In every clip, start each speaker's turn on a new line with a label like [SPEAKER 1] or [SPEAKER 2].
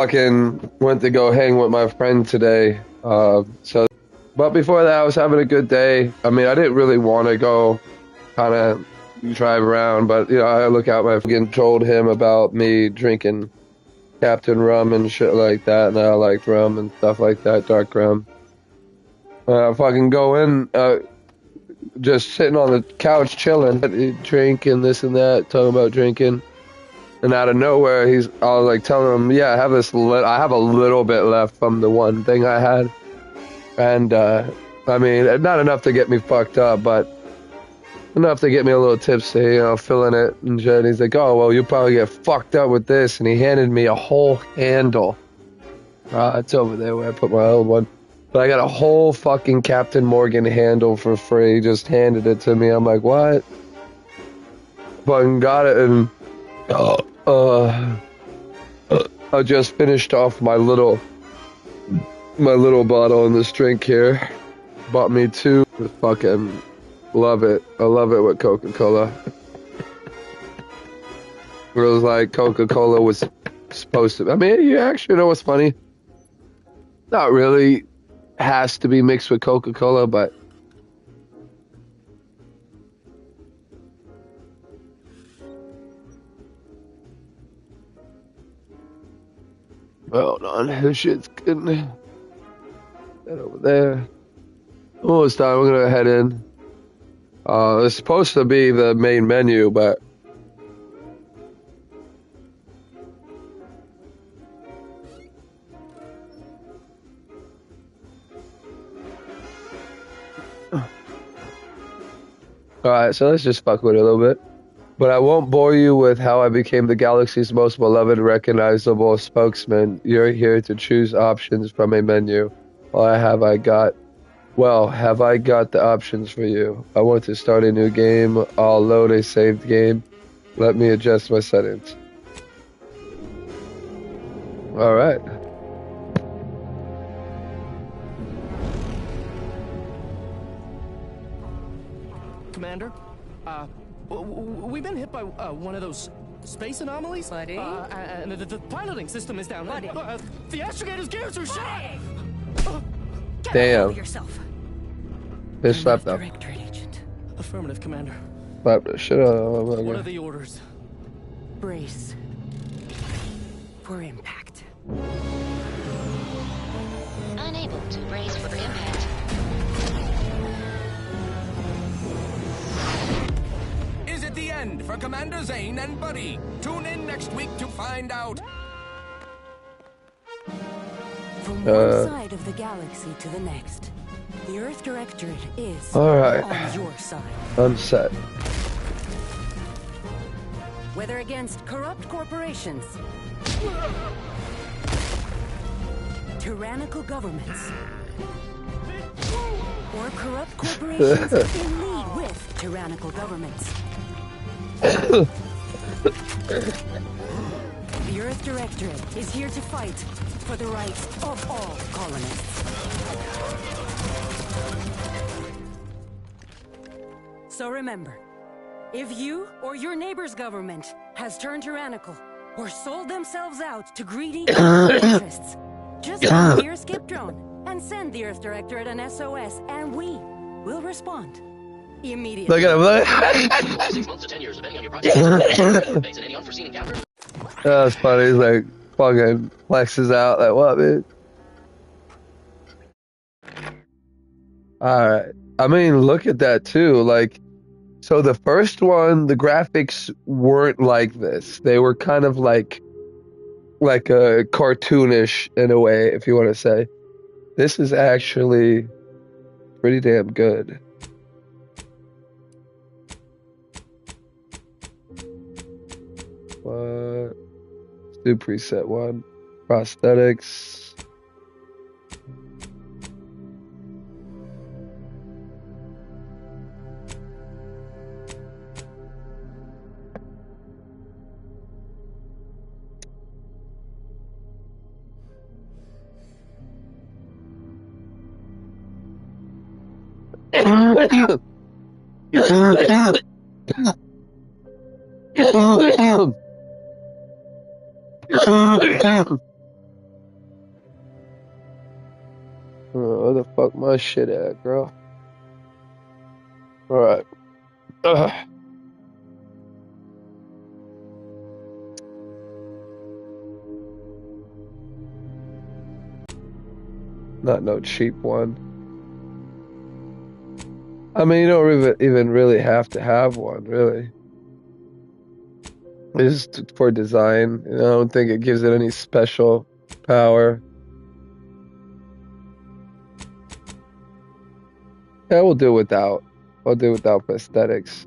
[SPEAKER 1] fucking went to go hang with my friend today. But before that, I was having a good day. I mean, I didn't really want to go kind of drive around, but I look out my fucking told him about me drinking Captain Rum and shit like that, and I liked rum and stuff like that, dark rum. Fucking go in, just sitting on the couch chilling, drinking this and that, talking about drinking. And out of nowhere, I was like telling him, yeah, I have a little bit left from the one thing I had. And, I mean, not enough to get me fucked up, but enough to get me a little tipsy, feeling it and shit. And he's like, oh, well, you'll probably get fucked up with this. And he handed me a whole handle. It's over there where I put my old one. But I got a whole fucking Captain Morgan handle for free. He just handed it to me. I'm like, what? Fucking got it, and I just finished off my little bottle in this drink here. Bought me two. Fucking love it. I love it with Coca-Cola. It was like Coca-Cola was supposed to. I mean, you actually know what's funny? Not really has to be mixed with Coca-Cola, but hold on, this shit's good. That over there. Oh, it's time. We're gonna head in. It's supposed to be the main menu, but alright, so let's just fuck with it a little bit. But I won't bore you with how I became the galaxy's most beloved, recognizable spokesman. You're here to choose options from a menu. Have I got the options for you? I want to start a new game. I'll load a saved game. Let me adjust my settings. Alright.
[SPEAKER 2] Commander, we've been hit by one of those space anomalies.
[SPEAKER 3] Buddy?
[SPEAKER 2] And the piloting system is down.
[SPEAKER 3] Buddy?
[SPEAKER 2] The astrogator's gears are shot!
[SPEAKER 1] Damn.
[SPEAKER 3] Yourself.
[SPEAKER 1] They slapped up.
[SPEAKER 3] Directorate agent.
[SPEAKER 2] Affirmative, Commander.
[SPEAKER 1] Slapped the shit out of
[SPEAKER 2] What
[SPEAKER 1] him.
[SPEAKER 2] are the orders?
[SPEAKER 3] Brace for impact.
[SPEAKER 4] Unable to brace for impact.
[SPEAKER 5] Is it the end for Commander Zane and Buddy? Tune in next week to find out.
[SPEAKER 3] From one side of the galaxy to the next, the Earth Directorate is
[SPEAKER 1] Alright.
[SPEAKER 3] on your side.
[SPEAKER 1] I'm set.
[SPEAKER 3] Whether against corrupt corporations, tyrannical governments, or corrupt corporations in league with tyrannical governments. The Earth Directorate is here to fight for the rights of all colonists. So remember, if you or your neighbor's government has turned tyrannical or sold themselves out to greedy interests, just call the Escape Drone and send the Earth Directorate an SOS, and we will respond immediately.
[SPEAKER 1] Look at him, look.
[SPEAKER 6] 6 months to 10 years, depending on your project. Based on any unforeseen encounter.
[SPEAKER 1] That's funny. He's like, fucking flexes out. Like, what, bitch? Alright. I mean, look at that, too. Like, so the first one, the graphics weren't like this. They were kind of like a cartoonish in a way, if you want to say. This is actually pretty damn good. What? Let's do preset 1. Prosthetics. Where the fuck my shit at, girl? Alright. Not no cheap one. I mean, you don't even really have to have one, really. It's just for design. I don't think it gives it any special power. Yeah, we'll do without. I'll do without prosthetics.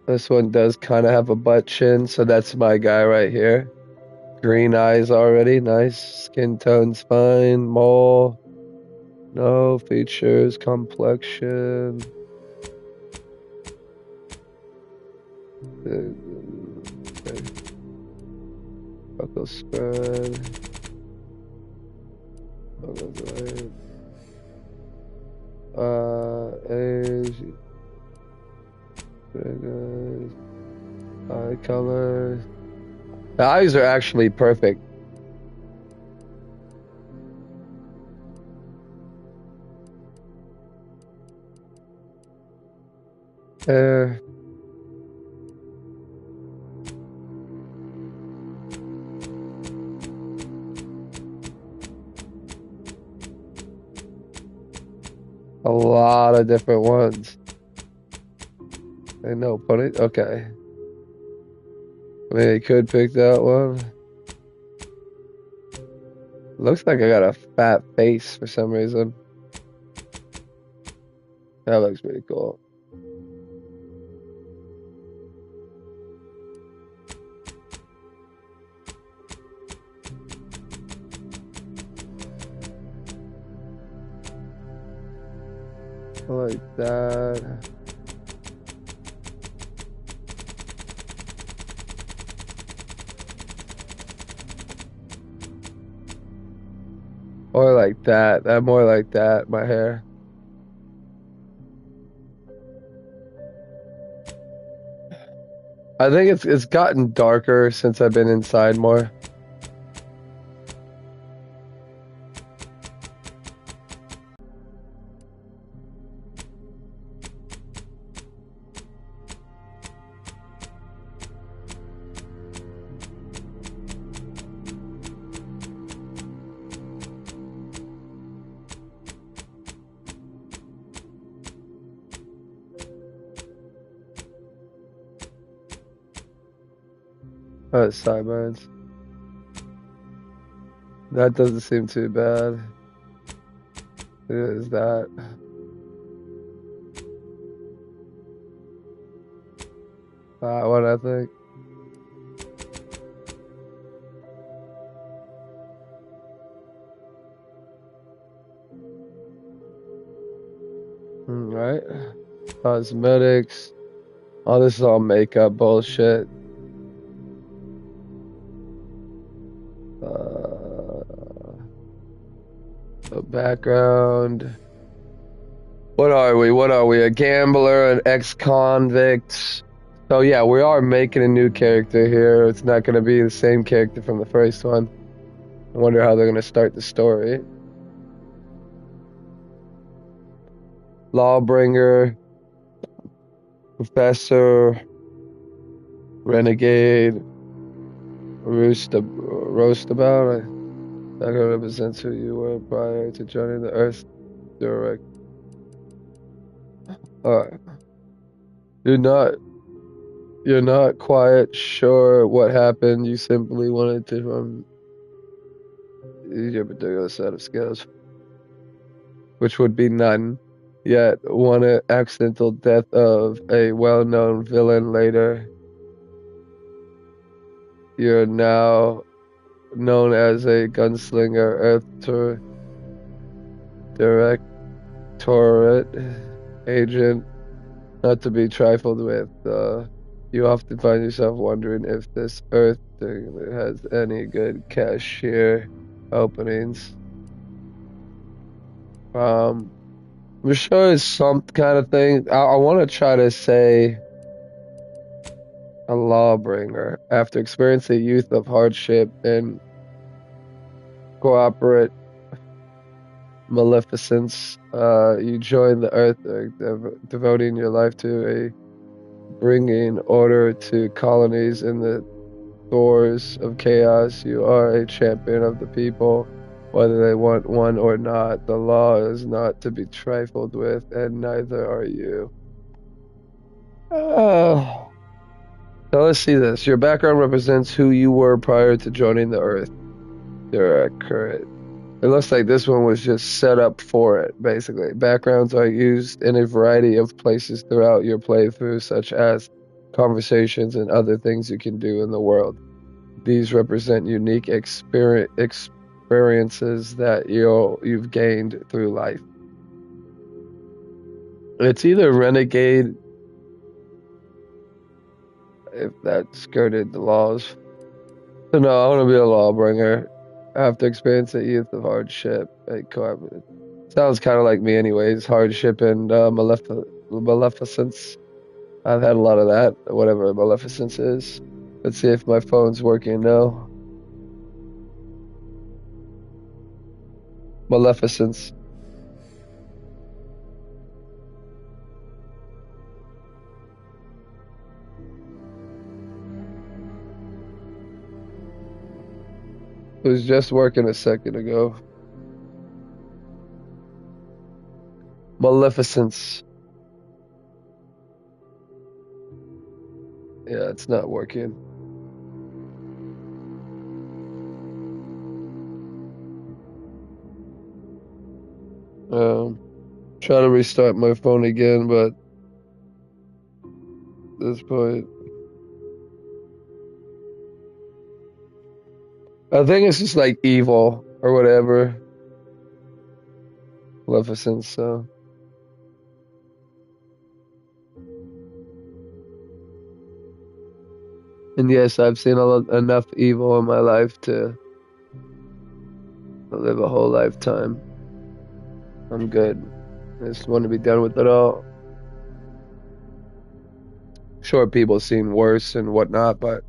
[SPEAKER 1] This one does kind of have a butt chin, so that's my guy right here. Green eyes already, nice. Skin tone's fine. Mole, no features. Complexion. Buckle spread. Age. Eye color. The eyes are actually perfect. Hair. A lot of different ones. I know, pony. Okay. I mean, I could pick that one. Looks like I got a fat face for some reason. That looks pretty cool. I like that. Or like that. I'm more like that, my hair. I think it's gotten darker since I've been inside more. Sideburns. That doesn't seem too bad. It is that. That one, I think. Alright. Cosmetics. Oh, this is all makeup bullshit. Background. What are we? What are we? A gambler, an ex-convict. So yeah, we are making a new character here. It's not going to be the same character from the first one. I wonder how they're going to start the story. Lawbringer, Professor, Renegade, Roastabout. That represents who you were prior to joining the Earth Direct. Alright. You're not quite sure what happened. You simply wanted to your particular set of skills, which would be none. Yet one accidental death of a well-known villain later. You're now known as a gunslinger, Earth Directorate agent, not to be trifled with. You often find yourself wondering if this Earth thing has any good cashier openings. I'm sure it's some kind of thing. I want to try to say a lawbringer. After experiencing the youth of hardship and cooperate maleficence, you join the earth, devoting your life to bringing order to colonies in the doors of chaos. You are a champion of the people, whether they want one or not. The law is not to be trifled with, and neither are you. So let's see this. Your background represents who you were prior to joining the Earth. You're accurate. It looks like this one was just set up for it, basically. Backgrounds are used in a variety of places throughout your playthrough, such as conversations and other things you can do in the world. These represent unique experiences that you've gained through life. It's either renegade, if that skirted the laws. So no, I want to be a lawbringer. After experiencing the youth of hardship, sounds kind of like me anyways. Hardship and maleficence. I've had a lot of that, whatever maleficence is. Let's see if my phone's working now. Maleficence. It was just working a second ago. Maleficence. Yeah, it's not working. Try to restart my phone again, but at this point, I think it's just like evil or whatever. Maleficence, so. And yes, I've seen enough evil in my life to live a whole lifetime. I'm good. I just want to be done with it all. Sure, people seen worse and whatnot, but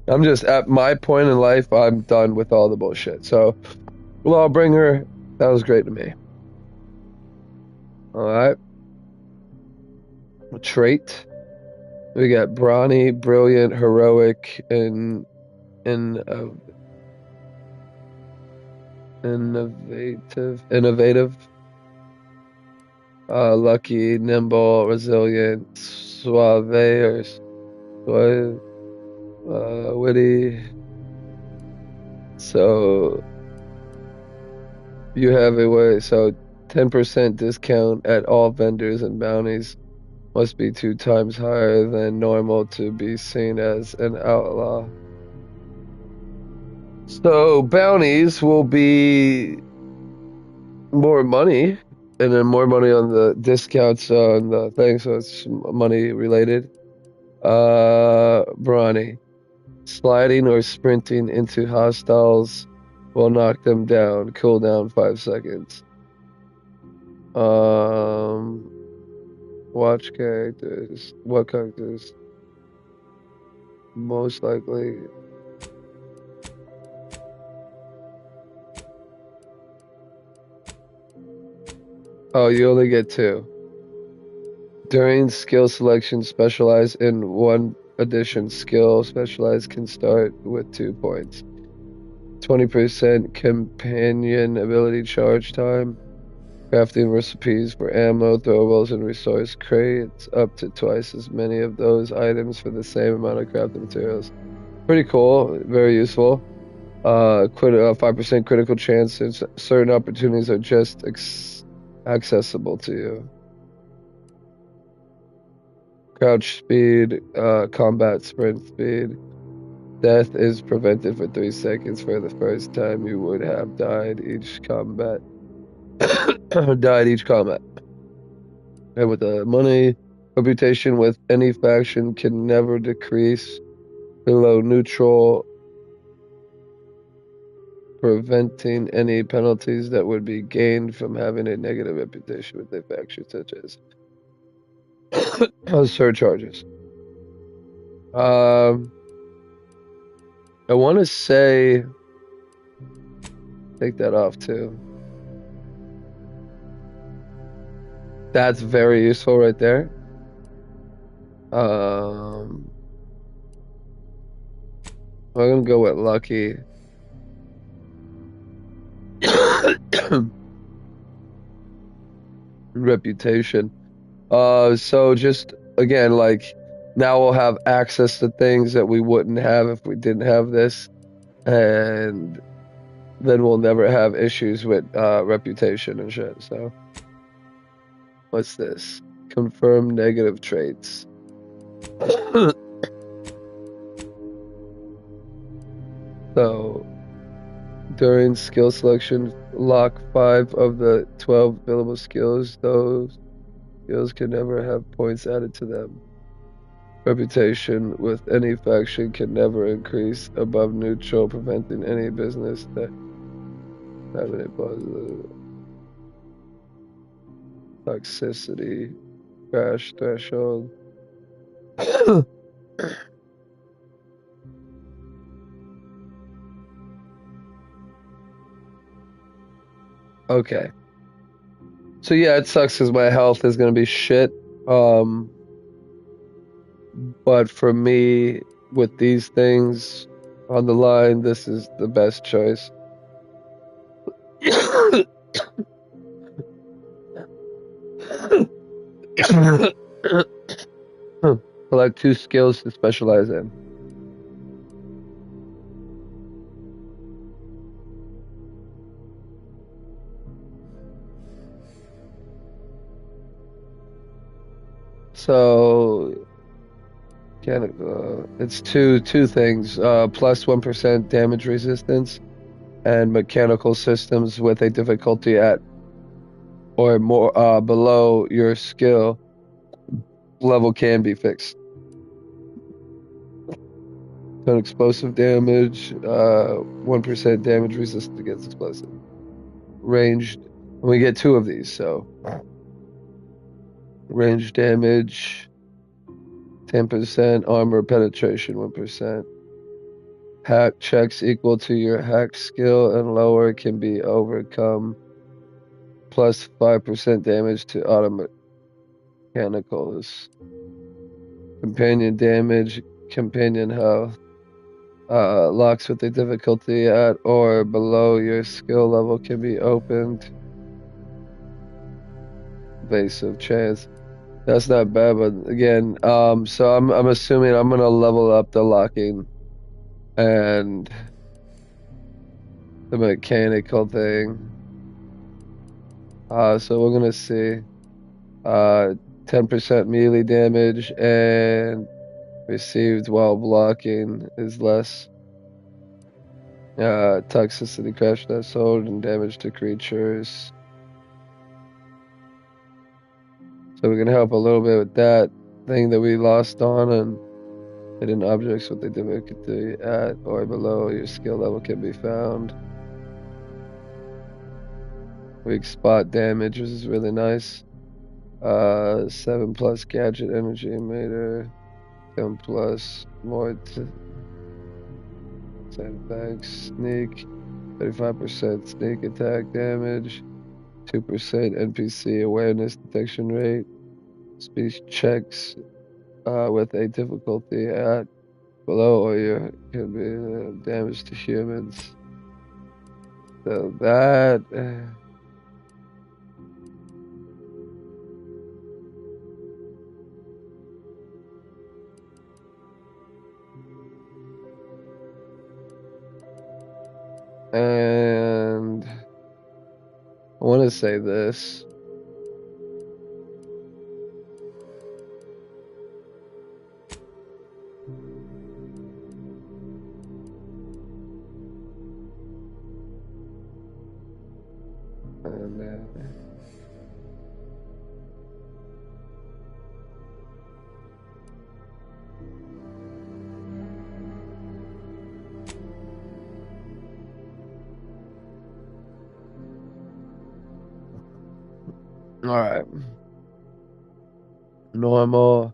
[SPEAKER 1] I'm just at my point in life, I'm done with all the bullshit. So, Lawbringer, that was great to me. Alright. A trait. We got brawny, brilliant, heroic, and innovative, lucky, nimble, resilient, suave, or suave, witty. So you have a way. So 10% discount at all vendors and bounties. Must be 2 times higher than normal to be seen as an outlaw. So bounties will be more money, and then more money on the discounts on the thing, so it's money related. Brawny. Sliding or sprinting into hostiles will knock them down. Cooldown 5 seconds. Watch characters. What characters? Most likely. Oh, you only get 2. During skill selection, specialize in 1 addition skill. Specialized can start with 2 points. 20% companion ability charge time. Crafting recipes for ammo, throwables, and resource crates. Up to twice as many of those items for the same amount of crafting materials. Pretty cool. Very useful. 5% critical chance. Certain opportunities are just accessible to you. Crouch speed, combat sprint speed. Death is prevented for 3 seconds for the first time you would have died each combat. And with the money, reputation with any faction can never decrease below neutral, preventing any penalties that would be gained from having a negative reputation with a faction, such as surcharges. Um, I want to say take that off too. That's very useful right there. I'm gonna go with lucky. Reputation. So just again, like now we'll have access to things that we wouldn't have if we didn't have this, and then we'll never have issues with reputation and shit. So what's this? Confirm negative traits. So during skill selection, lock 5 of the 12 available skills. Those skills can never have points added to them. Reputation with any faction can never increase above neutral, preventing any business that have any positive toxicity. Crash threshold. Okay. So yeah, it sucks because my health is gonna be shit. But for me, with these things on the line, this is the best choice. Select 2 skills to specialize in. So, it's two things. Plus 1% damage resistance, and mechanical systems with a difficulty at or more below your skill level can be fixed. So explosive damage, 1% damage resistance against explosive. Ranged, and we get 2 of these, so range damage, 10%, armor penetration, 1%. Hack checks equal to your hack skill and lower can be overcome. Plus 5% damage to auto mechanicals. Companion damage, companion health. Locks with a difficulty at or below your skill level can be opened. Evasive chance. That's not bad, but again, so I'm assuming I'm gonna level up the locking and the mechanical thing. So we're gonna see 10% melee damage and received while blocking is less. Toxicity, crash threshold, and damage to creatures. So we can help a little bit with that thing that we lost on, and hidden objects with the difficulty at or below your skill level can be found. Weak spot damage, which is really nice. 7+ gadget energy emitter. 10+ more sandbags. Sneak. 35% sneak attack damage. 2% NPC awareness detection rate. Speech checks with a difficulty at below or your can be damage to humans. So that. And I want to say this. And, all right. Normal.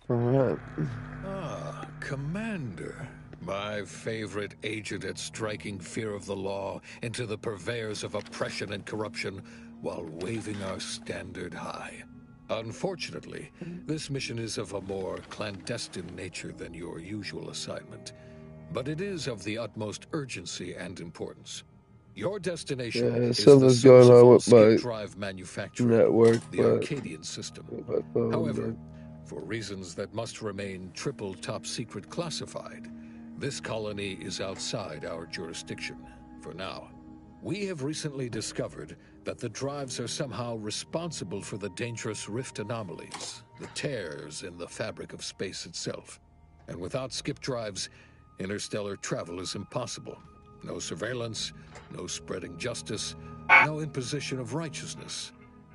[SPEAKER 1] Alright.
[SPEAKER 7] Ah, Commander. My favorite agent at striking fear of the law into the purveyors of oppression and corruption while waving our standard high. Unfortunately, this mission is of a more clandestine nature than your usual assignment, but it is of the utmost urgency and importance. Your destination
[SPEAKER 1] Yeah,
[SPEAKER 7] is the
[SPEAKER 1] something's
[SPEAKER 7] source
[SPEAKER 1] going
[SPEAKER 7] of
[SPEAKER 1] on
[SPEAKER 7] all
[SPEAKER 1] with
[SPEAKER 7] skip
[SPEAKER 1] my
[SPEAKER 7] drive manufacturing,
[SPEAKER 1] network,
[SPEAKER 7] the
[SPEAKER 1] but
[SPEAKER 7] Arcadian system.
[SPEAKER 1] my phone,
[SPEAKER 7] However, for reasons that must remain triple top secret classified, this colony is outside our jurisdiction for now. We have recently discovered that the drives are somehow responsible for the dangerous rift anomalies, the tears in the fabric of space itself. And without skip drives, interstellar travel is impossible. No surveillance, no spreading justice, no imposition of righteousness.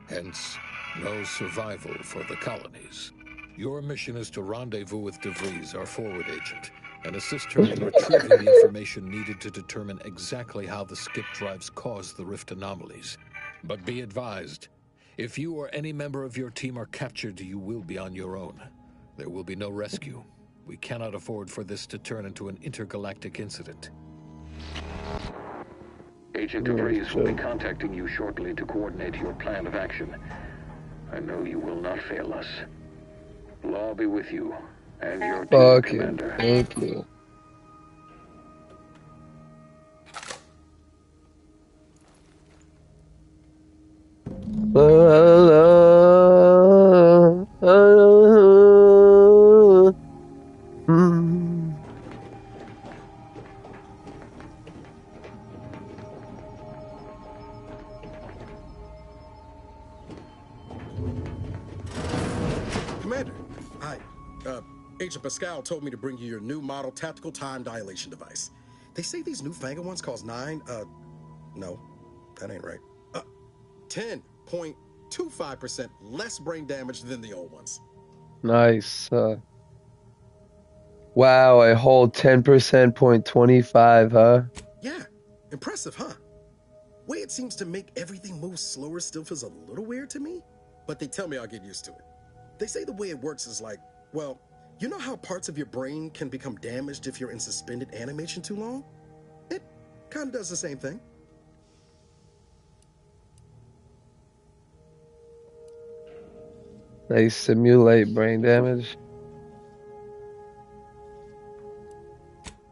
[SPEAKER 7] Hence, no survival for the colonies. Your mission is to rendezvous with DeVries, our forward agent, and assist her in retrieving the information needed to determine exactly how the skip drives cause the rift anomalies. But be advised, if you or any member of your team are captured, you will be on your own. There will be no rescue. We cannot afford for this to turn into an intergalactic incident.
[SPEAKER 8] Agent DeVries will be contacting you shortly to coordinate your plan of action. I know you will not fail us. Law be with you and your team,
[SPEAKER 1] fuck you.
[SPEAKER 8] Commander.
[SPEAKER 1] Thank you.
[SPEAKER 9] Commander, hi. Agent Pascal told me to bring you your new model tactical time dilation device. They say these newfangled ones cause no, that ain't right. 10.25% less brain damage than the old ones.
[SPEAKER 1] Nice. Wow, I hold 10% point 25, huh?
[SPEAKER 9] Yeah, impressive, huh? Way it seems to make everything move slower still feels a little weird to me, but they tell me I'll get used to it. They say the way it works is like, well, you know how parts of your brain can become damaged if you're in suspended animation too long? It kind of does the same thing.
[SPEAKER 1] They simulate brain damage.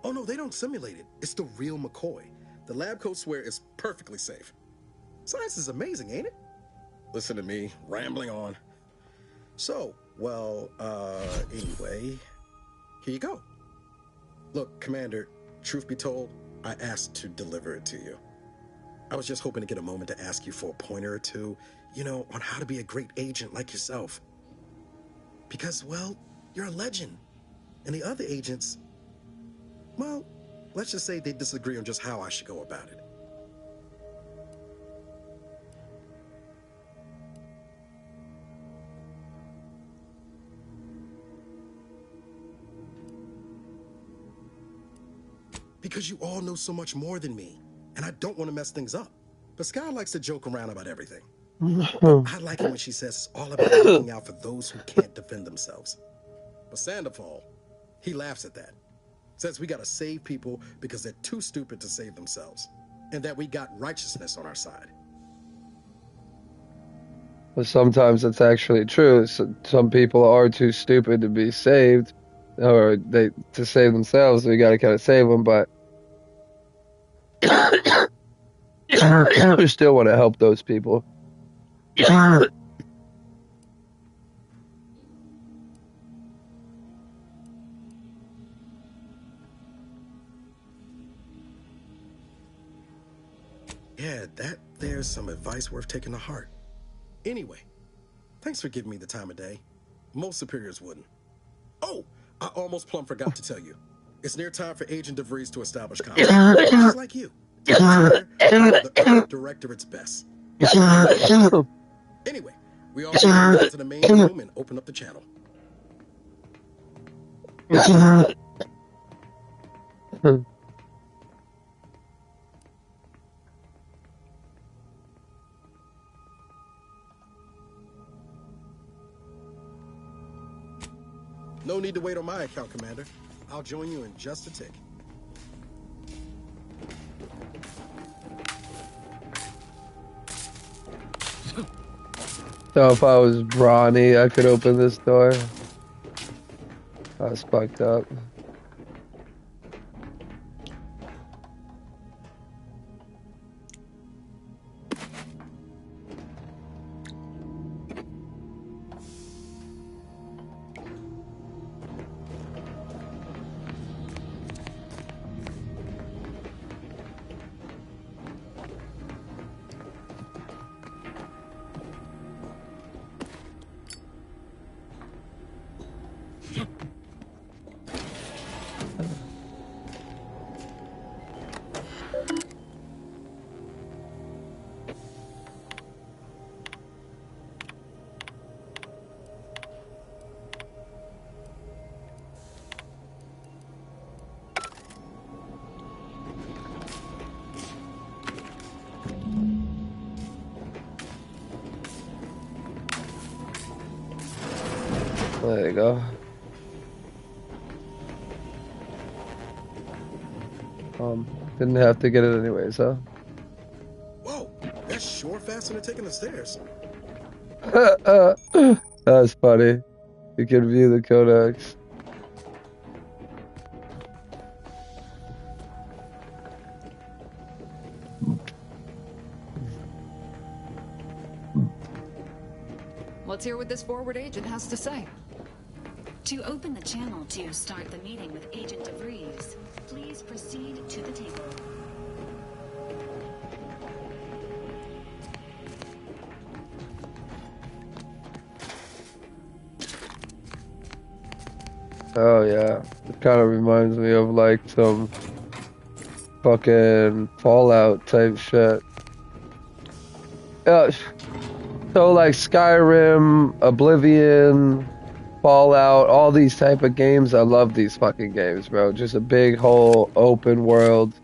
[SPEAKER 9] Oh no, they don't simulate it. It's the real McCoy. The lab coats swear it's perfectly safe. Science is amazing, ain't it? Listen to me, rambling on. So, well, anyway, here you go. Look, Commander, truth be told, I asked to deliver it to you. I was just hoping to get a moment to ask you for a pointer or two, you know, on how to be a great agent like yourself. Because, well, you're a legend. And the other agents, well, let's just say they disagree on just how I should go about it. Because you all know so much more than me, and I don't want to mess things up. Pascal likes to joke around about everything. But I like it when she says it's all about looking out for those who can't defend themselves. But Sandoval, he laughs at that. Says we gotta save people because they're too stupid to save themselves. And that we got righteousness on our side.
[SPEAKER 1] But sometimes it's actually true. Some people are too stupid to be saved, or to save themselves. So you gotta kind of save them, but you still want to help those people.
[SPEAKER 9] Yeah, there's some advice worth taking to heart. Anyway, thanks for giving me the time of day. Most superiors wouldn't. Oh, I almost plumb forgot to tell you. It's near time for Agent DeVries to establish contact. Just like you. The Earth Directorate's best. Anyway, we all go down to the main room and open up the channel. No need to wait on my account, Commander. I'll join you in just a tick.
[SPEAKER 1] So if I was brawny, I could open this door. I was fucked up. There you go. Didn't have to get it anyways, huh?
[SPEAKER 9] Whoa, that's sure faster than taking the stairs.
[SPEAKER 1] That's funny. You can view the codex.
[SPEAKER 10] Let's hear what this forward agent has to say.
[SPEAKER 4] To open the channel to start the meeting with Agent DeVries, please proceed to the table.
[SPEAKER 1] Oh yeah, it kind of reminds me of like some fucking Fallout type shit. Yeah, so like Skyrim, Oblivion, Fallout, all these type of games. I love these fucking games, bro. Just a big whole open world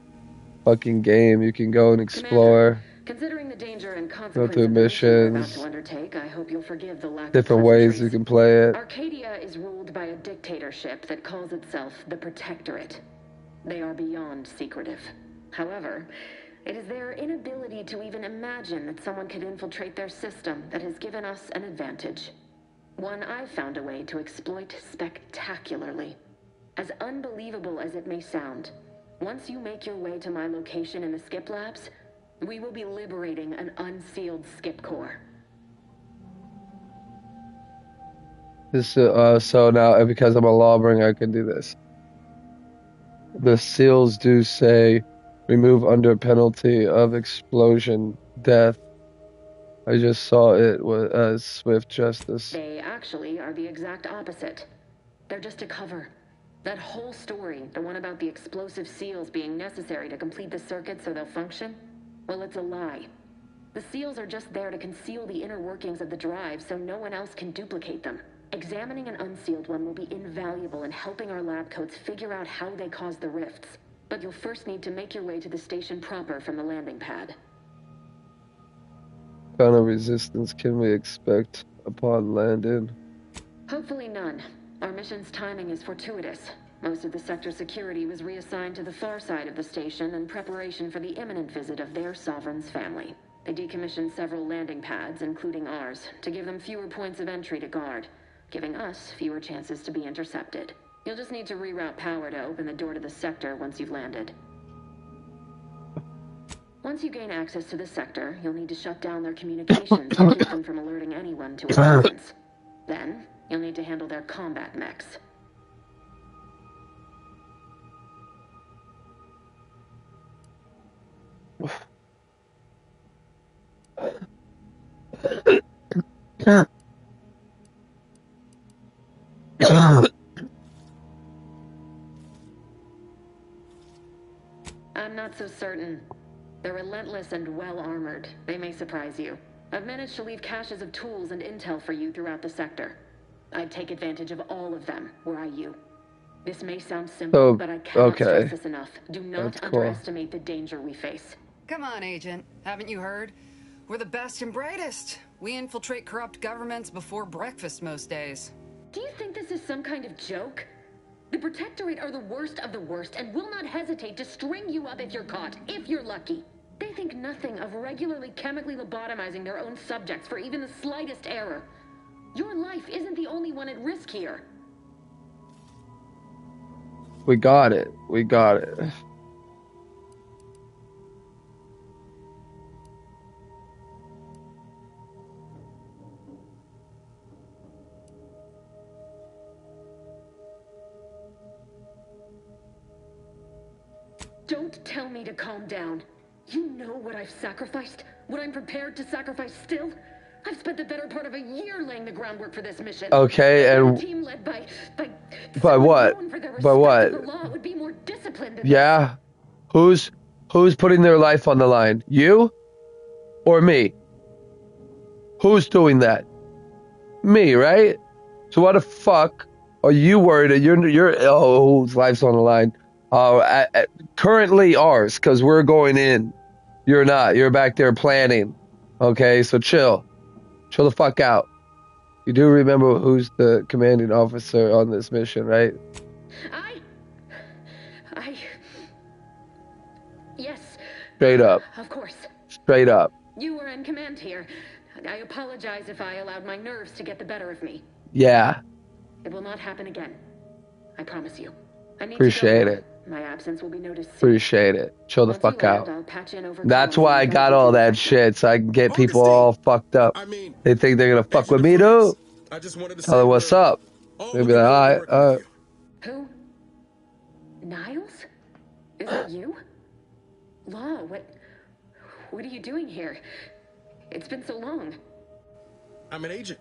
[SPEAKER 1] fucking game you can go and explore.
[SPEAKER 11] Considering the danger and
[SPEAKER 1] Go through
[SPEAKER 11] consequences you're about
[SPEAKER 1] missions,
[SPEAKER 11] to undertake, I hope you'll forgive the lack
[SPEAKER 1] different
[SPEAKER 11] of
[SPEAKER 1] ways you can play it.
[SPEAKER 11] Arcadia is ruled by a dictatorship that calls itself the Protectorate. They are beyond secretive. However, it is their inability to even imagine that someone could infiltrate their system that has given us an advantage. One I've found a way to exploit spectacularly. As unbelievable as it may sound, once you make your way to my location in the Skip Labs, we will be liberating an unsealed Skip core.
[SPEAKER 1] This so now because I'm a lawbringer, I can do this. The seals do say remove under penalty of explosion, death. I just saw it as swift justice.
[SPEAKER 11] They actually are the exact opposite. They're just a cover. That whole story, the one about the explosive seals being necessary to complete the circuit so they'll function, well, it's a lie. The seals are just there to conceal the inner workings of the drive so no one else can duplicate them. Examining an unsealed one will be invaluable in helping our lab coats figure out how they cause the rifts. But you'll first need to make your way to the station proper from the landing pad.
[SPEAKER 1] What kind of resistance can we expect upon landing?
[SPEAKER 11] Hopefully none. Our mission's timing is fortuitous. Most of the sector security was reassigned to the far side of the station in preparation for the imminent visit of their sovereign's family. They decommissioned several landing pads, including ours, to give them fewer points of entry to guard, giving us fewer chances to be intercepted. You'll just need to reroute power to open the door to the sector once you've landed. Once you gain access to the sector, you'll need to shut down their communications to keep them from alerting anyone to a presence. Then, you'll need to handle their combat mechs. I'm not so certain. They're relentless and well-armored. They may surprise you. I've managed to leave caches of tools and intel for you throughout the sector. I'd take advantage of all of them, were I you. This may sound simple, but I cannot stress this enough. Do not underestimate the danger we face.
[SPEAKER 10] Come on, Agent. Haven't you heard? We're the best and brightest. We infiltrate corrupt governments before breakfast most days.
[SPEAKER 11] Do you think this is some kind of joke? The Protectorate are the worst of the worst and will not hesitate to string you up if you're caught, if you're lucky. They think nothing of regularly chemically lobotomizing their own subjects for even the slightest error. Your life isn't the only one at risk here.
[SPEAKER 1] We got it. We got it.
[SPEAKER 11] Don't tell me to calm down. You know what I've sacrificed? What I'm prepared to sacrifice still? I've spent the better part of a year laying the groundwork for this mission.
[SPEAKER 1] Okay, and
[SPEAKER 11] a team led by
[SPEAKER 1] what? By what?
[SPEAKER 11] The law would be more disciplined than
[SPEAKER 1] Yeah. Who's putting their life on the line? You or me? Who's doing that? Me, right? So why the fuck are you worried that your whose life's on the line? Currently ours, because we're going in. You're not. You're back there planning. Okay, so chill. Chill the fuck out. You do remember who's the commanding officer on this mission, right?
[SPEAKER 11] Yes.
[SPEAKER 1] Straight up.
[SPEAKER 11] Of course.
[SPEAKER 1] Straight up.
[SPEAKER 11] You were in command here. I apologize if I allowed my nerves to get the better of me.
[SPEAKER 1] Yeah.
[SPEAKER 11] It will not happen again. I promise you. I need
[SPEAKER 1] Appreciate
[SPEAKER 11] to go.
[SPEAKER 1] it.
[SPEAKER 11] My absence will be noticed soon.
[SPEAKER 1] Appreciate it. Chill the
[SPEAKER 11] Once
[SPEAKER 1] fuck
[SPEAKER 11] you
[SPEAKER 1] out.
[SPEAKER 11] land, I'll patch in over
[SPEAKER 1] That's
[SPEAKER 11] calls
[SPEAKER 1] why I
[SPEAKER 11] and
[SPEAKER 1] got all that shit, so I can get people all fucked up. They think they're gonna fuck with me, dude.
[SPEAKER 9] I just wanted to
[SPEAKER 1] Tell them what's up. They'll be like, alright.
[SPEAKER 11] Who? Niles? Is that you? Law, what are you doing here? It's been so long.
[SPEAKER 9] I'm an agent.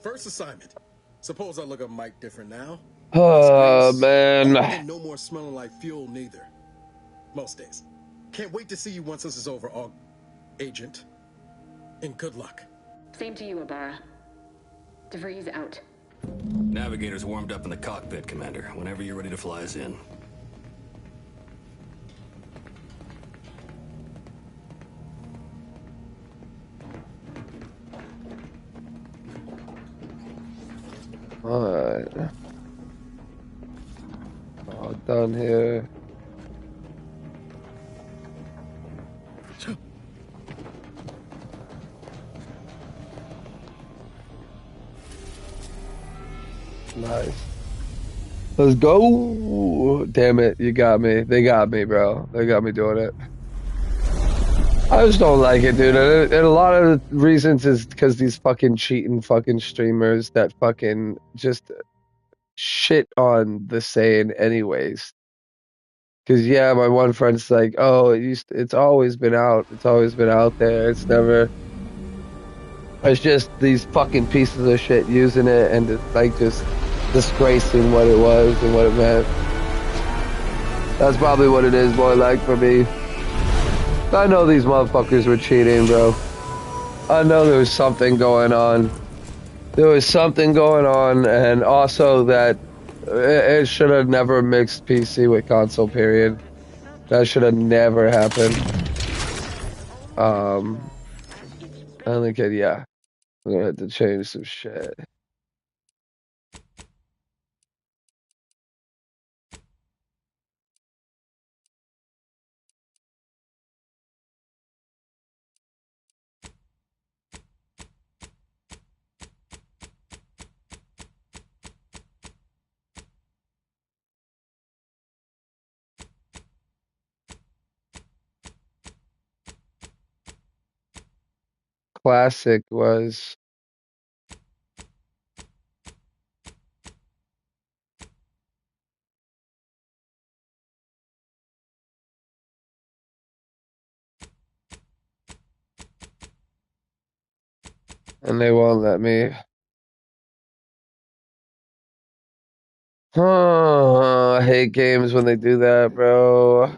[SPEAKER 9] First assignment. Suppose I look up Mike different now.
[SPEAKER 1] Oh, man.
[SPEAKER 9] And no more smelling like fuel neither. Most days. Can't wait to see you once this is over, Agent. And good luck.
[SPEAKER 11] Same to you, Ibarra. DeVries out.
[SPEAKER 12] Navigator's warmed up in the cockpit, Commander. Whenever you're ready to fly us in.
[SPEAKER 1] Alright. All done here. Nice. Let's go. Damn it, you got me. They got me, bro. They got me doing it. I just don't like it, dude. And a lot of the reasons is because these fucking cheating fucking streamers that fucking just shit on the saying anyways. Because, yeah, my one friend's like, oh, it's always been out. It's always been out there. It's never... It's just these fucking pieces of shit using it and it's like just disgracing what it was and what it meant. That's probably what it is, more like, for me. I know these motherfuckers were cheating, bro. I know there was something going on. There was something going on, and also that it should have never mixed PC with console, period. That should have never happened. I think yeah. I'm gonna have to change some shit. Classic was and they won't let me. Oh, I hate games when they do that, bro.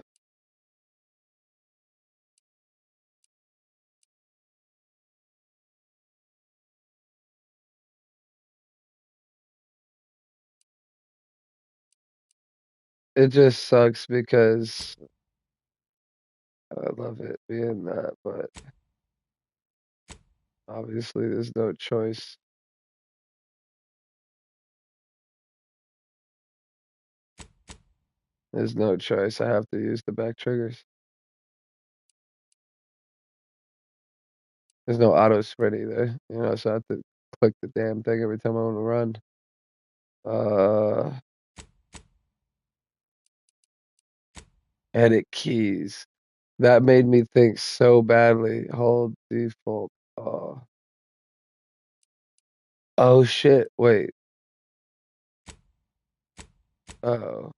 [SPEAKER 1] It just sucks because I love it being that, but obviously there's no choice. There's no choice. I have to use the back triggers. There's no auto sprint either, you know, so I have to click the damn thing every time I want to run. Edit keys. That made me think so badly. Hold default. Oh shit, wait. Oh.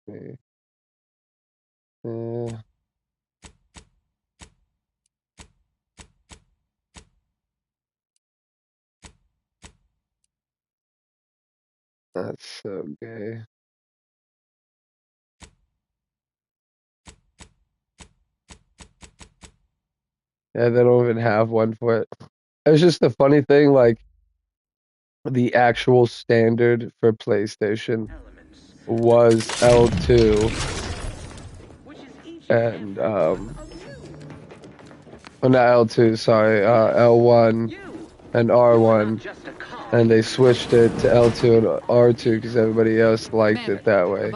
[SPEAKER 1] Okay. Yeah. That's so gay. Yeah, they don't even have one for it. It's just the funny thing, like the actual standard for PlayStation was L2 and well, not L2, sorry, L1 and R1, and they switched it to L2 and R2 because everybody else liked it that way.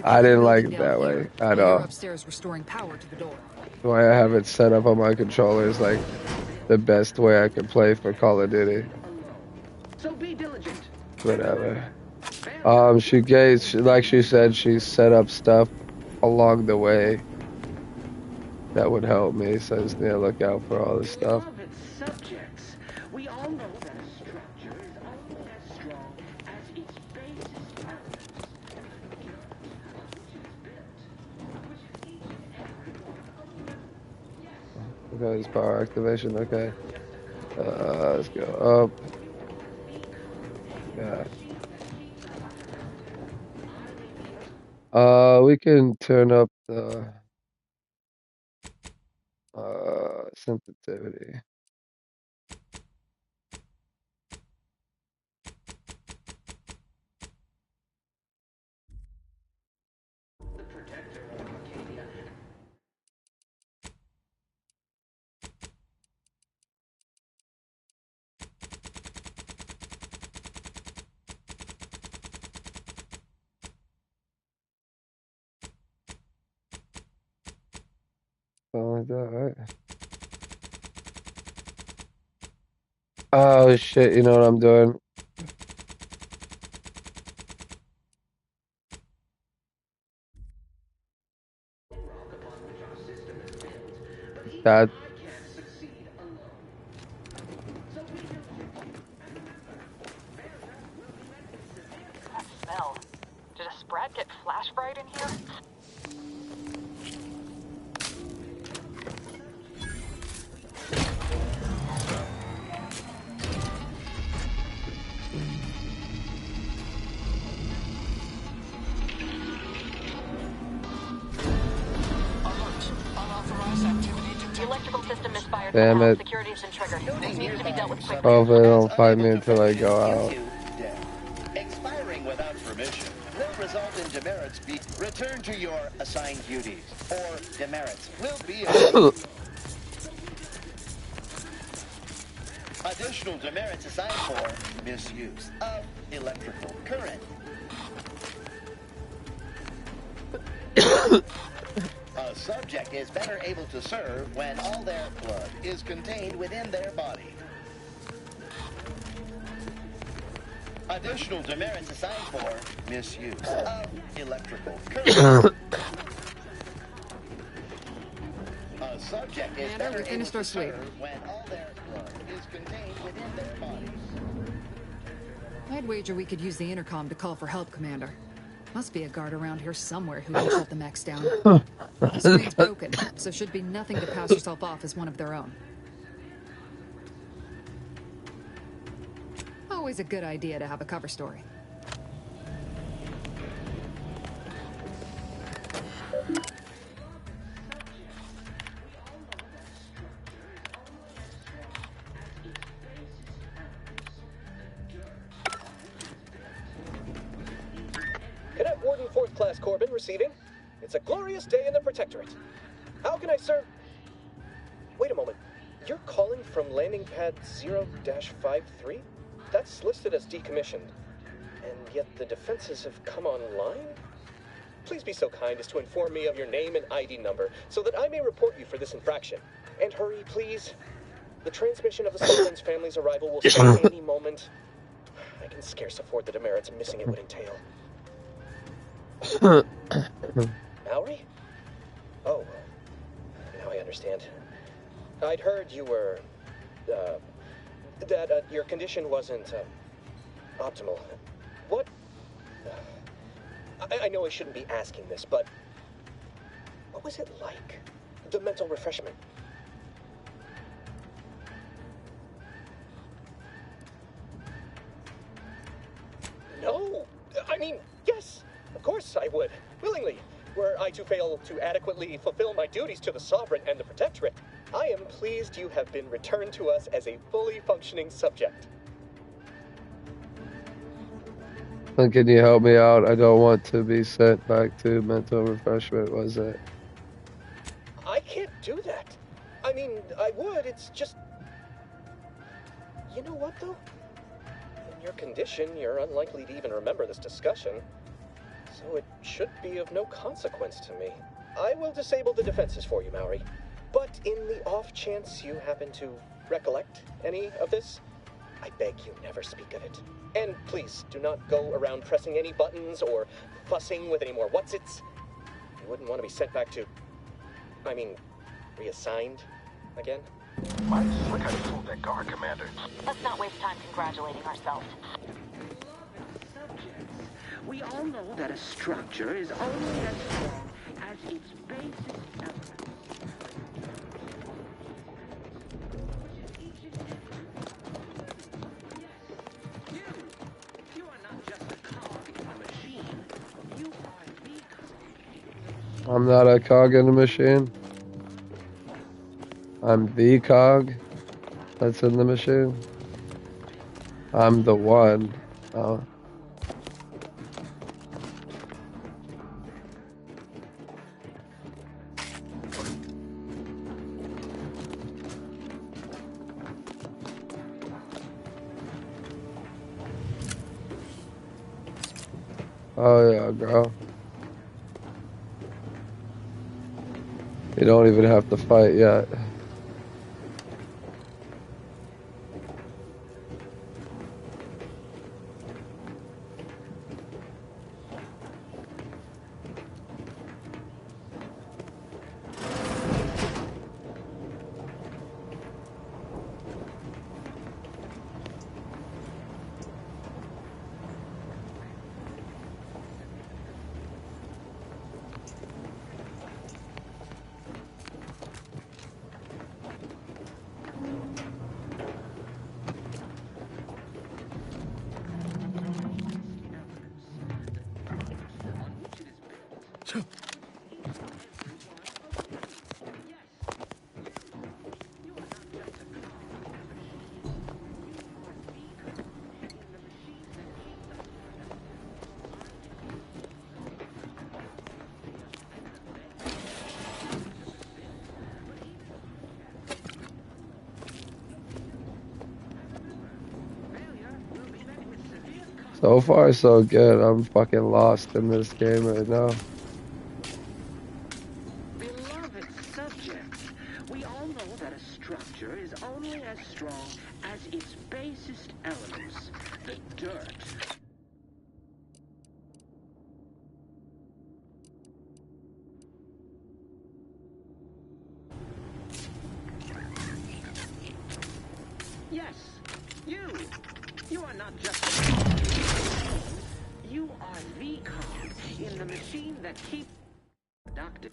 [SPEAKER 1] I didn't like it that way at all.
[SPEAKER 10] Upstairs restoring power to the door.
[SPEAKER 1] The way I have it set up on my controller is like the best way I can play for Call of Duty.
[SPEAKER 5] So be diligent.
[SPEAKER 1] Whatever. Like she said, she set up stuff along the way that would help me, so I just need to look out for all this stuff.
[SPEAKER 5] Subjects. We all know that a structure is only as strong as its basis
[SPEAKER 1] Okay, this power activation, okay. Let's go up. Yeah. We can turn up the sensitivity. Something like that, right? Oh shit, you know what I'm doing? That
[SPEAKER 13] smell. Did a Sprat get flash fried in here?
[SPEAKER 1] damn it. Hopefully they don't find me until I go out.
[SPEAKER 14] Expiring without permission will result in demerits be returned to your assigned duties, or demerits will be additional demerits assigned for misuse of electrical current. A subject is better able to serve when all their blood is contained within their body. Additional demerits assigned for misuse of electrical current. A subject is better able to serve when all their blood is contained within their bodies.
[SPEAKER 10] I'd wager we could use the intercom to call for help, Commander. Must be a guard around here somewhere who can shut the mechs down. The screen's broken, so should be nothing to pass yourself off as one of their own. Always a good idea to have a cover story.
[SPEAKER 15] Cadet Warden 4th Class Corbin receiving. It's a glorious day in the Protectorate. How can I serve? Wait a moment. You're calling from landing pad 0-53? That's listed as decommissioned. And yet the defenses have come online? Please be so kind as to inform me of your name and ID number so that I may report you for this infraction. And hurry, please. The transmission of the Sovereign's family's arrival will start any moment. I can scarce afford the demerits missing it would entail. Mallory? Oh, now I understand. I'd heard you were, that your condition wasn't, optimal. What? I know I shouldn't be asking this, but what was it like? The mental refreshment? No! I mean, yes! Of course I would. Willingly. Were I to fail to adequately fulfill my duties to the Sovereign and the Protectorate, I am pleased you have been returned to us as a fully functioning subject.
[SPEAKER 1] Can you help me out? I don't want to be sent back to mental refreshment, was it?
[SPEAKER 15] I can't do that. I mean, I would, it's just... You know what, though? In your condition, you're unlikely to even remember this discussion. So it should be of no consequence to me. I will disable the defenses for you, Mallory. But in the off chance you happen to recollect any of this, I beg you never speak of it. And please, do not go around pressing any buttons or fussing with any more whatsits. You wouldn't want to be sent back to... I mean, reassigned again?
[SPEAKER 16] Might look how you fooled that guard, Commander.
[SPEAKER 13] Let's not waste time congratulating ourselves.
[SPEAKER 5] We all know that a structure is only as strong as its basis elements. You are not just a cog in the machine. You are the cog.
[SPEAKER 1] I'm not a cog in the machine. I'm the cog that's in the machine. I'm the one. Oh. Oh yeah, girl. You don't even have to fight yet. So far, so good. I'm fucking lost in this game right now.
[SPEAKER 5] Beloved subjects, we all know that a structure is only as strong as its basest elements, the dirt. Yes, you are not just a cog. You are the cog in the machine that keeps productive.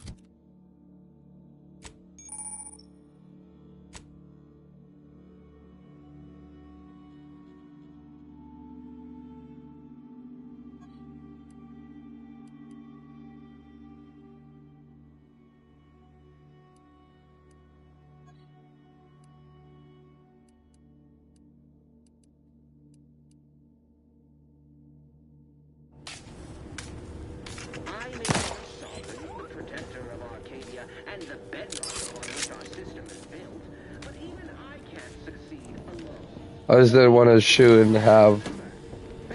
[SPEAKER 5] the bedrock on which our system is built, but even I can't succeed alone.
[SPEAKER 1] I just didn't want to shoot and have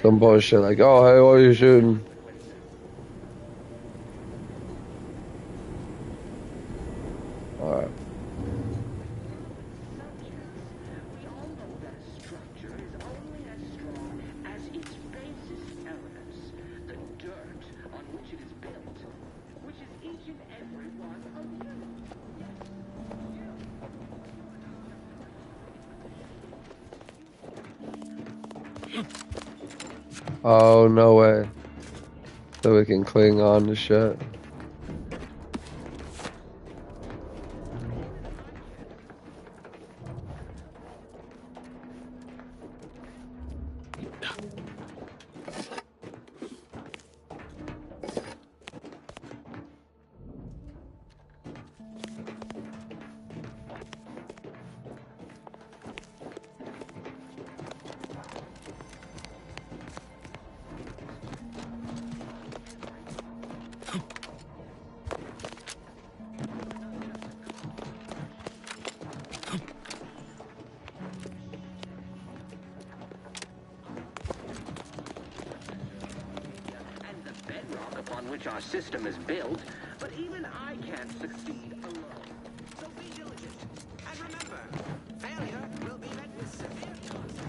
[SPEAKER 1] some bullshit like, oh, hey, what are you shooting? Alright.
[SPEAKER 5] We all know that a structure is only as strong as its basest elements, the dirt on which it is built, which is each and every one of you.
[SPEAKER 1] Oh, no way. So we can cling on to shit.
[SPEAKER 5] Upon which our system is built, but even I can't succeed alone. So be diligent, and remember, failure will be met with severe consequences.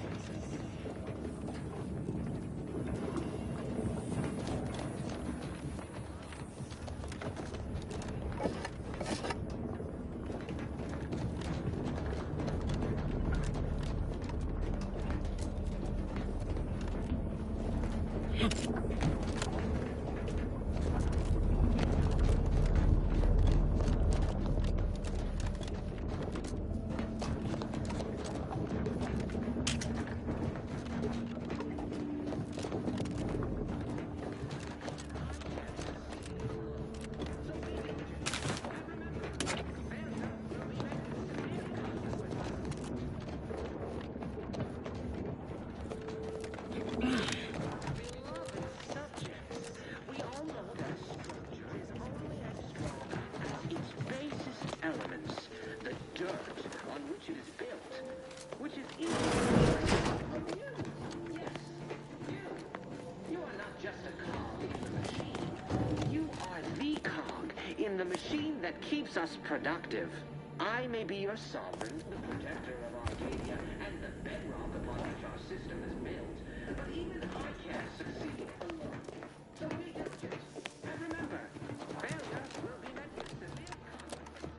[SPEAKER 5] Keeps us productive. I may be your sovereign, the protector of Arcadia, and the bedrock upon which our system is built, but even I can't succeed alone. So be diligent, and remember, failure will be met with severe consequences.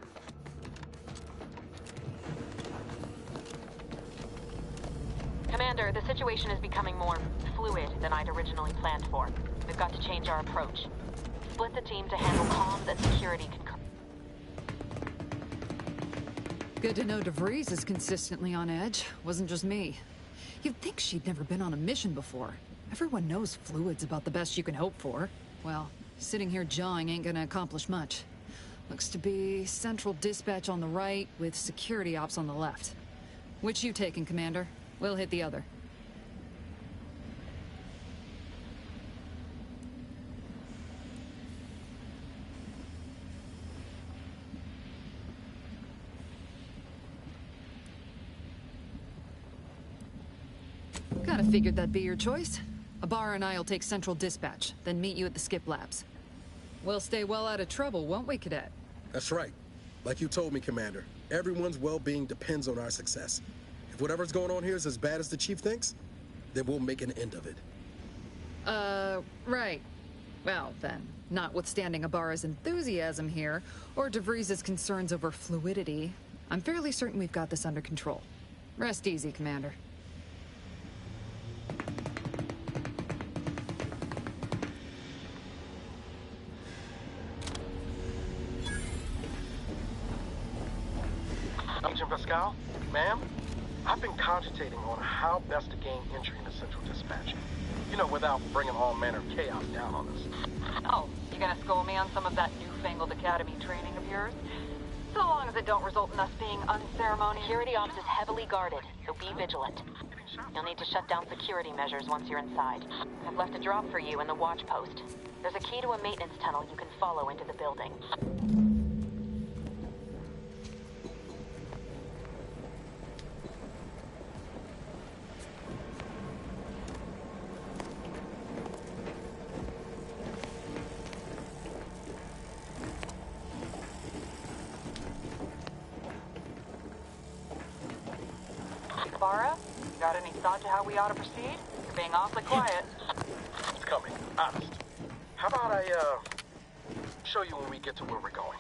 [SPEAKER 13] Commander, the situation is becoming more fluid than I'd originally planned for. We've got to change our approach. Split the team to handle comms and security concurrently.
[SPEAKER 10] Good to know DeVries is consistently on edge. Wasn't just me. You'd think she'd never been on a mission before. Everyone knows fluid's about the best you can hope for. Well, sitting here jawing ain't gonna accomplish much. Looks to be central dispatch on the right with security ops on the left. Which you taking, Commander? We'll hit the other. Kinda figured that'd be your choice. Ibarra and I'll take central dispatch, then meet you at the skip labs. We'll stay well out of trouble, won't we, Cadet?
[SPEAKER 9] That's right. Like you told me, Commander, everyone's well-being depends on our success. If whatever's going on here is as bad as the Chief thinks, then we'll make an end of it.
[SPEAKER 10] Right. Well, then, notwithstanding Ibarra's enthusiasm here, or DeVries' concerns over fluidity, I'm fairly certain we've got this under control. Rest easy, Commander.
[SPEAKER 16] Agent Pascal, ma'am, I've been cogitating on how best to gain entry into Central Dispatch. You know, without bringing all manner of chaos down on us.
[SPEAKER 13] Oh, you gonna school me on some of that newfangled academy training of yours? So long as it don't result in us being unceremonious. Security ops is heavily guarded, so be vigilant. You'll need to shut down security measures once you're inside. I've left a drop for you in the watch post. There's a key to a maintenance tunnel you can follow into the building. Farah, you got any thought to how we ought to proceed? You're being awfully quiet.
[SPEAKER 16] It's coming, honest. How about I, show you when we get to where we're going?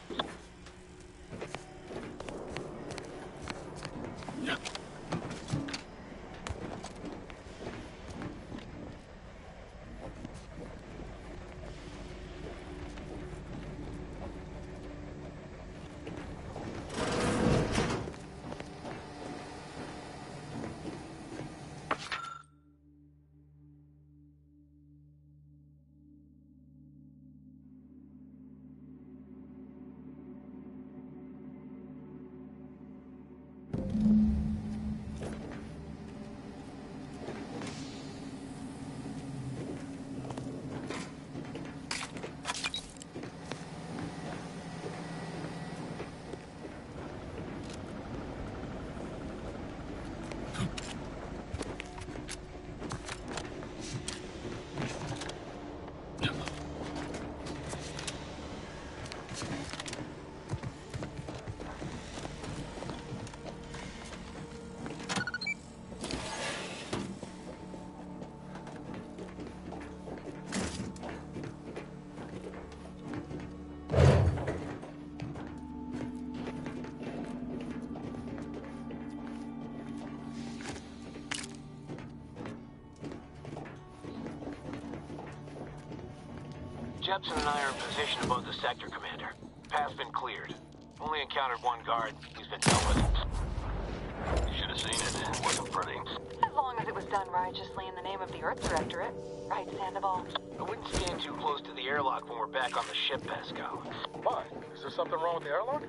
[SPEAKER 17] Jepson and I are in position above the sector, Commander. Path's been cleared. Only encountered one guard. He's been dealt with. You should have seen it. It wasn't pretty.
[SPEAKER 13] As long as it was done righteously in the name of the Earth Directorate. Right, Sandoval?
[SPEAKER 17] I wouldn't stand too close to the airlock when we're back on the ship, Pascal.
[SPEAKER 16] Why? Is there something wrong with the airlock?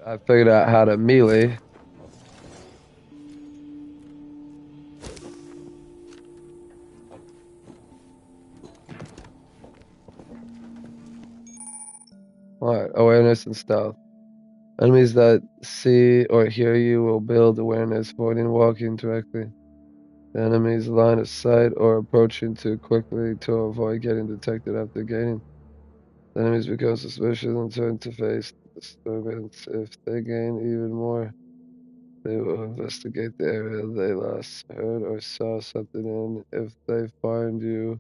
[SPEAKER 1] I figured out how to melee. Alright, awareness and stealth. Enemies that see or hear you will build awareness, avoiding walking directly. The enemy's line of sight or approaching too quickly to avoid getting detected after gaining. The enemies become suspicious and turn to face disturbance. If they gain even more, they will investigate the area they last heard or saw something in. If they find you,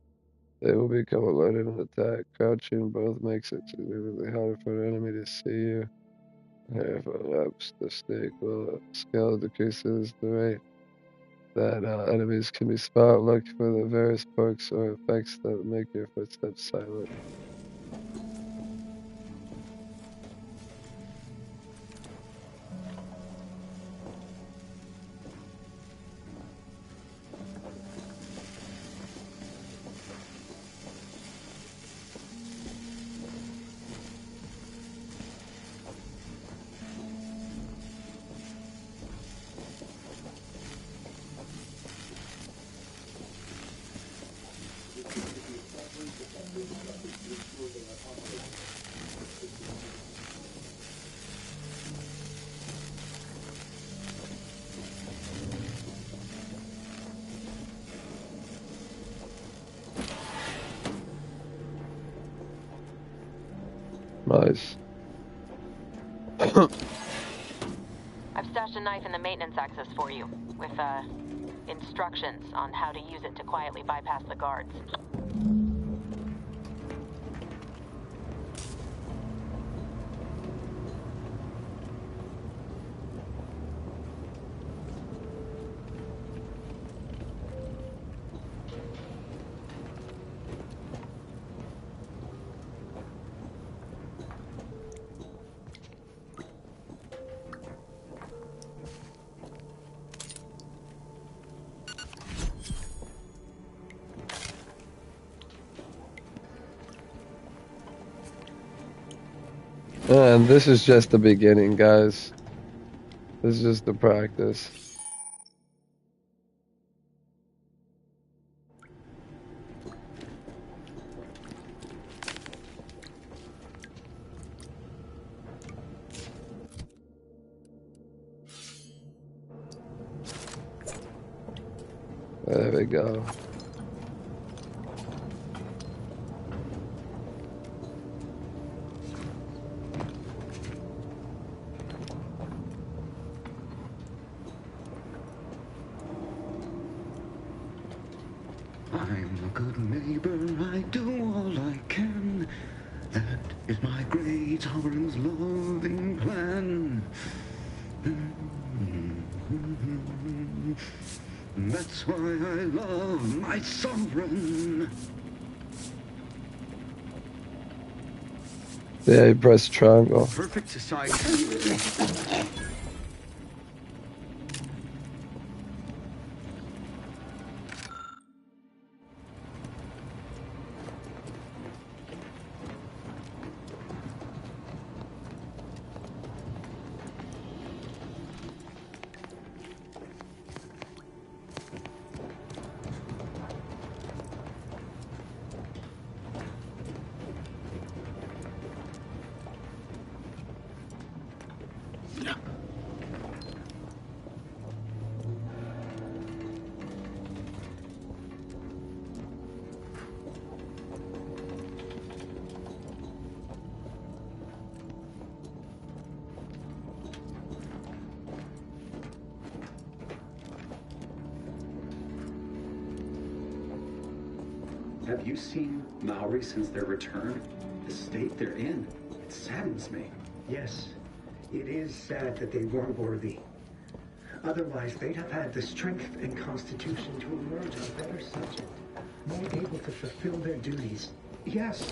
[SPEAKER 1] they will become alerted and attack. Crouching both makes it significantly harder for an enemy to see you. If perhaps the stake will scale decreases the rate that enemies can be spotted. Look for the various perks or effects that make your footsteps silent. Nice.
[SPEAKER 13] I've stashed a knife in the maintenance access for you, with, instructions on how to use it to quietly bypass the guards.
[SPEAKER 1] And this is just the beginning, guys. This is just the practice. There we go.
[SPEAKER 18] I'm a good neighbor, I do all I can. That is my great sovereign's loving plan. That's why I love my sovereign.
[SPEAKER 1] Yeah, you press triangle.
[SPEAKER 18] Perfect society.
[SPEAKER 19] Have you seen Maori since their return? The state they're in, it saddens me.
[SPEAKER 20] Yes, it is sad that they weren't worthy. Otherwise, they'd have had the strength and constitution to emerge a better subject, more able to fulfill their duties.
[SPEAKER 19] Yes,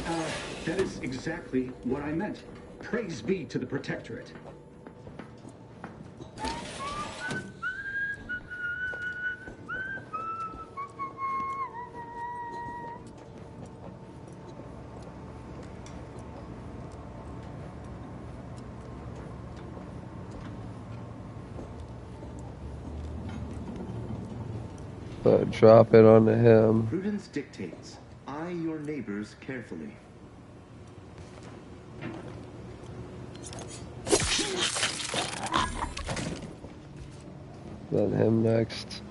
[SPEAKER 19] that is exactly what I meant. Praise be to the Protectorate.
[SPEAKER 1] Drop it onto him.
[SPEAKER 21] Prudence dictates, eye your neighbors carefully.
[SPEAKER 1] Then him next.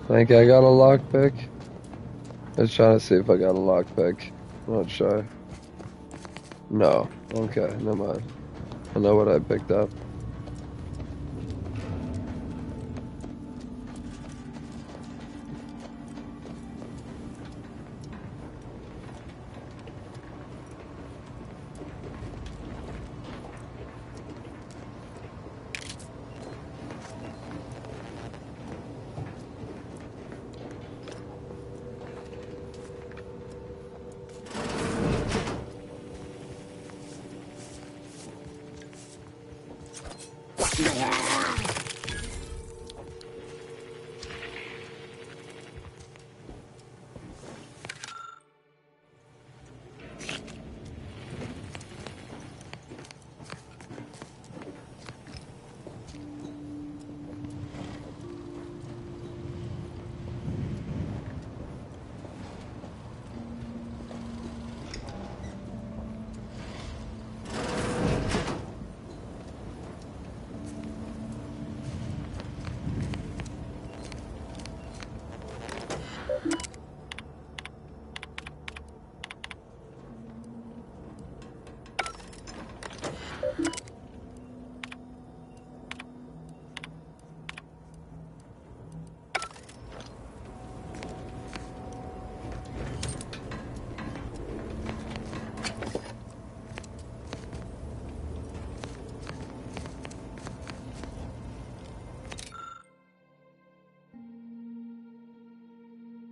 [SPEAKER 1] Think I got a lockpick? Let's try to see if I got a lockpick. I'm not sure. No. Okay, never mind. I know what I picked up.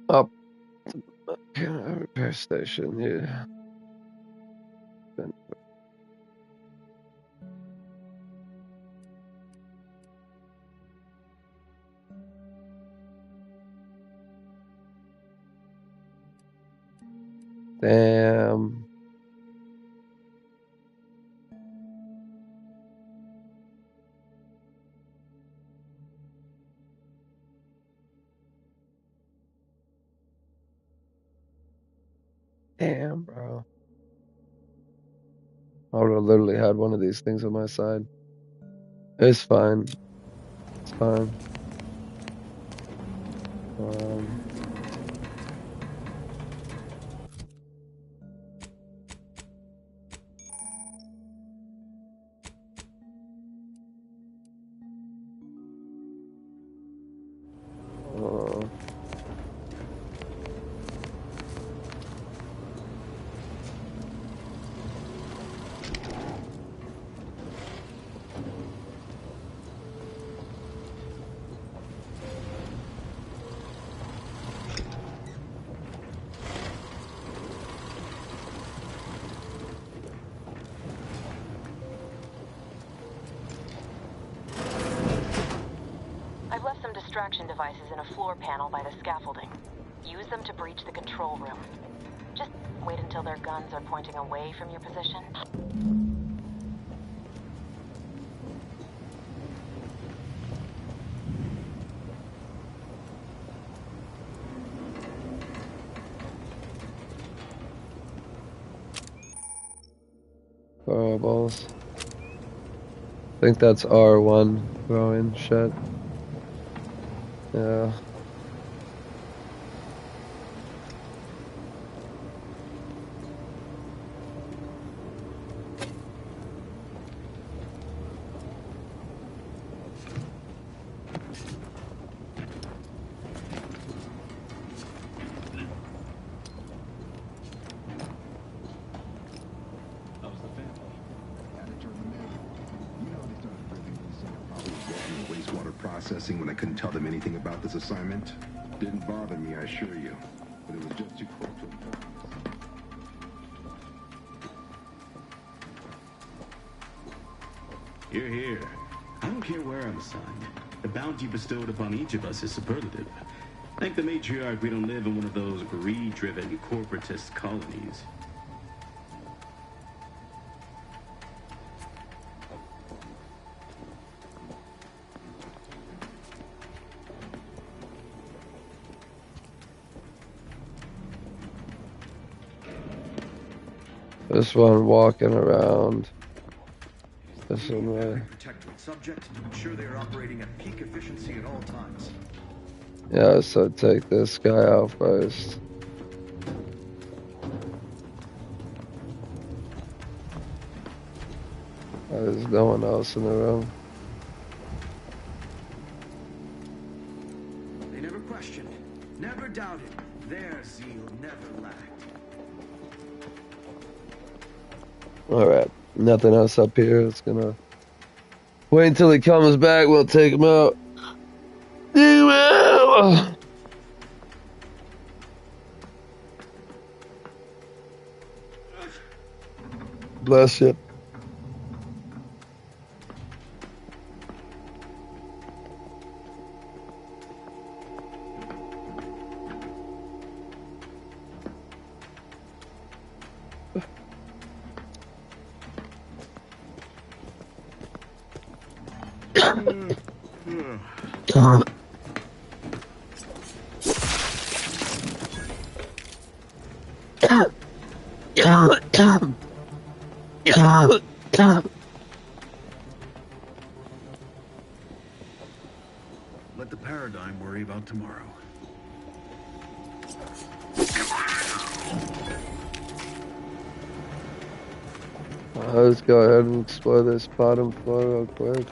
[SPEAKER 1] Up to repair station, yeah. Damn, bro. I would have literally had one of these things on my side. It's fine. It's fine.
[SPEAKER 13] I've left some distraction devices in a floor panel by the scaffolding. Use them to breach the control room. Just wait until their guns are pointing away from your position.
[SPEAKER 1] Fireballs. I think that's R1 throwing shit. Yeah.
[SPEAKER 2] Processing when I couldn't tell them anything about this assignment. Didn't bother me, I assure you. But it was just too close to importance.
[SPEAKER 19] Here, here. I don't care where I'm assigned. The bounty bestowed upon each of us is superlative. Thank the matriarch we don't live in one of those greed-driven corporatist colonies.
[SPEAKER 1] This one walking around. This one right.
[SPEAKER 21] Protectorate subject to ensure they are operating at peak efficiency at all times.
[SPEAKER 1] Yeah, so take this guy out first. There's no one else in the room.
[SPEAKER 21] They never questioned, never doubted. Their zeal never lacked.
[SPEAKER 1] Alright, nothing else up here. It's gonna wait until he comes back. We'll take him out. Take him out! Bless you.
[SPEAKER 21] Let the paradigm worry about tomorrow.
[SPEAKER 1] Let's go ahead and explore this bottom floor real quick.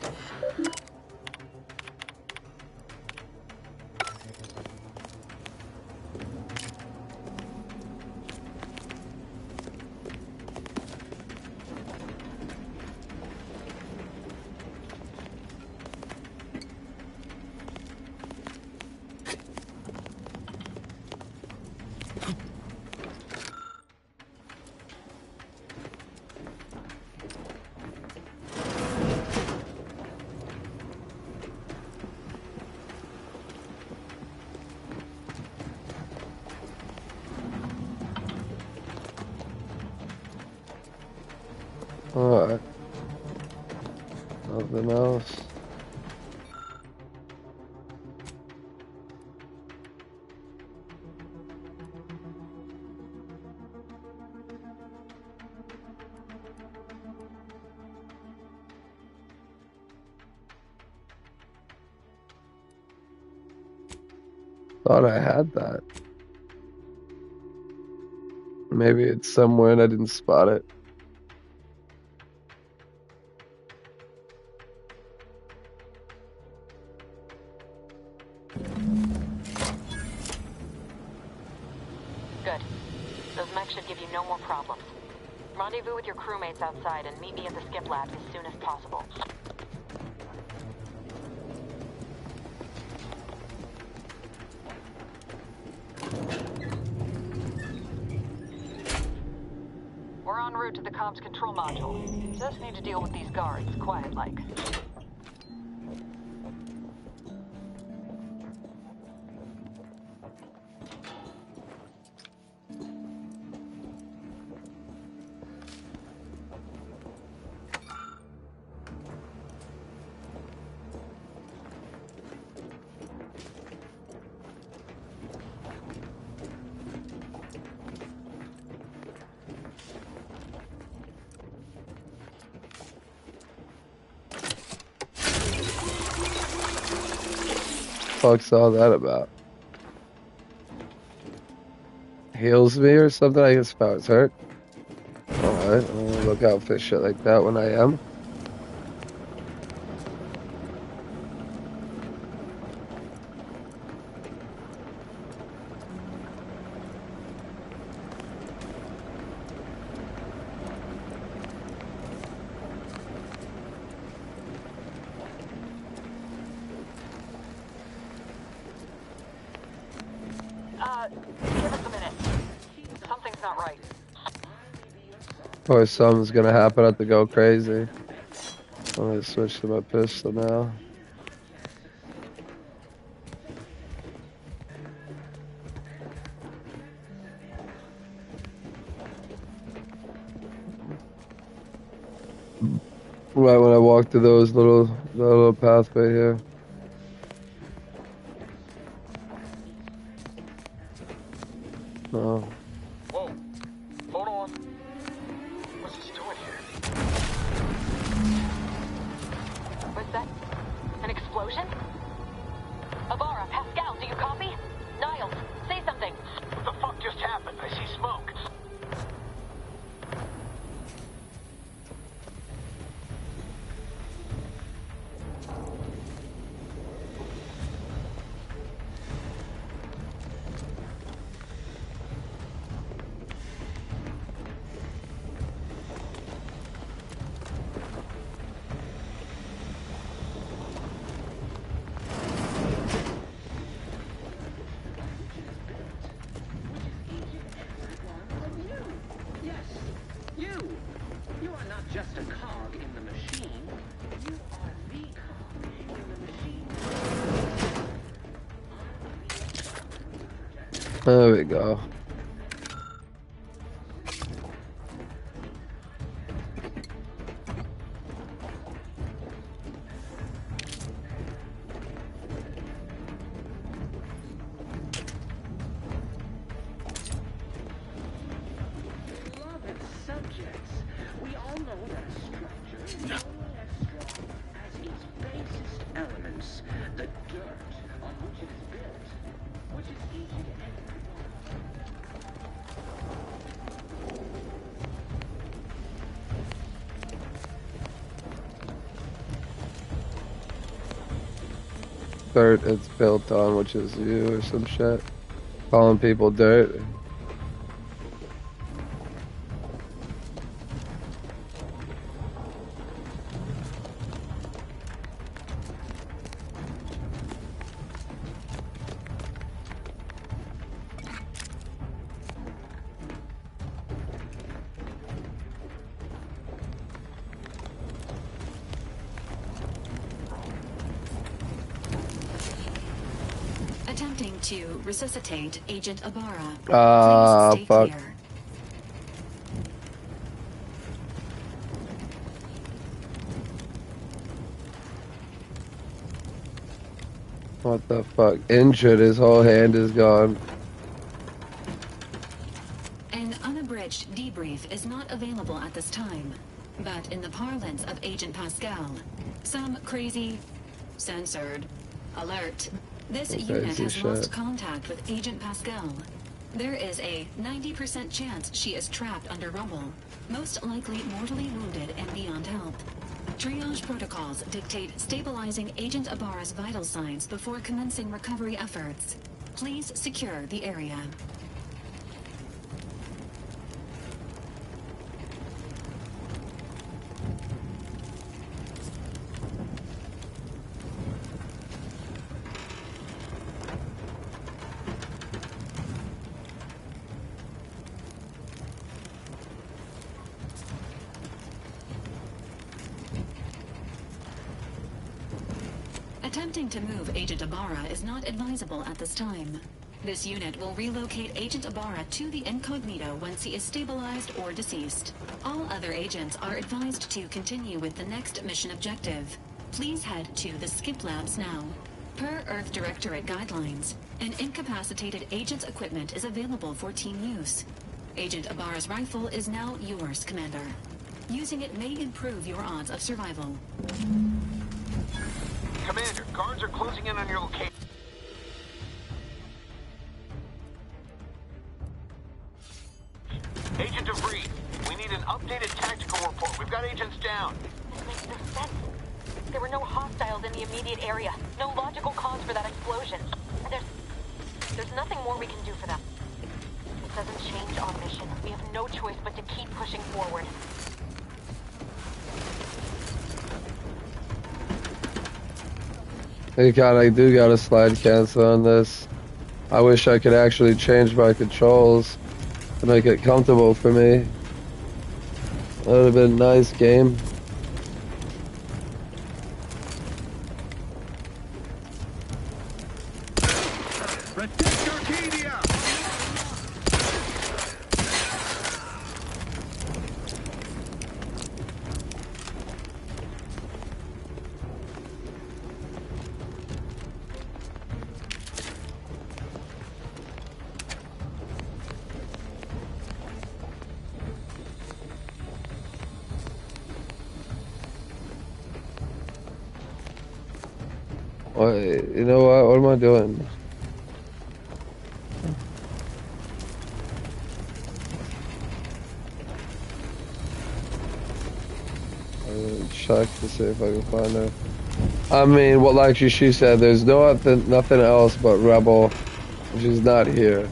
[SPEAKER 1] Alright. Nothing else. Thought I had that. Maybe it's somewhere and I didn't spot it.
[SPEAKER 13] Good. Those mechs should give you no more problems. Rendezvous with your crewmates outside and meet me at the skip labs as soon as possible. We're en route to the comms control module. Just need to deal with these guards, quiet-like.
[SPEAKER 1] Fuck's all that about? Heals me or something? I guess if I was hurt. Alright, I'll look out for shit like that when I am.
[SPEAKER 13] Give us a minute. Something's not right.
[SPEAKER 1] Or something's gonna happen, I have to go crazy. I'm gonna switch to my pistol now. Right when I walk through those little pathway here. No.
[SPEAKER 16] Whoa. Hold on. What's this doing here?
[SPEAKER 13] What's that? An explosion? Avara, Pascal, do you copy? Niles, say something.
[SPEAKER 17] What the fuck just happened? I see smoke.
[SPEAKER 5] Just a cog in the machine. You are the cog in the machine.
[SPEAKER 1] There we go.
[SPEAKER 5] Beloved subjects, we all know that a structure is only as strong as its basest elements, the dirt on which it is built, which is easy to
[SPEAKER 1] Dirt it's built on, which is you or some shit. Calling people dirt.
[SPEAKER 4] Attempting to resuscitate Agent Abara.
[SPEAKER 1] Ah,
[SPEAKER 4] Please stay
[SPEAKER 1] fuck.
[SPEAKER 4] clear.
[SPEAKER 1] What the fuck? Injured, his whole hand is gone.
[SPEAKER 4] An unabridged debrief is not available at this time, but in the parlance of Agent Pascal, some crazy, censored, alert, This unit has lost contact with Agent Pascal. There is a 90% chance she is trapped under rubble, most likely mortally wounded and beyond help. Triage protocols dictate stabilizing Agent Ibarra's vital signs before commencing recovery efforts. Please secure the area. Attempting to move Agent Ibarra is not advisable at this time. This unit will relocate Agent Ibarra to the Incognito once he is stabilized or deceased. All other agents are advised to continue with the next mission objective. Please head to the Skip Labs now. Per Earth Directorate guidelines, an incapacitated agent's equipment is available for team use. Agent Ibarra's rifle is now yours, Commander. Using it may improve your odds of survival.
[SPEAKER 17] Commander, guards are closing in on your location. Agent DeVries, we need an updated tactical report. We've got agents down.
[SPEAKER 13] This makes no sense. There were no hostiles in the immediate area. No logical cause for that explosion. There's nothing more we can do for them. It doesn't change our mission. We have no choice but to keep pushing forward.
[SPEAKER 1] Hey God, I do got a slide cancel on this. I wish I could actually change my controls to make it comfortable for me. That would have been a nice game.
[SPEAKER 21] Protect Arcadia!
[SPEAKER 1] You know what? What am I doing? I'm gonna check to see if I can find her. I mean, what like she said, there's nothing else but Rebel. She's not here.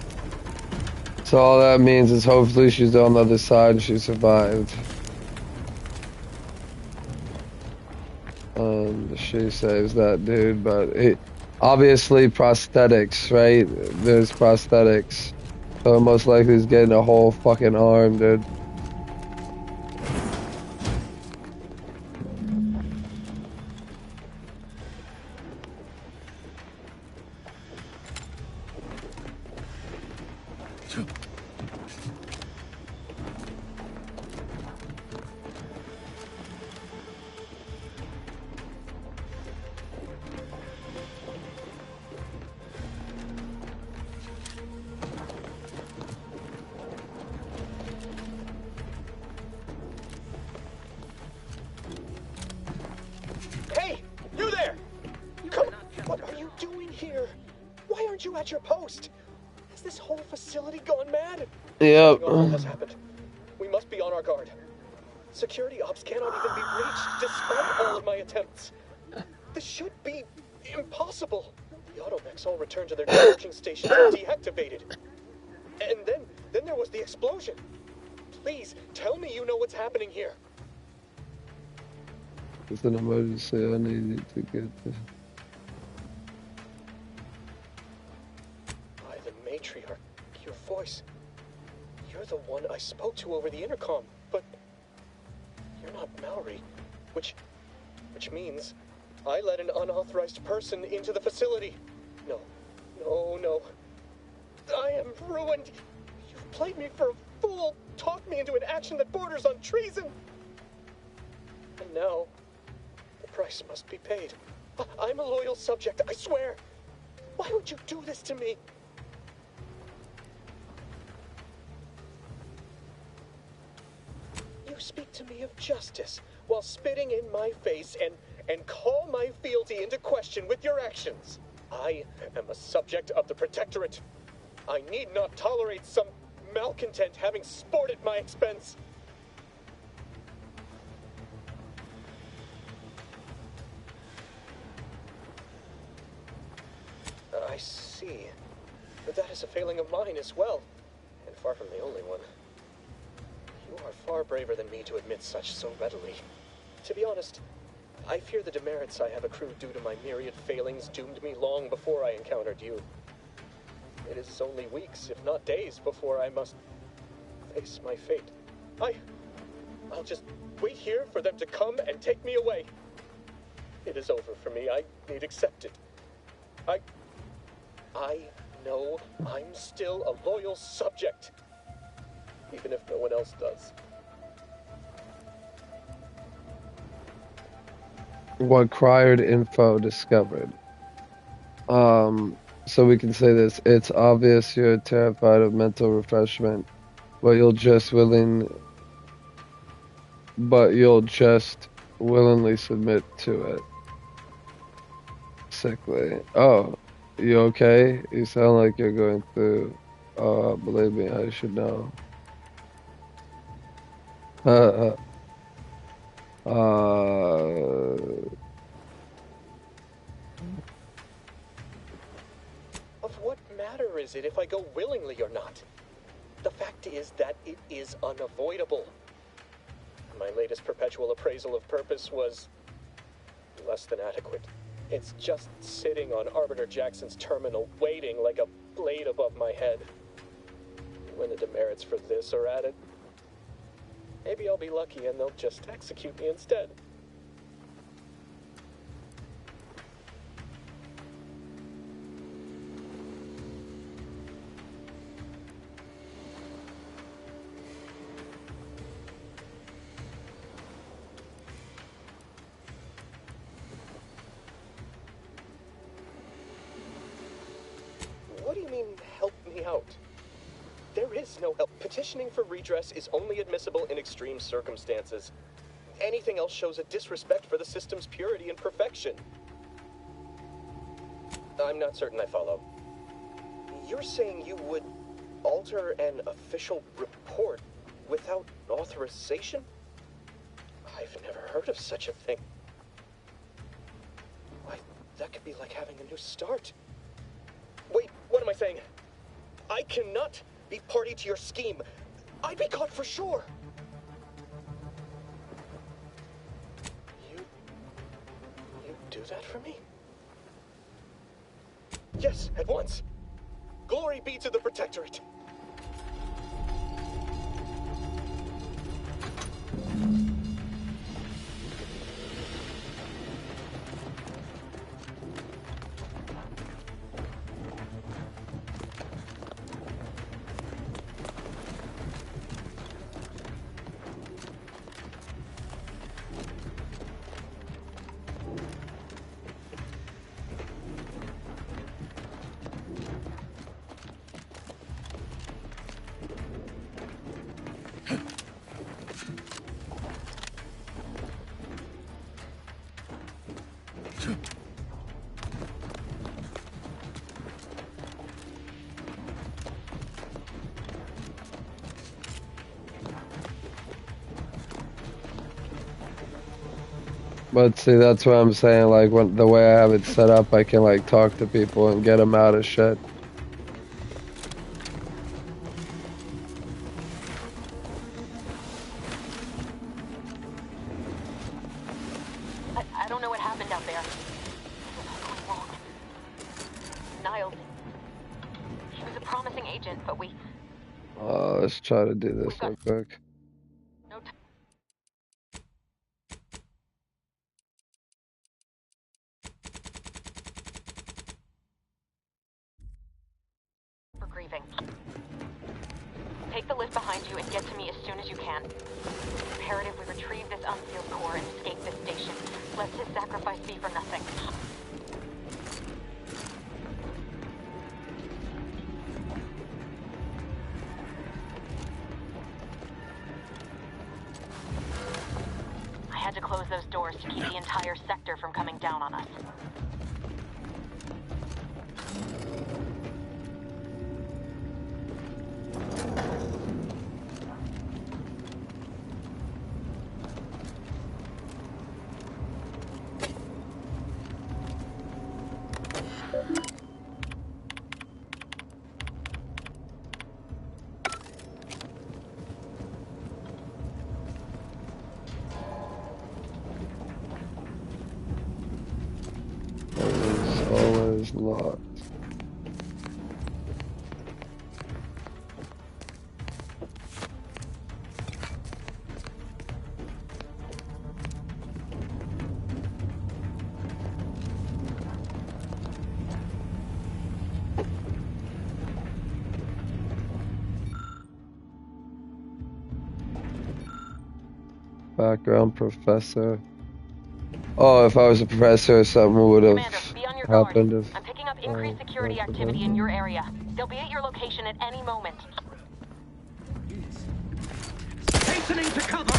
[SPEAKER 1] So all that means is hopefully she's on the other side and she survived. She saves that dude, but obviously prosthetics, right? There's prosthetics. So most likely he's getting a whole fucking arm, dude. Yep.
[SPEAKER 15] All has happened. We must be on our guard. Security ops cannot even be reached despite all of my attempts. This should be impossible. The automechs all returned to their charging stations and deactivated. And then there was the explosion. Please, tell me you know what's happening here.
[SPEAKER 1] It's an emergency. I need you to get this.
[SPEAKER 15] By the matriarch, your voice. You're the one I spoke to over the intercom, but you're not Mallory, which means I let an unauthorized person into the facility. No. I am ruined. You've played me for a fool, talked me into an action that borders on treason. And now, the price must be paid. I'm a loyal subject, I swear. Why would you do this to me? You speak to me of justice while spitting in my face and call my fealty into question with your actions. I am a subject of the Protectorate. I need not tolerate some malcontent having sport at my expense. I see. But that is a failing of mine as well, and far from the only one. You are far braver than me to admit such so readily. To be honest, I fear the demerits I have accrued due to my myriad failings doomed me long before I encountered you. It is only weeks, if not days, before I must face my fate. I'll just wait here for them to come and take me away. It is over for me. I need accept it. I know I'm still a loyal subject, even if no one else does.
[SPEAKER 1] What Crired Info discovered. So we can say this. It's obvious you're terrified of mental refreshment, but you'll just willingly submit to it. Sickly. Oh, you okay? You sound like you're going through. Believe me, I should know.
[SPEAKER 15] Of what matter is it if I go willingly or not? The fact is that it is unavoidable. My latest perpetual appraisal of purpose was less than adequate. It's just sitting on Arbiter Jackson's terminal, waiting like a blade above my head. When the demerits for this are added, maybe I'll be lucky and they'll just execute me instead. What do you mean, help me out? There is no help. Petitioning for redress is only admissible in extreme circumstances. Anything else shows a disrespect for the system's purity and perfection. I'm not certain I follow. You're saying you would alter an official report without authorization? I've never heard of such a thing. Why, that could be like having a new start. Wait, what am I saying? I cannot be party to your scheme. I'd be caught for sure. You do that for me? Yes, at once. Glory be to the Protectorate.
[SPEAKER 1] But see, that's what I'm saying. Like, when the way I have it set up, I can like talk to people and get them out of shit.
[SPEAKER 13] I don't know what happened out there. This is all going wrong. Niles. He was a promising agent, but we...
[SPEAKER 1] Let's try to do this real quick.
[SPEAKER 13] No time for grieving. Take the lift behind you and get to me as soon as you can. It's imperative we retrieve this unsealed core and escape this station. Let his sacrifice be for nothing. I had to close those doors to keep the entire sector from coming down on us.
[SPEAKER 1] is locked. Background professor. Oh, if I was a professor, something would have happened. If,
[SPEAKER 13] I'm picking up increased security activity in your area. They'll be at your location at any moment.
[SPEAKER 21] Hastening to cover!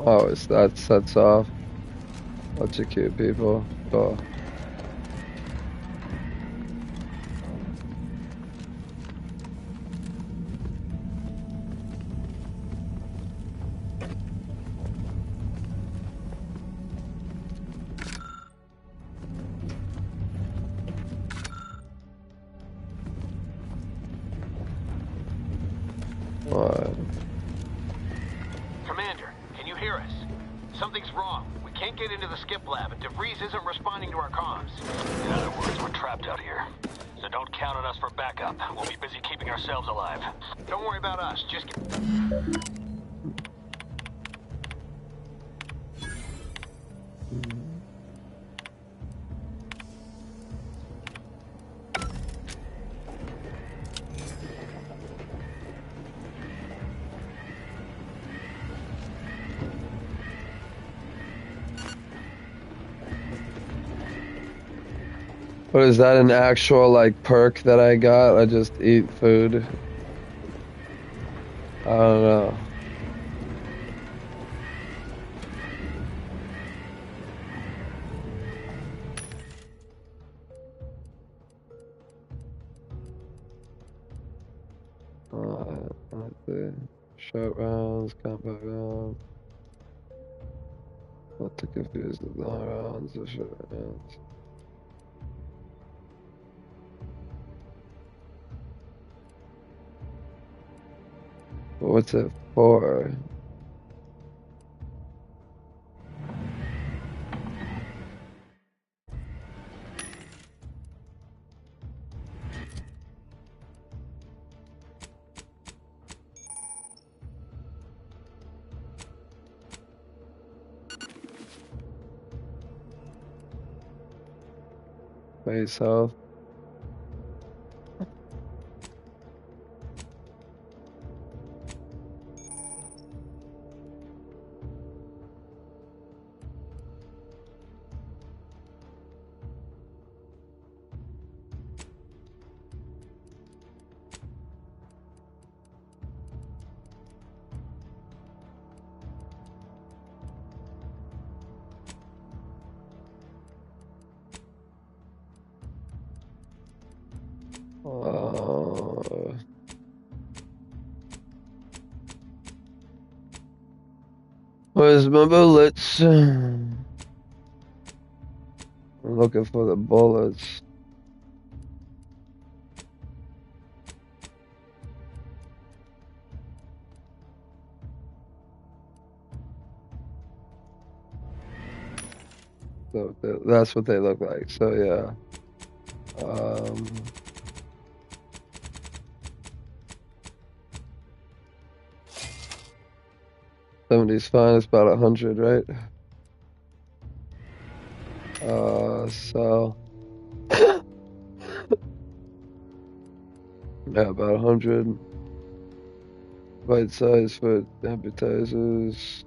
[SPEAKER 1] oh, it's that sets off. Bunch of cute people. Oh. What?
[SPEAKER 17] Commander, can you hear us? Something's wrong. We can't get into the skip lab, and DeVries isn't responding to our comms. In other words, we're trapped out here. So don't count on us for backup. We'll be busy keeping ourselves alive. Don't worry about us. Just get...
[SPEAKER 1] But is that an actual, like, perk that I got? I just eat food? I don't know. Let's see. Short rounds, combat rounds. Not to confuse the long rounds or short rounds. What's it for? Base health. Where's my bullets? I'm looking for the bullets. So that's what they look like. So yeah. 70's fine. It's about 100, right? So yeah, about 100. Bite size for appetizers.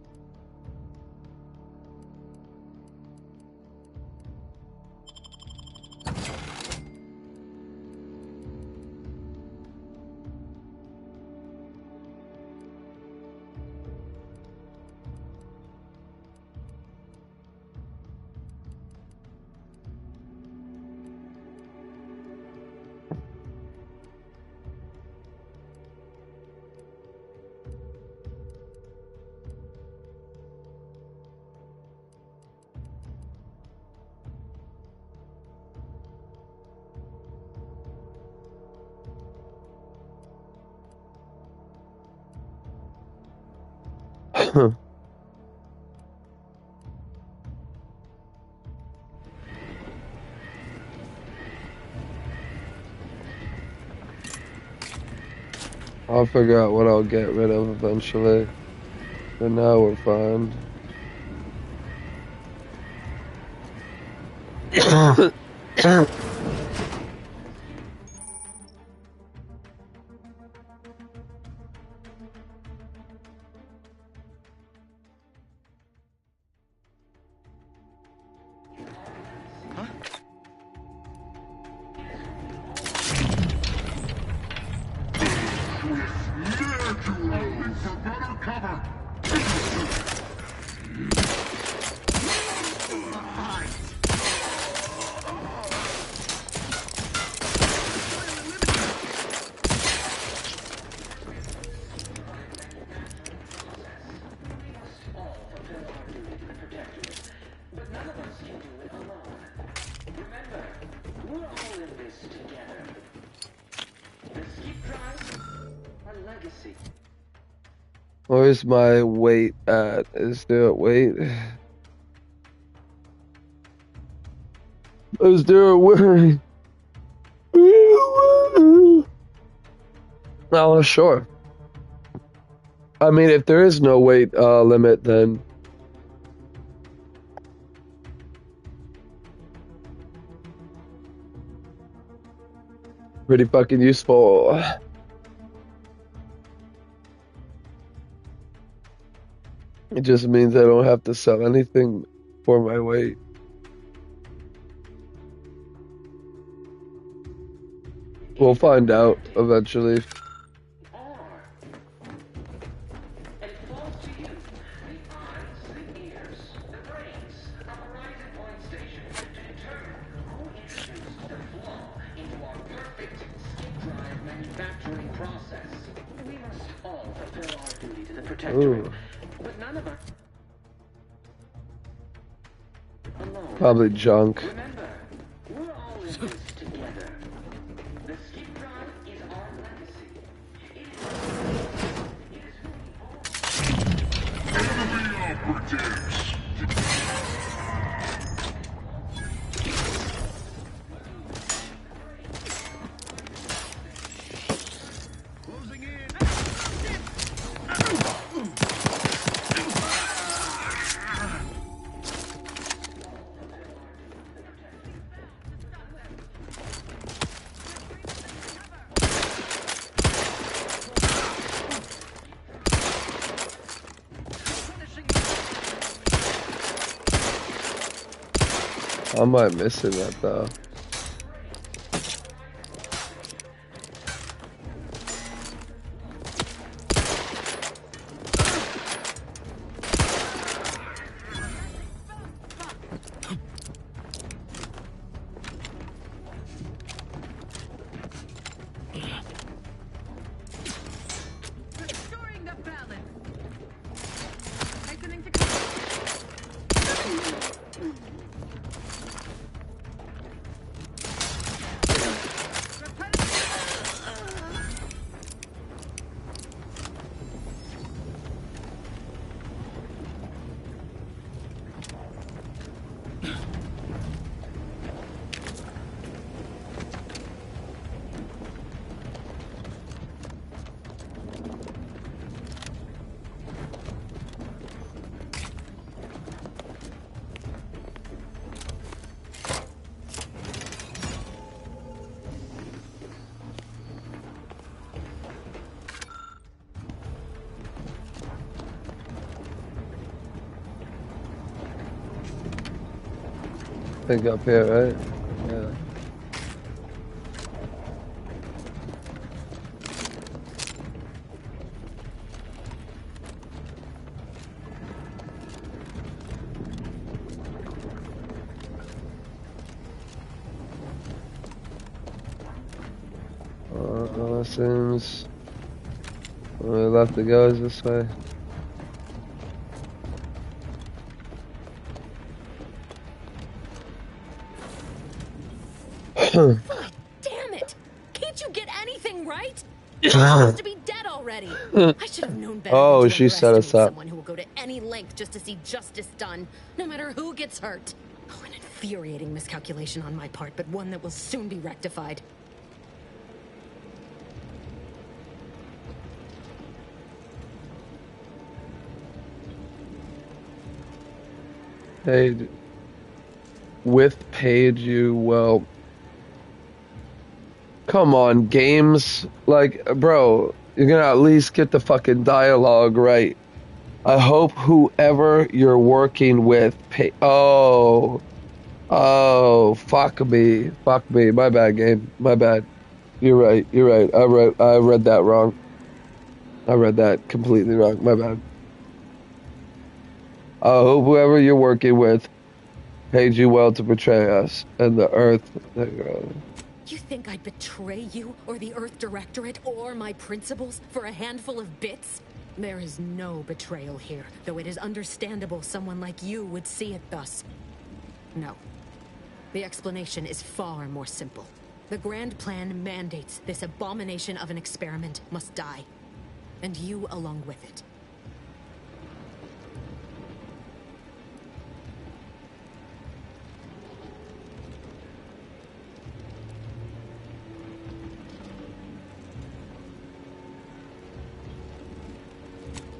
[SPEAKER 1] I'll figure out what I'll get rid of eventually. For now, we're fine. Where's my weight at? Is there a weight? Is there a weight? Oh, sure. I mean, if there is no weight limit, then pretty fucking useful. It just means I don't have to sell anything for my weight. We'll find out eventually. Ooh. Probably junk. I might miss it that though. think up here, right? Yeah. Seems we left to go is this way.
[SPEAKER 3] Damn it! Can't you get anything right? You're supposed to be dead already. I should have known better.
[SPEAKER 1] Oh, she set us up.
[SPEAKER 3] Someone who will go to any length just to see justice done, no matter who gets hurt. Oh, an infuriating miscalculation on my part, but one that will soon be rectified.
[SPEAKER 1] Hey, with Paige, you will. Come on, games. Like, bro, you're gonna at least get the fucking dialogue right. I hope whoever you're working with Oh, fuck me. Fuck me. My bad, game. My bad. You're right. You're right. I read that wrong. I read that completely wrong. My bad. I hope whoever you're working with paid you well to betray us and the Earth.
[SPEAKER 3] You think I'd betray you, or the Earth Directorate, or my principals for a handful of bits? There is no betrayal here, though it is understandable someone like you would see it thus. No. The explanation is far more simple. The Grand Plan mandates this abomination of an experiment must die. And you along with it.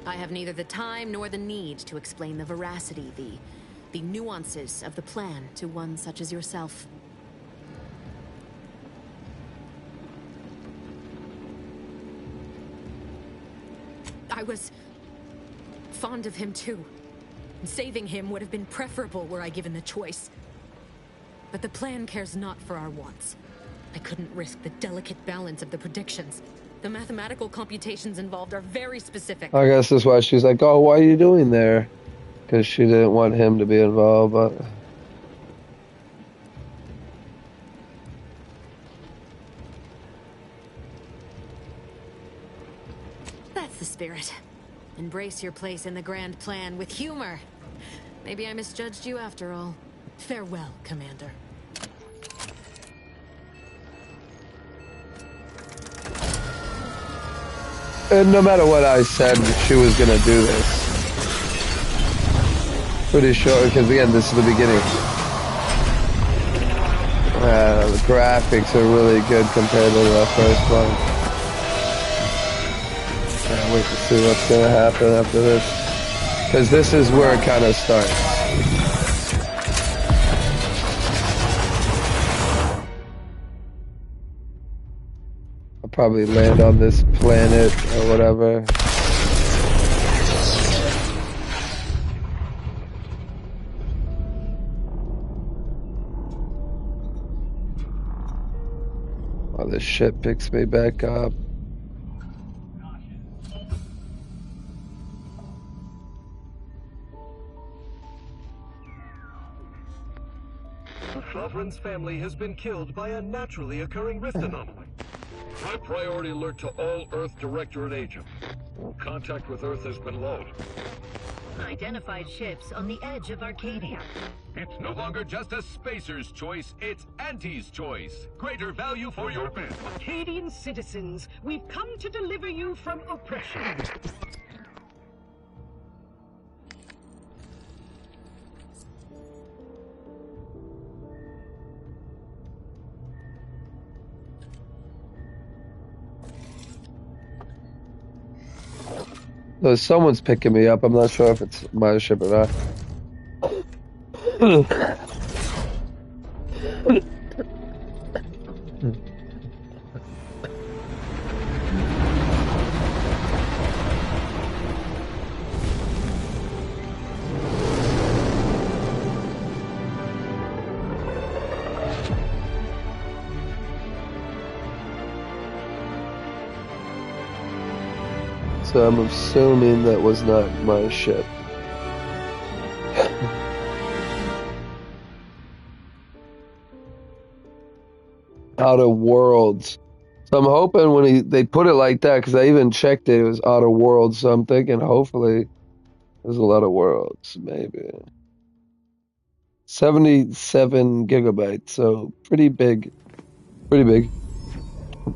[SPEAKER 3] I have neither the time nor the need to explain the veracity, the nuances of the plan to one such as yourself. I was fond of him too. Saving him would have been preferable were I given the choice. But the plan cares not for our wants. I couldn't risk the delicate balance of the predictions. The mathematical computations involved are very specific.
[SPEAKER 1] I guess that's why she's like, oh, what are you doing there? Because she didn't want him to be involved, but...
[SPEAKER 3] That's the spirit. Embrace your place in the Grand Plan with humor. Maybe I misjudged you after all. Farewell, Commander.
[SPEAKER 1] And no matter what I said, she was gonna do this. Pretty sure, because again, this is the beginning. The graphics are really good compared to the first one. Can't wait to see what's gonna happen after this. Because this is where it kind of starts. Probably land on this planet or whatever. Oh, this shit picks me back up.
[SPEAKER 22] The Sovereign's family has been killed by a naturally occurring rift anomaly. High priority alert to all Earth Directorate agents. Contact with Earth has been low.
[SPEAKER 23] Identified ships on the edge of Arcadia.
[SPEAKER 24] It's no longer just a spacer's choice, it's Auntie's choice. Greater value for your men.
[SPEAKER 23] Arcadian citizens, we've come to deliver you from oppression.
[SPEAKER 1] So someone's picking me up. I'm not sure if it's my ship or not. So I'm assuming that was not my ship. Outer Worlds. So I'm hoping when they put it like that, because I even checked it, it was Outer Worlds. So I'm thinking hopefully there's a lot of worlds, maybe. 77 gigabytes, so pretty big. Pretty big.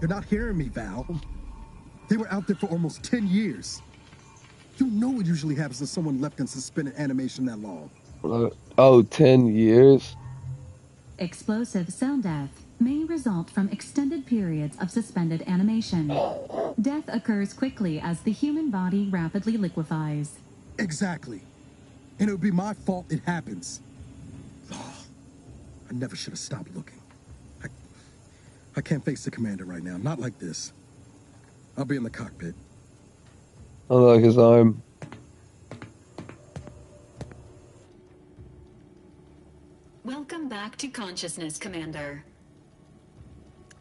[SPEAKER 9] You're not hearing me, Val. They were out there for almost 10 years. You know what usually happens when someone left in suspended animation that long.
[SPEAKER 1] Oh, 10 years?
[SPEAKER 6] Explosive cell death may result from extended periods of suspended animation. Death occurs quickly as the human body rapidly liquefies.
[SPEAKER 9] Exactly. And it would be my fault it happens. Oh, I never should have stopped looking. I can't face the commander right now. Not like this. I'll be in the cockpit.
[SPEAKER 1] I like his arm.
[SPEAKER 4] Welcome back to consciousness, Commander.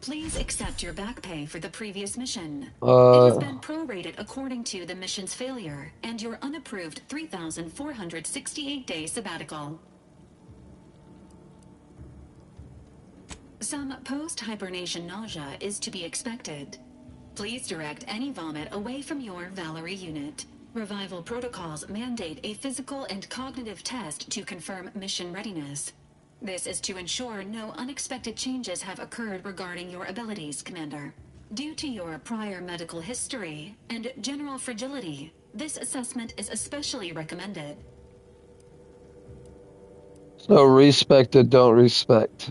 [SPEAKER 4] Please accept your back pay for the previous mission. It has been prorated according to the mission's failure and your unapproved 3,468-day sabbatical. Some post-hibernation nausea is to be expected. Please direct any vomit away from your Valerie unit. Revival protocols mandate a physical and cognitive test to confirm mission readiness. This is to ensure no unexpected changes have occurred regarding your abilities, Commander. Due to your prior medical history and general fragility, this assessment is especially recommended.
[SPEAKER 1] So respect or don't respect.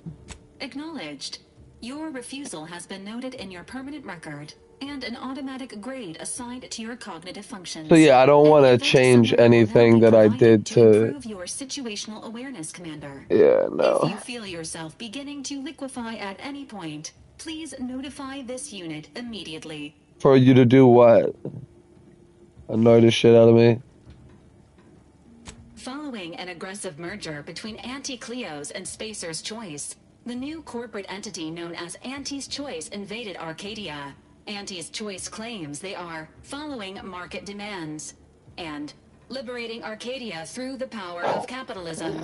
[SPEAKER 4] Acknowledged. Your refusal has been noted in your permanent record, and an automatic grade assigned to your cognitive functions.
[SPEAKER 1] So yeah, I don't want to change anything that I did to
[SPEAKER 4] improve your situational awareness, Commander.
[SPEAKER 1] Yeah, no.
[SPEAKER 4] If you feel yourself beginning to liquefy at any point, please notify this unit immediately.
[SPEAKER 1] For you to do what? Annoy the shit out of me?
[SPEAKER 4] Following an aggressive merger between Anti-Cleo's and Spacer's Choice, the new corporate entity known as Anti's Choice invaded Arcadia. Anti's Choice claims they are following market demands and liberating Arcadia through the power of capitalism.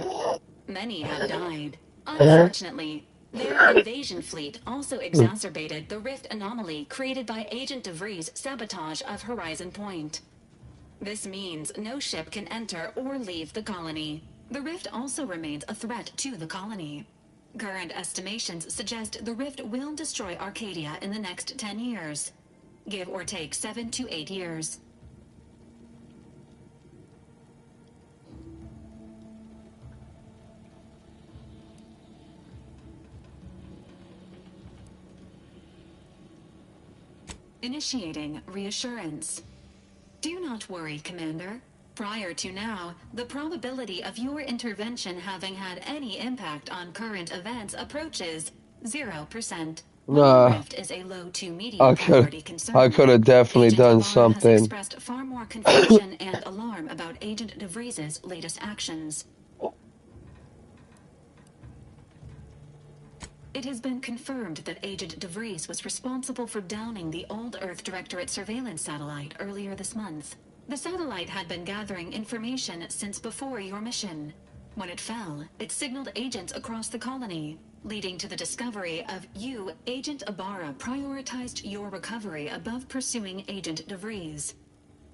[SPEAKER 4] Many have died. Unfortunately, their invasion fleet also exacerbated the rift anomaly created by Agent DeVries' sabotage of Horizon Point. This means no ship can enter or leave the colony. The rift also remains a threat to the colony. Current estimations suggest the rift will destroy Arcadia in the next 10 years. Give or take 7 to 8 years. Initiating reassurance. Do not worry, Commander. Prior to now, the probability of your intervention having had any impact on current events approaches 0%. Rift is a low to medium priority concern.
[SPEAKER 1] I could have definitely done something.
[SPEAKER 4] Has expressed far more confusion and alarm about Agent DeVries' latest actions. It has been confirmed that Agent DeVries was responsible for downing the old Earth Directorate surveillance satellite earlier this month. The satellite had been gathering information since before your mission. When it fell, it signaled agents across the colony, leading to the discovery of you. Agent Ibarra prioritized your recovery above pursuing Agent DeVries.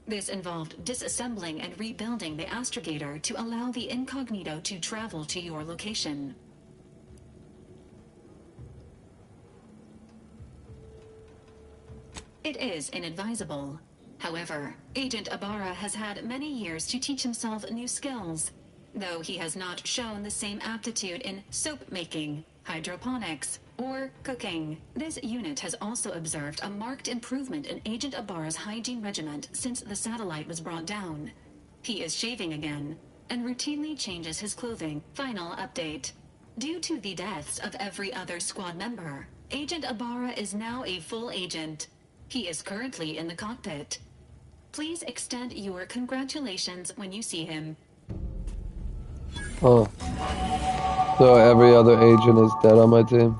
[SPEAKER 4] This involved disassembling and rebuilding the astrogator to allow the incognito to travel to your location. It is inadvisable. However, Agent Ibarra has had many years to teach himself new skills, though he has not shown the same aptitude in soap making, hydroponics, or cooking. This unit has also observed a marked improvement in Agent Ibarra's hygiene regimen since the satellite was brought down. He is shaving again, and routinely changes his clothing. Final update. Due to the deaths of every other squad member, Agent Ibarra is now a full agent. He is currently in the cockpit. Please extend your congratulations when you see him.
[SPEAKER 1] Oh. So every other agent is dead on my team?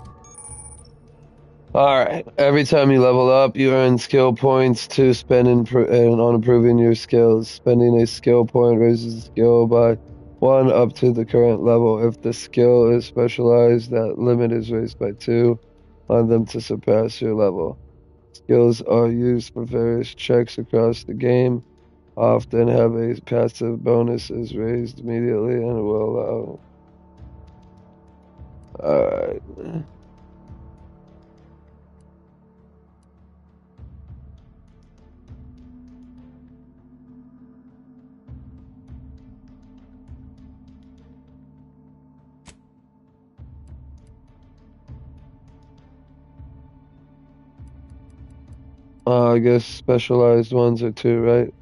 [SPEAKER 1] Alright, every time you level up, you earn skill points to spend on improving your skills. Spending a skill point raises the skill by 1 up to the current level. If the skill is specialized, that limit is raised by 2 on them to surpass your level. Skills are used for various checks across the game, often have a passive bonus is raised immediately and will allow. Alright. I guess specialized ones are 2, right?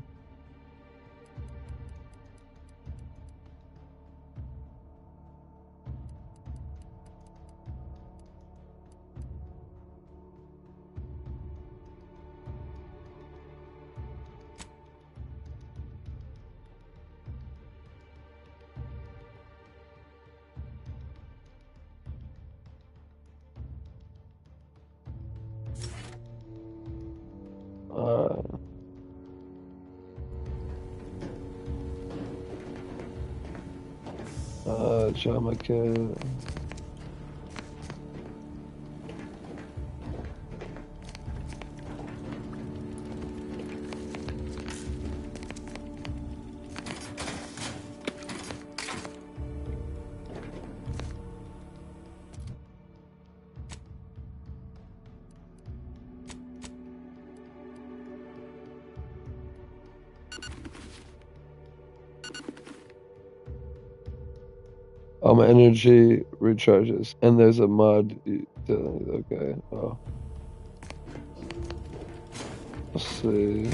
[SPEAKER 1] Drama kid. My energy recharges, and there's a mod. Okay, well, let's see.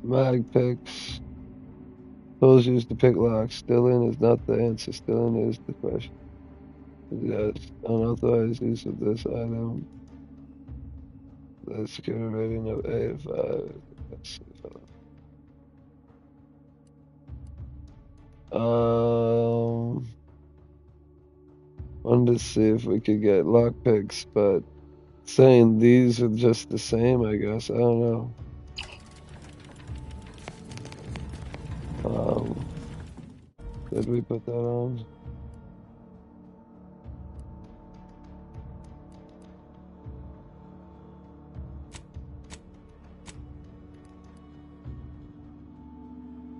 [SPEAKER 1] Mag picks. Tools used to pick locks. Still in is not the answer. Still in is the question. Yes, unauthorized use of this item. The security rating of 8 5. Let's see. Wanted to see if we could get lock picks, but saying these are just the same, I guess. I don't know. Did we put that on?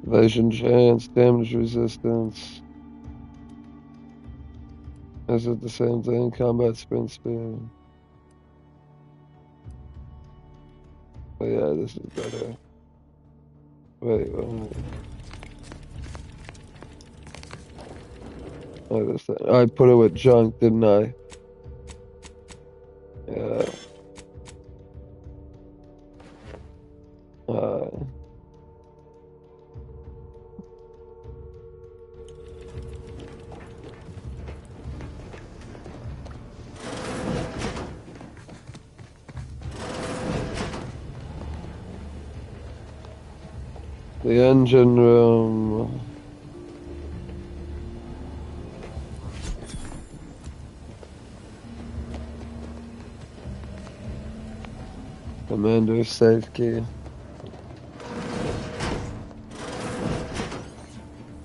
[SPEAKER 1] Evasion chance, damage resistance. Is it the same thing? Combat sprint speed. Oh yeah, this is better. Wait, I put it with junk, didn't I? Yeah. The engine room. Commander's safe key.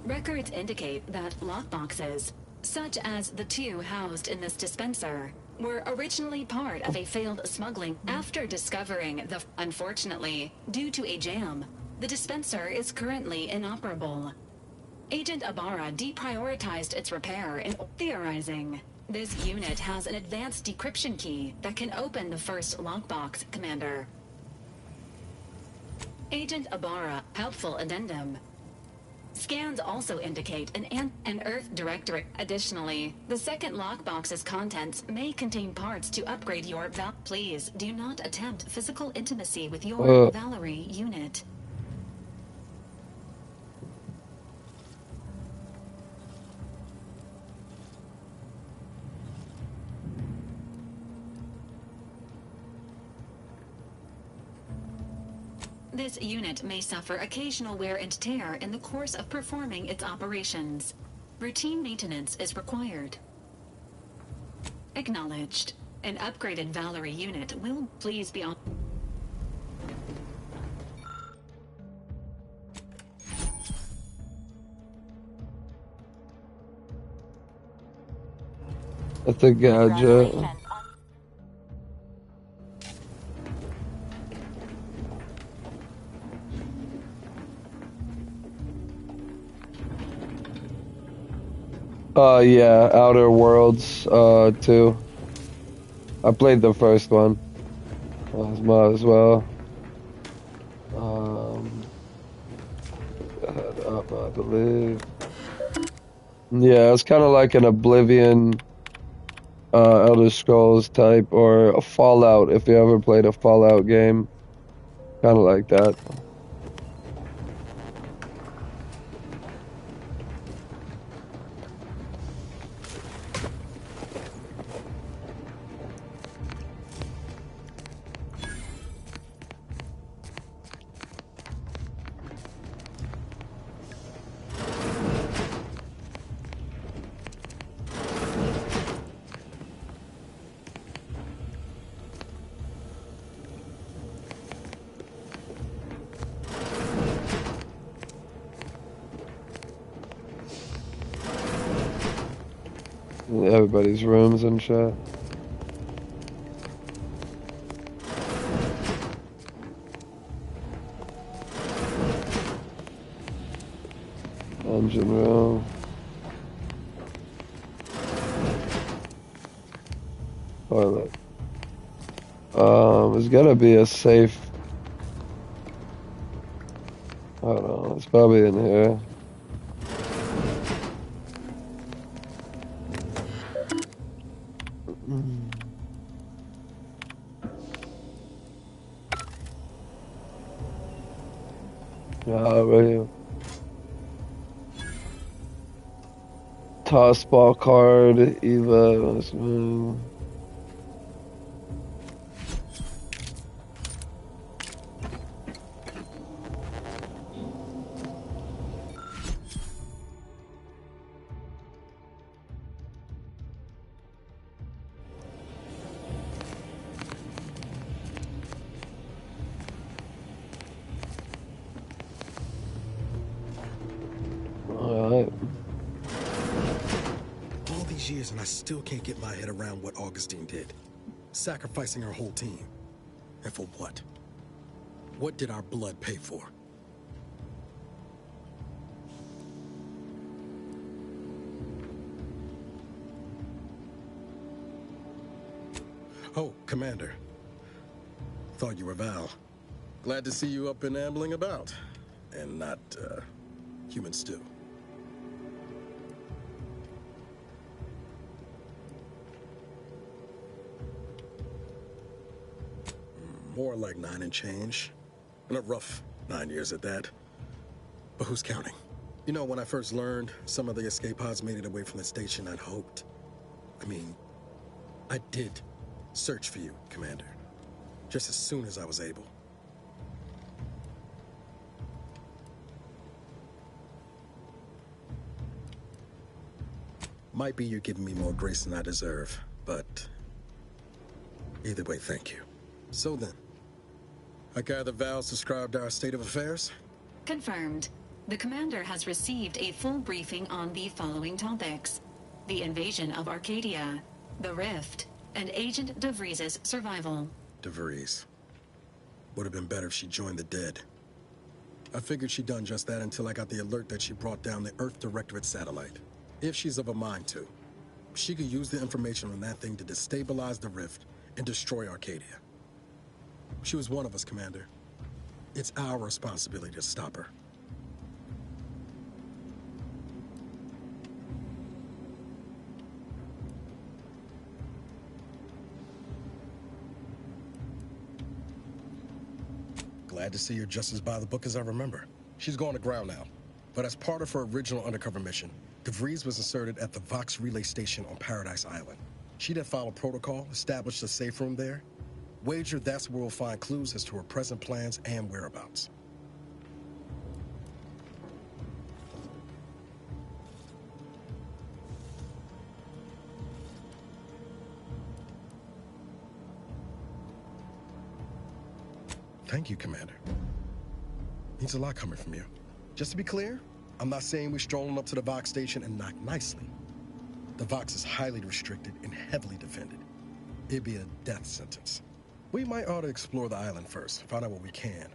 [SPEAKER 4] Records indicate that lockboxes, such as the two housed in this dispenser, were originally part of a failed smuggling. After discovering the... Unfortunately, due to a jam, the dispenser is currently inoperable. Agent Ibarra deprioritized its repair in theorizing. This unit has an advanced decryption key that can open the first lockbox, Commander. Agent Ibarra, helpful addendum. Scans also indicate an Earth directorate. Additionally, the second lockbox's contents may contain parts to upgrade your Please do not attempt physical intimacy with your Valerie unit. This unit may suffer occasional wear and tear in the course of performing its operations. Routine maintenance is required. Acknowledged. An upgraded Valerie unit will please be on...
[SPEAKER 1] That's a gadget. Yeah, Outer Worlds 2. I played the first one. Might as well. Head up, I believe. Yeah, it's kind of like an Oblivion, Elder Scrolls type, or a Fallout, if you ever played a Fallout game. Kind of like that. Everybody's rooms and shit. Engine room. Toilet. There's gotta be a safe. I don't know, it's probably in here. Right here. Toss ball card, Eva.
[SPEAKER 9] And I still can't get my head around what Augustine did. Sacrificing our whole team. And for what? What did our blood pay for? Oh, Commander. Thought you were Val. Glad to see you up and ambling about. And not, human stew. More like 9 and change. And a rough 9 years at that. But who's counting? You know, when I first learned some of the escape pods made it away from the station, I'd hoped. I did search for you, Commander. Just as soon as I was able. Might be you're giving me more grace than I deserve, but either way, thank you. So then, I gather Val's described our state of affairs?
[SPEAKER 4] Confirmed. The commander has received a full briefing on the following topics. the invasion of Arcadia, the Rift, and Agent DeVries' survival.
[SPEAKER 9] DeVries. Would have been better if she joined the dead. I figured she'd done just that until I got the alert that she brought down the Earth Directorate satellite. If she's of a mind to, she could use the information on that thing to destabilize the Rift and destroy Arcadia. She was one of us, Commander. It's our responsibility to stop her. Glad to see you're just as by the book as I remember. She's gone to ground now. But as part of her original undercover mission, DeVries was inserted at the Vox relay station on Paradise Island. She'd have followed protocol, established a safe room there. Wager that's where we'll find clues as to her present plans and whereabouts. Thank you, Commander. Means a lot coming from you. Just to be clear, I'm not saying we're strolling up to the Vox station and knock nicely. The Vox is highly restricted and heavily defended. It'd be a death sentence. We might ought to explore the island first, find out what we can.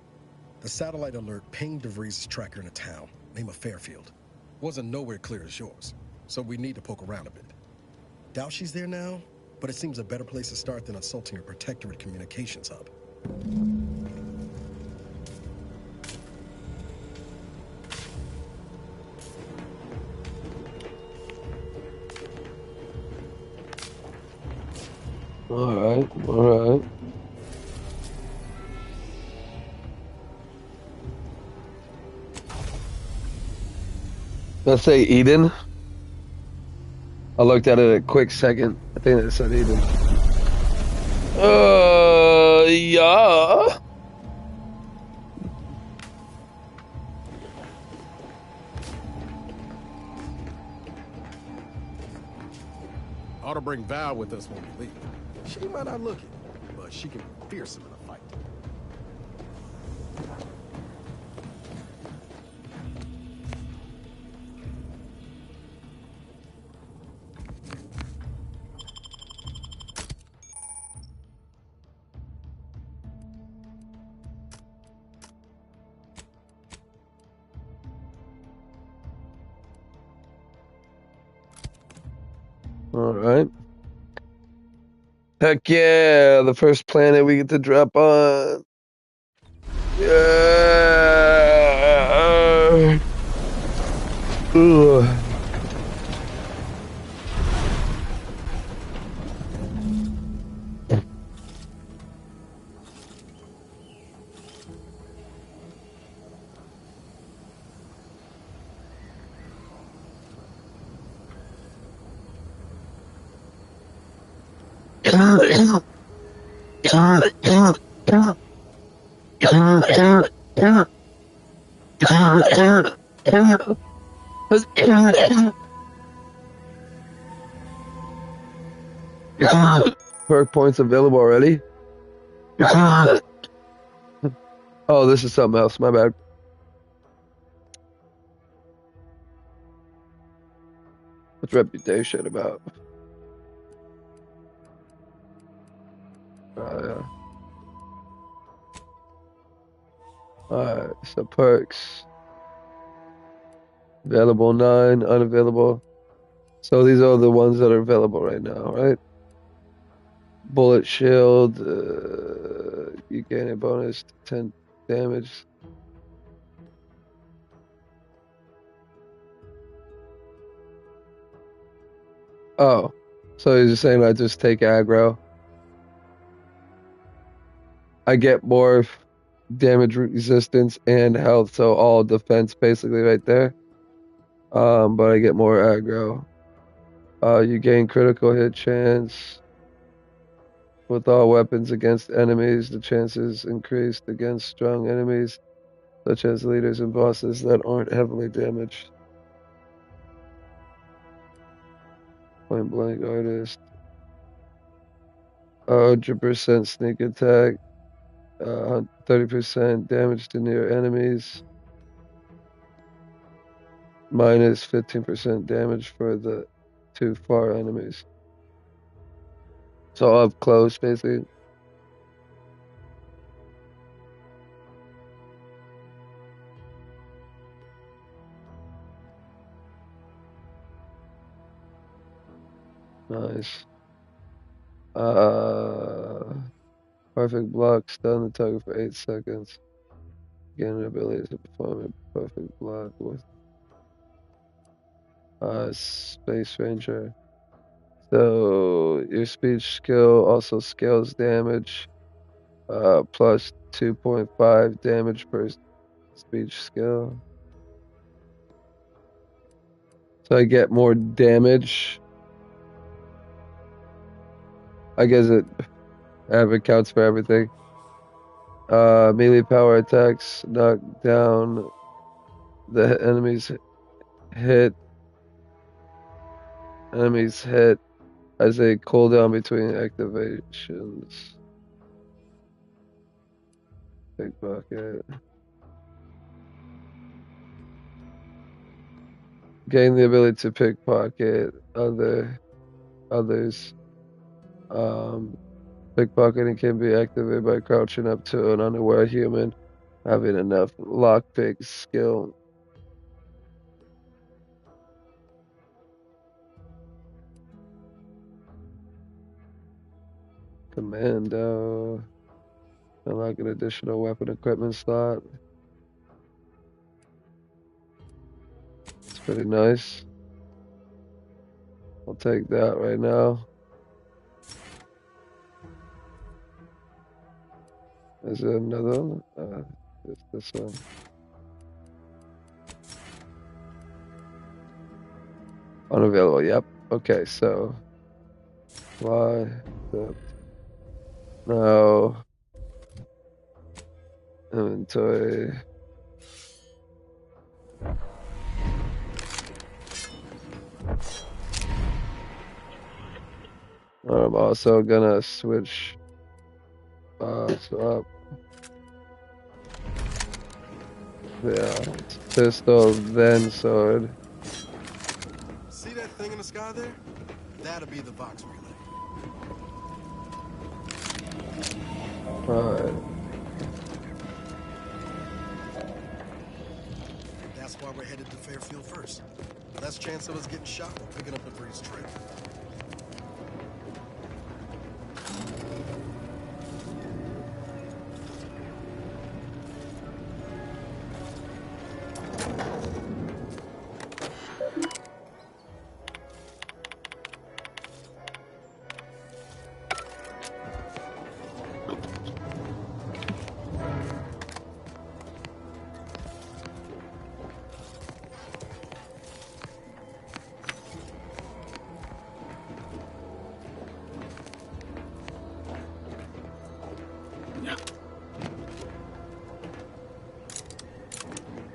[SPEAKER 9] The satellite alert pinged DeVries' tracker in a town, name of Fairfield. Wasn't nowhere clear as yours, so we need to poke around a bit. Doubt she's there now, but it seems a better place to start than assaulting her protectorate communications hub.
[SPEAKER 1] All right. Let's say Eden. I looked at it a quick second. I think it said Eden. Yeah.
[SPEAKER 9] Ought to bring Val with us when we leave. She might not look it, but she can be fearsome in a fight.
[SPEAKER 1] All right. Heck yeah, the first planet we get to drop on. Yeah. Ugh. Perk points available already? Oh, this is something else. My bad. What's reputation about? Yeah. Alright, so perks. Available 9, unavailable. So these are the ones that are available right now, right? Bullet shield, you gain a bonus to 10 damage. Oh, so you're just saying I just take aggro. I get more damage resistance and health, so all defense basically right there. But I get more aggro. You gain critical hit chance with all weapons against enemies. The chances increased against strong enemies, such as leaders and bosses that aren't heavily damaged. Point blank artist. 100% sneak attack. 30% damage to near enemies. Minus 15% damage for the to far enemies. So up close, basically. Nice. Perfect block. Stun the target for 8 seconds. Gain an ability to perform a perfect block with Space Ranger. So your speech skill also scales damage. Plus 2.5 damage per speech skill. So I get more damage. I guess it counts for everything. Melee power attacks knock down the enemy's hit. Enemies hit as a cooldown between activations. Pickpocket. Gain the ability to pickpocket others. Pickpocketing can be activated by crouching up to an unaware human having enough lockpick skill. Commando. Unlock an additional weapon equipment slot. It's pretty nice. I'll take that right now. Is there another one? It's this one. Unavailable, yep. Okay, so fly. Now inventory. I'm also gonna switch swap. Yeah, pistol, then sword.
[SPEAKER 9] See that thing in the sky there? That'll be the Vox relay.
[SPEAKER 1] Alright.
[SPEAKER 9] That's why we're headed to Fairfield first. Less chance of us getting shot while picking up the breeze trail.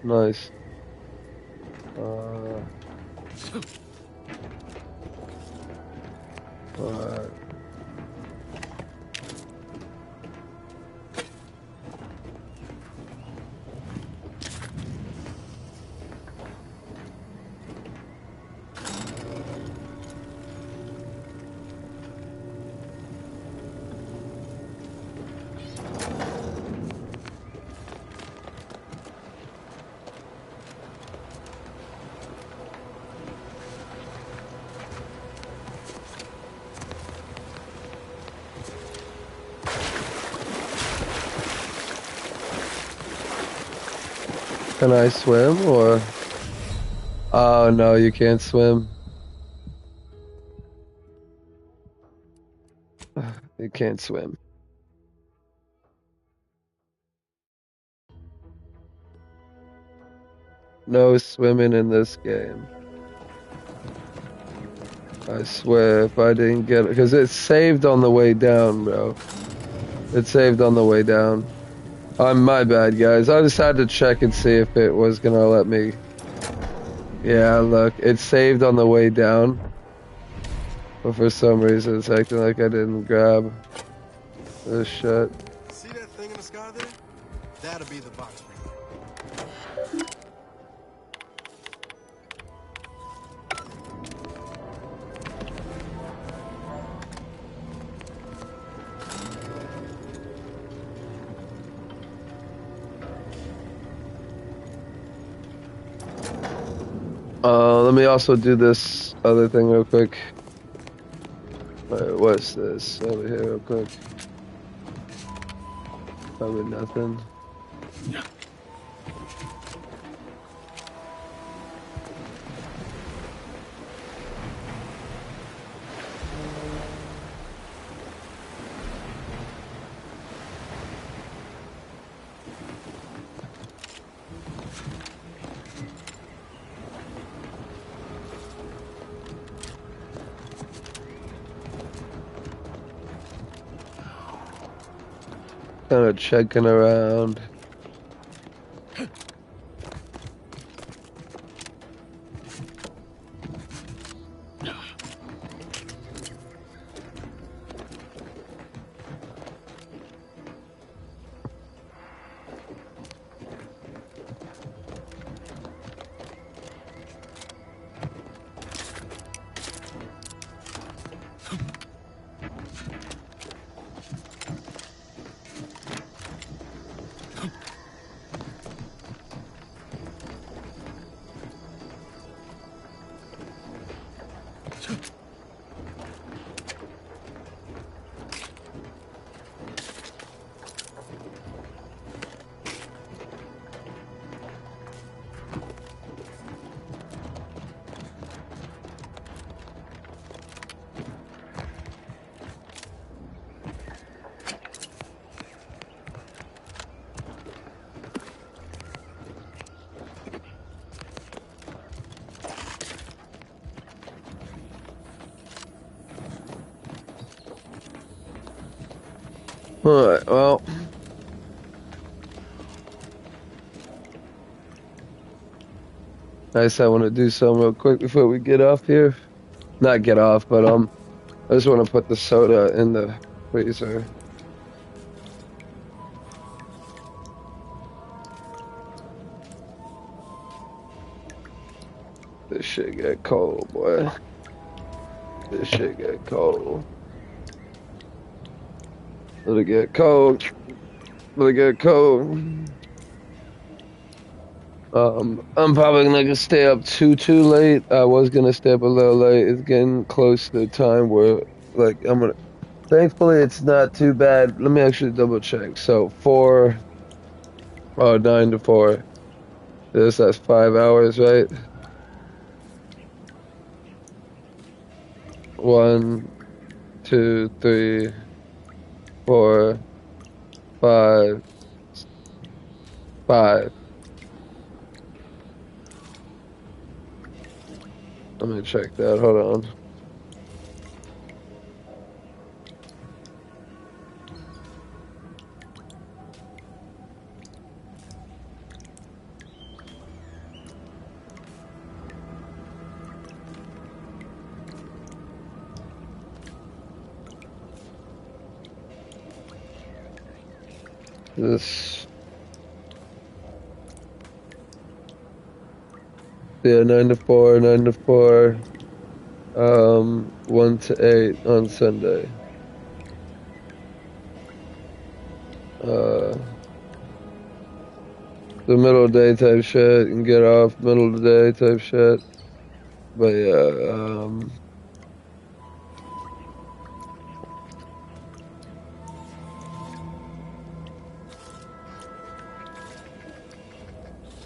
[SPEAKER 1] Nice. Alright. Can I swim or? Oh no, you can't swim. You can't swim. No swimming in this game. I swear, if I didn't get it, because it's saved on the way down, bro. It's saved on the way down. My bad, guys. I just had to check and see if it was gonna let me. Yeah, look, it's saved on the way down. But for some reason, it's acting like I didn't grab this shit.
[SPEAKER 9] See that thing in the sky there? That'll be the Vox relay.
[SPEAKER 1] let me also do this other thing real quick. Alright, what's this over here real quick? Probably nothing. Kind of checking around. Alright, well. I want to do something real quick before we get off here. Not get off, but I just want to put the soda in the freezer. This shit get cold, boy. This shit get cold. Let it get cold. Let it get cold. I'm probably not gonna stay up too late. I was gonna stay up a little late. It's getting close to the time where, like, I'm gonna. Thankfully, it's not too bad. Let me actually double check. So 9 to 4. That's 5 hours, right? 1, 2, 3, 4, 5. Let me check that. Hold on. This. Yeah, 9 to 4, 9 to 4, 1 to 8 on Sunday. The middle of the day type shit, and get off middle of the day type shit. But yeah,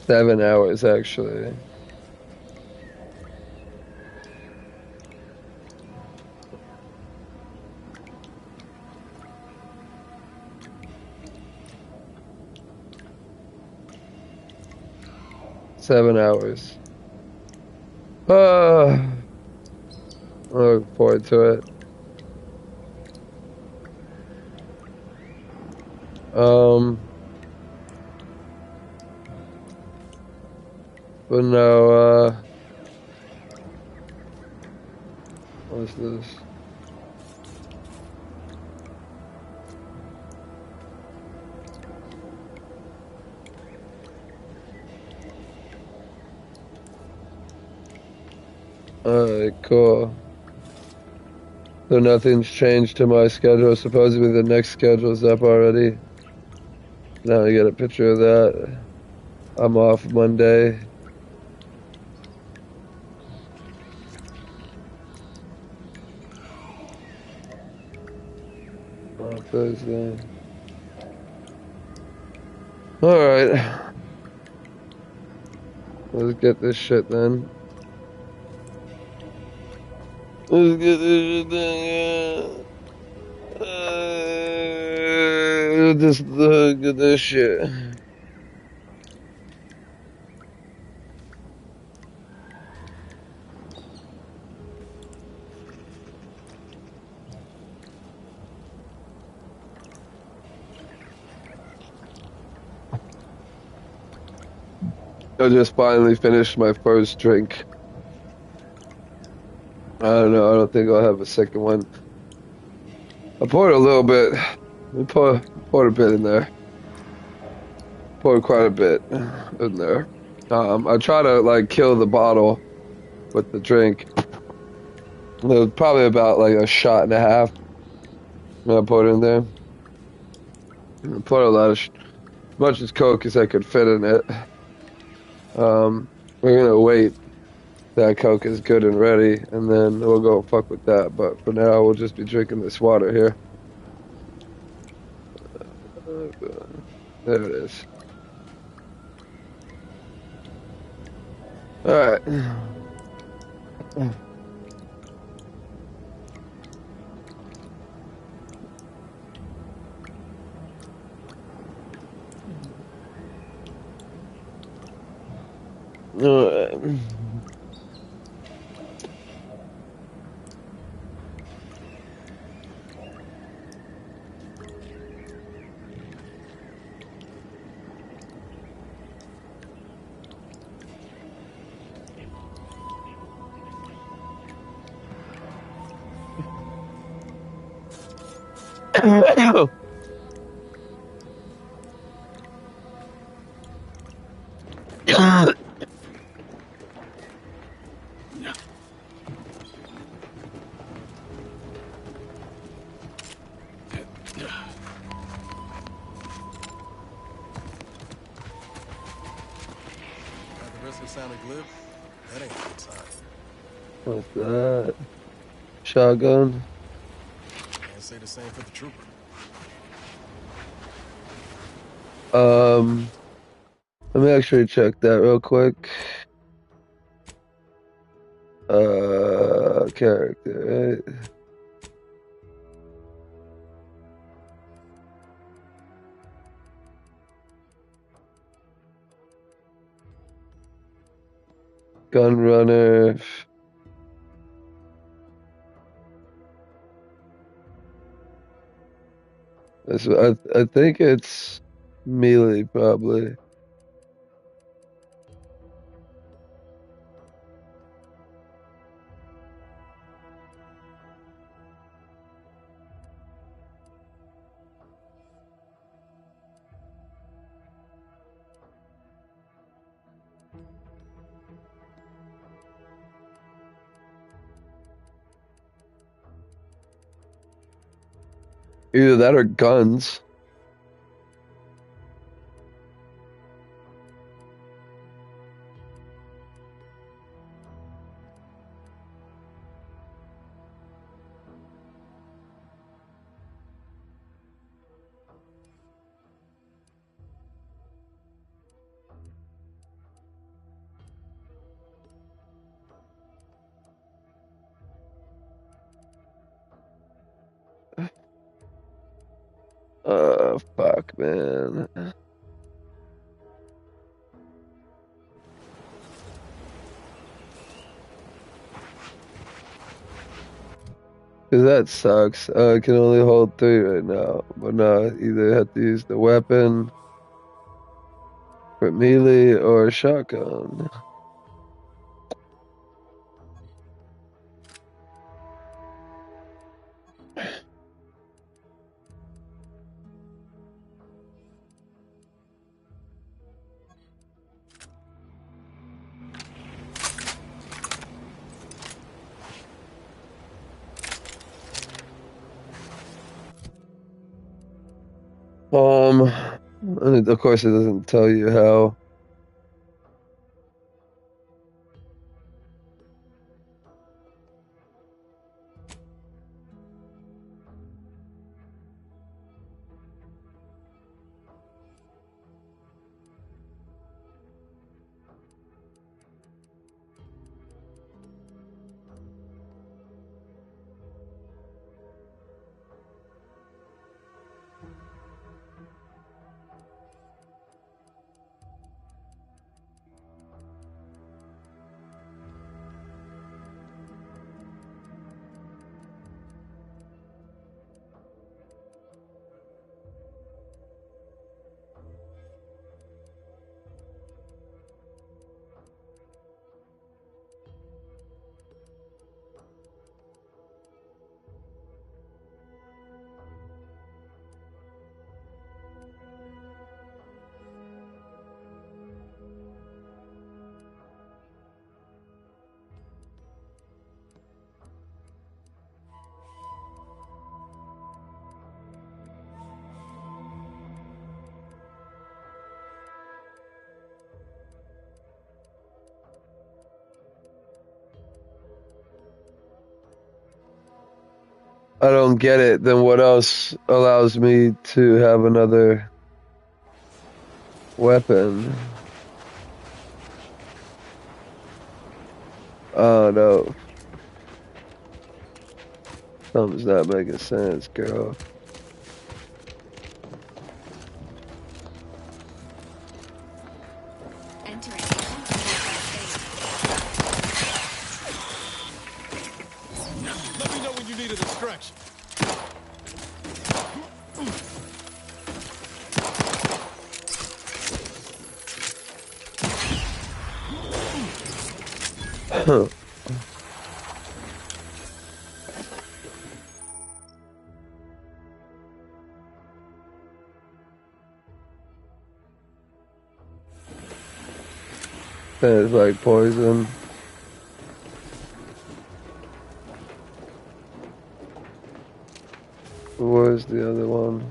[SPEAKER 1] 7 hours actually. $7 hours. I look forward to it. But no, what's this? Alright, cool. So nothing's changed to my schedule. Supposedly the next schedule's up already. Now I get a picture of that. I'm off Monday. Thursday. Alright. Let's get this shit then. Let's get this shit done, yeah. Just get this shit. I just finally finished my first drink. I don't know. I don't think I'll have a second one. I poured a little bit. I poured a bit in there. Poured quite a bit in there. I try to like kill the bottle with the drink. It was probably about like a shot and a half. I poured in there. I poured a lot of, as much as Coke as I could fit in it. We're gonna wait. That Coke is good and ready, and then we'll go fuck with that. But for now, we'll just be drinking this water here. There it is. Alright. Alright.
[SPEAKER 9] Sounded glib. That ain't a good sign.
[SPEAKER 1] What's that? Shotgun?
[SPEAKER 9] Can't say the same for the trooper.
[SPEAKER 1] Let me actually check that real quick. Character, right? Gunrunner. I think it's melee, probably. Either that or guns. Fuck, man. Cause that sucks. I can only hold 3 right now. But no, either have to use the weapon for melee or a shotgun. And of course it doesn't tell you how. I don't get it, then what else allows me to have another weapon? Oh no. Something's not making sense, girl.
[SPEAKER 22] Let me know when you need a distraction.
[SPEAKER 1] Huh. It's like poison. Where's the other one?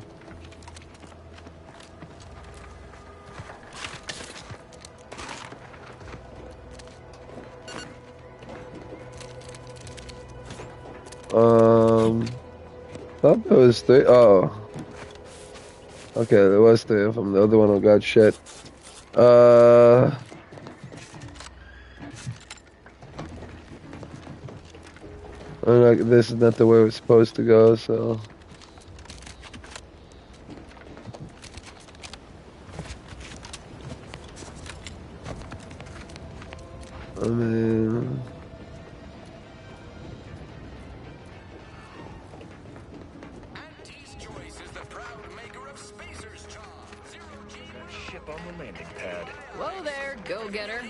[SPEAKER 1] Thought there was 3. Oh. Okay, there was 3 of them. The other one got shit. This is not the way we're supposed to go, so. I mean.
[SPEAKER 15] Ship on the landing pad.
[SPEAKER 7] Whoa there, go-getter.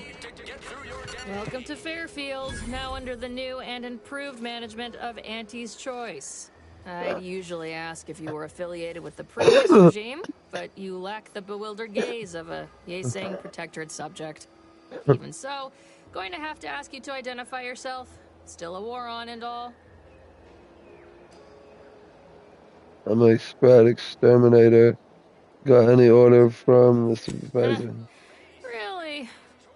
[SPEAKER 7] Welcome to Fairfield, now under the new and improved management of Auntie's Choice. I'd usually ask if you were affiliated with the previous regime, but you lack the bewildered gaze of a yay-saying protectorate subject. Even so, going to have to ask you to identify yourself. Still a war on and all.
[SPEAKER 1] I'm a spread exterminator. Got any order from the supervisor?
[SPEAKER 7] Really?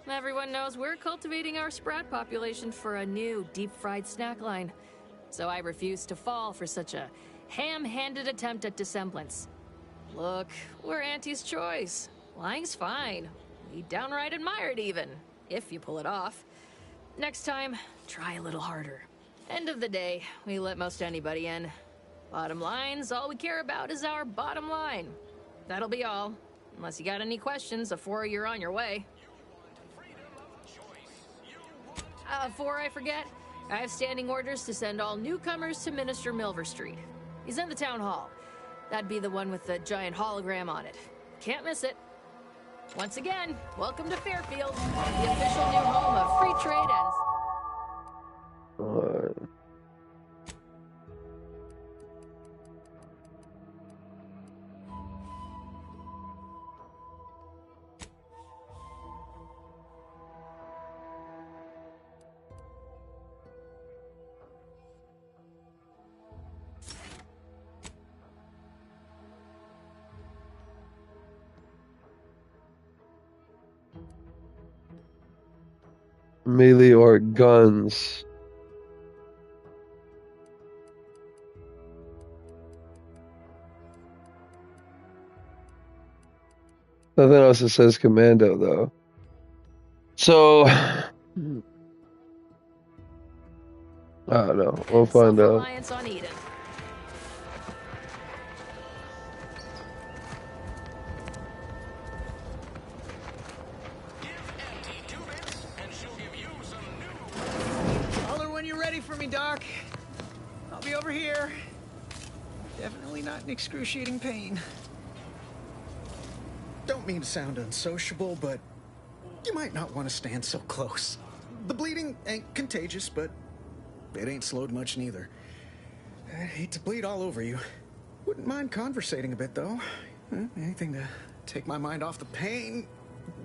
[SPEAKER 7] Everyone knows we're cultivating our sprat population for a new deep-fried snack line. So I refuse to fall for such a ham-handed attempt at dissemblance. Look, we're Auntie's Choice. Lying's fine. We downright admire it even, if you pull it off. Next time, try a little harder. End of the day, we let most anybody in. Bottom line's all we care about is our bottom line. That'll be all. Unless you got any questions before you're on your way. Before I forget, I have standing orders to send all newcomers to Minister Milver Street. He's in the town hall. That'd be the one with the giant hologram on it. Can't miss it. Once again, welcome to Fairfield, the official new home of free trade and...
[SPEAKER 1] Melee or guns? Nothing else that says commando, though. So, I don't know. We'll find out.
[SPEAKER 7] Alliance on Eden.
[SPEAKER 8] Holler when you're ready for me, Doc. I'll be over here. Definitely not in excruciating pain.
[SPEAKER 9] Don't mean to sound unsociable, but you might not want to stand so close. The bleeding ain't contagious, but it ain't slowed much neither. I hate to bleed all over you. Wouldn't mind conversating a bit, though. Anything to take my mind off the pain.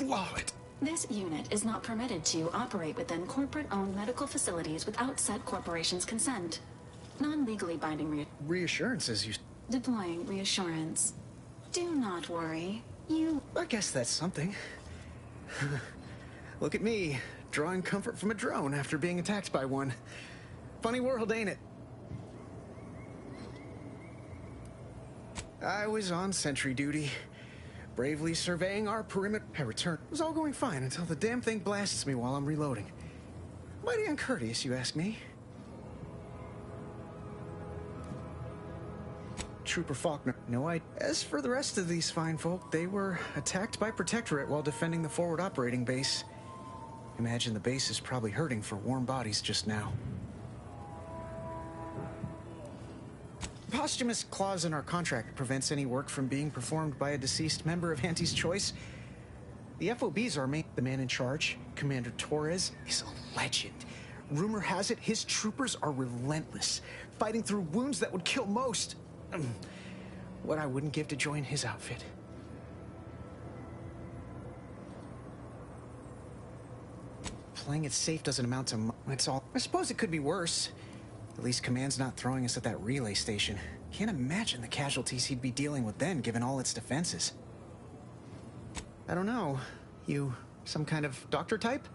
[SPEAKER 9] Love it.
[SPEAKER 4] This unit is not permitted to operate within corporate-owned medical facilities without said corporation's consent. Non-legally binding
[SPEAKER 9] reassurances you...
[SPEAKER 4] Deploying reassurance. Do not worry.
[SPEAKER 9] I guess that's something. Look at me, drawing comfort from a drone after being attacked by one. Funny world, ain't it?
[SPEAKER 8] I was on sentry duty, bravely surveying our perimeter. I returned. It was all going fine until the damn thing blasts me while I'm reloading. Mighty uncourteous, you ask me. Trooper Faulkner. No, as for the rest of these fine folk, they were attacked by Protectorate while defending the forward operating base. Imagine the base is probably hurting for warm bodies just now. Posthumous clause in our contract prevents any work from being performed by a deceased member of Auntie's Choice. The FOB's our main. The man in charge, Commander Torres, is a legend. Rumor has it his troopers are relentless, fighting through wounds that would kill most. What I wouldn't give to join his outfit. Playing it safe doesn't amount to it's all. I suppose it could be worse. At least Command's not throwing us at that relay station. Can't imagine the casualties he'd be dealing with then, given all its defenses. I don't know. You some kind of doctor type?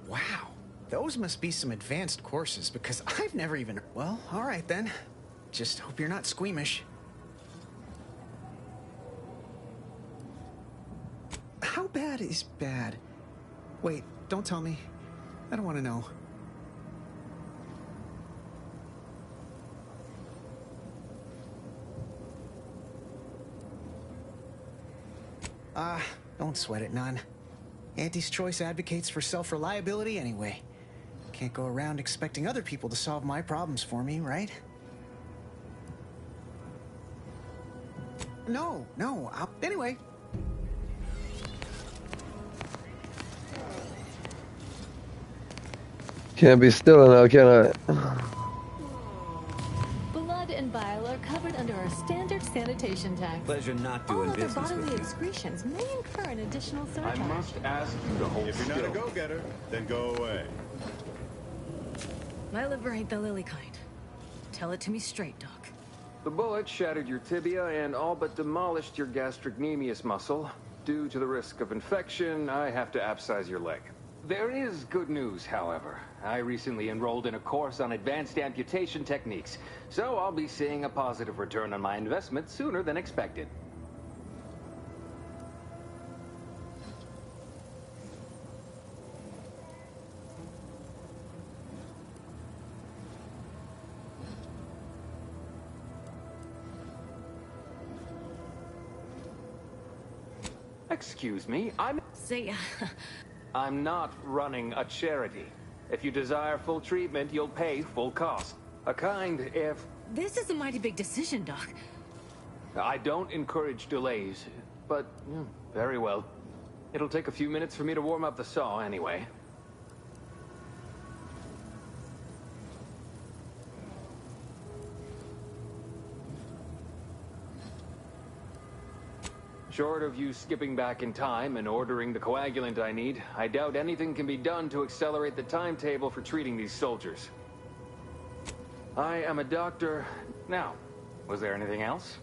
[SPEAKER 8] Wow. Those must be some advanced courses, because I've never even... Well, all right then. Just hope you're not squeamish. How bad is bad? Wait, don't tell me. I don't want to know. Don't sweat it none. Auntie's Choice advocates for self-reliability anyway. Can't go around expecting other people to solve my problems for me, right? No. Anyway.
[SPEAKER 1] Can't be still now, can I?
[SPEAKER 10] Blood and bile are covered under our standard sanitation tax.
[SPEAKER 11] Pleasure not doing
[SPEAKER 10] All other
[SPEAKER 11] business
[SPEAKER 10] bodily
[SPEAKER 11] with you.
[SPEAKER 10] excretions may incur an additional surcharge.
[SPEAKER 12] I must ask you to hold
[SPEAKER 14] If you're not a go-getter, then go away.
[SPEAKER 3] My liver ain't the lily kind. Tell it to me straight, Doc.
[SPEAKER 25] The bullet shattered your tibia and all but demolished your gastrocnemius muscle. Due to the risk of infection, I have to abscise your leg. There is good news, however. I recently enrolled in a course on advanced amputation techniques, so I'll be seeing a positive return on my investment sooner than expected. Excuse me, I'm not running a charity. If you desire full treatment, you'll pay full cost. A kind if...
[SPEAKER 3] This is a mighty big decision, Doc.
[SPEAKER 25] I don't encourage delays, but very well. It'll take a few minutes for me to warm up the saw anyway. Short of you skipping back in time and ordering the coagulant I need, I doubt anything can be done to accelerate the timetable for treating these soldiers. I am a doctor. Now, was there anything else?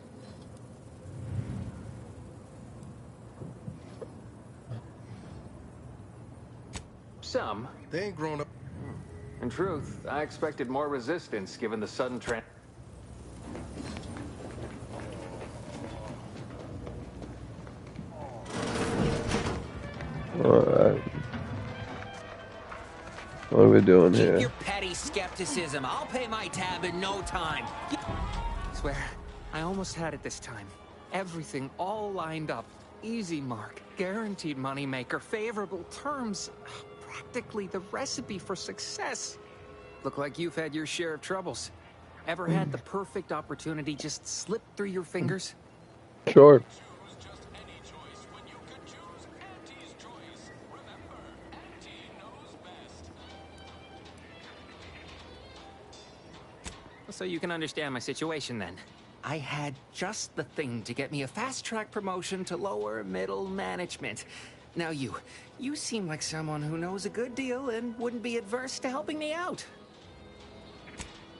[SPEAKER 25] Some.
[SPEAKER 14] They ain't grown up.
[SPEAKER 25] In truth, I expected more resistance given the sudden
[SPEAKER 1] Alright. What are we doing
[SPEAKER 11] Keep
[SPEAKER 1] here?
[SPEAKER 11] your petty skepticism. I'll pay my tab in no time.
[SPEAKER 26] Swear, I almost had it this time. Everything all lined up. Easy mark, guaranteed moneymaker, favorable terms. Practically the recipe for success. Look like you've had your share of troubles. Ever had the perfect opportunity just slip through your fingers?
[SPEAKER 1] Sure.
[SPEAKER 26] So you can understand my situation then. I had just the thing to get me a fast-track promotion to lower middle management. Now you seem like someone who knows a good deal and wouldn't be adverse to helping me out.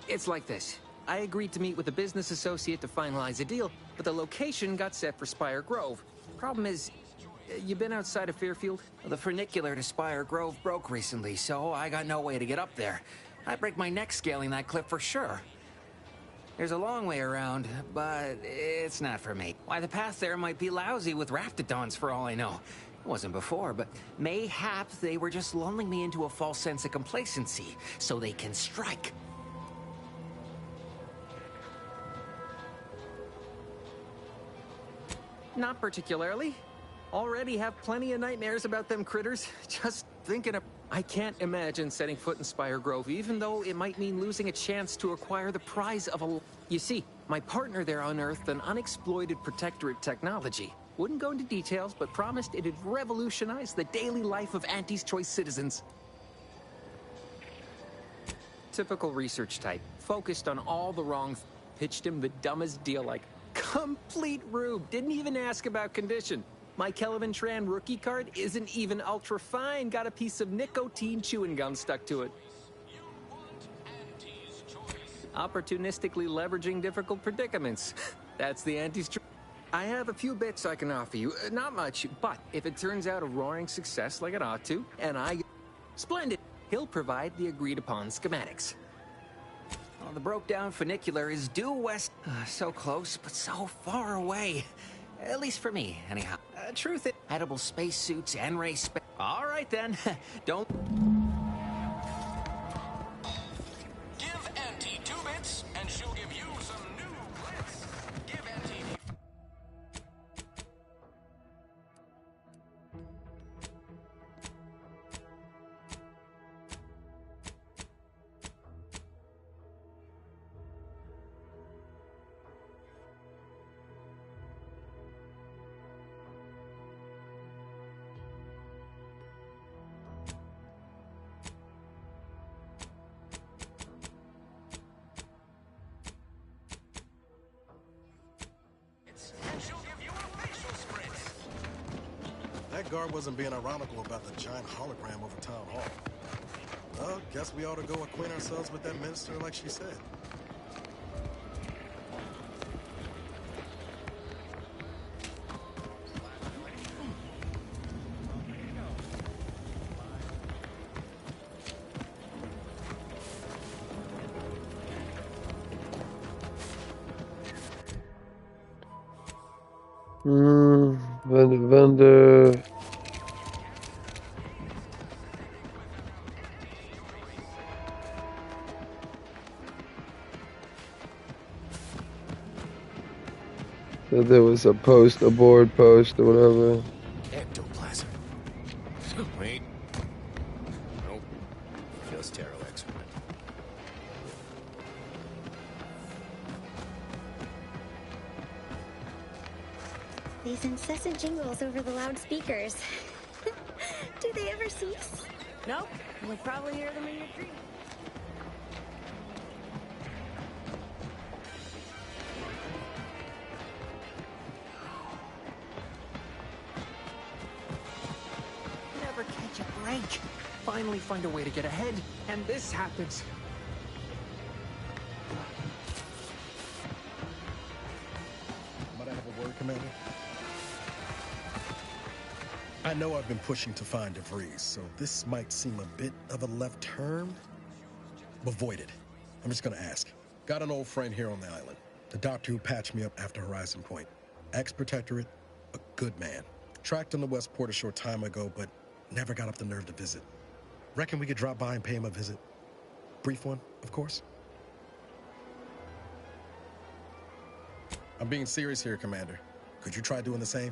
[SPEAKER 26] It's like this. I agreed to meet with a business associate to finalize a deal, but the location got set for Spire Grove. Problem is, you been outside of Fairfield?
[SPEAKER 11] The funicular to Spire Grove broke recently, so I got no way to get up there. I'd break my neck scaling that cliff for sure. There's a long way around, but it's not for me. Why, the path there might be lousy with raptidons for all I know. It wasn't before, but mayhap they were just lulling me into a false sense of complacency so they can strike.
[SPEAKER 26] Not particularly. Already have plenty of nightmares about them critters. Just thinking of... I can't imagine setting foot in Spire Grove, even though it might mean losing a chance to acquire the prize of a... You see, my partner there unearthed an unexploited protectorate technology. Wouldn't go into details, but promised it'd revolutionize the daily life of Auntie's Choice citizens. Typical research type. Focused on all the wrong... Pitched him the dumbest deal, like... Complete rube. Didn't even ask about condition. My Kelvin Tran rookie card isn't even ultra fine. Got a piece of nicotine chewing gum stuck to it. Opportunistically leveraging difficult predicaments. That's the Auntie's choice. I have a few bits I can offer you. Not much, but if it turns out a roaring success like it ought to, and I... Splendid! He'll provide the agreed upon schematics.
[SPEAKER 11] Well, the broke-down funicular is due west. So close, but so far away. At least for me, anyhow. Truth is, edible spacesuits and race space. All right, then. Don't...
[SPEAKER 17] Give Auntie 2 bits, and she'll give you some new blitz. Give Auntie...
[SPEAKER 9] That guard wasn't being ironical about the giant hologram over town hall. Well, guess we ought to go acquaint ourselves with that minister like she said.
[SPEAKER 1] Vendor. Said there was a post, a board post or whatever.
[SPEAKER 2] Ectoplasm. Wait. Nope. Feels Taro excellent.
[SPEAKER 12] These incessant jingles over the loudspeakers. Do they ever cease?
[SPEAKER 10] Nope. You'll probably hear them in your dreams.
[SPEAKER 26] Never catch a break. Finally find a way to get ahead, and this happens.
[SPEAKER 9] Might I have a word, Commander? I know I've been pushing to find DeVries, so this might seem a bit of a left turn. Avoid it. I'm just gonna ask. Got an old friend here on the island. The doctor who patched me up after Horizon Point. Ex-protectorate, a good man. Tracked on the Westport a short time ago, but never got up the nerve to visit. Reckon we could drop by and pay him a visit. Brief one, of course. I'm being serious here, Commander. Could you try doing the same?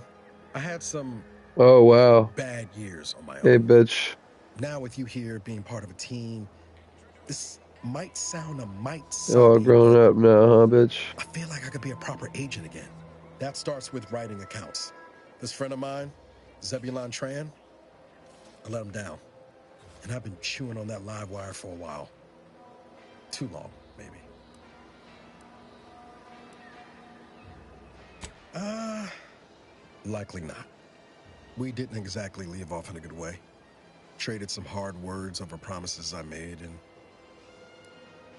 [SPEAKER 9] I had some...
[SPEAKER 1] Oh, wow.
[SPEAKER 9] bad years on my own.
[SPEAKER 1] Hey, bitch.
[SPEAKER 9] Now with you here being part of a team, this might sound a might
[SPEAKER 1] You're all grown up now, huh, bitch?
[SPEAKER 9] I feel like I could be a proper agent again. That starts with writing accounts. This friend of mine, Zebulon Tran, I let him down. And I've been chewing on that live wire for a while. Too long, maybe. Likely not. We didn't exactly leave off in a good way. Traded some hard words over promises I made and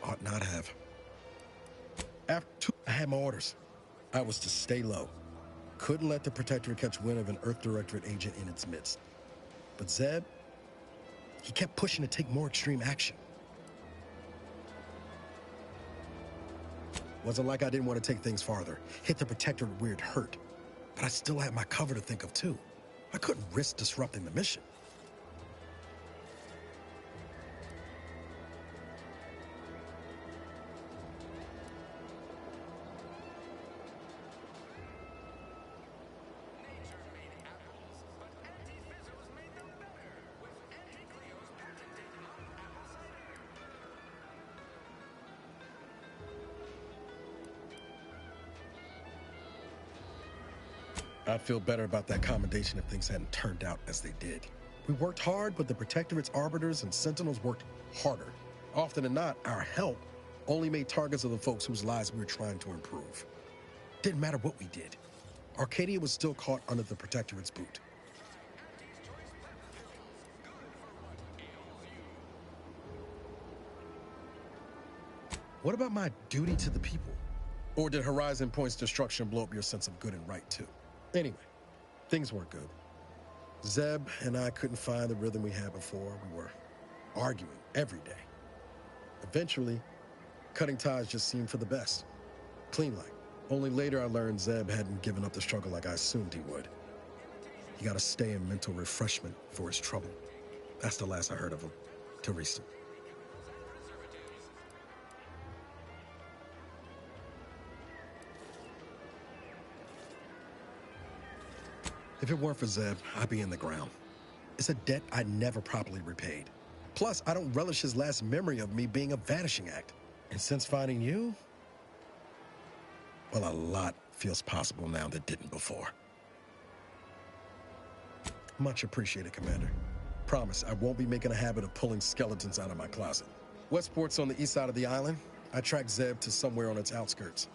[SPEAKER 9] ought not have. After I had my orders. I was to stay low. Couldn't let the Protectorate catch wind of an Earth Directorate agent in its midst. But Zeb, he kept pushing to take more extreme action. Wasn't like I didn't want to take things farther. Hit the Protectorate where it hurt. But I still had my cover to think of, too. I couldn't risk disrupting the mission. I'd feel better about that commendation if things hadn't turned out as they did. We worked hard, but the Protectorate's Arbiters and Sentinels worked harder. Often than not, our help only made targets of the folks whose lives we were trying to improve. Didn't matter what we did. Arcadia was still caught under the Protectorate's boot. What about my duty to the people? Or did Horizon Point's destruction blow up your sense of good and right, too? Anyway, things weren't good. Zeb and I couldn't find the rhythm we had before. We were arguing every day. Eventually, cutting ties just seemed for the best. Clean like. Only later I learned Zeb hadn't given up the struggle like I assumed he would. He got to stay in mental refreshment for his trouble. That's the last I heard of him, till recent. If it weren't for Zeb, I'd be in the ground. It's a debt I never properly repaid. Plus, I don't relish his last memory of me being a vanishing act. And since finding you, well, a lot feels possible now that didn't before. Much appreciated, Commander. Promise, I won't be making a habit of pulling skeletons out of my closet. Westport's on the east side of the island. I tracked Zeb to somewhere on its outskirts.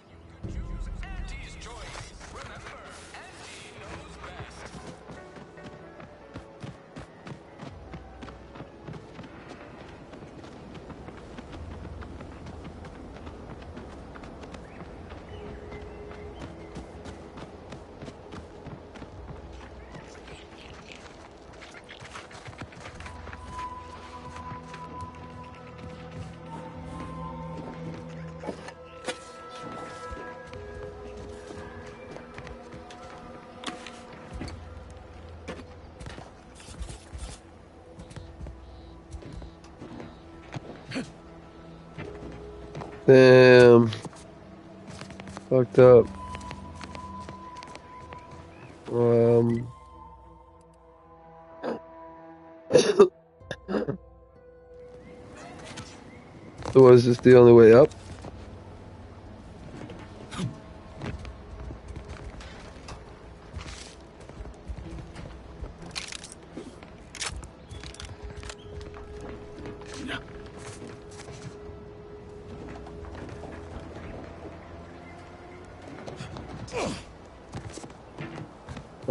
[SPEAKER 1] Damn. Fucked up. So was this the only way up?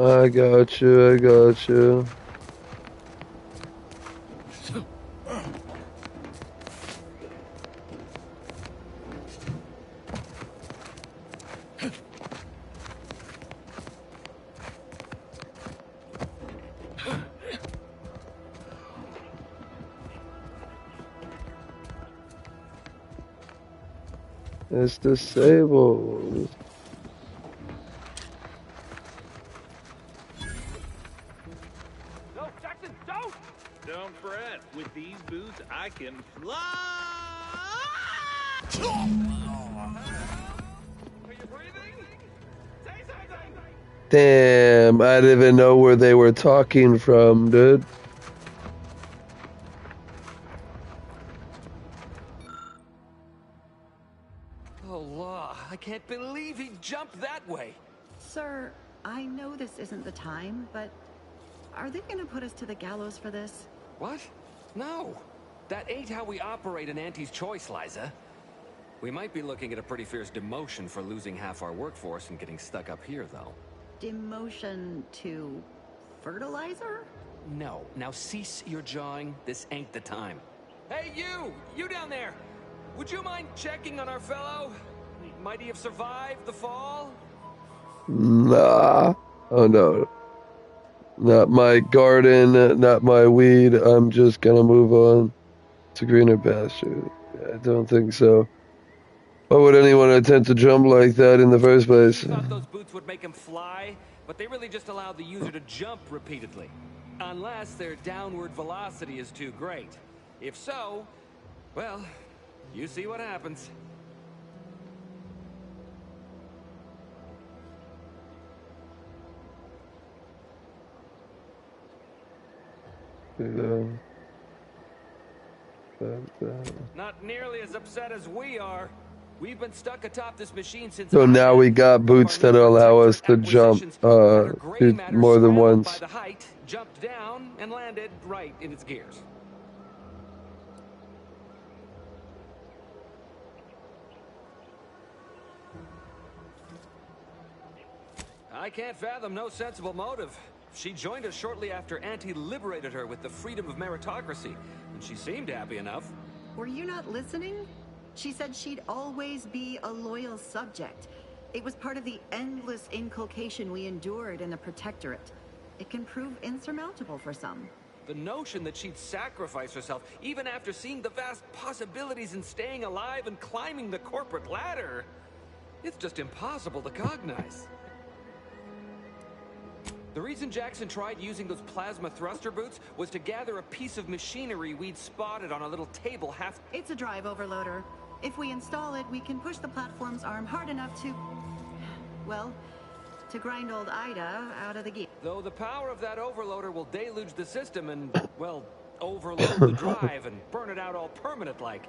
[SPEAKER 1] I got you, I got you. It's disabled.
[SPEAKER 24] Don't fret. With these boots, I can fly. Are you breathing? Say something.
[SPEAKER 1] Damn, I didn't even know where they were talking from, dude.
[SPEAKER 11] Allah, I can't believe he jumped that way.
[SPEAKER 5] Sir, I know this isn't the time, but are they gonna put us to the gallows for this?
[SPEAKER 11] What? No. That ain't how we operate in Auntie's Choice, Liza. We might be looking at a pretty fierce demotion for losing half our workforce and getting stuck up here, though.
[SPEAKER 5] Demotion to fertilizer?
[SPEAKER 11] No. Now cease your jawing. This ain't the time. Hey, you! You down there! Would you mind checking on our fellow? Might he have survived the fall?
[SPEAKER 1] Nah. Oh no. Not my garden, not my weed. I'm just gonna move on to greener pasture. I don't think so. Why would anyone attempt to jump like that in the first place?
[SPEAKER 13] He thought those boots would make him fly, but they really just allow the user to jump repeatedly. Unless their downward velocity is too great. If so, well, you see what happens. Not nearly as upset as we are. We've been stuck atop this machine since.
[SPEAKER 1] So now we got boots that allow us to jump more than once.
[SPEAKER 13] By the height, jumped down and landed right in its gears. I can't fathom no sensible motive. She joined us shortly after Auntie liberated her with the freedom of meritocracy, and she seemed happy enough.
[SPEAKER 5] Were you not listening? She said she'd always be a loyal subject. It was part of the endless inculcation we endured in the Protectorate. It can prove insurmountable for some.
[SPEAKER 13] The notion that she'd sacrifice herself, even after seeing the vast possibilities in staying alive and climbing the corporate ladder, it's just impossible to cognize. The reason Jackson tried using those plasma thruster boots was to gather a piece of machinery we'd spotted on a little table half...
[SPEAKER 5] It's a drive overloader. If we install it, we can push the platform's arm hard enough to... well, to grind old Ida out of the gear.
[SPEAKER 13] Though the power of that overloader will deluge the system and, well, overload the drive and burn it out all permanent-like.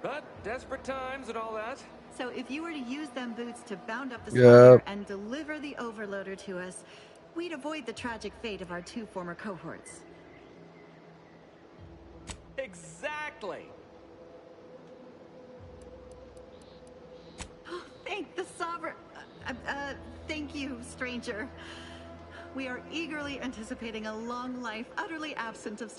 [SPEAKER 13] But desperate times and all that.
[SPEAKER 5] So if you were to use them boots to bound up the spider and deliver the overloader to us, we'd avoid the tragic fate of our two former cohorts.
[SPEAKER 13] Exactly!
[SPEAKER 5] Thank the Sovereign... thank you, stranger. We are eagerly anticipating a long life, utterly absent of...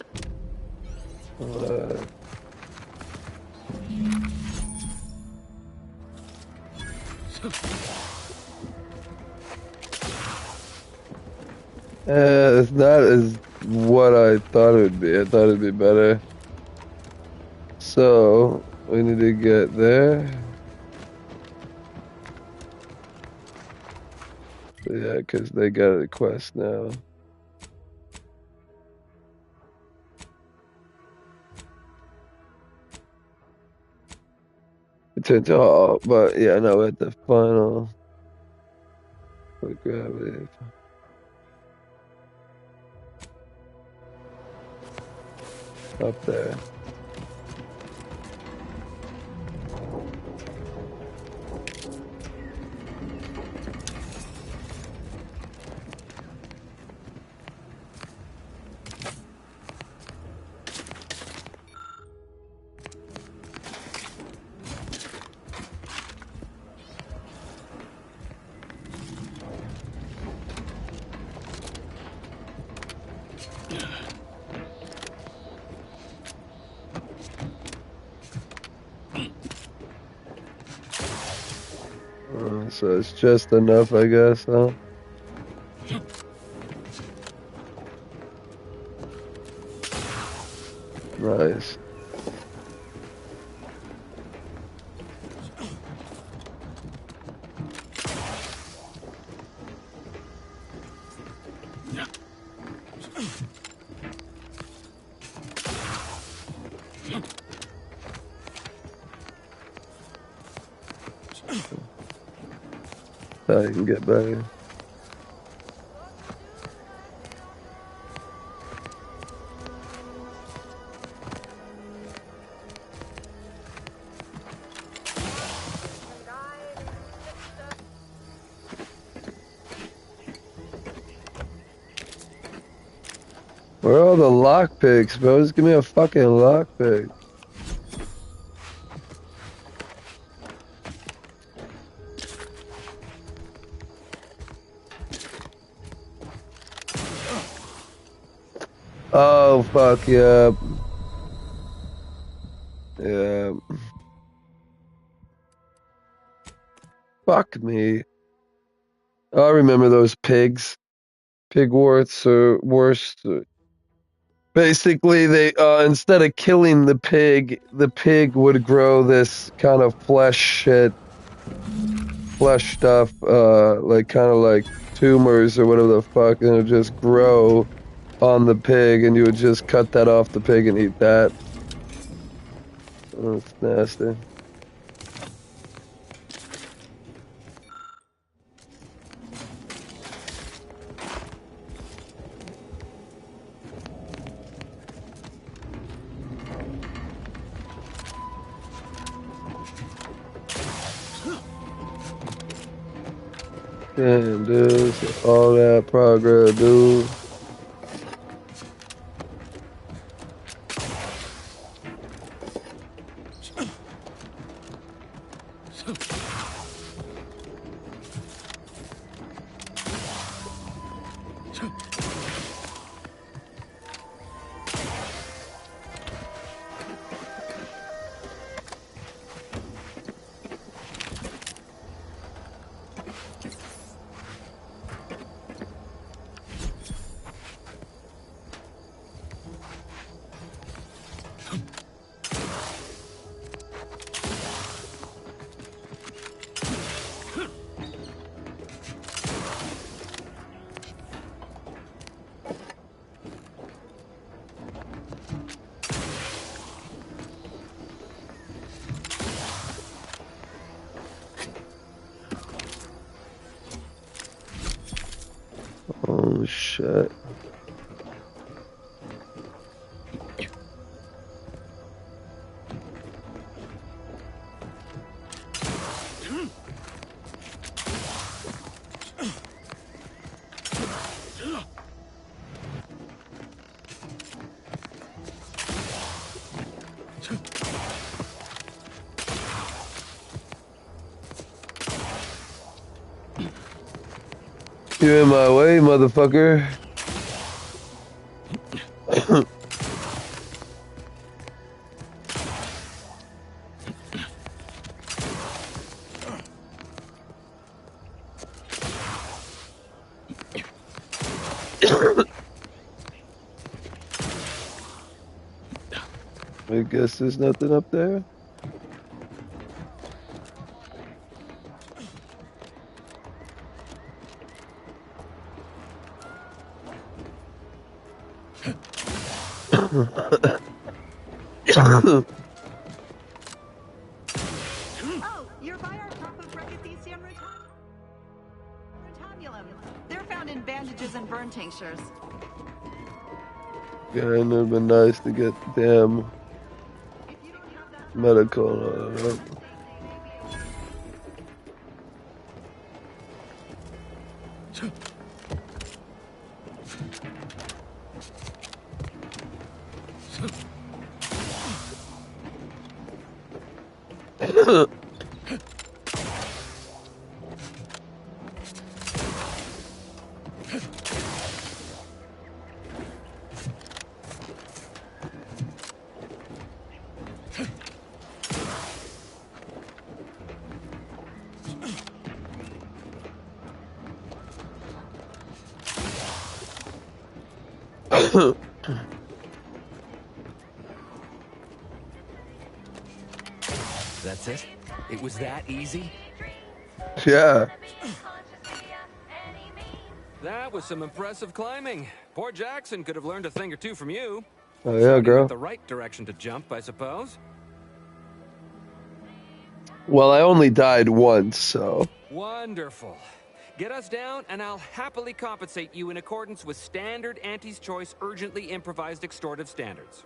[SPEAKER 1] It's not as what I thought it would be. I thought it'd be better. So, we need to get there. Yeah, because they got a quest now. Oh, but yeah, no, at the final. Gravity. Up there. So it's just enough, I guess, huh? Nice. I can get better. Where are all the lockpicks, bro? Just give me a fucking lockpick. Oh, fuck, yeah. Yeah. Fuck me. I remember those pigs. Pigworths or worse. basically they instead of killing the pig would grow this kind of flesh stuff, like kind of like tumors or whatever the fuck, and it would just grow on the pig, and you would just cut that off the pig and eat that. Oh, it's nasty. Damn, dude, all that progress, dude. Oh shit. You're in my way, motherfucker. I guess there's nothing up there.
[SPEAKER 5] Oh, you're by our crop of Brachythecium rotamulum. They're found in bandages and burn tinctures.
[SPEAKER 1] Yeah, it would have been nice to get damn medical and all that.
[SPEAKER 13] That's it? It was that easy?
[SPEAKER 1] Yeah.
[SPEAKER 13] That was some impressive climbing. Poor Jackson could have learned a thing or two from you.
[SPEAKER 1] Oh yeah, girl.
[SPEAKER 13] The right direction to jump, I suppose.
[SPEAKER 1] Well, I only died once, so.
[SPEAKER 13] Wonderful. Get us down, and I'll happily compensate you in accordance with standard Auntie's Choice urgently improvised extortive standards.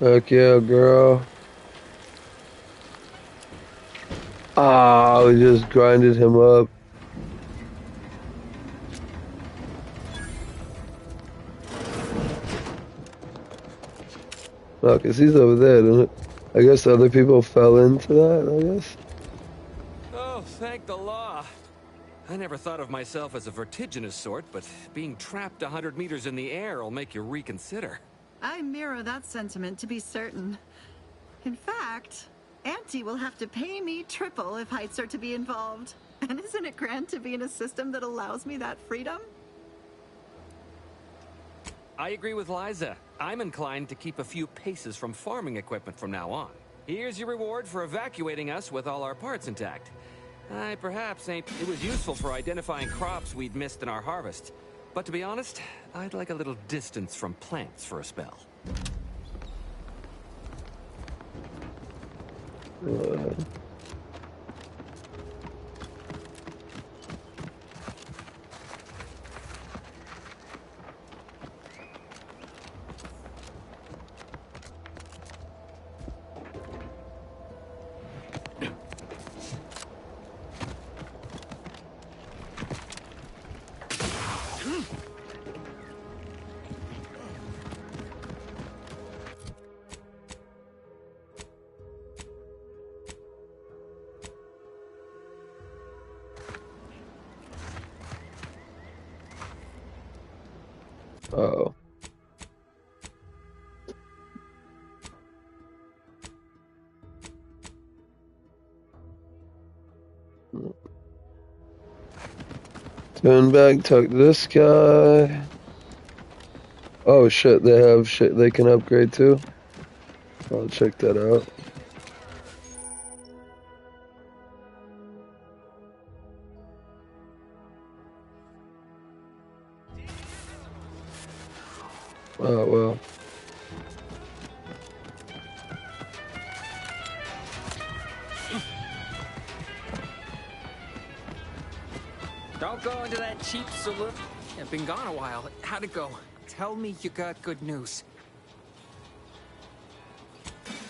[SPEAKER 1] Heck yeah, girl. Ah, we just grinded him up. No, because he's over there, doesn't it? I guess other people fell into that, I guess.
[SPEAKER 13] Oh, thank the law. I never thought of myself as a vertiginous sort, but being trapped 100 meters in the air will make you reconsider.
[SPEAKER 5] I mirror that sentiment, to be certain. In fact, Auntie will have to pay me triple if heights are to be involved. And isn't it grand to be in a system that allows me that freedom?
[SPEAKER 13] I agree with Liza. I'm inclined to keep a few paces from farming equipment from now on. Here's your reward for evacuating us with all our parts intact. It was useful for identifying crops we'd missed in our harvest. But to be honest, I'd like a little distance from plants for a spell.
[SPEAKER 1] Uh-oh. Turn back, talk to this guy. Oh shit, they have shit they can upgrade too. I'll check that out. Oh well.
[SPEAKER 26] Don't go into that cheap saloon. I've been gone a while. How'd it go? Tell me you got good news.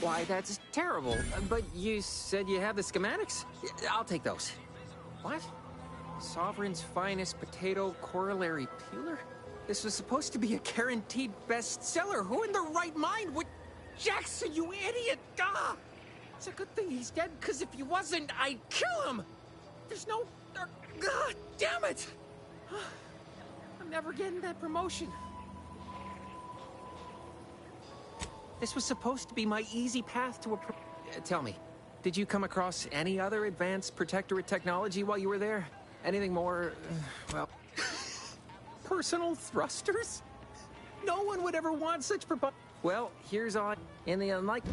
[SPEAKER 26] Why, that's terrible. But you said you have the schematics? I'll take those. What? Sovereign's finest potato corollary peeler? This was supposed to be a guaranteed bestseller. Who in their right mind would... Jackson, you idiot! Ah! It's a good thing he's dead, because if he wasn't, I'd kill him! There's no... God damn it! I'm never getting that promotion. This was supposed to be my easy path to a... Tell me, did you come across any other advanced protectorate technology while you were there? Anything more, well... personal thrusters? No one would ever want such Well, here's on... In the unlikely...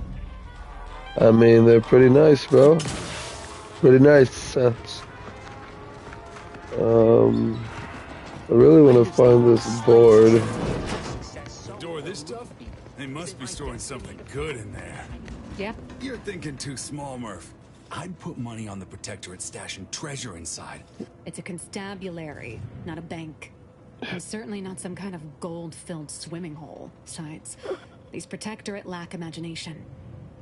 [SPEAKER 1] I mean, they're pretty nice, bro. Pretty nice. I really want to find this board.
[SPEAKER 16] Store this stuff? They must be storing something good in there.
[SPEAKER 3] Yeah.
[SPEAKER 16] You're thinking too small, Murph. I'd put money on the Protectorate stashing treasure inside.
[SPEAKER 3] It's a constabulary, not a bank. And certainly not some kind of gold-filled swimming hole. Besides, these Protectorate lack imagination.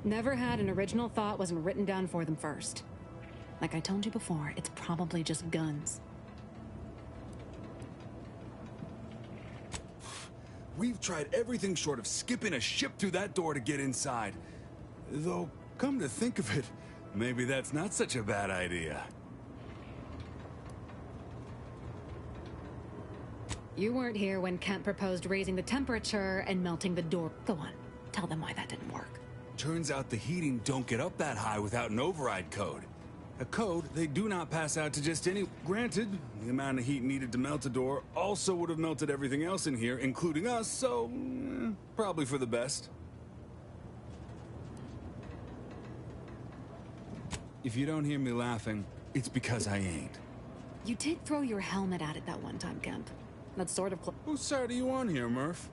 [SPEAKER 3] Never had an original thought wasn't written down for them first. Like I told you before, it's probably just guns.
[SPEAKER 16] We've tried everything short of skipping a ship through that door to get inside. Though, come to think of it, maybe that's not such a bad idea.
[SPEAKER 3] You weren't here when Kent proposed raising the temperature and melting the door. Go on, tell them why that didn't work.
[SPEAKER 16] Turns out the heating don't get up that high without an override code. A code they do not pass out to just any... Granted, the amount of heat needed to melt a door also would have melted everything else in here, including us, so... probably for the best. If you don't hear me laughing, it's because I ain't.
[SPEAKER 3] You did throw your helmet at it that one time, Kemp. That's sort of...
[SPEAKER 16] Whose side are you on here, Murph?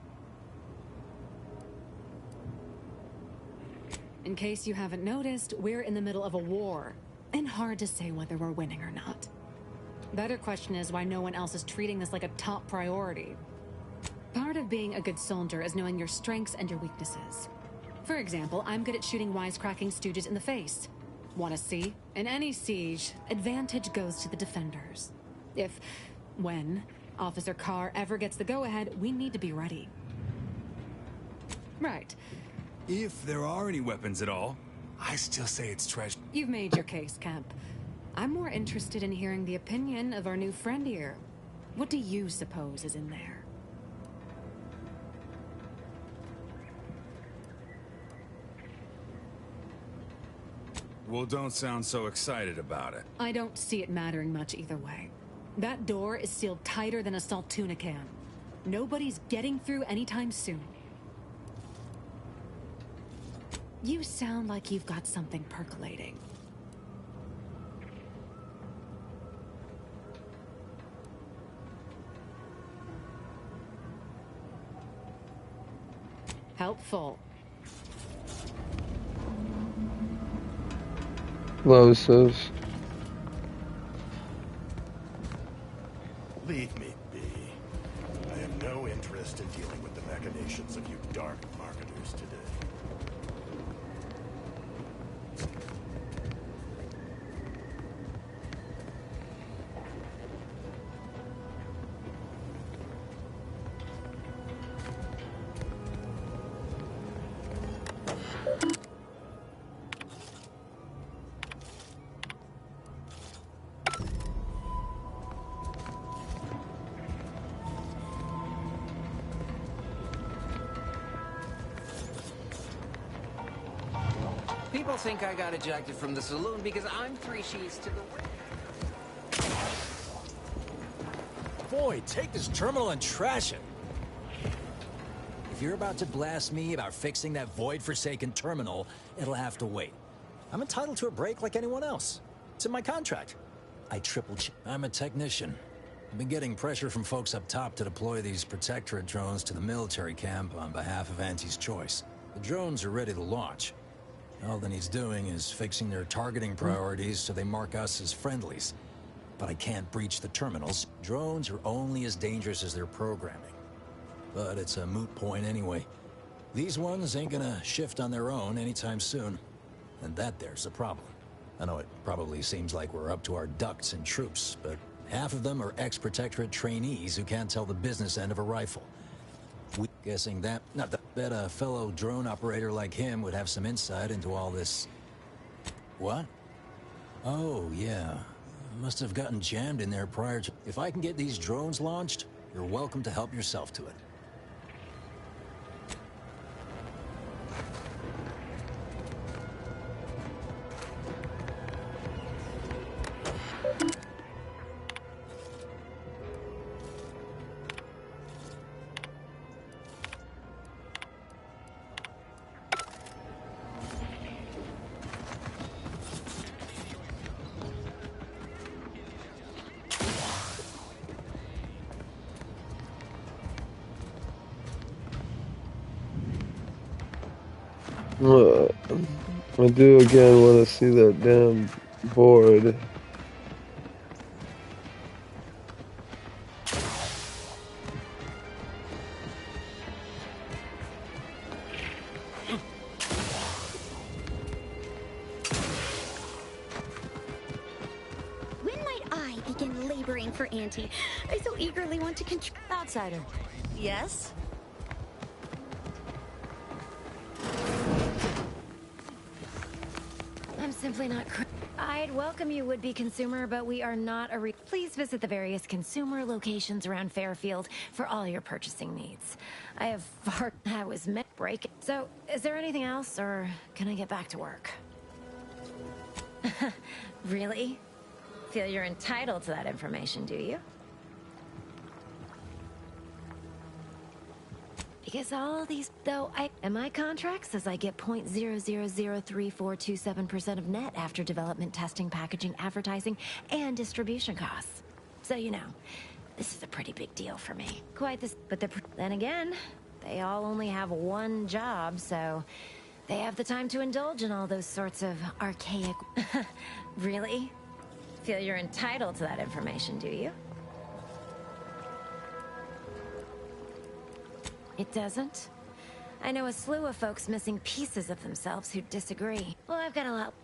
[SPEAKER 3] In case you haven't noticed, we're in the middle of a war. And hard to say whether we're winning or not. The other question is why no one else is treating this like a top priority. Part of being a good soldier is knowing your strengths and your weaknesses. For example, I'm good at shooting wisecracking stooges in the face. Want to see? In any siege, advantage goes to the defenders. When Officer Carr ever gets the go-ahead, we need to be ready. Right.
[SPEAKER 16] If there are any weapons at all, I still say it's trash.
[SPEAKER 3] You've made your case, Kemp. I'm more interested in hearing the opinion of our new friend here. What do you suppose is in there?
[SPEAKER 16] Well, don't sound so excited about it.
[SPEAKER 3] I don't see it mattering much either way. That door is sealed tighter than a salt tuna can. Nobody's getting through anytime soon. You sound like you've got something percolating. Helpful.
[SPEAKER 1] Explosives.
[SPEAKER 14] Leave me be. I have no interest in dealing with the machinations of you dark marketers today.
[SPEAKER 11] People think I got ejected from the saloon because I'm 3 sheets to the wind.
[SPEAKER 2] Boy, take this terminal and trash it. If you're about to blast me about fixing that void-forsaken terminal, it'll have to wait. I'm entitled to a break like anyone else. It's in my contract. I'm a technician. I've been getting pressure from folks up top to deploy these Protectorate drones to the military camp on behalf of Auntie's Choice. The drones are ready to launch. All that he's doing is fixing their targeting priorities so they mark us as friendlies. But I can't breach the terminals. Drones are only as dangerous as their programming. But it's a moot point anyway. These ones ain't gonna shift on their own anytime soon. And there's the problem. I know it probably seems like we're up to our ducks in troops, but half of them are ex-Protectorate trainees who can't tell the business end of a rifle. Guessing that, bet a fellow drone operator like him would have some insight into all this. What? Oh, yeah. Must have gotten jammed in there prior to. If I can get these drones launched, you're welcome to help yourself to it.
[SPEAKER 1] I do again want to see that damn board.
[SPEAKER 12] When might I begin laboring for Auntie? I so eagerly want to control.
[SPEAKER 3] Outsider.
[SPEAKER 12] Yes?
[SPEAKER 6] I'm simply not. I'd welcome you, would-be consumer, but we are not a. Please visit the various consumer locations around Fairfield for all your purchasing needs. I was meant break. So, is there anything else, or can I get back to work? Really? Feel you're entitled to that information, do you? Because all these, and my contract says I get 0.00034227% of net after development, testing, packaging, advertising, and distribution costs. So, you know, this is a pretty big deal for me. Quite this, but then again, they all only have one job, so they have the time to indulge in all those sorts of archaic. Really? Feel you're entitled to that information, do you? It doesn't? I know a slew of folks missing pieces of themselves who disagree. Well, I've got a lot.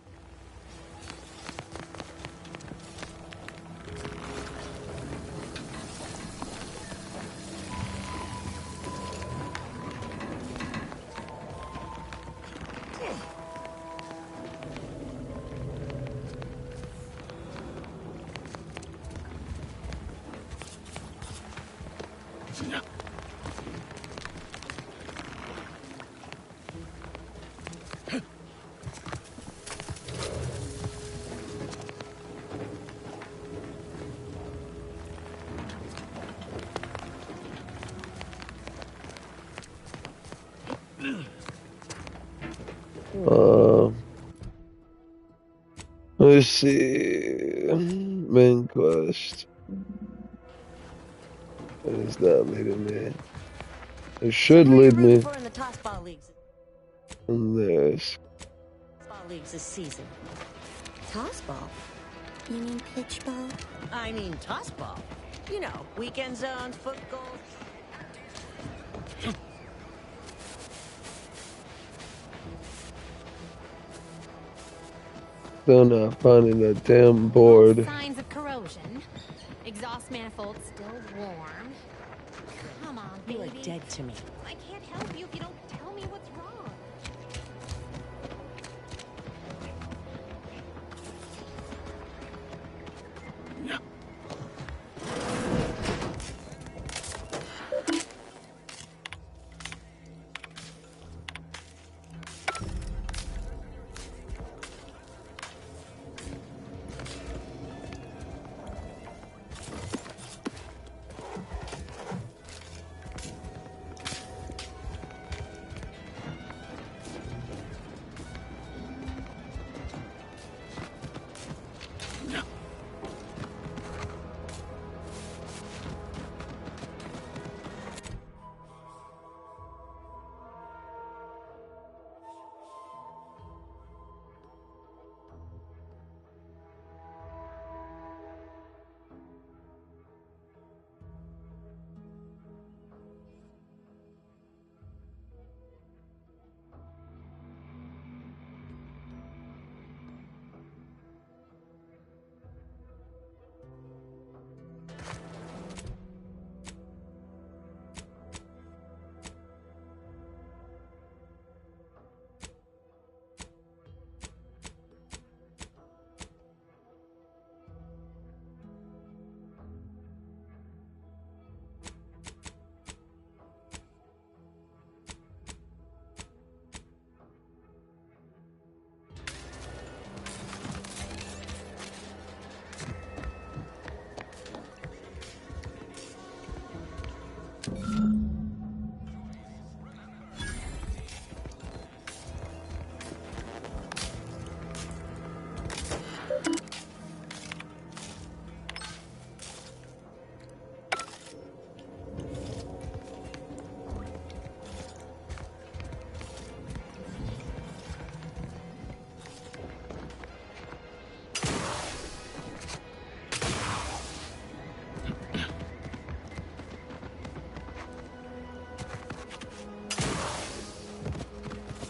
[SPEAKER 1] Let's see. Main quest. What is that leading me? It should lead me.
[SPEAKER 12] For in the tossball leagues.
[SPEAKER 1] And this.
[SPEAKER 12] Tossball leagues this season. Tossball? You mean pitch ball? I mean tossball. You know, weekend zones, foot goals.
[SPEAKER 1] Still not finding that damn board.
[SPEAKER 3] Signs of corrosion. Exhaust manifold still warm. Come on, baby.
[SPEAKER 12] You are dead to me.
[SPEAKER 3] I can't help you if you don't tell me what's wrong.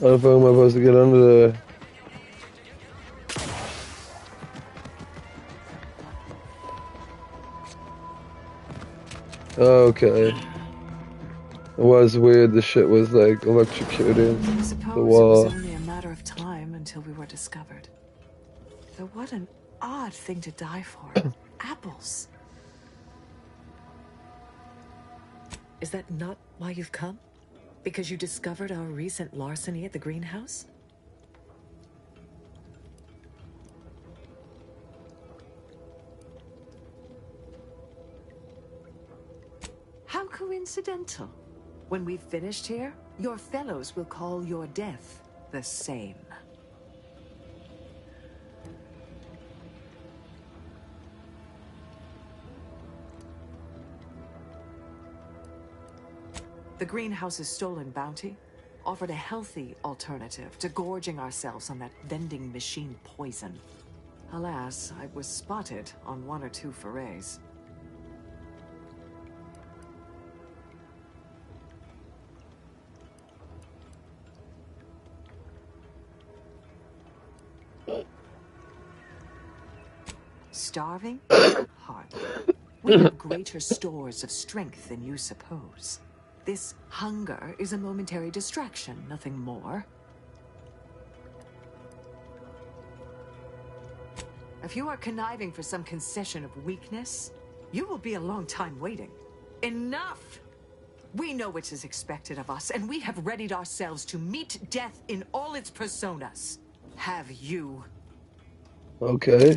[SPEAKER 1] How the fuck am I supposed to get under there? Okay. It was weird, the shit was like electrocuting
[SPEAKER 18] I
[SPEAKER 1] the
[SPEAKER 18] suppose
[SPEAKER 1] wall.
[SPEAKER 18] it was only a matter of time until we were discovered. Though what an odd thing to die for. Apples. Is that not why you've come? Because you discovered our recent larceny at the greenhouse? How coincidental. When we've finished here, your fellows will call your death the same. The greenhouse's stolen bounty offered a healthy alternative to gorging ourselves on that vending machine poison. Alas, I was spotted on one or two forays. Starving? Hardly. We have greater stores of strength than you suppose. This hunger is a momentary distraction, nothing more. If you are conniving for some concession of weakness, you will be a long time waiting. Enough! We know what is expected of us, and we have readied ourselves to meet death in all its personas. Have you?
[SPEAKER 1] Okay.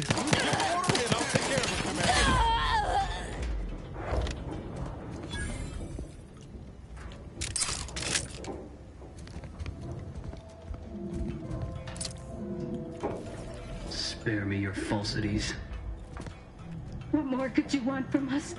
[SPEAKER 15] Spare me your falsities.
[SPEAKER 10] What more could you want from us?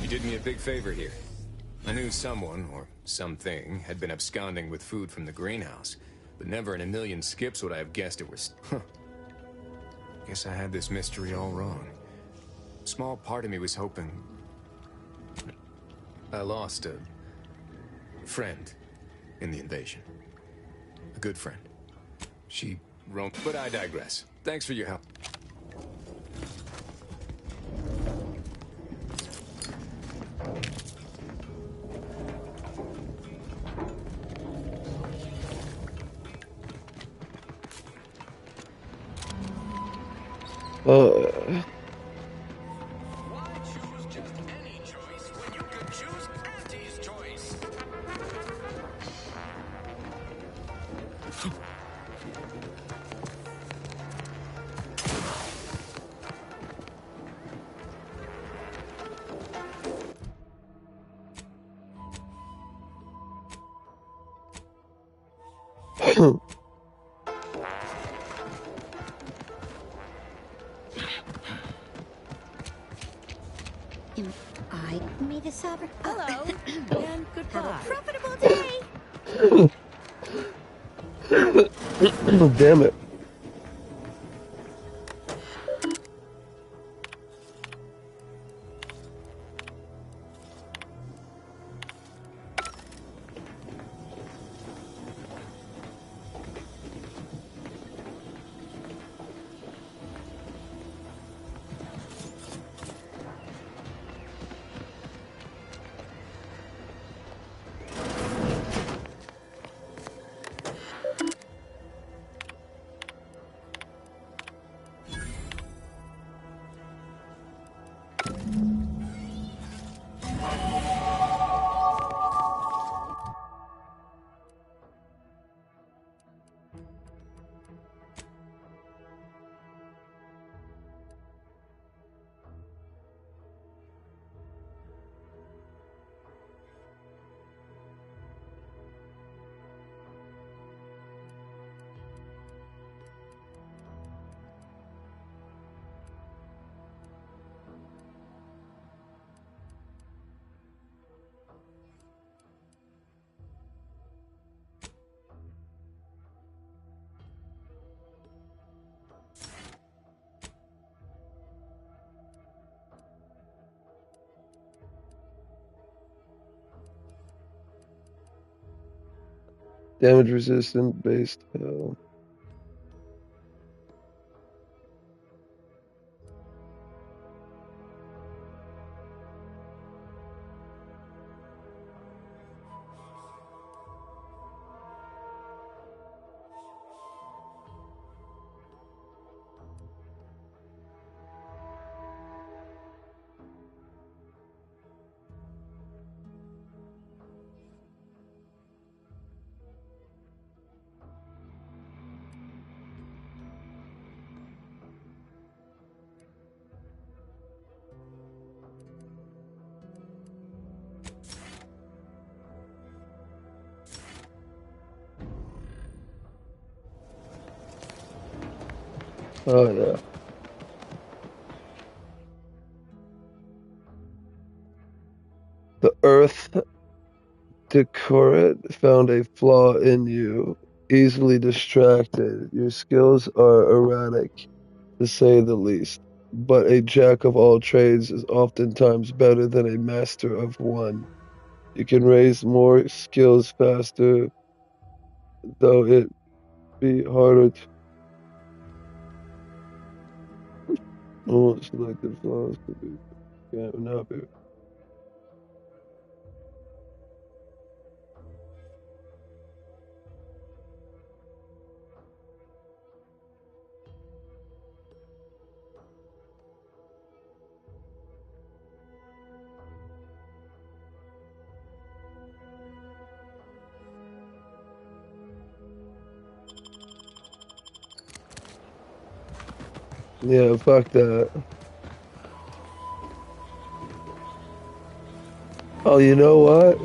[SPEAKER 19] You did me a big favor here. I knew someone, or something, had been absconding with food from the greenhouse, but never in a million skips would I have guessed it was... Guess I had this mystery all wrong. A small part of me was hoping... I lost a... friend in the invasion. A good friend. She roamed... But I digress. Thanks for your help.
[SPEAKER 12] I made a sovereign.
[SPEAKER 10] Hello, and goodbye.
[SPEAKER 12] Profitable day.
[SPEAKER 1] Damn it. Damage resistant based. Oh yeah. The Earth Decorat found a flaw in you. Easily distracted. Your skills are erratic, to say the least. But a jack of all trades is oftentimes better than a master of one. You can raise more skills faster, though it be harder to selected flaws to be not be. Yeah, fuck that. Oh, you know what?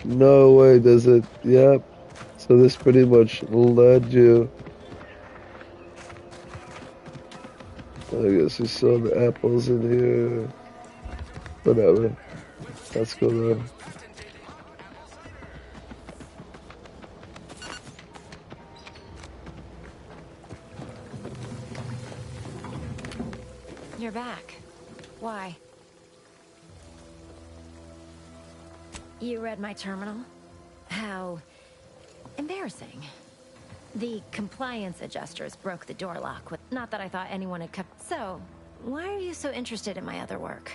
[SPEAKER 1] No way does it. Yep. So this pretty much led you. I guess you saw the apples in here. Whatever. Let's go there.
[SPEAKER 6] You're back. Why? You read my terminal? How embarrassing. The compliance adjusters broke the door lock. Not that I thought anyone had kept. So, why are you so interested in my other work?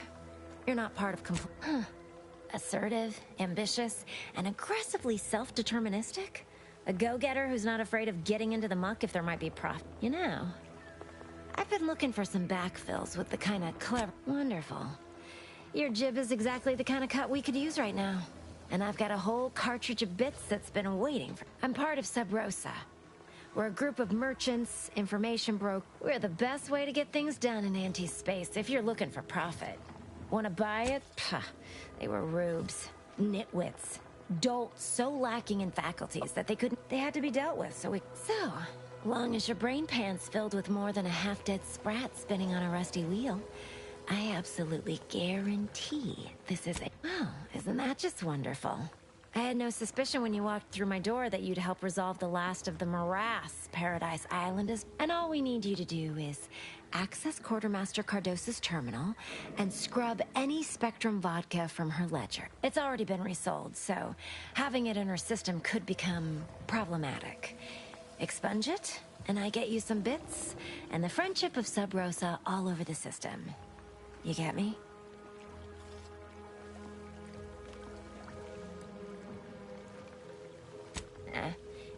[SPEAKER 6] You're not part of assertive, ambitious, and aggressively self-deterministic? A go-getter who's not afraid of getting into the muck if there might be profit. You know, I've been looking for some backfills with the kind of clever... Wonderful. Your jib is exactly the kind of cut we could use right now. And I've got a whole cartridge of bits that's been waiting for... I'm part of Sub Rosa. We're a group of merchants, information broke. We're the best way to get things done in anti-space if you're looking for profit. Want to buy it? Pah, they were rubes, nitwits, dolts so lacking in faculties that they had to be dealt with, so long as your brain pan's filled with more than a half-dead sprat spinning on a rusty wheel, I absolutely guarantee this is Wow, isn't that just wonderful? I had no suspicion when you walked through my door that you'd help resolve the last of the morass Paradise Island is. And all we need you to do is access Quartermaster Cardossa's terminal and scrub any Spectrum vodka from her ledger. It's already been resold, so having it in her system could become problematic. Expunge it, and I get you some bits, and the friendship of Sub Rosa all over the system. You get me?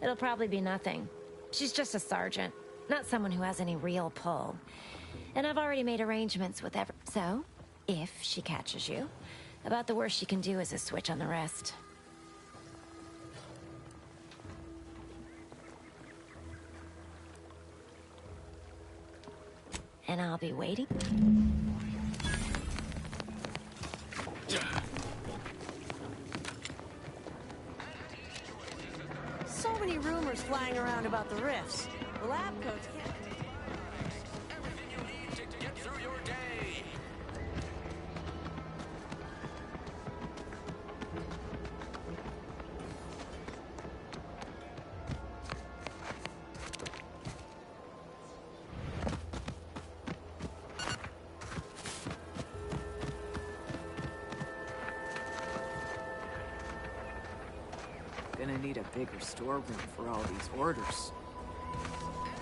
[SPEAKER 6] It'll probably be nothing. She's just a sergeant, not someone who has any real pull. And I've already made arrangements with So, if she catches you, about the worst she can do is a switch on the wrist. And I'll be waiting.
[SPEAKER 12] So many rumors flying around about the rifts. The lab coats can't...
[SPEAKER 17] Everything you need to get through your day.
[SPEAKER 18] Gonna need a bigger storeroom for all these orders.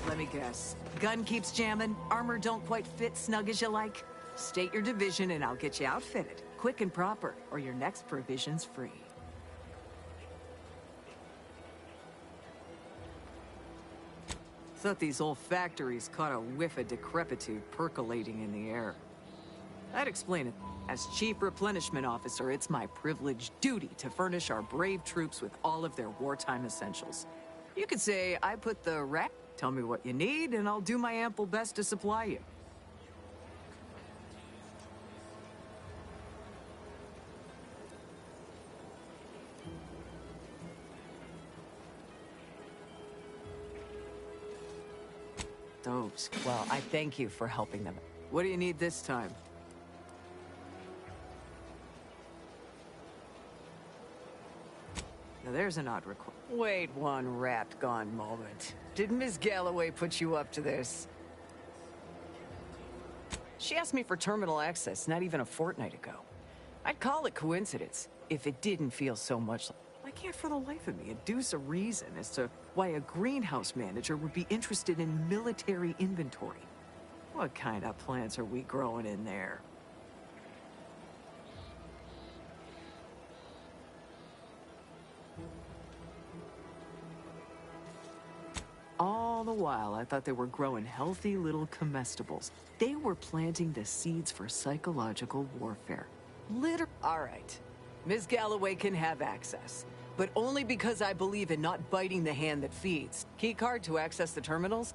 [SPEAKER 18] Let me guess. Gun keeps jamming, armor don't quite fit snug as you like. State your division and I'll get you outfitted. Quick and proper, or your next provision's free. Thought these old factories caught a whiff of decrepitude percolating in the air. I'd explain it. As Chief Replenishment Officer, it's my privileged duty to furnish our brave troops with all of their wartime essentials. You could say I put the rack. Tell me what you need, and I'll do my ample best to supply you. Those. Well, I thank you for helping them. What do you need this time? Now there's an odd request. Wait one rat-gone moment. Did Miss Galloway put you up to this? She asked me for terminal access not even a fortnight ago. I'd call it coincidence if it didn't feel so much like... I can't for the life of me adduce a reason as to why a greenhouse manager would be interested in military inventory. What kind of plants are we growing in there? All the while, I thought they were growing healthy little comestibles. They were planting the seeds for psychological warfare. All right. Ms. Galloway can have access, but only because I believe in not biting the hand that feeds. Keycard to access the terminals?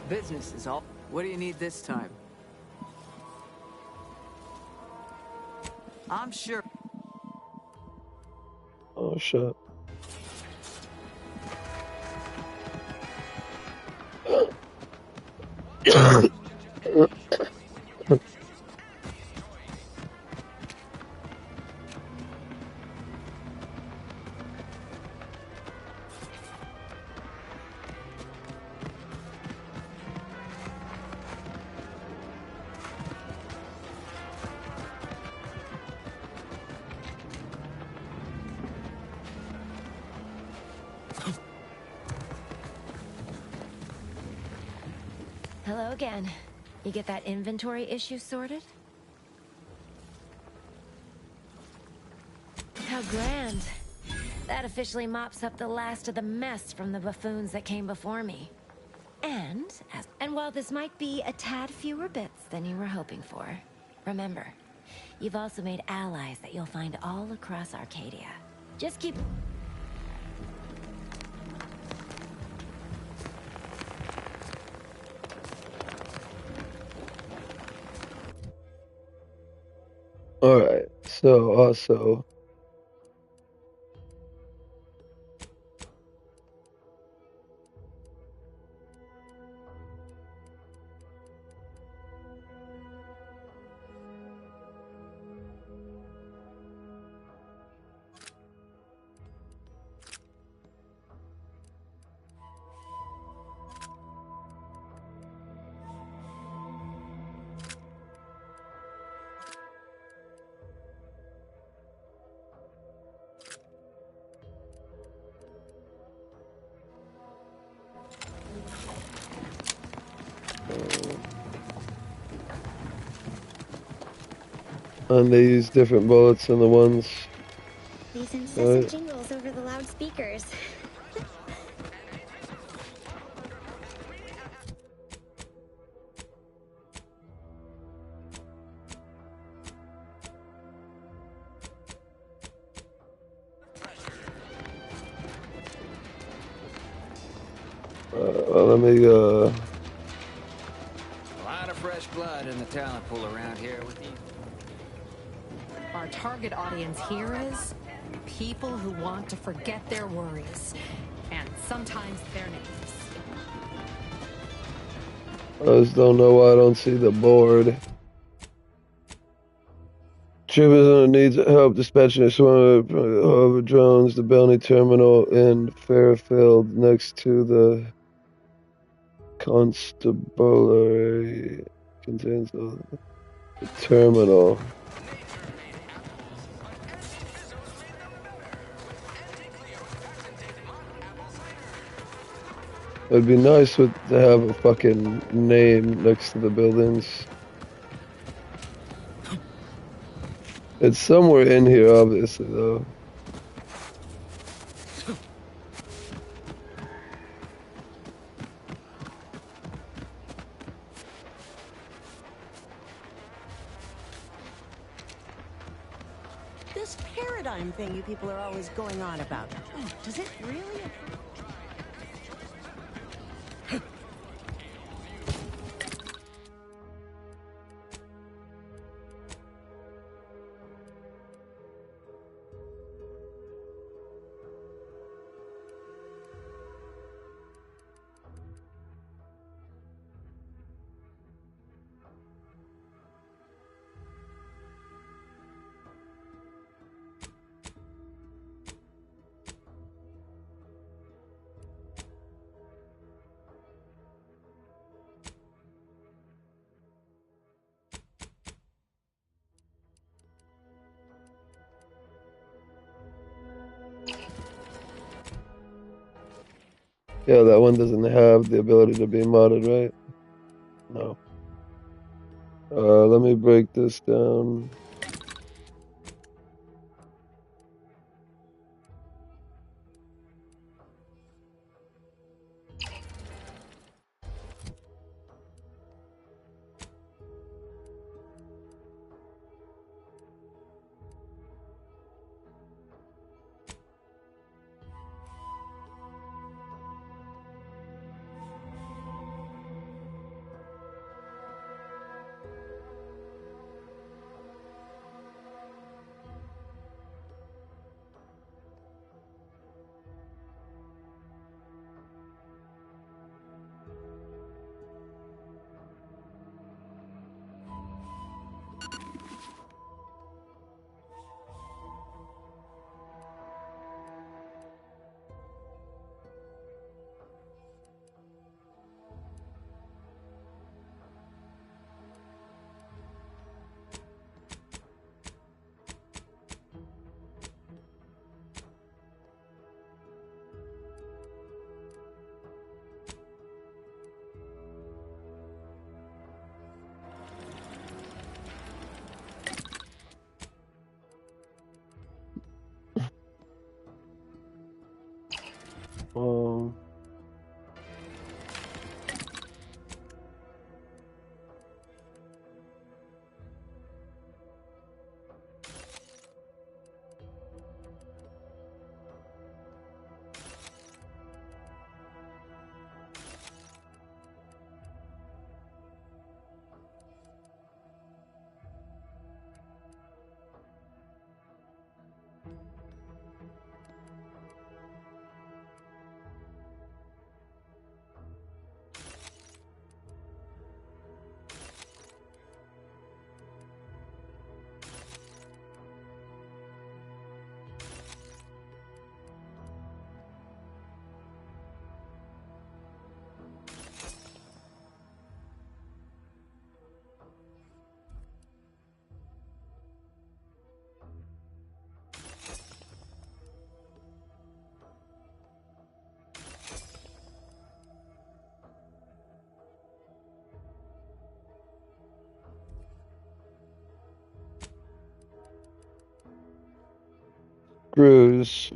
[SPEAKER 18] Business is all. What do you need this time? I'm sure.
[SPEAKER 1] Oh shit.
[SPEAKER 6] Hello again. You get that inventory issue sorted? How grand. That officially mops up the last of the mess from the buffoons that came before me. And while this might be a tad fewer bits than you were hoping for, remember, you've also made allies that you'll find all across Arcadia. Just keep...
[SPEAKER 1] Alright, so also... And they use different bullets than the ones.
[SPEAKER 4] These incessant jingles over the loudspeakers.
[SPEAKER 1] Let me
[SPEAKER 11] A lot of fresh blood in the talent pool around here with you.
[SPEAKER 3] Our target audience here is people who want to forget their worries, and sometimes their names.
[SPEAKER 1] I just don't know why I don't see the board. Troopers needs help dispatching a swarm of drones to Belny Terminal in Fairfield next to the constabulary. Contains the terminal. It'd be nice to have a fucking name next to the buildings. It's somewhere in here, obviously, though.
[SPEAKER 12] slime thing you people are always going on about. Oh, does it really?
[SPEAKER 1] Yeah, that one doesn't have the ability to be modded, right? No. Let me break this down. Um, Screws.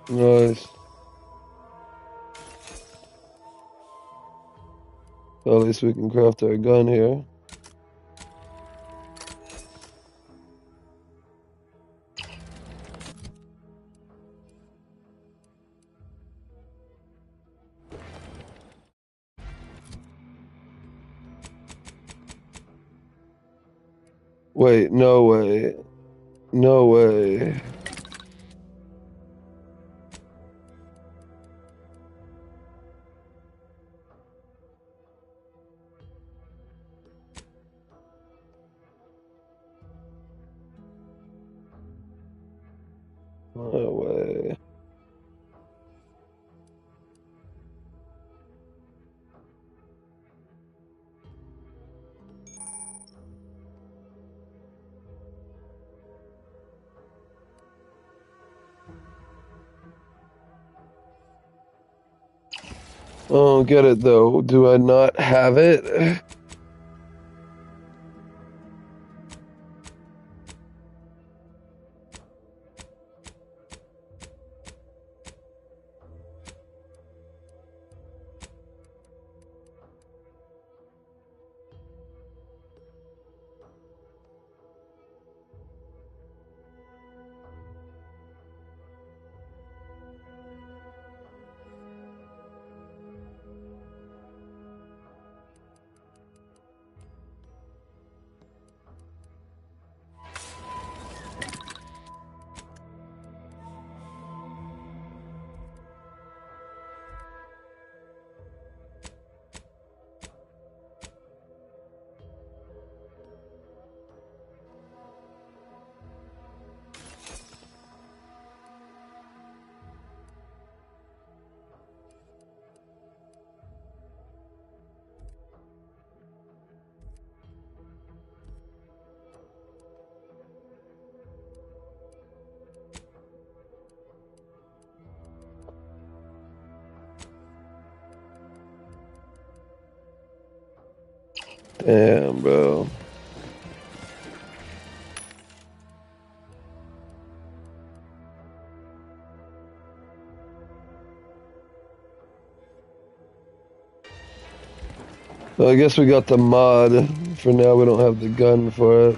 [SPEAKER 1] Nice. Well, at least we can craft our gun here. Wait, no way. No way. No way. I don't get it though. Do I not have it? Damn, bro. So I guess we got the mod. For now, we don't have the gun for it.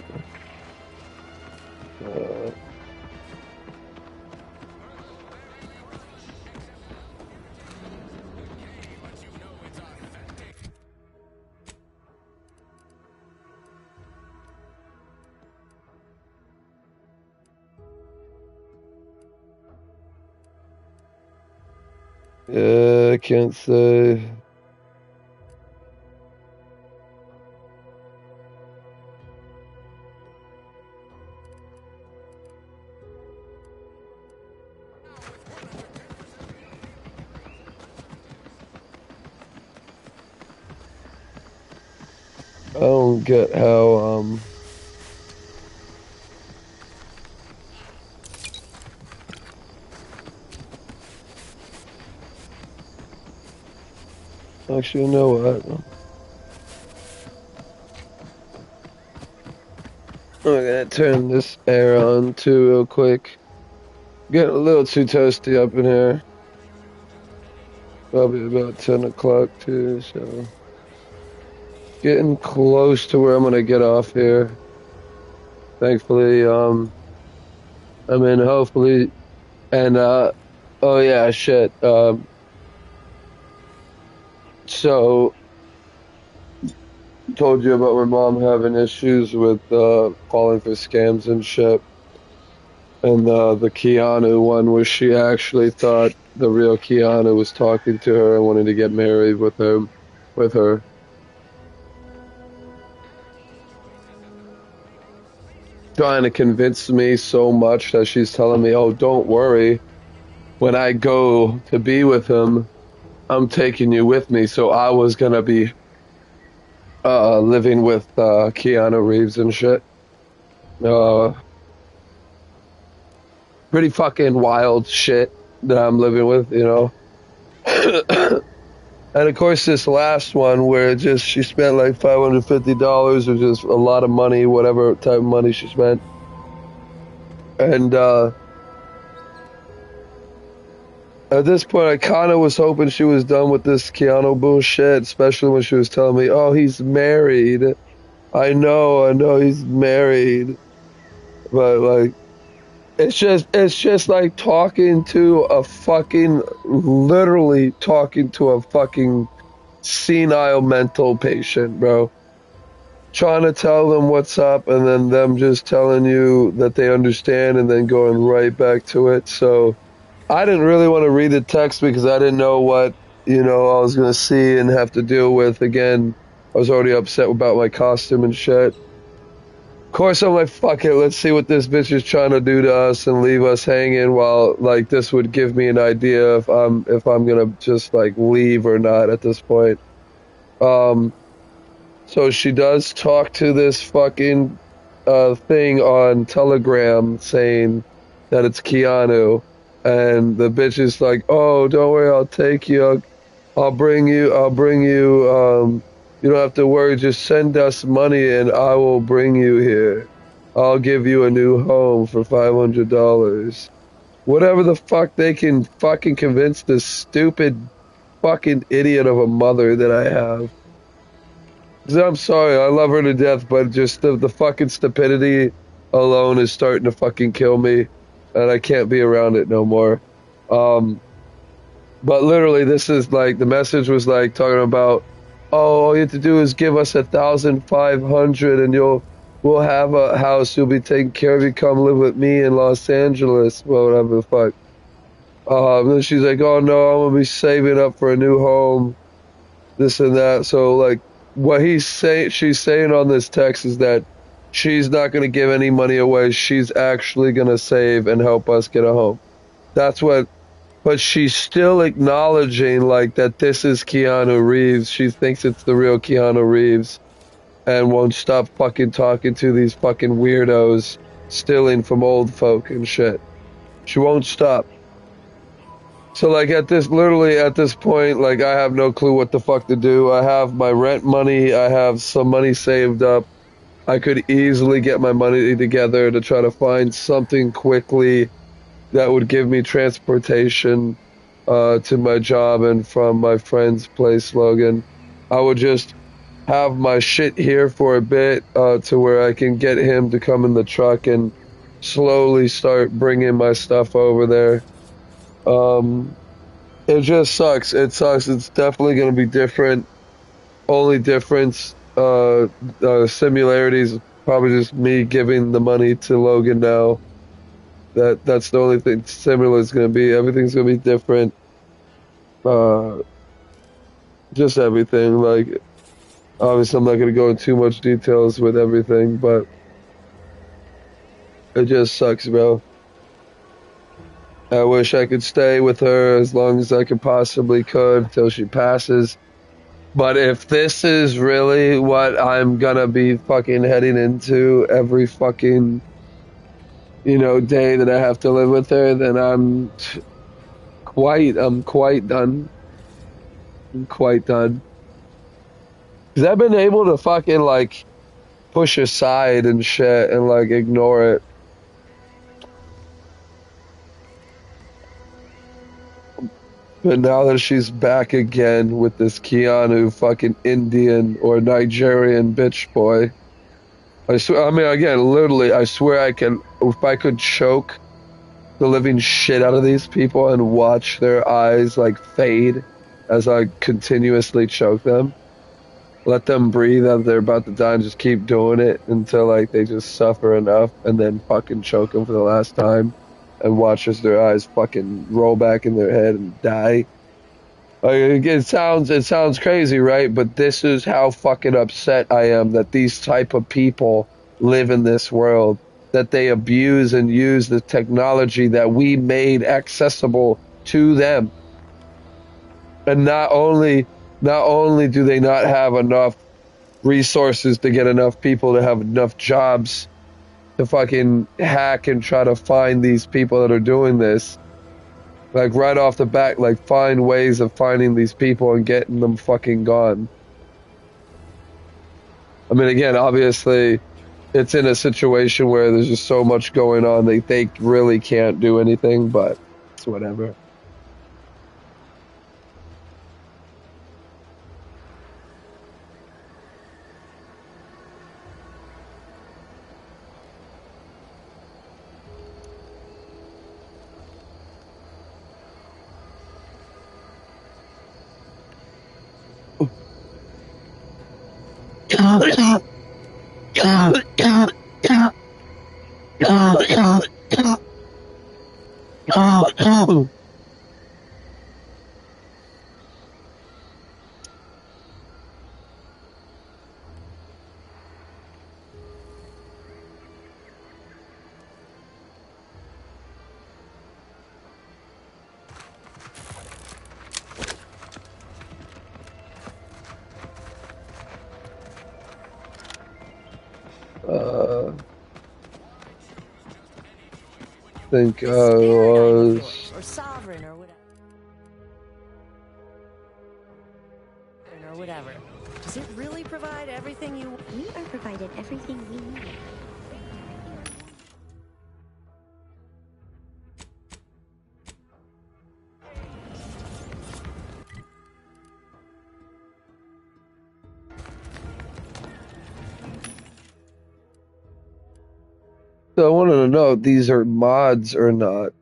[SPEAKER 1] Yeah, I can't say. I don't get how, actually, you know what? I'm gonna turn this air on too real quick. Getting a little too toasty up in here. Probably about 10 o'clock too, so. Getting close to where I'm gonna get off here. Thankfully, I mean, hopefully, and, oh yeah, shit, so, told you about my mom having issues with, falling for scams and shit. And, the Keanu one where she actually thought the real Keanu was talking to her and wanted to get married with her. Trying to convince me so much that she's telling me, oh, don't worry. When I go to be with him, I'm taking you with me. So I was going to be living with Keanu Reeves and shit. Pretty fucking wild shit that I'm living with, you know. And of course this last one where just she spent like $550, which is a lot of money, whatever type of money she spent. And at this point I kinda was hoping she was done with this Keanu bullshit, especially when she was telling me, oh, he's married. I know he's married. But like it's just like talking to a fucking, literally talking to a fucking senile mental patient, bro. Trying to tell them what's up and then them just telling you that they understand and then going right back to it. So I didn't really want to read the text because I didn't know what, you know, I was going to see and have to deal with. Again, I was already upset about my costume and shit. Of course, I'm like, fuck it, let's see what this bitch is trying to do to us and leave us hanging while, like, this would give me an idea if I'm gonna just, like, leave or not at this point. So she does talk to this fucking, thing on Telegram saying that it's Keanu. And the bitch is like, oh, don't worry, I'll take you, I'll bring you, you don't have to worry, just send us money and I will bring you here. I'll give you a new home for $500. Whatever the fuck they can fucking convince this stupid fucking idiot of a mother that I have. 'Cause I'm sorry, I love her to death, but just the fucking stupidity alone is starting to fucking kill me. And I can't be around it no more. But literally this is like, the message was like talking about, oh, all you have to do is give us $1,500 and we'll have a house, you'll be taken care of, you come live with me in Los Angeles, well, whatever the fuck. Then she's like, oh no, I'm gonna be saving up for a new home, this and that. So like, what she's saying on this text is that she's not gonna give any money away, she's actually gonna save and help us get a home. That's what. But she's still acknowledging, like, that this is Keanu Reeves. She thinks it's the real Keanu Reeves. And won't stop fucking talking to these fucking weirdos. Stealing from old folk and shit. She won't stop. So like literally at this point, like I have no clue what the fuck to do. I have my rent money, I have some money saved up. I could easily get my money together to try to find something quickly that would give me transportation to my job and from my friend's place, Logan. I would just have my shit here for a bit to where I can get him to come in the truck and slowly start bringing my stuff over there. It just sucks. It sucks. It's definitely going to be different. Only difference, similarities, probably just me giving the money to Logan now. That's the only thing similar is going to be. Everything's going to be different. Just everything. Like, obviously, I'm not going to go into too much details with everything, but it just sucks, bro. I wish I could stay with her as long as I could possibly could till she passes. But if this is really what I'm gonna be fucking heading into every fucking, day that I have to live with her, then I'm quite done. I'm quite done. Cause I've been able to fucking like push aside and shit and like ignore it. But now that she's back again with this Keanu fucking Indian or Nigerian bitch boy, I swear, I mean, again, literally, I swear if I could choke the living shit out of these people and watch their eyes like fade as I continuously choke them, let them breathe as they're about to die and just keep doing it until like they just suffer enough and then fucking choke them for the last time and watch as their eyes fucking roll back in their head and die. Like, it sounds crazy, right? But this is how fucking upset I am that these type of people live in this world, that they abuse and use the technology that we made accessible to them. And not only do they not have enough resources to get enough people to have enough jobs to fucking hack and try to find these people that are doing this, like right off the bat, like find ways of finding these people and getting them fucking gone. I mean, again, obviously, it's in a situation where there's just so much going on, they really can't do anything, but it's whatever. Think I was.
[SPEAKER 12] Or sovereign or whatever. Does it really provide everything you...
[SPEAKER 4] We are provided everything we need.
[SPEAKER 1] So I wanted to know if these are mods or not.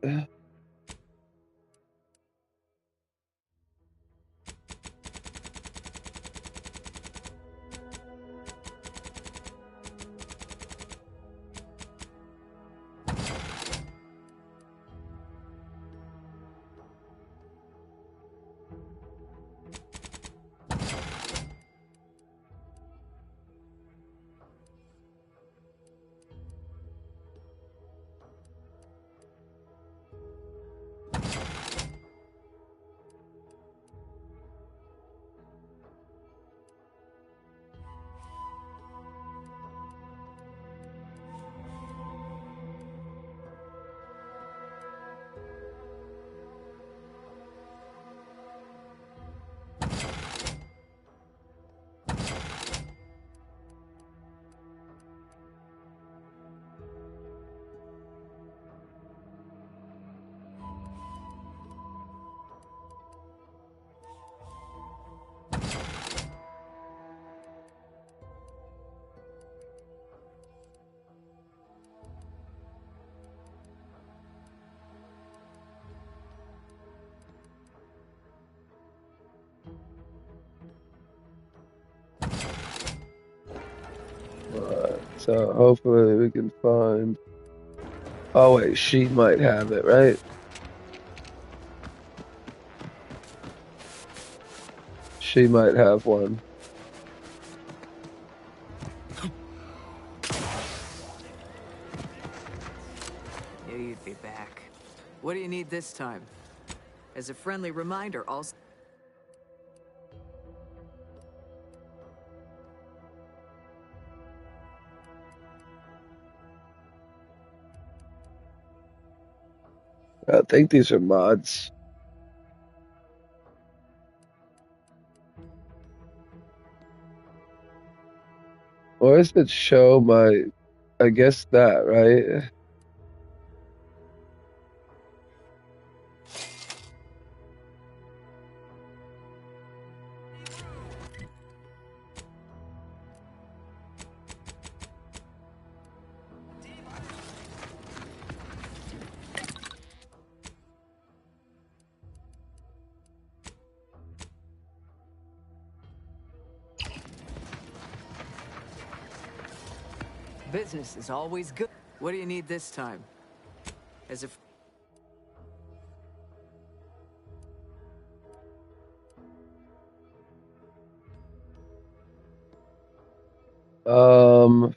[SPEAKER 1] So hopefully we can find. Oh wait, she might have it, right? She might have one.
[SPEAKER 18] Knew you'd be back. What do you need this time? As a friendly reminder, also.
[SPEAKER 1] I think these are mods. Or does it show my, I guess that, right?
[SPEAKER 18] Business is always good. What do you need this time? As if.
[SPEAKER 1] Um,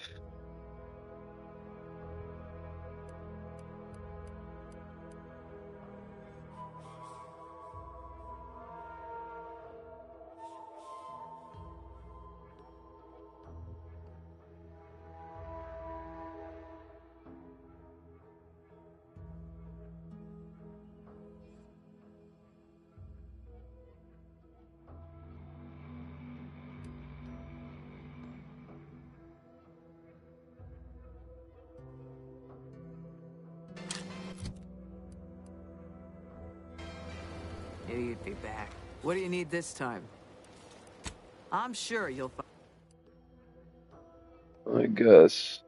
[SPEAKER 18] Knew you'd be back. What do you need this time? I'm sure you'll find.
[SPEAKER 1] I guess.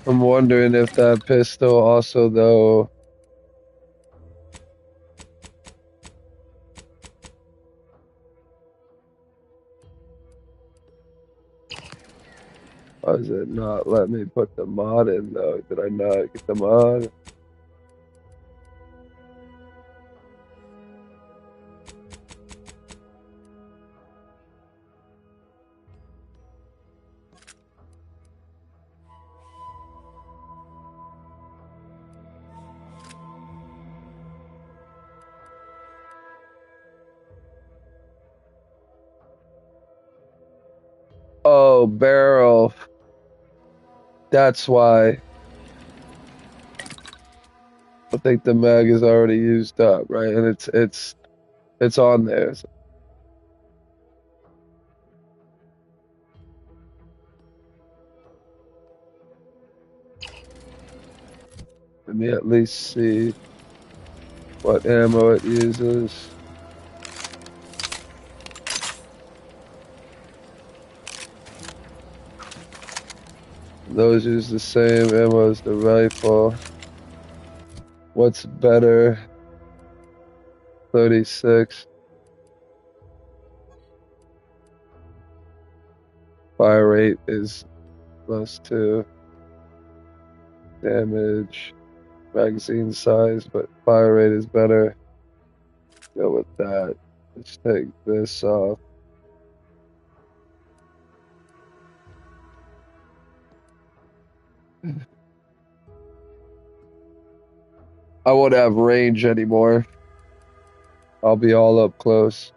[SPEAKER 1] I'm wondering if that pistol also, though. Why does it not let me put the mod in, though? Did I not get the mod? Oh, barrel. That's why. I think the mag is already used up, right? And it's on there. So let me at least see what ammo it uses. Those use the same ammo as the rifle. What's better? 36. Fire rate is +2. Damage, magazine size, but fire rate is better. Go with that. Let's take this off. I won't have range anymore. I'll be all up close.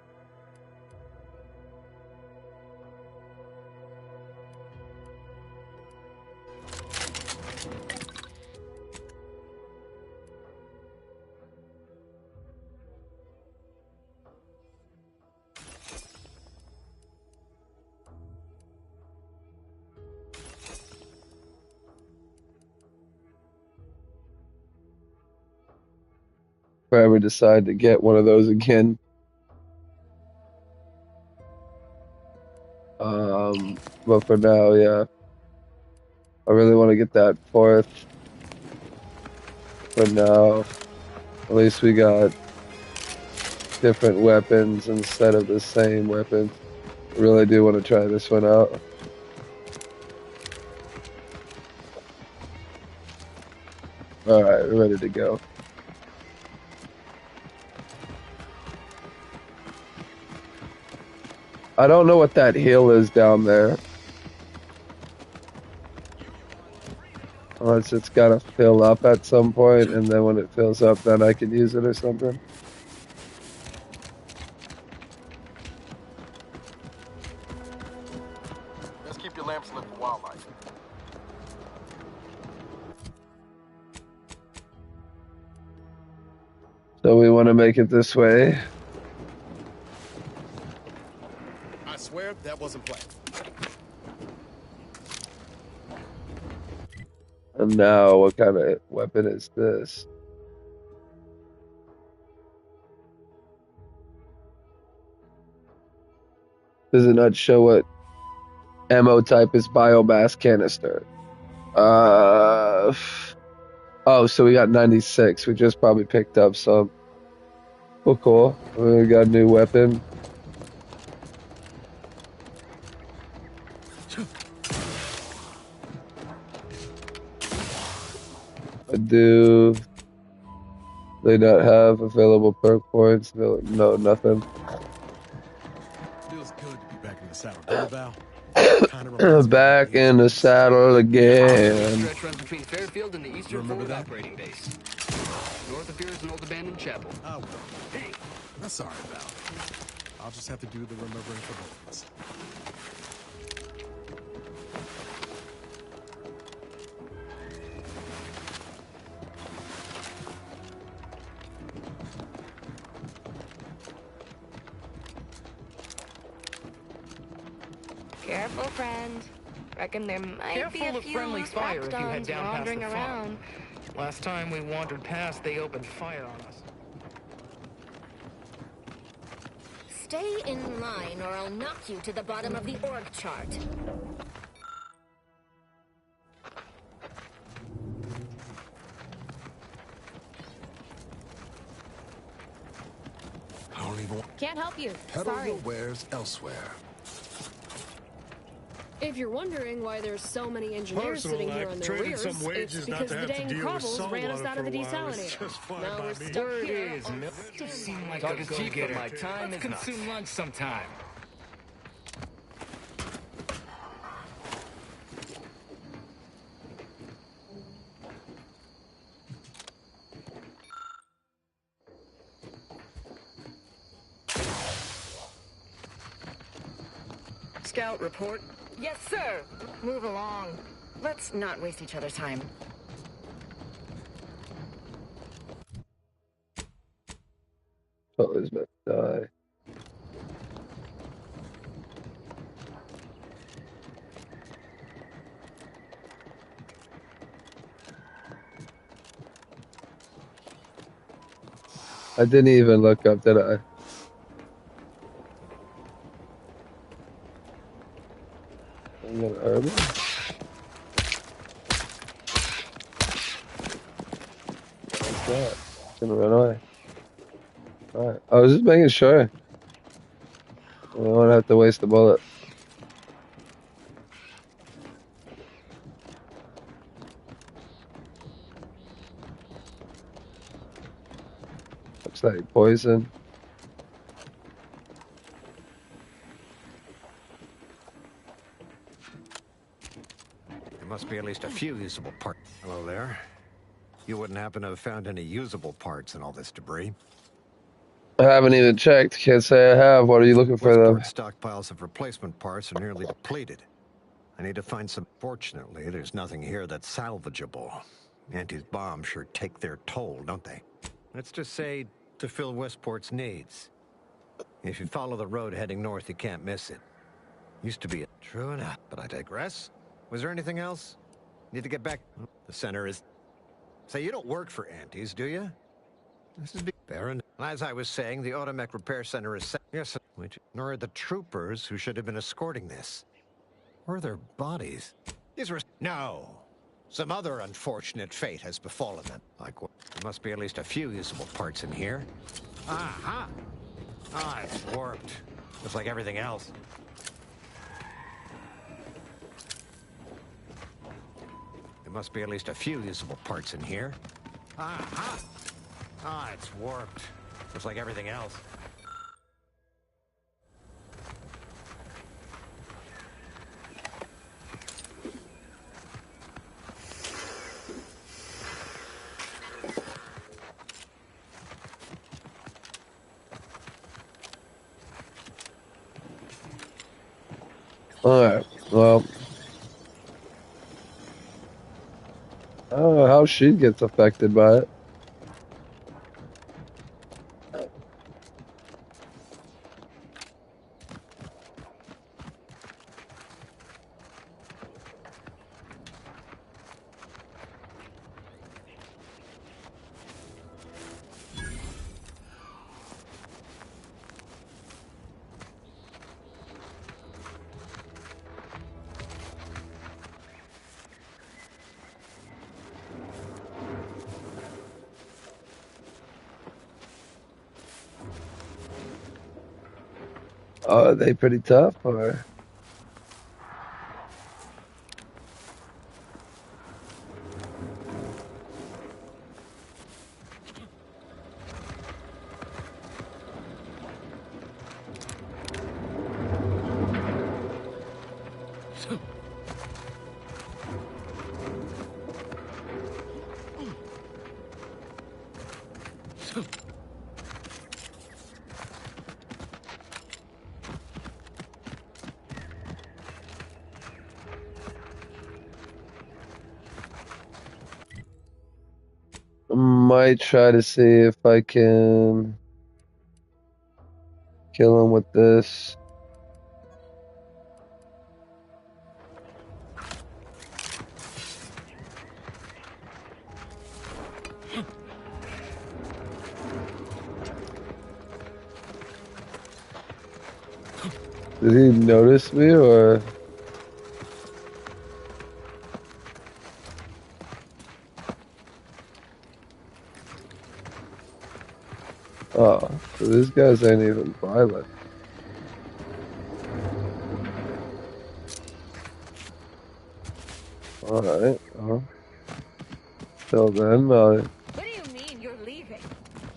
[SPEAKER 1] I ever decide to get one of those again. But for now, yeah. I really want to get that fourth. For now, at least we got different weapons instead of the same weapon. I really do want to try this one out. Alright, we're ready to go. I don't know what that hill is down there. Unless it's gotta fill up at some point, and then when it fills up, then I can use it or something.
[SPEAKER 9] Let's keep your lamps lit for wildlife.
[SPEAKER 1] So we want to make it this way.
[SPEAKER 9] I swear that wasn't planned.
[SPEAKER 1] And now, what kind of weapon is this? Does it not show what ammo type is? Biomass canister. Oh, so we got 96. We just probably picked up some. Well, cool. We got a new weapon. Do they not have available perk points? No, nothing.
[SPEAKER 9] Feels good to be back in the saddle, Val.
[SPEAKER 1] Back in the saddle again.
[SPEAKER 7] Stretch runs between Fairfield and the Eastern Forward Operating Base. North of here is an old abandoned chapel.
[SPEAKER 9] I will. Hey, that's all right, Val. I'll just have to do the remembering for both of us.
[SPEAKER 6] Careful, friend. Reckon there might
[SPEAKER 7] Careful
[SPEAKER 6] be a
[SPEAKER 7] of
[SPEAKER 6] few
[SPEAKER 7] friendly
[SPEAKER 6] loose
[SPEAKER 7] fire if you head
[SPEAKER 6] raptidons
[SPEAKER 7] down past
[SPEAKER 6] wandering
[SPEAKER 7] the farm.
[SPEAKER 6] around.
[SPEAKER 7] Last time we wandered past, they opened fire on us.
[SPEAKER 4] Stay in line or I'll knock you to the bottom of the org chart.
[SPEAKER 9] I don't even
[SPEAKER 3] Can't help you.
[SPEAKER 9] peddle
[SPEAKER 3] Sorry.
[SPEAKER 9] your wares elsewhere.
[SPEAKER 10] If you're wondering why there's so many engineers
[SPEAKER 14] Personal,
[SPEAKER 10] sitting here
[SPEAKER 14] like
[SPEAKER 10] on their
[SPEAKER 14] trading
[SPEAKER 10] rears,
[SPEAKER 14] some wages
[SPEAKER 10] it's
[SPEAKER 14] not
[SPEAKER 10] because
[SPEAKER 14] to
[SPEAKER 10] the
[SPEAKER 14] have to
[SPEAKER 10] dang
[SPEAKER 14] deal with
[SPEAKER 10] Crobbles ran us
[SPEAKER 14] saltwater
[SPEAKER 10] out of the
[SPEAKER 14] for a while. It's
[SPEAKER 10] desalinator.
[SPEAKER 14] just fine
[SPEAKER 10] Now
[SPEAKER 14] by
[SPEAKER 10] we're
[SPEAKER 14] me.
[SPEAKER 10] stuck
[SPEAKER 7] There it
[SPEAKER 10] here.
[SPEAKER 7] is,
[SPEAKER 10] on
[SPEAKER 7] Mil-
[SPEAKER 10] still
[SPEAKER 7] Seem like
[SPEAKER 10] Talking
[SPEAKER 7] a
[SPEAKER 10] cheap
[SPEAKER 7] go-getter.
[SPEAKER 10] for my time
[SPEAKER 7] Let's
[SPEAKER 10] is nuts.
[SPEAKER 7] consume lunch sometime.
[SPEAKER 12] Scout report. Yes, sir. Move along. Let's not waste each other's time.
[SPEAKER 1] Totally meant to die. I didn't even look up, did I? I'm gonna herb it. What's that? It's gonna run away. Alright. I was just making sure. I don't have to waste the bullet. Looks like poison.
[SPEAKER 8] There must be at least a few usable parts. Hello there. You wouldn't happen to have found any usable parts in all this debris?
[SPEAKER 1] I haven't even checked. Can't say I have. What are you looking for, though?
[SPEAKER 8] Westport stockpiles of replacement parts are nearly depleted. I need to find some. Fortunately, there's nothing here that's salvageable. Auntie's bombs sure take their toll, don't they? Let's just say to fill Westport's needs. If you follow the road heading north, you can't miss it. Used to be true enough, but I digress. Was there anything else? Need to get back. The center is. Say, you don't work for Auntie's, do you? This is Baron. As I was saying, the Automech Repair Center is yes, which nor the troopers who should have been escorting this. Where are their bodies? These were no. Some other unfortunate fate has befallen them. Like what? There must be at least a few usable parts in here. Aha! Ah, it's warped. Just like everything else. There must be at least a few usable parts in here. Aha! Ah, it's warped. Just like everything else.
[SPEAKER 1] Alright, well. I don't know how she gets affected by it. Are they pretty tough, or? Might try to see if I can kill him with this. Did he notice me, or? Oh, so these guys ain't even violent. Alright, well. Till then,
[SPEAKER 17] What do you mean you're leaving?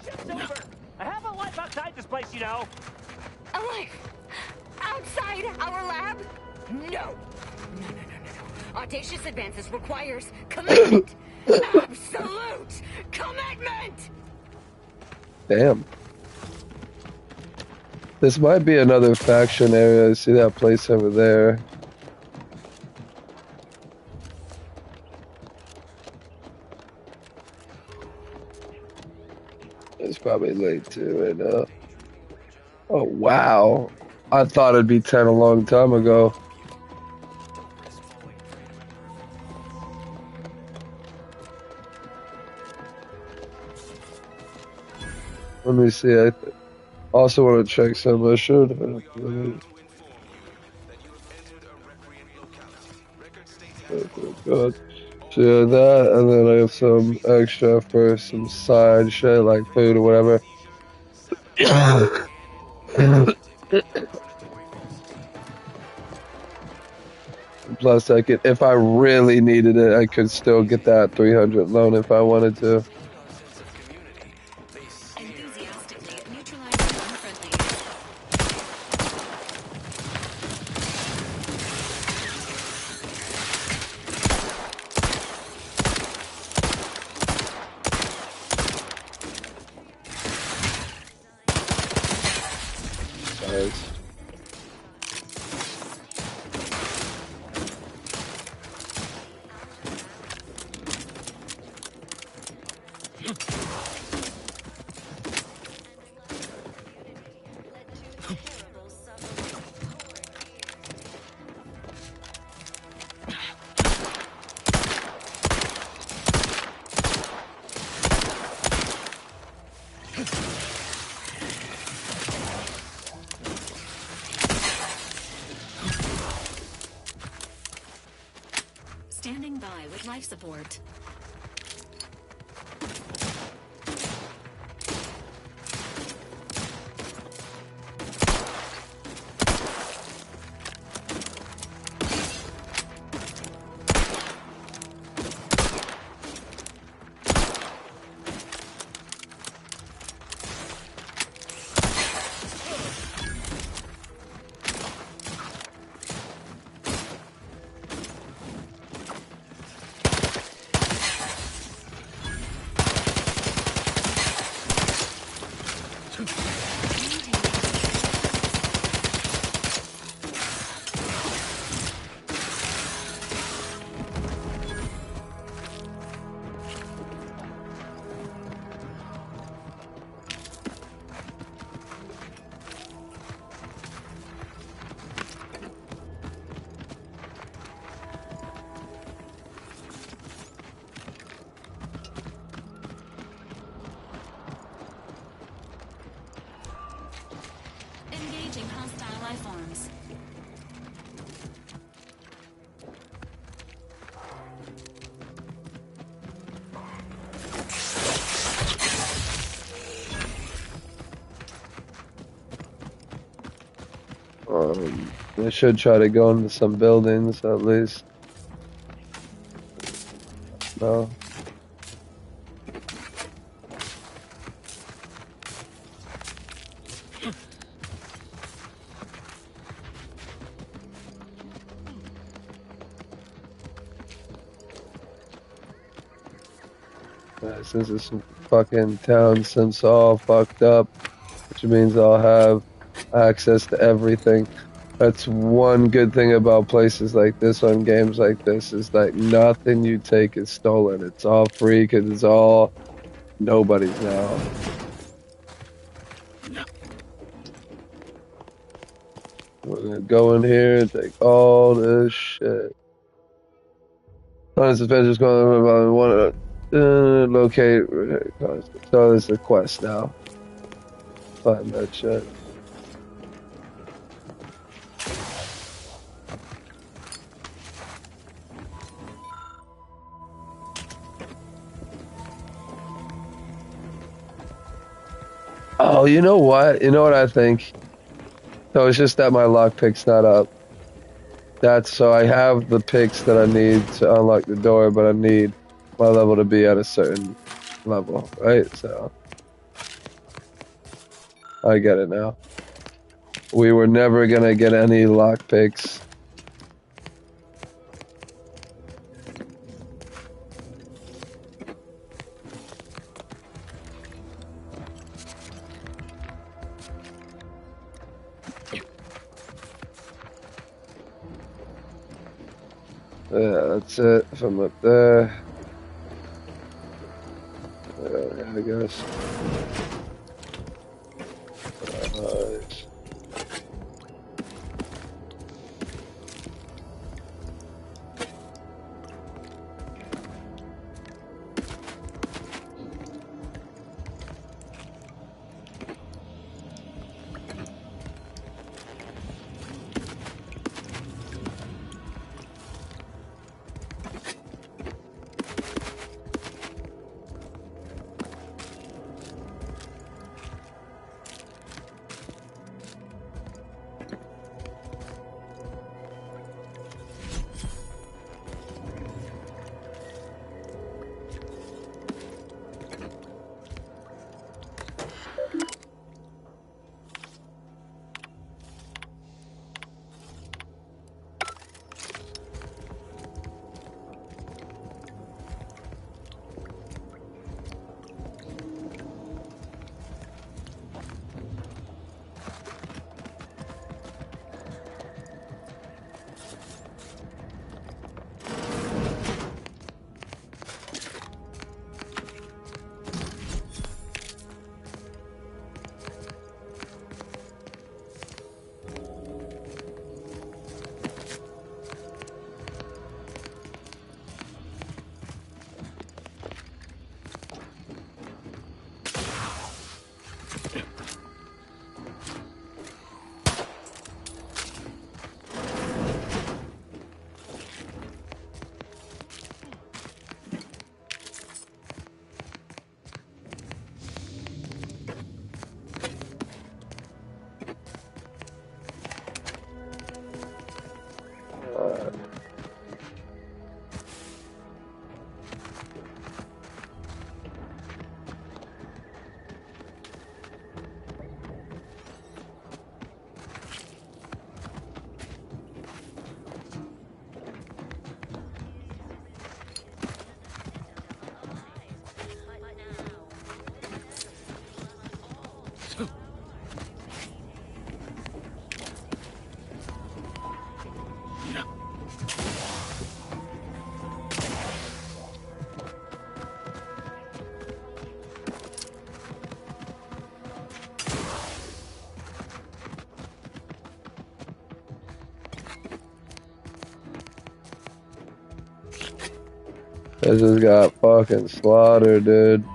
[SPEAKER 17] Shit's over. I have a life outside this place, you know. A life? Outside our lab? No. No. Audacious advances requires commitment. Absolute commitment.
[SPEAKER 1] Damn. This might be another faction area. See that place over there? It's probably late too right now. Oh wow. I thought it'd be 10 a long time ago. Let me see. I also want to check some. I should. Oh god. So yeah, that, and then I have some extra for some side shit like food or whatever. Plus, I could, if I really needed it, I could still get that 300 loan if I wanted to.
[SPEAKER 4] Standing by with life support. Engaging hostile life forms.
[SPEAKER 1] I should try to go into some buildings at least. No. Since this fucking town seems all fucked up, which means I'll have access to everything. That's one good thing about places like this on games like this, is that nothing you take is stolen. It's all free because it's all nobody's now. We're gonna go in here and take all this shit. Honest Adventures going about one locate. So there's a quest now. Find that shit. Oh, you know what? You know what I think? So it's just that my lockpick's not up. That's so I have the picks that I need to unlock the door, but I need my level to be at a certain level, right? So I get it now. We were never gonna get any lockpicks. Yeah, that's it. From up there. Yeah, I guess. I just got fucking slaughtered, dude.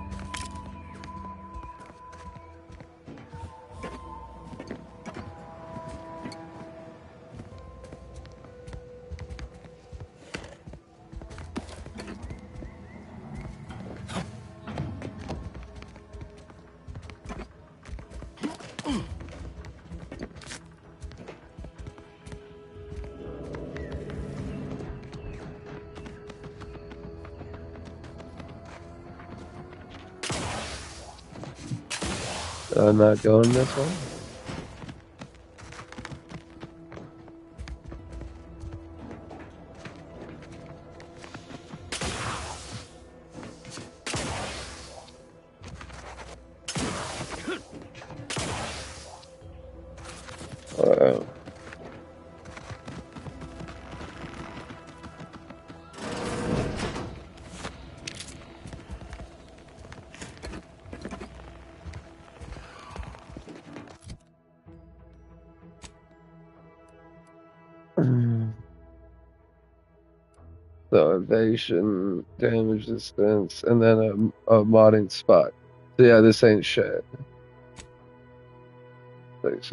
[SPEAKER 1] I'm not going this one. So evasion, damage distance, and then a modding spot. So yeah, this ain't shit. Thanks.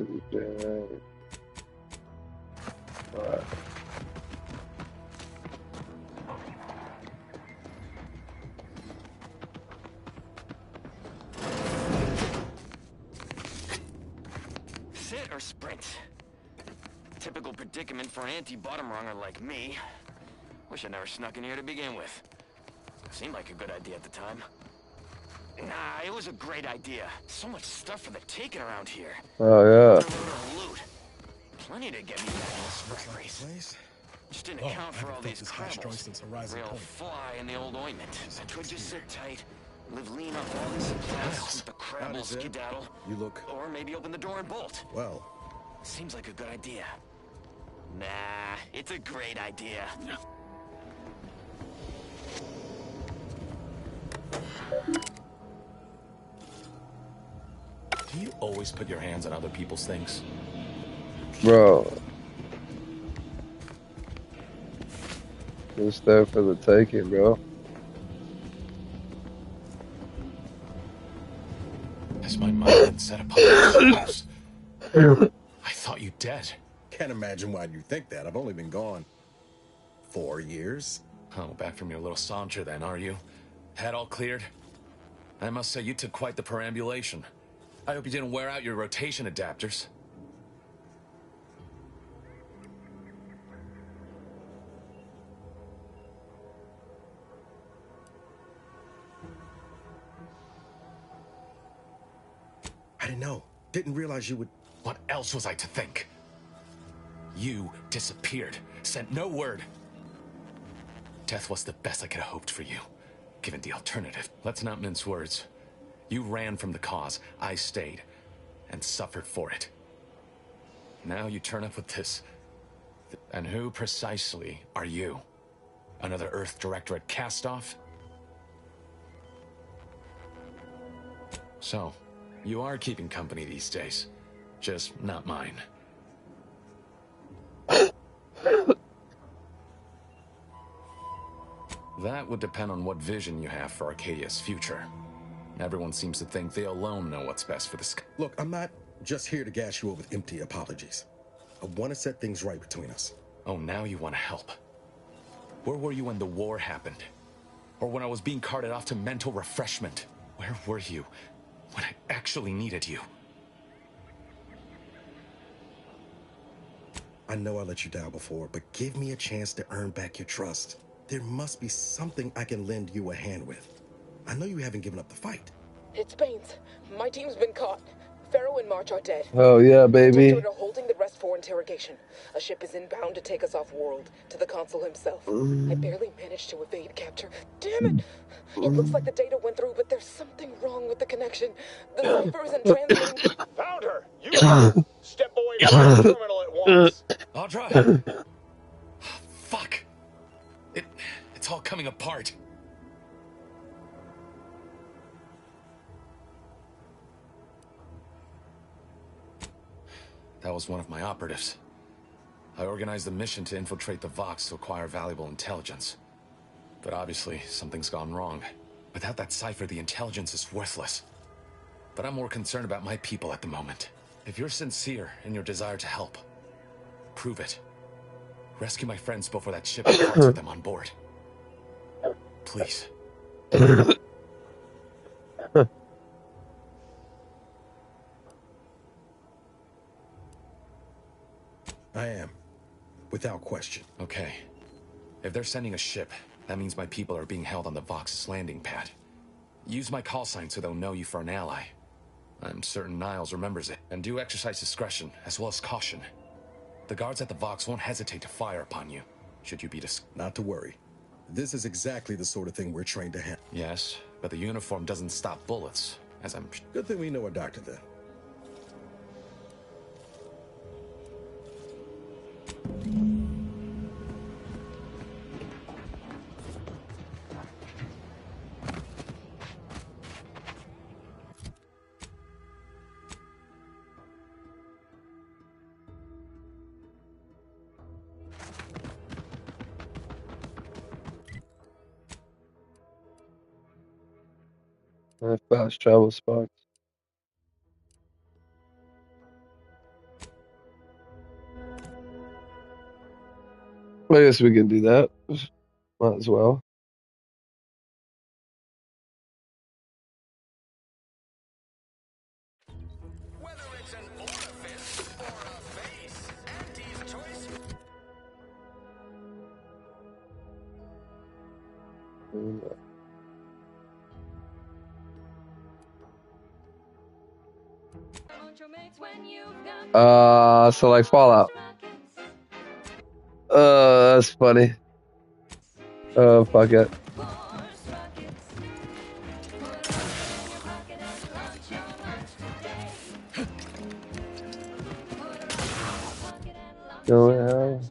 [SPEAKER 1] Alright.
[SPEAKER 17] Sit or sprint? Typical predicament for an anti-bottom runger like me. Wish I never snuck in here to begin with. Seemed like a good idea at the time. Nah, it was a great idea. So much stuff for the taking around here.
[SPEAKER 1] Oh yeah.
[SPEAKER 17] Loot. Plenty to get me back in the sprint race. Just didn't account for all these crabbles. Real fly in the old ointment. I could just sit tight, live lean off all these supplies, keep the crabble skedaddle.
[SPEAKER 9] You look.
[SPEAKER 17] Or maybe open the door and bolt.
[SPEAKER 9] Well.
[SPEAKER 17] Seems like a good idea. Nah, it's a great idea.
[SPEAKER 20] Do you always put your hands on other people's things?
[SPEAKER 1] Bro. It's there for the taking, bro.
[SPEAKER 20] Has my mind been set upon this house? I thought you dead.
[SPEAKER 9] Can't imagine why you think that. I've only been gone 4 years.
[SPEAKER 20] Oh, back from your little saunter then, are you? Head all cleared? I must say you took quite the perambulation. I hope you didn't wear out your rotation adapters.
[SPEAKER 9] I didn't know. Didn't realize you would...
[SPEAKER 20] What else was I to think? You disappeared. Sent no word. Death was the best I could have hoped for you, given the alternative. Let's not mince words. You ran from the cause. I stayed. And suffered for it. Now you turn up with this. And who precisely are you? Another Earth Directorate cast-off? So, you are keeping company these days. Just not mine. That would depend on what vision you have for Arcadia's future. Everyone seems to think they alone know what's best for the sky.
[SPEAKER 9] Look, I'm not just here to gas you over with empty apologies. I want to set things right between us.
[SPEAKER 20] Oh, now you want to help. Where were you when the war happened? Or when I was being carted off to mental refreshment? Where were you when I actually needed you?
[SPEAKER 9] I know I let you down before, but give me a chance to earn back your trust. There must be something I can lend you a hand with. I know you haven't given up the fight.
[SPEAKER 21] It's Baines. My team's been caught. Pharaoh and March are dead.
[SPEAKER 1] Oh yeah, baby.
[SPEAKER 21] Doctor are holding the rest for interrogation. A ship is inbound to take us off-world, to the consul himself. I barely managed to evade capture. Damn it! It looks like the data went through, but there's something wrong with the connection. The cipher isn't transmitting.
[SPEAKER 14] Found her! You step away from the terminal at once.
[SPEAKER 20] I'll try. Fuck! it's all coming apart. That was one of my operatives. I organized a mission to infiltrate the Vox to acquire valuable intelligence. But obviously, something's gone wrong. Without that cipher, the intelligence is worthless. But I'm more concerned about my people at the moment. If you're sincere in your desire to help, prove it. Rescue my friends before that ship departs with them on board. Please.
[SPEAKER 9] I am. Without question.
[SPEAKER 20] Okay. If they're sending a ship, that means my people are being held on the Vox's landing pad. Use my call sign so they'll know you for an ally. I'm certain Niles remembers it. And do exercise discretion, as well as caution. The guards at the Vox won't hesitate to fire upon you, should you be
[SPEAKER 9] Not to worry. This is exactly the sort of thing we're trained to handle.
[SPEAKER 20] Yes, but the uniform doesn't stop bullets, as I'm...
[SPEAKER 9] Good thing we know a doctor then.
[SPEAKER 1] Fast travel spots. I guess we can do that. Might as well. So like Fallout. That's funny. Oh, fuck it. Go ahead.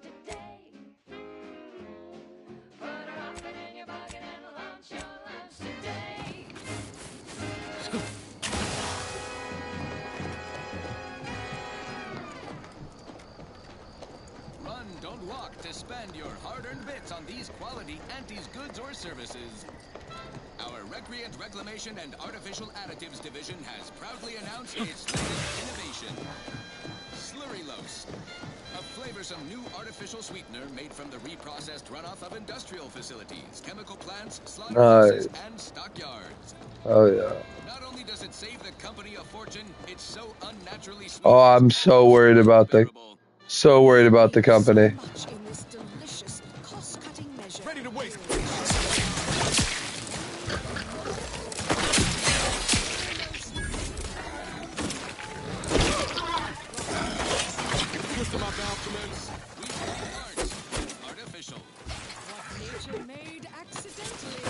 [SPEAKER 5] Spend your hard-earned bits on these quality Antes goods or services. Our Recreant Reclamation and Artificial Additives division has proudly announced its latest innovation, Slurrylose, a flavorsome new artificial sweetener made from the reprocessed runoff of industrial facilities, chemical plants, slaughterhouses, and stockyards.
[SPEAKER 1] Oh yeah.
[SPEAKER 5] Not only does it save the company a fortune, it's so unnaturally sweet.
[SPEAKER 1] Oh, I'm so worried about the company.
[SPEAKER 5] Ready to waste. Artificial. What nature made accidentally.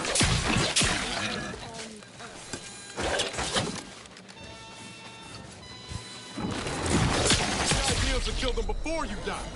[SPEAKER 5] The idea is to kill them before you die.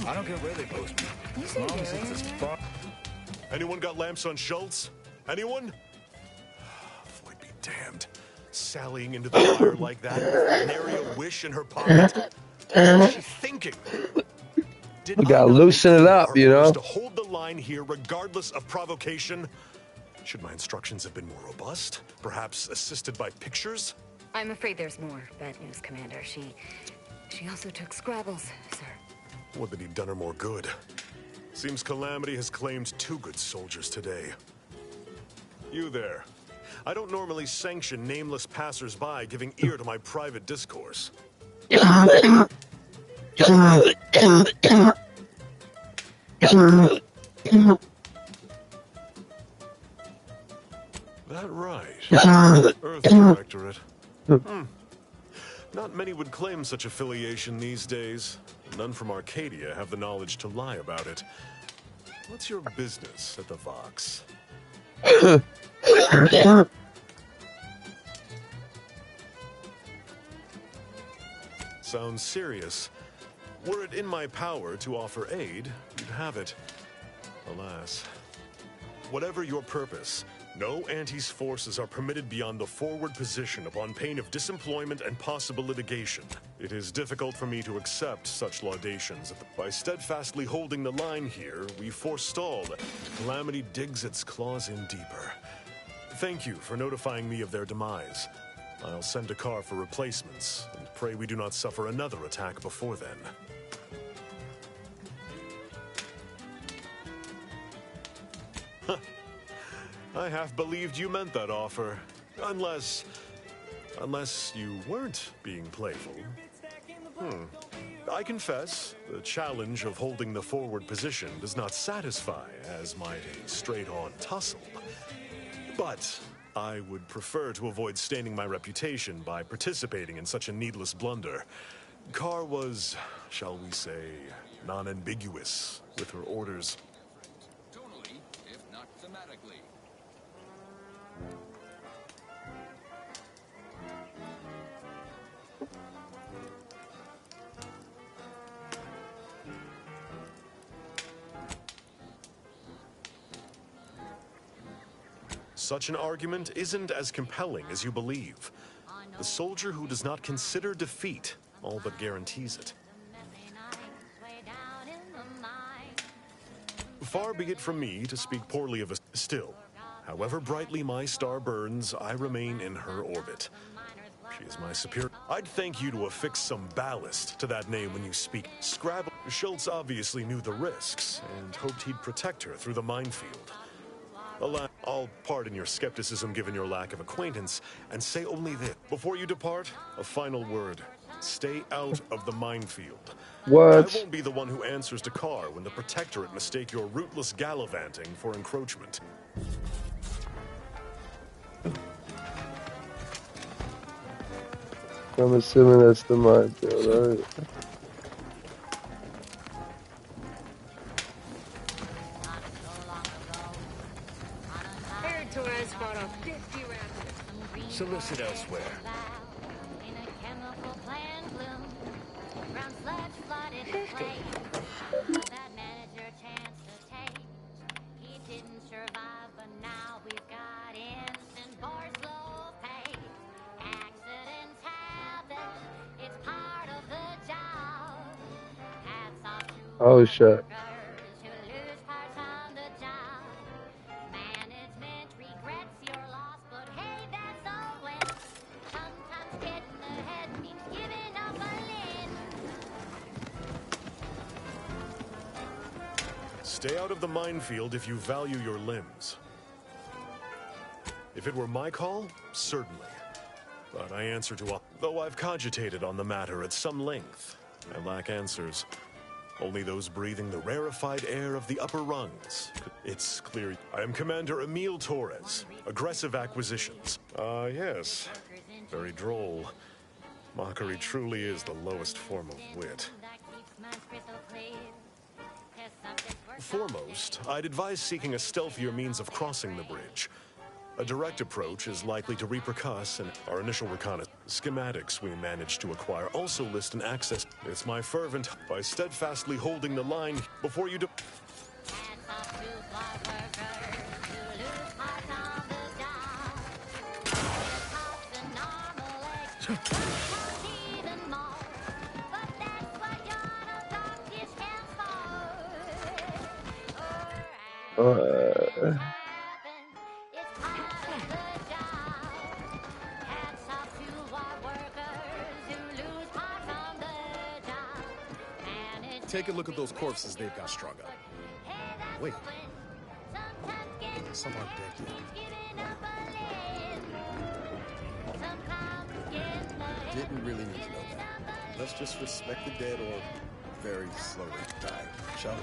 [SPEAKER 14] I don't care where they post me. As long as it's as far. Anyone got lamps on Schultz? Anyone? Void be damned. sallying into the fire like that with nary a wish in her pocket? What was she thinking?
[SPEAKER 1] You gotta loosen it up, you know?
[SPEAKER 14] To hold the line here regardless of provocation? Should my instructions have been more robust? Perhaps assisted by pictures?
[SPEAKER 4] I'm afraid there's more bad news, Commander. She also took Scrabbles, sir.
[SPEAKER 14] Would that he'd done her more good. Seems Calamity has claimed 2 good soldiers today. You there. I don't normally sanction nameless passers-by giving ear to my private discourse. That right. Earth Directorate. Not many would claim such affiliation these days. None from Arcadia have the knowledge to lie about it. What's your business at the Vox? Sounds serious. Were it in my power to offer aid, you'd have it. Alas. Whatever your purpose, no Antes forces are permitted beyond the forward position upon pain of disemployment and possible litigation. It is difficult for me to accept such laudations. By steadfastly holding the line here, we forestall that Calamity digs its claws in deeper. Thank you for notifying me of their demise. I'll send a car for replacements, and pray we do not suffer another attack before then. I half believed you meant that offer. Unless you weren't being playful. I confess, the challenge of holding the forward position does not satisfy as might a straight-on tussle. But I would prefer to avoid staining my reputation by participating in such a needless blunder. Carr was, shall we say, non-ambiguous with her orders.
[SPEAKER 5] Tonally, if not thematically.
[SPEAKER 14] Such an argument isn't as compelling as you believe. The soldier who does not consider defeat all but guarantees it. Far be it from me to speak poorly of a still. However brightly my star burns, I remain in her orbit. She is my superior. I'd thank you to affix some ballast to that name when you speak. Scrabble. Schultz obviously knew the risks and hoped he'd protect her through the minefield. Alas, I'll pardon your skepticism given your lack of acquaintance, and say only this. Before you depart, a final word. Stay out of the minefield.
[SPEAKER 1] What?
[SPEAKER 14] I won't be the one who answers to Carr when the Protectorate mistake your rootless gallivanting for encroachment.
[SPEAKER 1] I'm assuming that's the minefield, alright.
[SPEAKER 4] Torres fought off 50 raptors.
[SPEAKER 20] Solicit elsewhere.
[SPEAKER 1] Oh shit.
[SPEAKER 14] Stay out of the minefield if you value your limbs. If it were my call, certainly. But I answer to all. Though I've cogitated on the matter at some length, I lack answers. Only those breathing the rarefied air of the upper rungs. It's clear. I am Commander Emil Torres. Aggressive acquisitions. Yes. Very droll. Mockery truly is the lowest form of wit. Foremost, I'd advise seeking a stealthier means of crossing the bridge. A direct approach is likely to repercuss, and our initial reconnaissance schematics we managed to acquire also list an access. It's my fervent by steadfastly holding the line before you
[SPEAKER 9] Take a look at those corpses they've got strung up. Wait. Some aren't dead yet. Didn't really need to know that. Let's just respect the dead or very slowly die, shall we?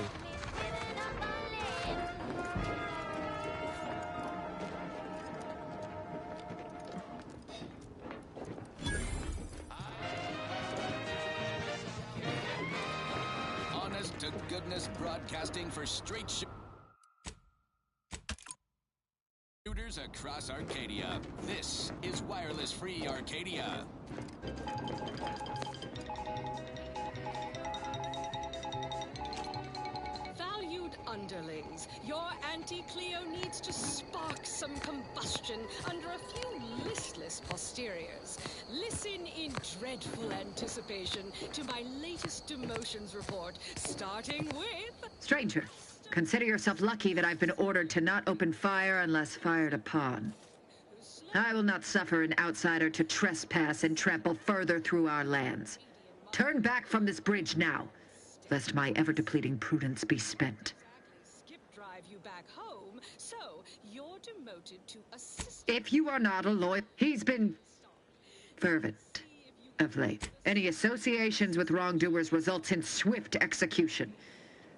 [SPEAKER 5] Honest to goodness broadcasting for straight shooters across Arcadia. This is Wireless Free Arcadia.
[SPEAKER 13] Valued underlings, your Anti-Cleo needs to spark some combustion under a few listless posteriors. Listen in dreadful anticipation to my latest demotions report, starting with...
[SPEAKER 22] Stranger, consider yourself lucky that I've been ordered to not open fire unless fired upon. I will not suffer an outsider to trespass and trample further through our lands. Turn back from this bridge now, lest my ever-depleting prudence be spent.
[SPEAKER 13] Drive you back home, so you're demoted to assistant.
[SPEAKER 22] If you are not a lawyer, he's been fervent of late. Any associations with wrongdoers results in swift execution.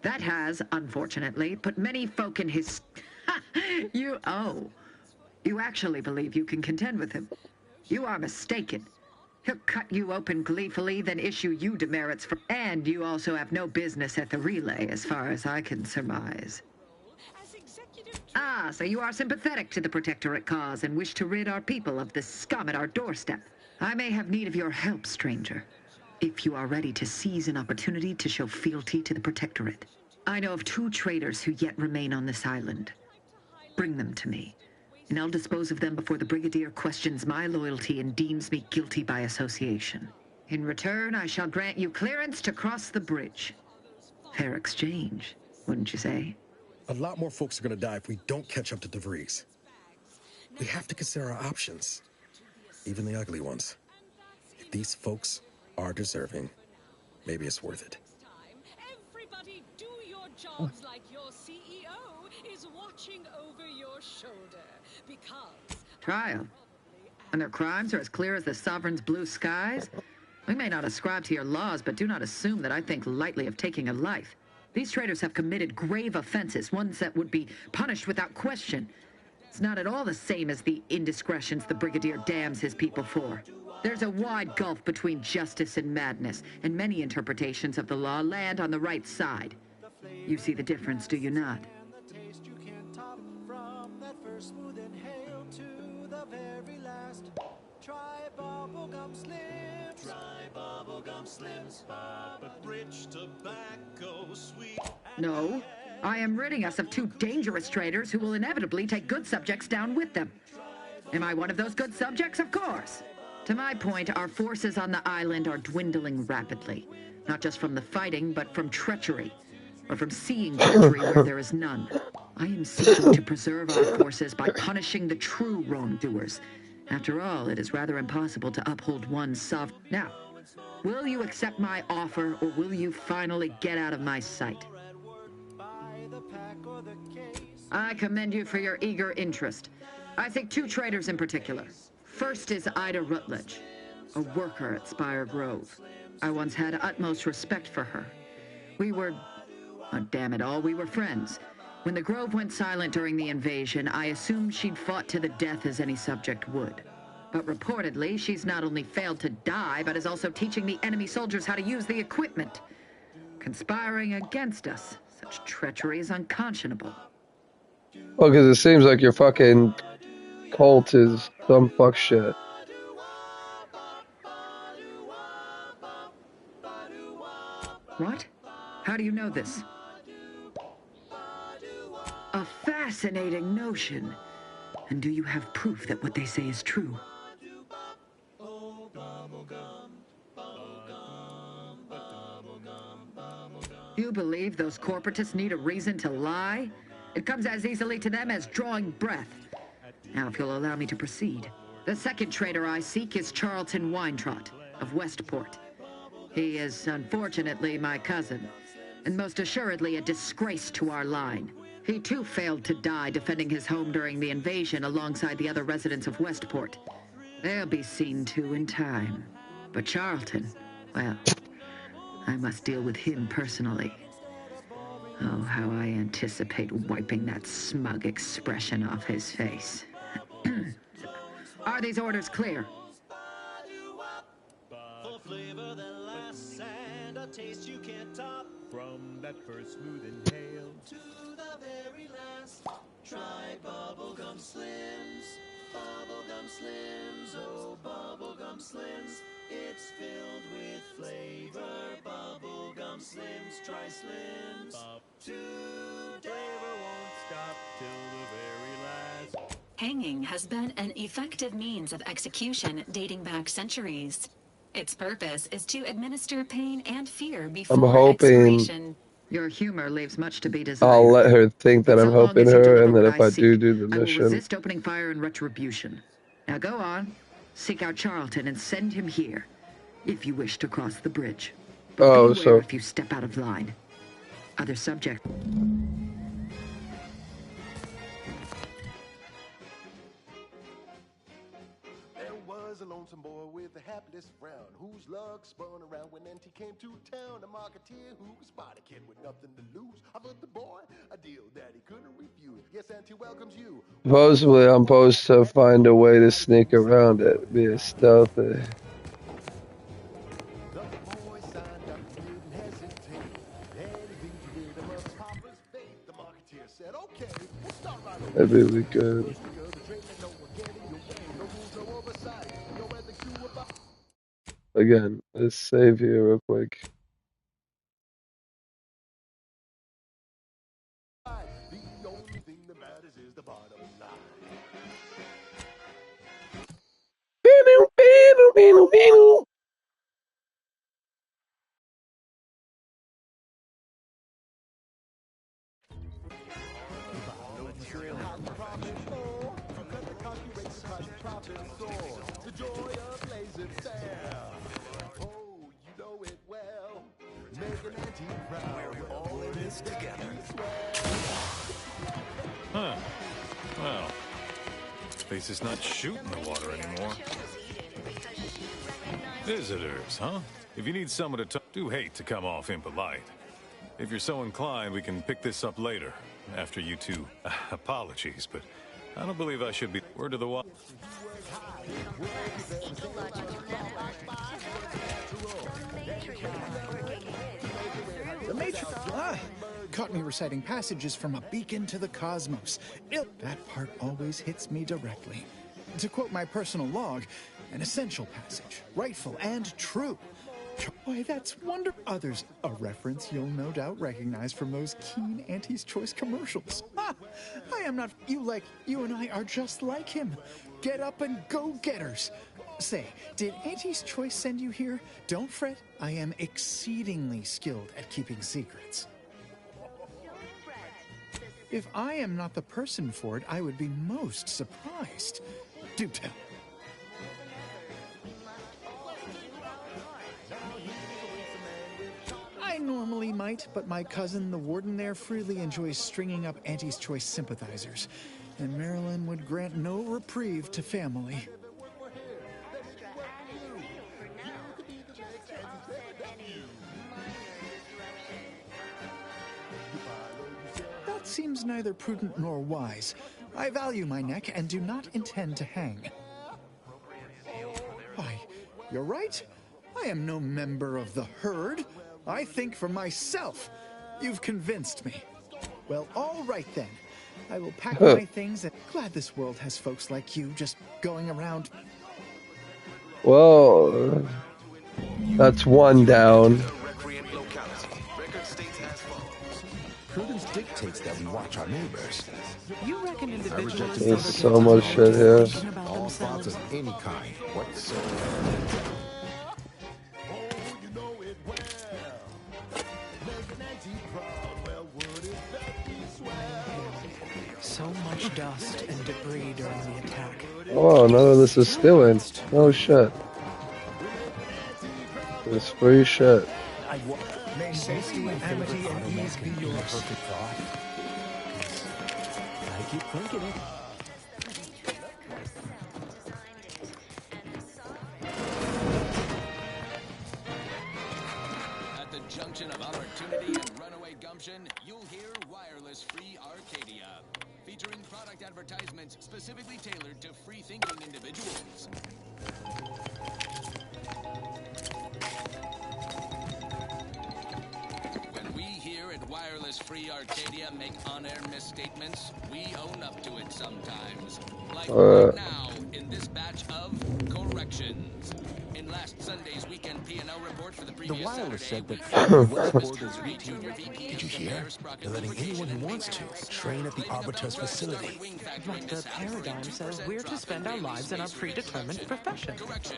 [SPEAKER 22] That has, unfortunately, put many folk in his... You actually believe you can contend with him. You are mistaken. He'll cut you open gleefully, then issue you demerits for... And you also have no business at the relay, as far as I can surmise. Ah, so you are sympathetic to the Protectorate cause and wish to rid our people of the scum at our doorstep. I may have need of your help, stranger, if you are ready to seize an opportunity to show fealty to the Protectorate. I know of 2 traitors who yet remain on this island. Bring them to me, and I'll dispose of them before the Brigadier questions my loyalty and deems me guilty by association. In return, I shall grant you clearance to cross the bridge. Fair exchange, wouldn't you say?
[SPEAKER 9] A lot more folks are gonna die if we don't catch up to DeVries. We have to consider our options, even the ugly ones. If these folks are deserving, maybe it's worth it.
[SPEAKER 13] Everybody do your jobs like your CEO is watching over your shoulder, because...
[SPEAKER 22] Trial. And their crimes are as clear as the Sovereign's blue skies? We may not ascribe to your laws, but do not assume that I think lightly of taking a life. These traitors have committed grave offenses, ones that would be punished without question. It's not at all the same as the indiscretions the Brigadier damns his people for. There's a wide gulf between justice and madness, and many interpretations of the law land on the right side. You see the difference, do you not?
[SPEAKER 23] Try bubblegum slims. Try bubblegum slims. But rich tobacco sweet.
[SPEAKER 22] No. I am ridding us of 2 dangerous traitors who will inevitably take good subjects down with them. Am I one of those good subjects? Of course. To my point, our forces on the island are dwindling rapidly. Not just from the fighting, but from treachery. Or from seeing treachery where there is none. I am seeking to preserve our forces by punishing the true wrongdoers. After all, it is rather impossible to uphold one's sovereign. Now, will you accept my offer, or will you finally get out of my sight? I commend you for your eager interest. I think 2 traitors in particular. First is Ida Rutledge, a worker at Spire Grove. I once had utmost respect for her. We were... oh, damn it all, we were friends. When the Grove went silent during the invasion, I assumed she'd fought to the death as any subject would. But reportedly, she's not only failed to die, but is also teaching the enemy soldiers how to use the equipment. Conspiring against us. Such treachery is unconscionable.
[SPEAKER 1] Well, because it seems like your fucking cult is some fuck shit.
[SPEAKER 22] What? How do you know this? A fascinating notion. And do you have proof that what they say is true? You believe those corporatists need a reason to lie? It comes as easily to them as drawing breath. Now, if you'll allow me to proceed. The second traitor I seek is Charlton Weintraut of Westport. He is, unfortunately, my cousin, and most assuredly a disgrace to our line. He too failed to die defending his home during the invasion alongside the other residents of Westport. They'll be seen to in time. But Charlton, well, I must deal with him personally. Oh, how I anticipate wiping that smug expression off his face. Are these orders clear?
[SPEAKER 23] For flavor that lasts and a taste you can't top. From that first smooth inhale to the very last. Try Bubblegum Slims. Bubblegum Slims, oh Bubblegum Slims. It's filled with flavor. Bubblegum Slims, try Slims. Today won't stop till the very last.
[SPEAKER 2] Hanging has been an effective means of execution dating back centuries. Its purpose is to administer pain and fear before
[SPEAKER 1] I'm hoping
[SPEAKER 2] expiration.
[SPEAKER 22] Your humor leaves much to be desired.
[SPEAKER 1] I'll let her think that I'm
[SPEAKER 22] So long
[SPEAKER 1] helping
[SPEAKER 22] as you
[SPEAKER 1] her,
[SPEAKER 22] deliver
[SPEAKER 1] and that
[SPEAKER 22] what
[SPEAKER 1] if
[SPEAKER 22] I
[SPEAKER 1] I do
[SPEAKER 22] seek,
[SPEAKER 1] the
[SPEAKER 22] I will
[SPEAKER 1] mission.
[SPEAKER 22] resist opening fire in retribution. Now go on, seek out Charlton and send him here, if you wish to cross the bridge. But
[SPEAKER 1] Oh,
[SPEAKER 22] beware
[SPEAKER 1] so
[SPEAKER 22] if you step out of line. Other subject.
[SPEAKER 23] There was a lonesome boy with a hapless frown, whose luck spun around when NT came to town. A marketeer who spotted a kid with nothing to lose. Offered the boy a deal that he couldn't refuse. Yes, NT welcomes you.
[SPEAKER 1] supposedly I'm supposed to find a way to sneak around it, be a stealthy. That'd be really good. Again, let's save here real quick.
[SPEAKER 23] The only thing that matters is the bottom line. The joy of laissez faire. Oh, you know it well. Make an antique proud. We're all in this together.
[SPEAKER 14] Huh. Well, space is not shooting the water anymore. Visitors, huh? If you need someone to talk, do hate to come off impolite. If you're so inclined, we can pick this up later, after you two. Apologies, but I don't believe I should be. Word to the wise.
[SPEAKER 15] The Matrix caught me reciting passages from A Beacon to the Cosmos. That part always hits me directly. To quote my personal log, an essential passage, rightful and true. Why, that's wonderful. Others, a reference you'll no doubt recognize from those keen Auntie's Choice commercials. I am not you and I are just like him. Get up and go-getters. Say, did Auntie's Choice send you here? Don't fret, I am exceedingly skilled at keeping secrets. If I am not the person for it, I would be most surprised. Do tell. I normally might, but my cousin, the warden there, freely enjoys stringing up Auntie's Choice sympathizers, and Marilyn would grant no reprieve to family. That seems neither prudent nor wise. I value my neck and do not intend to hang. Why, you're right. I am no member of the herd. I think for myself. You've convinced me. Well, all right then. I will pack my things and glad this world has folks like you just going around.
[SPEAKER 1] Well, that's one down.
[SPEAKER 16] Prudence dictates that we watch our neighbors.
[SPEAKER 22] You reckon individuals
[SPEAKER 1] There's so much shit here.
[SPEAKER 16] All thoughts of any kind whatsoever.
[SPEAKER 11] much dust and debris during the attack.
[SPEAKER 1] Oh, none of this is stealing. Oh shit. It's free shit.
[SPEAKER 11] May safety, amity, and ease be yours. Perfect thought. I keep thinking it.
[SPEAKER 5] At the junction of opportunity and runaway gumption, you'll hear Wireless Free Arcadia, featuring product advertisements specifically tailored to free-thinking individuals. When we here at Wireless Free Arcadia make on-air misstatements, we own up to it sometimes. Like right now, in this batch of corrections. In last Sunday's weekend P&L report for the previous
[SPEAKER 16] Wireless
[SPEAKER 5] Saturday,
[SPEAKER 16] said that Westport is routine. Did you hear? They're letting anyone who wants to train at the Arbitrus facility.
[SPEAKER 11] But the paradigm says we're to spend our lives in our predetermined profession.
[SPEAKER 5] Correction.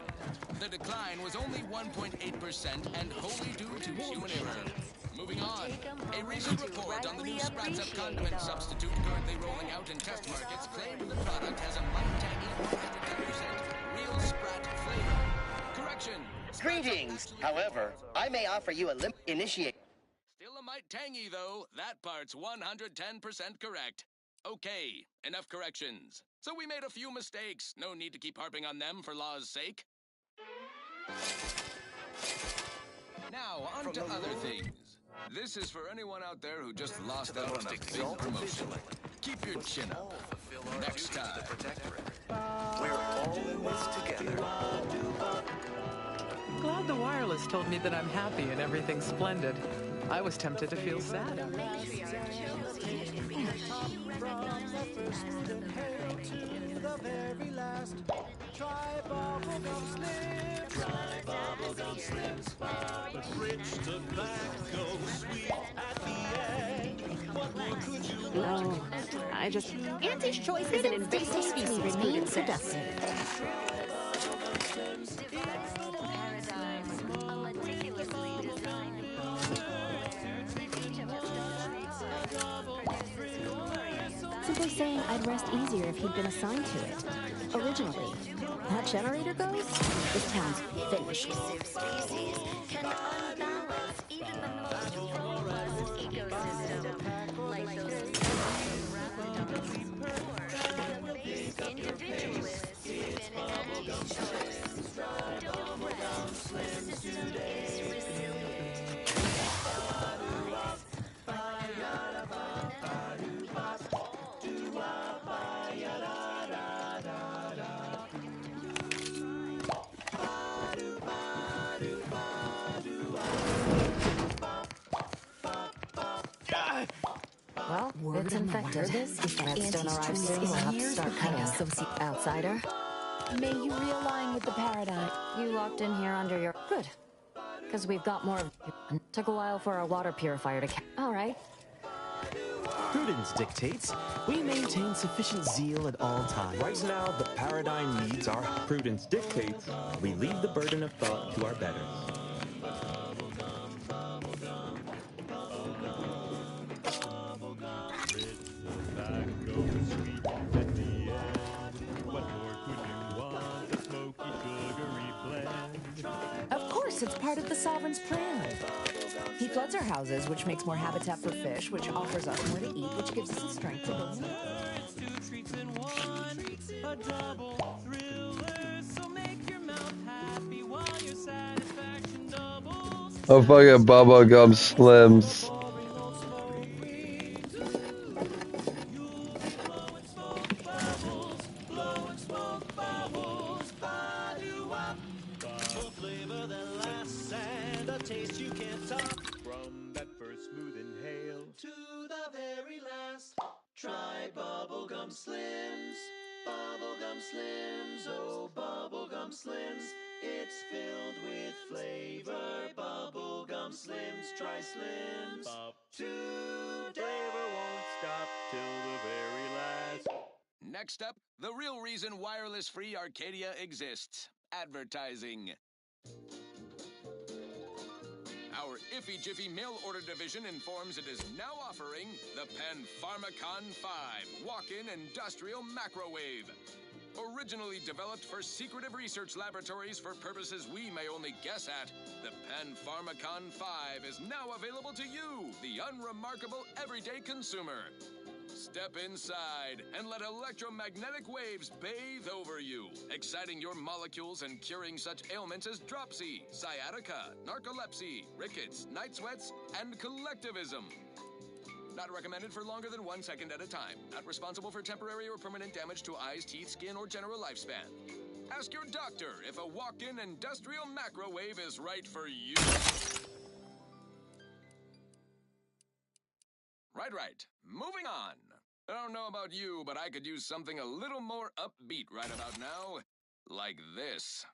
[SPEAKER 5] The decline was only 1.8% and wholly due to human error. Moving on, a recent report on the new Sprats Up condiment substitute currently rolling out in test markets claimed the product has a mighty tangy 110% real Sprat flavor. Correction.
[SPEAKER 18] Greetings. However, I may offer you a initiate.
[SPEAKER 5] Still a mite tangy, though. That part's 110% correct. Okay, enough corrections. So we made a few mistakes. No need to keep harping on them for law's sake. Now, on to other things. This is for anyone out there who just lost out on a big promotion. Keep your chin up. Next time.
[SPEAKER 11] We're all in this together. Glad the Wireless told me that I'm happy and everything's splendid. I was tempted to feel sad.
[SPEAKER 23] Try bubblegum slims. Try bubblegum slims. Rich tobacco, sweet at the end. What more could you want?
[SPEAKER 6] No, I just... Auntie's Choice is an invasive species, remain seductive. Simply saying I'd rest easier if he'd been assigned to it. Originally. That generator goes, this town's finished.
[SPEAKER 4] Species can unbalance even the most robust ecosystem, like those raptors or the individualists in anti-choice. Don't rest, the system is resilient.
[SPEAKER 6] Well, it's infected. If Reds don't arrive soon, we'll have to start cutting. Outsider? May you realign with the paradigm. You locked in here under your... Good. Because we've got more of... Took a while for our water purifier to... All right.
[SPEAKER 19] Prudence dictates we maintain sufficient zeal at all times.
[SPEAKER 16] Right now, the paradigm needs our
[SPEAKER 19] Prudence dictates we leave the burden of thought to our betters.
[SPEAKER 24] Of course, it's part of the Sovereign's plan. He floods our houses, which makes more habitat for fish, which offers us more to eat, which gives us the strength to build.
[SPEAKER 1] Oh, fucking bubblegum slims.
[SPEAKER 23] Try bubblegum slims, bubblegum slims, oh bubblegum slims. It's filled with flavor, bubblegum slims, try slims. Today flavor won't stop till the very last.
[SPEAKER 5] Next up, the real reason Wireless Free Arcadia exists. Advertising. our Iffy Jiffy mail order division informs it is now offering the Panpharmacon 5 walk-in industrial macrowave. Originally developed for secretive research laboratories for purposes we may only guess at, the Panpharmacon 5 is now available to you, the unremarkable everyday consumer. Step inside and let electromagnetic waves bathe over you, exciting your molecules and curing such ailments as dropsy, sciatica, narcolepsy, rickets, night sweats, and collectivism. Not recommended for longer than 1 second at a time. Not responsible for temporary or permanent damage to eyes, teeth, skin, or general lifespan. Ask your doctor if a walk-in industrial macrowave is right for you. Right. Moving on. I don't know about you, but I could use something a little more upbeat right about now. Like this.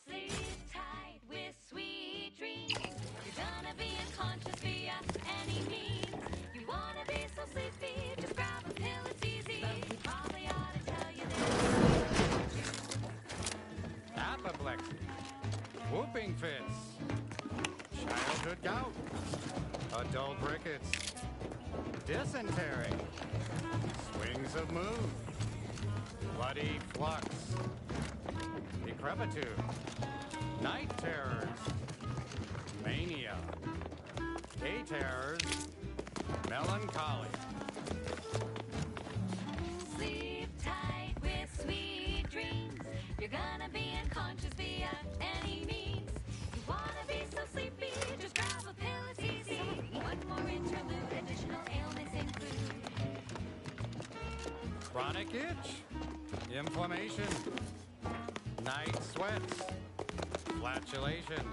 [SPEAKER 3] Sleep tight with sweet dreams. You're gonna be unconscious via any means. You wanna be so sleepy, just grab a pill, it's easy. But we probably ought to tell you this.
[SPEAKER 7] Apoplexy, whooping fits, childhood gout, adult rickets, dysentery, swings of mood, bloody flux, decrepitude, night terrors, mania, day terrors, melancholy.
[SPEAKER 3] Sleep tight with sweet dreams. You're gonna be unconscious via any means. You wanna be so sleepy, just grab a pill, it's easy. One more interlude, additional ailments include
[SPEAKER 7] Chronic itch, inflammation, night sweats, flatulation,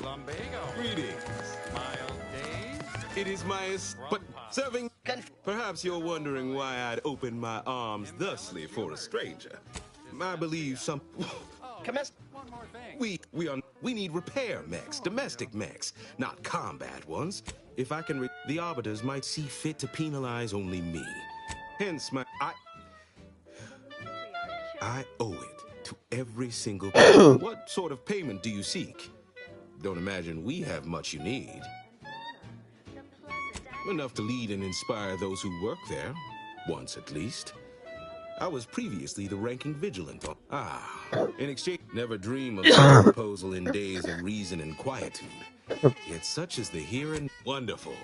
[SPEAKER 7] lumbago.
[SPEAKER 10] Greetings.
[SPEAKER 7] Mild days.
[SPEAKER 10] It is my but serving. Perhaps you're wondering why I'd open my arms thusly for a stranger. I believe some.
[SPEAKER 7] One more thing.
[SPEAKER 10] We need repair mechs, domestic mechs, not combat ones. If I can, the arbiters might see fit to penalize only me. Hence I owe it to every single. What sort of payment do you seek? Don't imagine we have much you need. Enough to lead and inspire those who work there, once at least. I was previously the ranking vigilant. In exchange, never dream of such a proposal in days of reason and quietude. Yet such is the here and wonderful.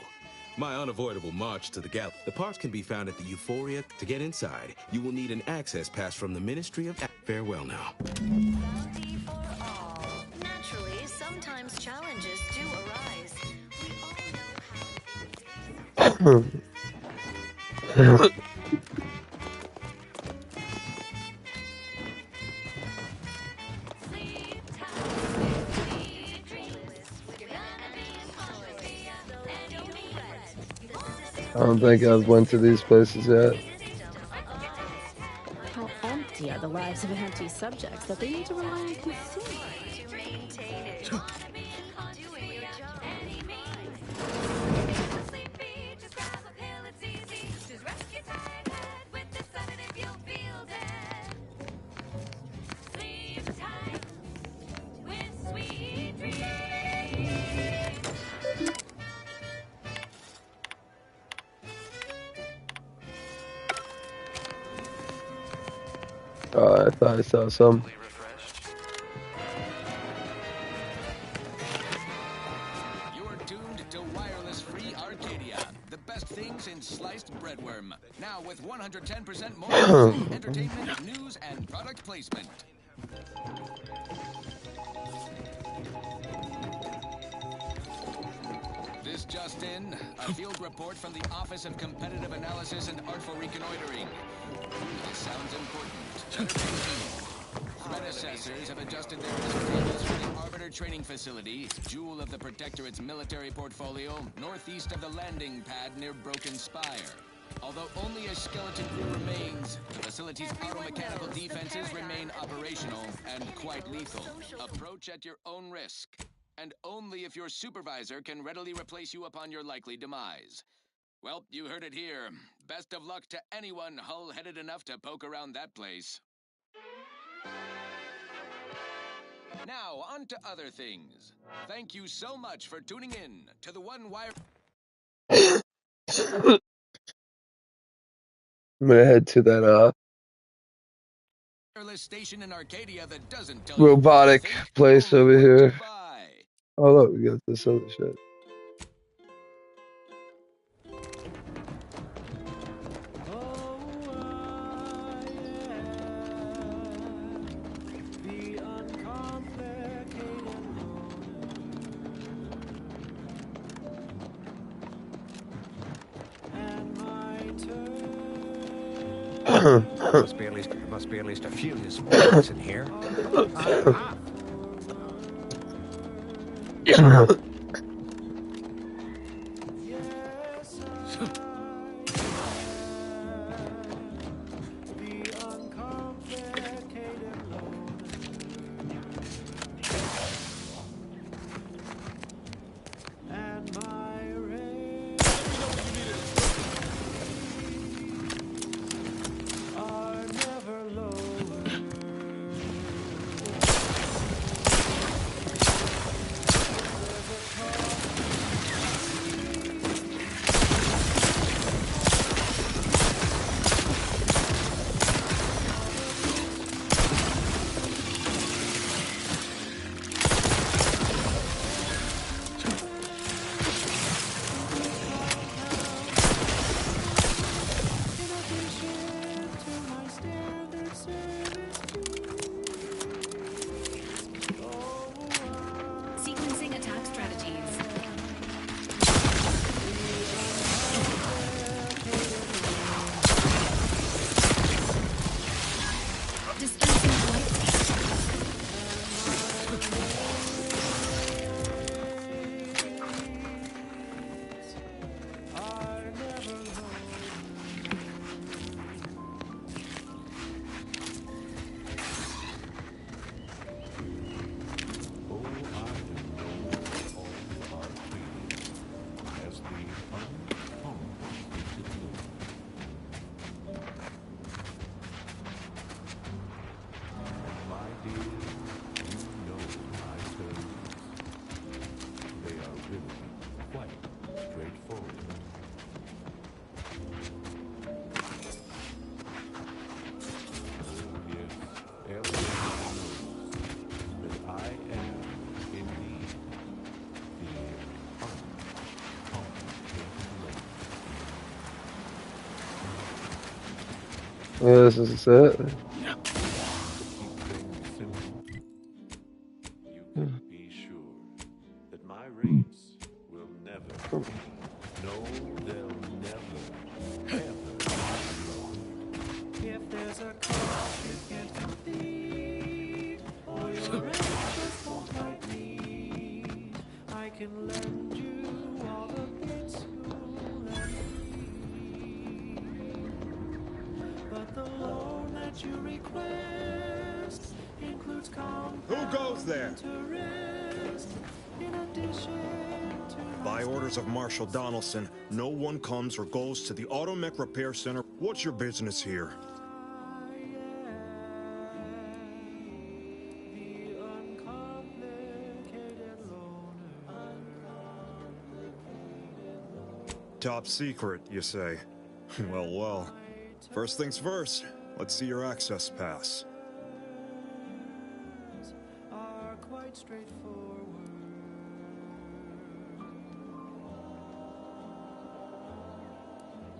[SPEAKER 10] My unavoidable march to the gap. The parts can be found at the Euphoria. To get inside, you will need an access pass from the Ministry of... Farewell now.
[SPEAKER 4] Bounty for all. Naturally, sometimes challenges do arise. We all know how.
[SPEAKER 1] I don't think I've went to these places yet.
[SPEAKER 12] How empty are the lives of empty subjects that they need to rely on concealment?
[SPEAKER 1] I thought I saw some.
[SPEAKER 5] You're tuned to Wireless Free Arcadia, the best things in sliced breadworm. Now with 110% more entertainment, news, and product placement. This just in, a field report from the Office of Competitive Analysis and Artful Reconnoitering. This sounds important. Predecessors have adjusted their risk tables for the Arbiter Training Facility, jewel of the Protectorate's military portfolio, northeast of the landing pad near Broken Spire. Although only a skeleton crew remains, the facility's auto-mechanical defenses remain operational and quite lethal. Approach at your own risk. And only if your supervisor can readily replace you upon your likely demise. Well, you heard it here. Best of luck to anyone hull-headed enough to poke around that place. Now, on to other things. Thank you so much for tuning in to the One Wire
[SPEAKER 1] I'm gonna head to that
[SPEAKER 5] Wireless station in Arcadia that doesn't tell
[SPEAKER 1] robotic place over here. Oh look, we got this other shit.
[SPEAKER 8] Must be at least a few Hispanics in here.
[SPEAKER 2] Sequencing attack strategies.
[SPEAKER 1] Yeah, this is it.
[SPEAKER 23] Be sure that my rates will never be. No, they'll never, ever be lowered. If there's a cost you can't complete, or your interest won't quite meet, I can lend you all the bits you'll ever need. But the loan that you request includes compound
[SPEAKER 9] Who goes there?
[SPEAKER 23] interest in addition to
[SPEAKER 9] By orders of Marshal Donaldson, no one comes or goes to the Automech Repair Center. What's your business here? Top secret, you say? Well, well. First things first, let's see your access pass.
[SPEAKER 23] are quite straightforward.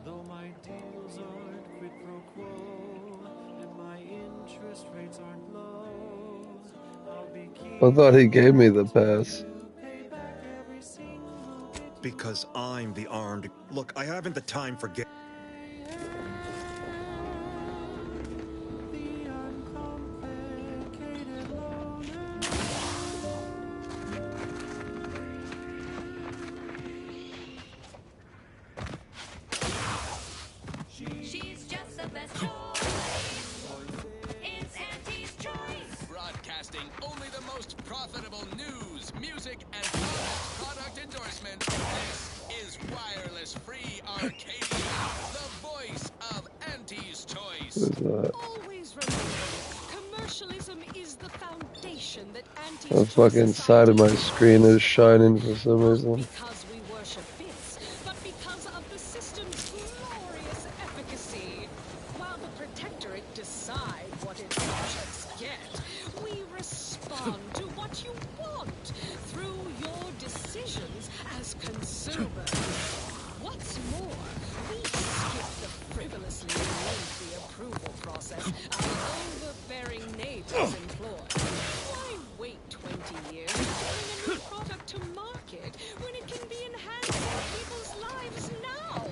[SPEAKER 23] Though my deals aren't quid pro quo, and my interest rates aren't low, I'll be
[SPEAKER 1] I thought he gave me the pass.
[SPEAKER 9] Because I'm the armed. Look, I haven't the time for get.
[SPEAKER 3] She's just the best choice. It's Auntie's choice.
[SPEAKER 5] Broadcasting only the most profitable news, music, and product endorsement. This is Wireless Free Arcadia, the voice of Auntie's choice.
[SPEAKER 1] What is that?
[SPEAKER 13] Always remember, commercially notion that
[SPEAKER 1] The fucking side of my screen is shining for some reason.
[SPEAKER 13] because we worship bits, but because of the system's glorious efficacy. While the Protectorate decide what its subjects get, we respond to what you want through your decisions as consumers. What's more, we skip the frivolously lengthy approval process our overbearing neighbors employ. Why wait 20 years to bring a new product to market when it can be enhancing people's lives now?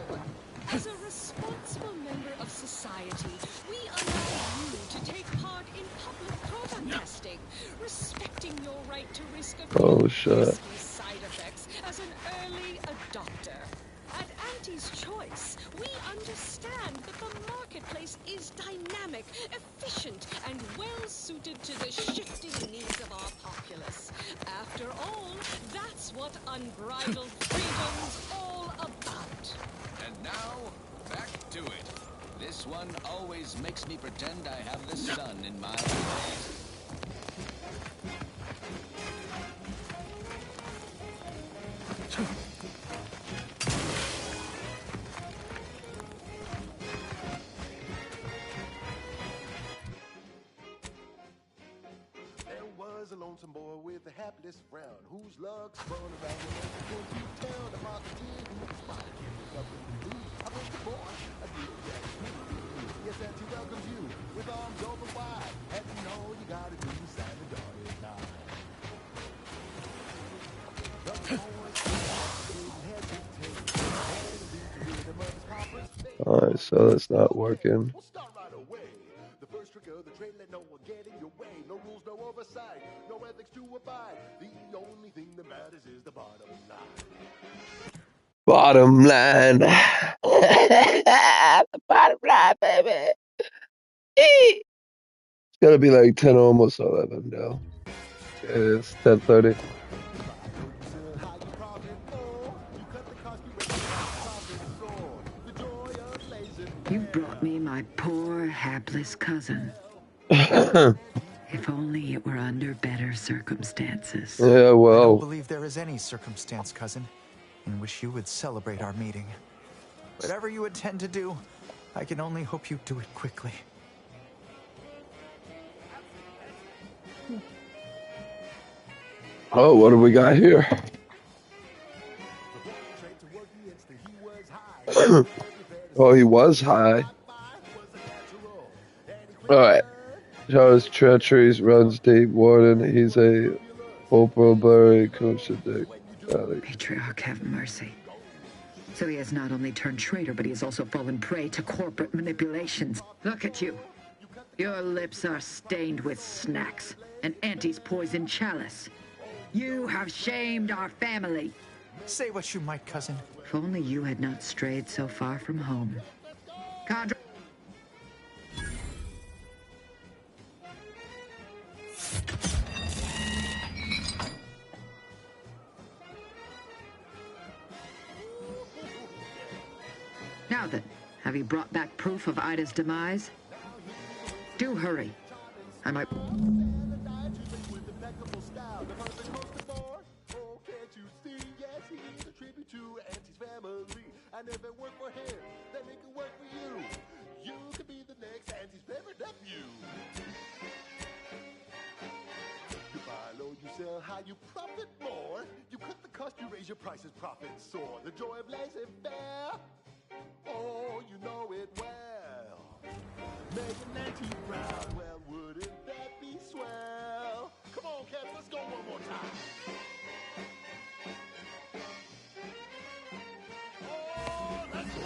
[SPEAKER 13] As a responsible member of society, we allow you to take part in public product testing, respecting your right to risk a few
[SPEAKER 1] Oh shit.
[SPEAKER 13] risky side effects as an early adopter. At Auntie's Choice, we understand that the marketplace is dynamic, efficient, and well-suited to the shifting needs of our populace. After all, that's what unbridled freedom's all about.
[SPEAKER 5] And now, back to it. This one always makes me pretend I have the sun in my eyes.
[SPEAKER 16] There was a lonesome boy with a hapless frown, whose luck spun around and went to town. The marketeer who spotted him was up in the blue. I was the boy, I did that. Yes, Auntie welcomes you with arms open wide. And you know you gotta do sign the door at night. The boy didn't hesitate, and lead to rhythm of his papa's face.
[SPEAKER 1] Alright, so that's not working.
[SPEAKER 16] We'll start right away. The first trick of the trade, let no one get in your way. No rules, no oversight, no ethics to abide. The only thing that matters is the bottom line.
[SPEAKER 1] Bottom line. The bottom line, baby. It's gotta be like 10 almost 11 now. It's 10:30.
[SPEAKER 22] You brought me my poor, hapless cousin. If only it were under better circumstances.
[SPEAKER 1] Yeah,
[SPEAKER 15] I don't
[SPEAKER 1] well,
[SPEAKER 15] believe there is any circumstance, cousin, in which you would celebrate our meeting. Whatever you intend to do, I can only hope you do it quickly.
[SPEAKER 1] oh, what do we got here? Oh, he was high. Alright. Shows treacheries, runs deep, warden. He's a Opalberry Kushadick.
[SPEAKER 22] Patriarch, have mercy. So he has not only turned traitor, but he has also fallen prey to corporate manipulations. Look at you. Your lips are stained with snacks and Auntie's poison chalice. You have shamed our family.
[SPEAKER 15] Say what you might, cousin.
[SPEAKER 22] If only you had not strayed so far from home. Condra. Now then, have you brought back proof of Ida's demise? Do hurry. I might...
[SPEAKER 16] I never work for him, then it can work for you. You could be the next Auntie's favorite nephew. You buy low, you sell high, you profit more. You cut the cost, you raise your prices, profits soar. The joy of laissez-faire. Oh, you know it well. Make an Auntie proud, well, wouldn't that be swell? Come on, cats, let's go one more time. Oh, let's go.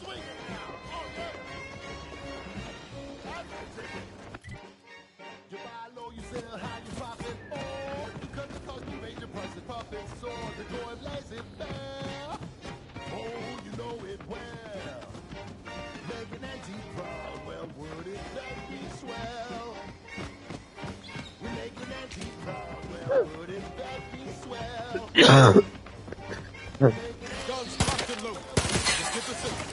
[SPEAKER 16] Swing it now. Oh, yeah. You buy low, you sell high, you profit more. You cut the cost, you raise your prices, profits soar. The joy of laissez-faire. Oh, you know it well. Make an Auntie proud, well, wouldn't that be swell? We make an Auntie proud, well, wouldn't that be swell? Guns locked and loaded. Let's get the system.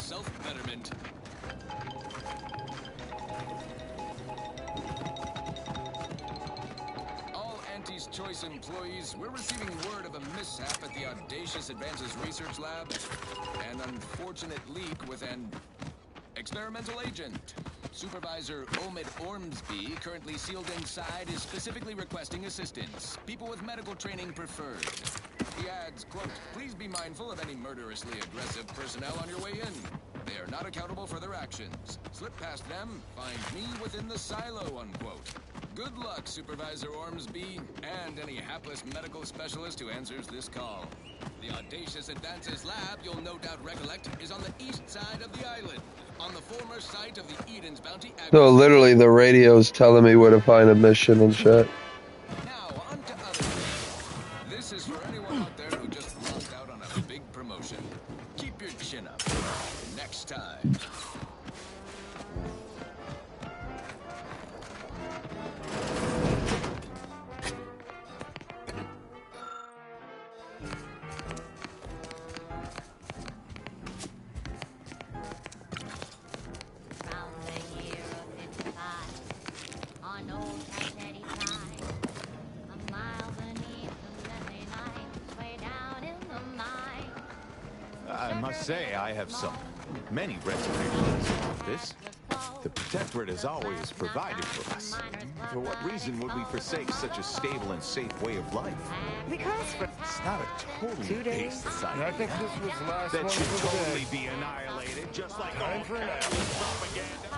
[SPEAKER 5] self-betterment. All Auntie's Choice employees, we're receiving word of a mishap at the Audacious Advances Research Lab. An unfortunate leak with an experimental agent. Supervisor Omid Ormsby, currently sealed inside, is specifically requesting assistance. People with medical training preferred. He adds, quote, please be mindful of any murderously aggressive personnel on your way in. They are not accountable for their actions. Slip past them, find me within the silo, unquote. Good luck, Supervisor Ormsby, and any hapless medical specialist who answers this call. The Audacious Advances Lab, you'll no doubt recollect, is on the east side of the island, on the former site of the Eden's Bounty.
[SPEAKER 1] So literally the radio's telling me where to find a mission and shit.
[SPEAKER 5] Now, on to other things. This is for anyone out there who just lost out on a big promotion. Keep your chin up. Next time.
[SPEAKER 14] I must say, I have many reservations about this. The Protectorate has always provided for us. For what reason would we forsake such a stable and safe way of life?
[SPEAKER 24] Because
[SPEAKER 14] It's not a totally
[SPEAKER 24] 2 days.
[SPEAKER 14] based society.
[SPEAKER 1] I think this was the last
[SPEAKER 14] That
[SPEAKER 1] one
[SPEAKER 14] should
[SPEAKER 1] for the
[SPEAKER 14] totally
[SPEAKER 1] day.
[SPEAKER 14] be annihilated, just like all
[SPEAKER 1] Time for an
[SPEAKER 14] propaganda.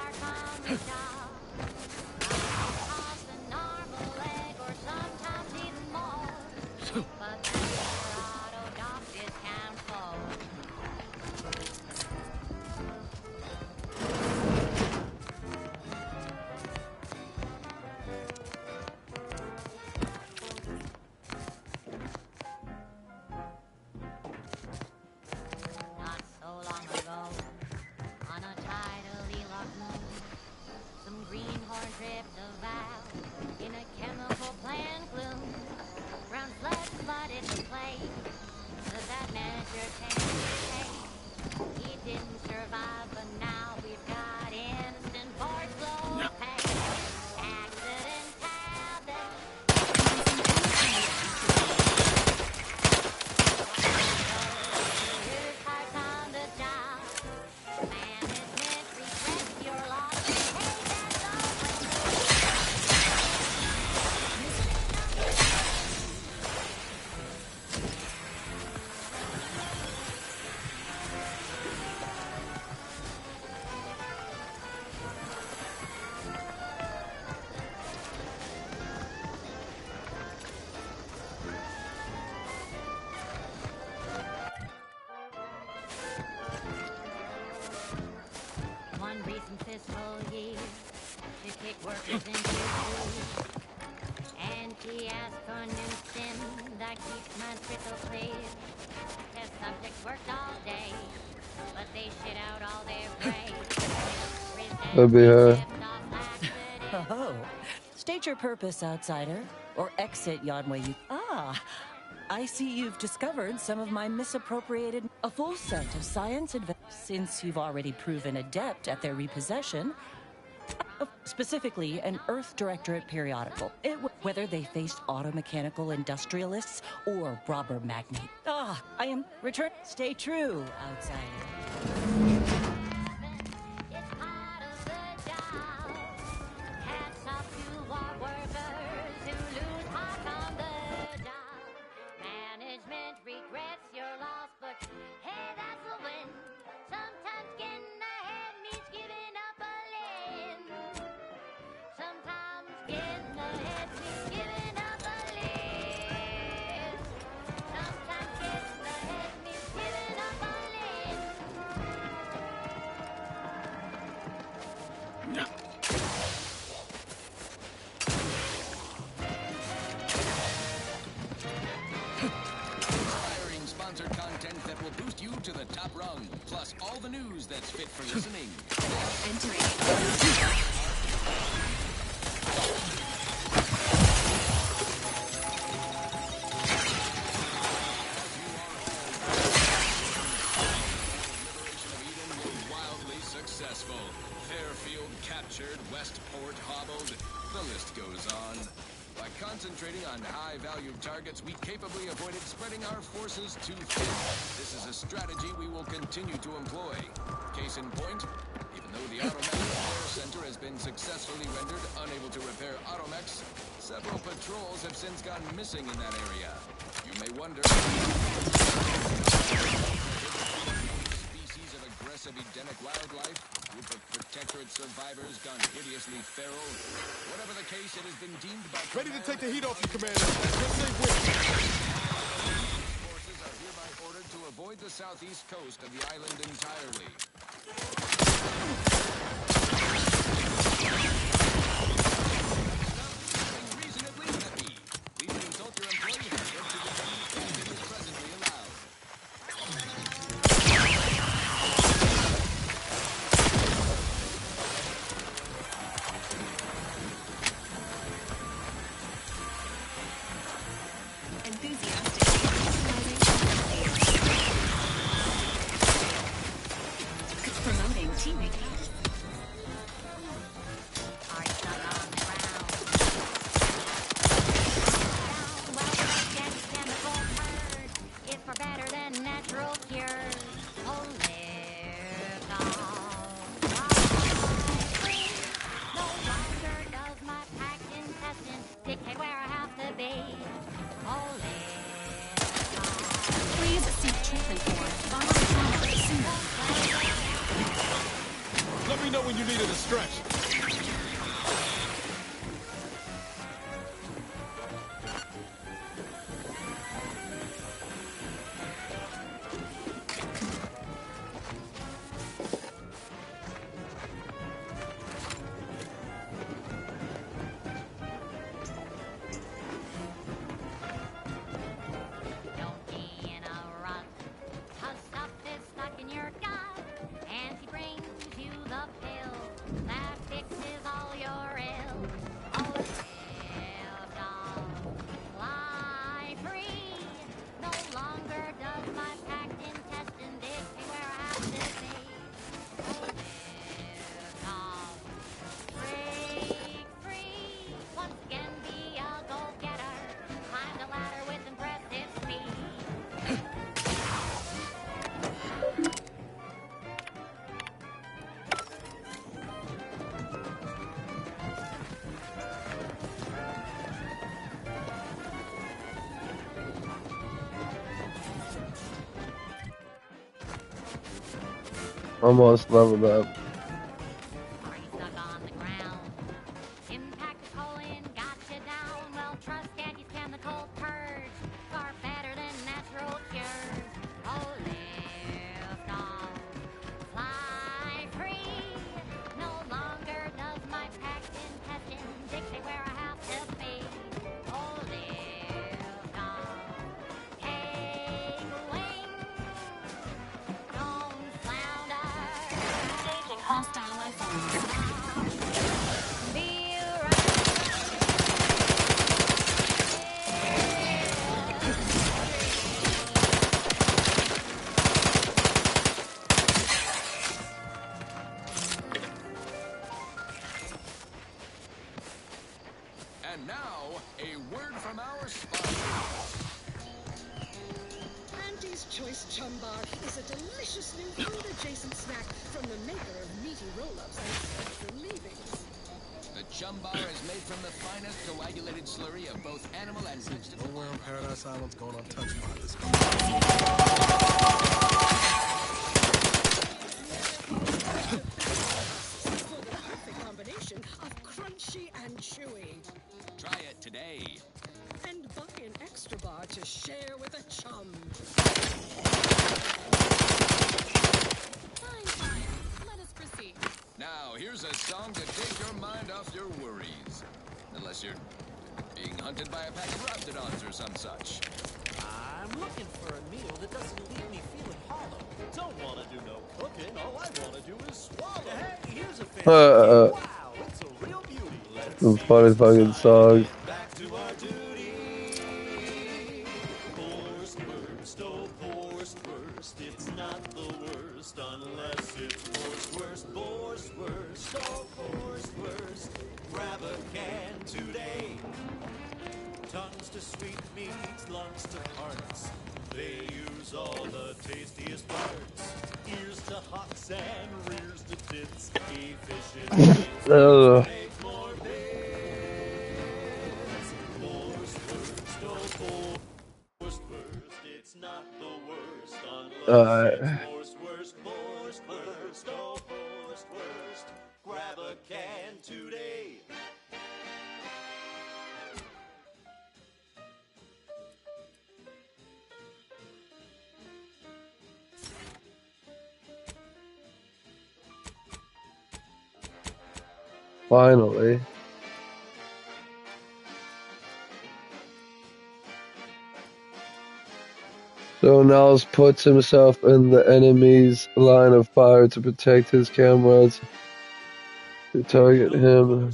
[SPEAKER 4] Not so long ago, on a tidally locked moon, some greenhorn tripped a valve in a chemical plant gloom. Brown flood flooded the place, but that measure changed his fate. He didn't survive, but now we've got instant force flow pay. Accident habit. Here's hearts on the job. Management regrets your loss. Hey, one recent fiscal year to kick workers into two. Anti-ask on new sin that keeps my crystal clear. Test subjects worked all day, but they shit out all their grades.
[SPEAKER 1] That'd be her.
[SPEAKER 17] Oh, state your purpose, outsider, or exit yon way you. I see you've discovered some of my misappropriated. A full set of science since you've already proven adept at their repossession. Specifically, an Earth Directorate periodical. Whether they faced automechanical industrialists or robber magnate. I am return. Stay true, outsider.
[SPEAKER 4] Hats off to our workers who lose heart on the job. Management regrets your loss, but hey, that's a win. Sometimes getting ahead means giving up a limb. Sometimes getting ahead means giving up a limb. Sometimes getting ahead means giving up a limb.
[SPEAKER 5] Inspiring sponsored content that will boost you to the top rung, plus all the news that's fit for listening. successful. Fairfield captured, Westport hobbled. The list goes on. By concentrating on high-value targets, we capably avoided spreading our forces too thin. This is a strategy we will continue to employ. Case in point, even though the Automech Repair Center has been successfully rendered unable to repair Automechs, several patrols have since gone missing in that area. You may wonder... species of aggressive Edenic wildlife, group of Protectorate survivors gone hideously feral. Whatever the case, it has been deemed by...
[SPEAKER 16] Ready to take the heat off you, Commander. Just say when.
[SPEAKER 5] Forces are hereby ordered to avoid the southeast coast of the island entirely. Reasonably happy. Please consult your employee handbook to determine if it is presently allowed.
[SPEAKER 2] Promoting teammate health.
[SPEAKER 4] It's for better than natural cures. Oh, live on. No longer does my packed intestine dictate where I have to be. Oh, live on.
[SPEAKER 2] Please seek treatment for viral trauma syndrome.
[SPEAKER 16] Let me know when you needed a stretch.
[SPEAKER 4] Don't be in a rut, 'cause stuff is stuck in your gut, and he brings you the pill that fixes all your ill. Oh, live on, fly free. No longer does my packed intestine dictate where I have to be. Oh, live on, break free. Once again, be a go-getter. Climb the ladder with impressive speed.
[SPEAKER 1] Almost leveled up.
[SPEAKER 4] Impact the colon, got you down. Well, trust Daddy's chemical purge. Far better than natural cures. Oh, live on, fly free. No longer does my packed intestine dictate where I have to be. Oh, live on, take wing. Don't flounder.
[SPEAKER 2] Staging hostile life forms.
[SPEAKER 4] Be
[SPEAKER 5] And now, a word from our sponsor.
[SPEAKER 13] Auntie's Choice Chum Bar is a delicious new food-adjacent snack from the maker of meaty roll-ups and special leavings.
[SPEAKER 5] The Chum Bar is made from the finest coagulated slurry of both animal and vegetable.
[SPEAKER 9] Nowhere on Paradise Island's going untouched by this.
[SPEAKER 13] For the perfect combination of crunchy and chewy.
[SPEAKER 5] Try it today.
[SPEAKER 13] And buy an extra bar to share with a chum.
[SPEAKER 2] Fine. Let us proceed.
[SPEAKER 5] Now, here's a song to take your mind off your worries. Unless you're being hunted by a pack of raptidons or some such.
[SPEAKER 19] I'm looking for a meal that doesn't leave me feeling hollow. Don't want to do no cooking. All I want to do is swallow. Hey, here's a fancy wow, it's a real beauty. Let's
[SPEAKER 1] Some funny fucking songs.
[SPEAKER 19] back to our duty. Forced worst, oh forced worst. It's not the worst unless it's forced worst.
[SPEAKER 23] It's efficient.
[SPEAKER 1] Ugh.
[SPEAKER 23] It's not the worst unless
[SPEAKER 1] Alright.
[SPEAKER 23] it's worst. Oh, worst. Grab a can today.
[SPEAKER 1] Finally. So Niles puts himself in the enemy's line of fire to protect his comrades who target him.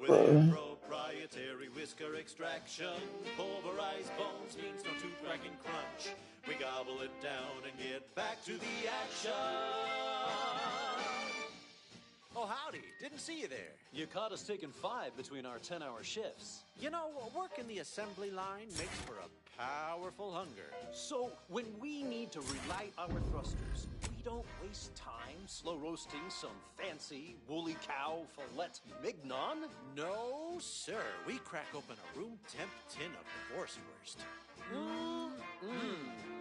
[SPEAKER 23] Proprietary whisker extraction. Pulverized bones means no tooth cracking crunch. We gobble it down and get back to the action.
[SPEAKER 19] Oh, howdy. Didn't see you there. You caught us taking 5 between our 10-hour shifts. You know, working the assembly line makes for a powerful hunger. So, when we need to relight our thrusters, we don't waste time slow roasting some fancy woolly cow fillet mignon. No, sir. We crack open a room temp tin of Wurstwurst.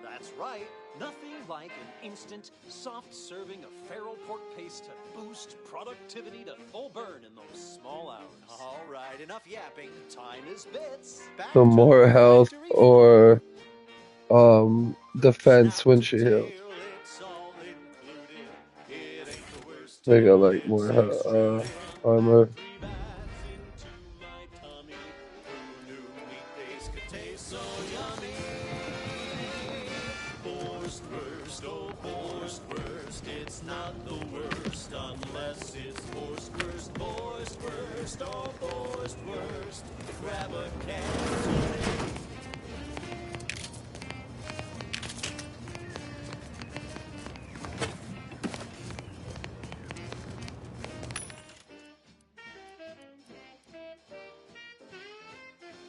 [SPEAKER 19] That's right. Nothing like an instant, soft serving of feral pork paste to boost productivity to full burn in those small hours. All right, enough yapping. Time is bits. Back
[SPEAKER 1] So
[SPEAKER 23] to
[SPEAKER 1] more
[SPEAKER 23] the
[SPEAKER 1] health
[SPEAKER 23] factory
[SPEAKER 1] or defense when she heals. I think I like more armor.
[SPEAKER 23] Wurst. It's not the worst unless it's Wurst. Oh, Wurst. Grab a can today.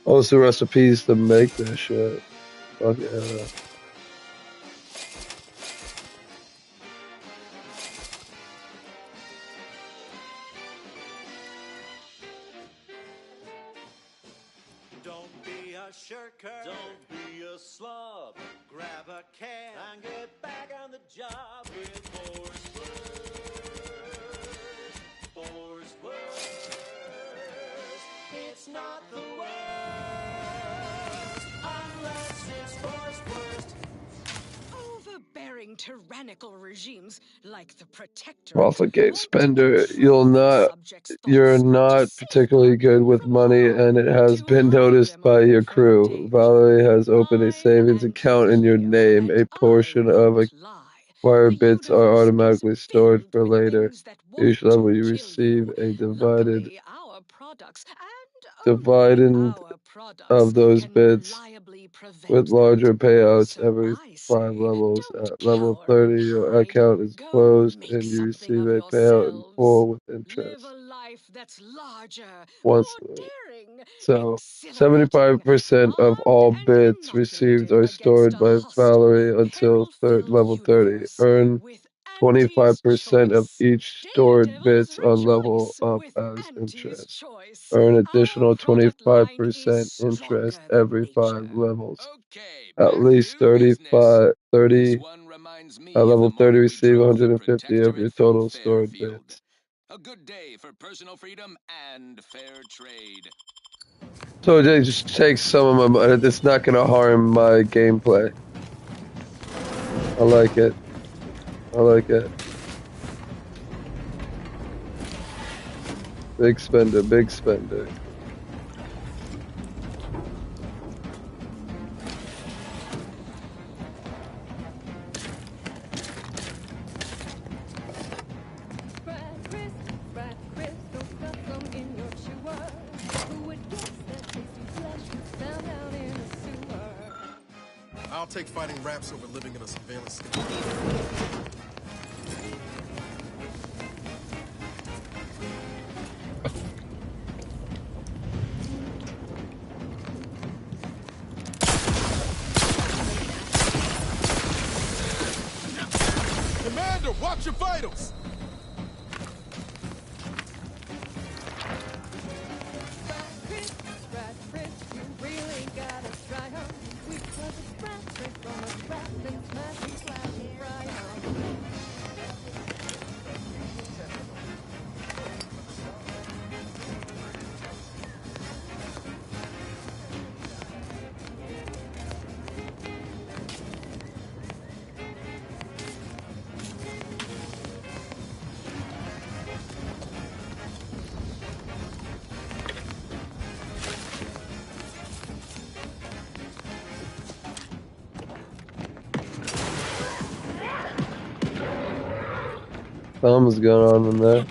[SPEAKER 1] Also recipes to make this shit. Fuck yeah.
[SPEAKER 23] Don't be a shirker. Don't be a slob. Grab a can and get back on the job with Wurst. It's not the worst unless it's Wurst.
[SPEAKER 13] Overbearing tyrannical regimes like the Protectorate
[SPEAKER 1] Profligate spender, you're not particularly good with money, and it has been noticed by your crew. Valerie has opened a savings account in your name. A portion of acquired bits are automatically stored for later. Each level you receive a dividend of those bits, with larger payouts every 5 levels. At level 30, your account is closed and you receive a payout in full with interest. Once, so 75% of all bits received are stored by Valerie until level 30. Earn 25% of each stored bits on level up as interest. Earn additional 25% interest every 5 levels. At least 30 at level 30 receive 150 of your total stored bits.
[SPEAKER 5] A good day for personal freedom and fair trade.
[SPEAKER 1] So it just takes some of my money. It's not going to harm my gameplay. I like it. I like it. Big spender, big spender.
[SPEAKER 9] I'll take fighting raps over living in a surveillance state.
[SPEAKER 16] Commander, watch your vitals.
[SPEAKER 1] Something's going on in there.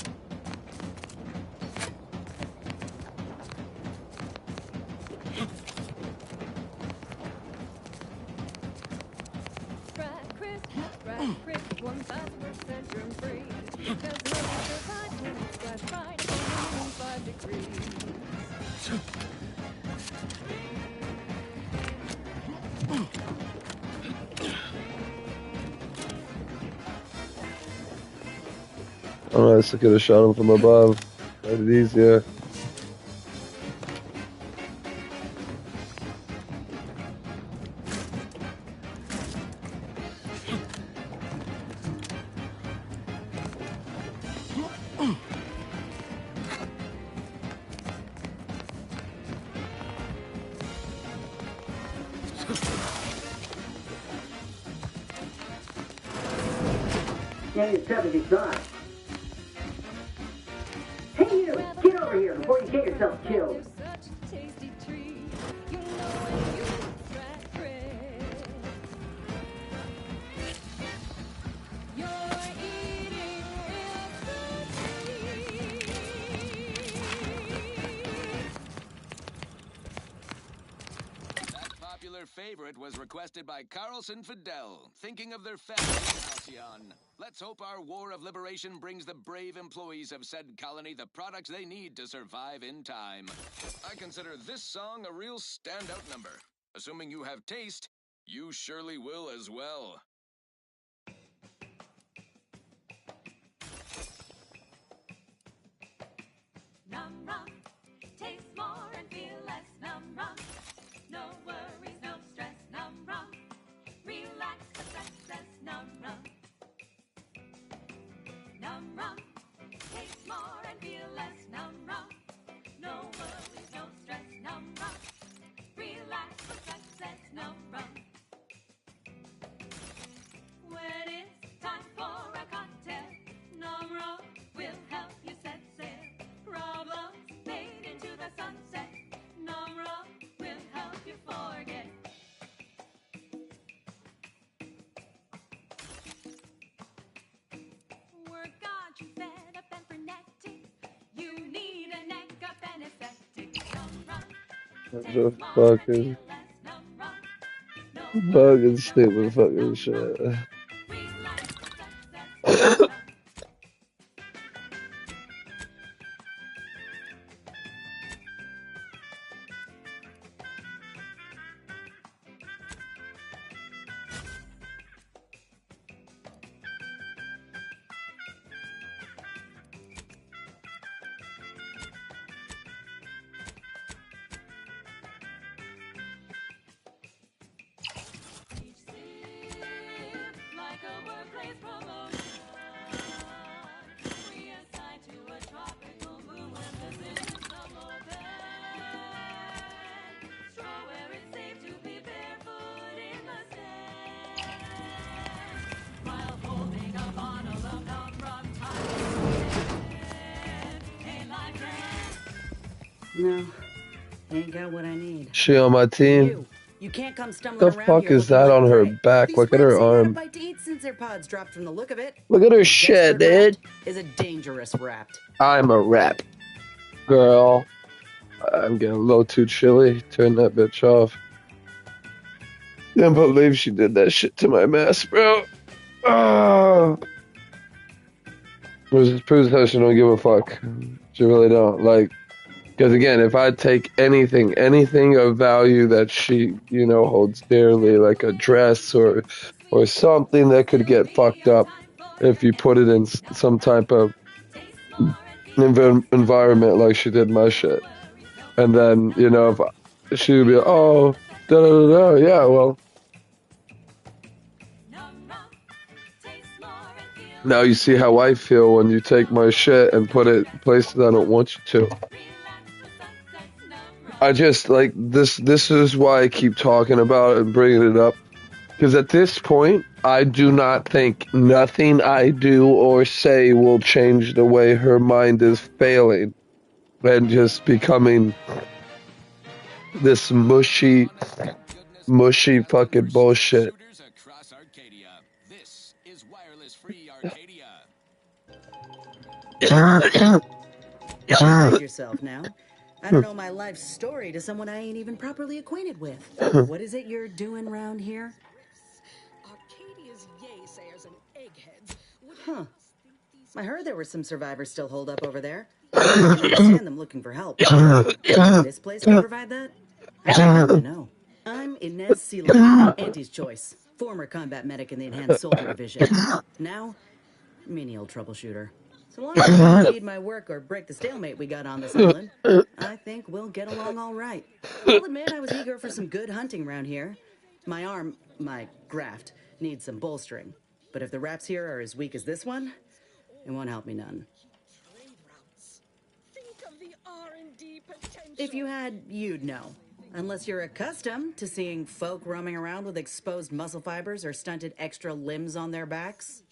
[SPEAKER 1] Unless I could have shot him from above. Made it easier.
[SPEAKER 11] Stay as tough as you thought. Hey you! Get over here before you get yourself killed!
[SPEAKER 5] Favorite was requested by Carlson Fidel, thinking of their family, Halcyon. Let's hope our war of liberation brings the brave employees of said colony the products they need to survive in time. I consider this song a real standout number. Assuming you have taste, you surely will as well.
[SPEAKER 3] Num rum, taste more and feel less. Num rum, no worries, no stress. Num rum, relax the success. Num rum, num rum, taste more and feel less. Num rum, no worries, no stress. Num rum, relax the success. Num rum. When it's time for a cocktail, Num rum will help you set sail. Problems fade into the sunset. Num rum will help you forget. Work got you fed up and frenetic. You need a neck up anesthetic. Num rum,
[SPEAKER 1] What the fuck is fucking stupid fucking shit.
[SPEAKER 3] like a workplace promotion. Reassigned to a tropical moon when positions come open. Straw where it's safe to be barefoot in the sand. While holding a bottle of Num Rum Ain't life grand?
[SPEAKER 18] No, ain't got what I need.
[SPEAKER 1] She on my team.
[SPEAKER 18] You can't come
[SPEAKER 1] The
[SPEAKER 18] stumbling around
[SPEAKER 1] fuck
[SPEAKER 18] here
[SPEAKER 1] is
[SPEAKER 18] looking
[SPEAKER 1] that
[SPEAKER 18] like
[SPEAKER 1] on her
[SPEAKER 18] prey.
[SPEAKER 1] back?
[SPEAKER 18] These
[SPEAKER 1] Look at her
[SPEAKER 18] rats ain't had a
[SPEAKER 1] arm.
[SPEAKER 18] bite to eat since their pods dropped from the look of it.
[SPEAKER 1] Look at her shit, dude.
[SPEAKER 18] Is a dangerous rat.
[SPEAKER 1] I'm a rap girl. I'm getting a little too chilly. Turn that bitch off. Can't believe she did that shit to my mess, bro. Oh. This proves how she don't give a fuck. She really don't. Like, because again, if I take anything of value that she, holds dearly, like a dress or something that could get fucked up, if you put it in some type of environment like she did my shit. And then, you know, if she would be like, oh, da-da-da-da, yeah, well. Now you see how I feel when you take my shit and put it places I don't want you to. I just, like, this is why I keep talking about it and bringing it up. Because at this point, I do not think nothing I do or say will change the way her mind is failing and just becoming this mushy fucking bullshit.
[SPEAKER 18] Hide yourself now. I don't know my life story to someone I ain't even properly acquainted with. What is it you're doing round here?
[SPEAKER 13] Arcadia's yaysayers and eggheads would
[SPEAKER 18] Huh. I heard there were some survivors still holed up over there. I can understand them looking for help. This place can provide that? I don't even know. I'm Inez Sila, Auntie's choice. Former combat medic in the Enhanced Soldier Division. Now, menial troubleshooter. So long as you don't need my work or break the stalemate we got on this island, I think we'll get along all right. I'll admit I was eager for some good hunting around here. My arm, my graft, needs some bolstering. But if the wraps here are as weak as this one, it won't help me none. If you had, you'd know. Unless you're accustomed to seeing folk roaming around with exposed muscle fibers or stunted extra limbs on their backs.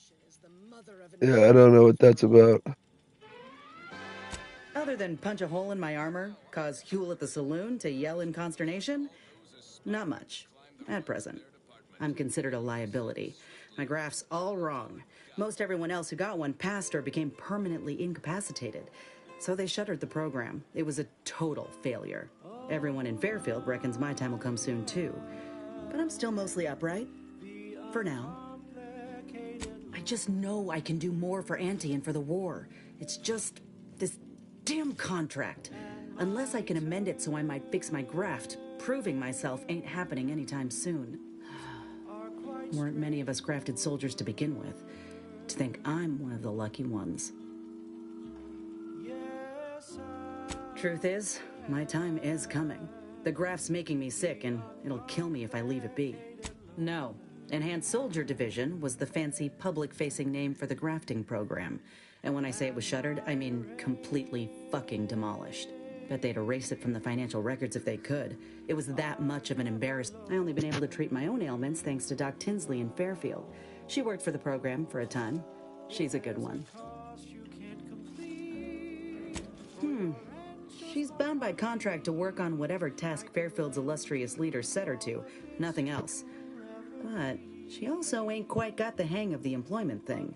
[SPEAKER 1] Yeah, I don't know what that's about.
[SPEAKER 18] Other than punch a hole in my armor, cause Huel at the saloon to yell in consternation, not much. At present. I'm considered a liability. My graph's all wrong. Most everyone else who got one passed or became permanently incapacitated. So they shuttered the program. It was a total failure. Everyone in Fairfield reckons my time will come soon too. But I'm still mostly upright. For now. I just know I can do more for Auntie and for the war. It's just this damn contract. Unless I can amend it so I might fix my graft, proving myself ain't happening anytime soon. Weren't many of us grafted soldiers to begin with. To think I'm one of the lucky ones. Truth is, my time is coming. The graft's making me sick, and it'll kill me if I leave it be. No. Enhanced Soldier Division was the fancy public-facing name for the grafting program. And when I say it was shuttered, I mean completely fucking demolished. Bet they'd erase it from the financial records if they could. It was that much of an embarrassment. I only been able to treat my own ailments thanks to Doc Tinsley in Fairfield. She worked for the program for a time. She's a good one. She's bound by contract to work on whatever task Fairfield's illustrious leader set her to. Nothing else. But she also ain't quite got the hang of the employment thing.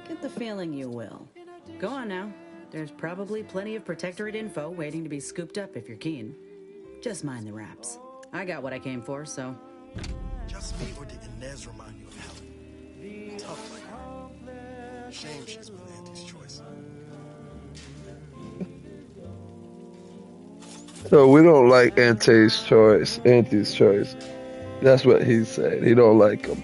[SPEAKER 18] Get the feeling you will. Go on now. There's probably plenty of Protectorate info waiting to be scooped up if you're keen. Just mind the wraps. I got what I came for, so...
[SPEAKER 9] Just me, or did Inez remind you of Helen? Tough like her. Shame she's been Auntie's choice.
[SPEAKER 1] So we don't like Auntie's choice. That's what he's saying. He don't like him.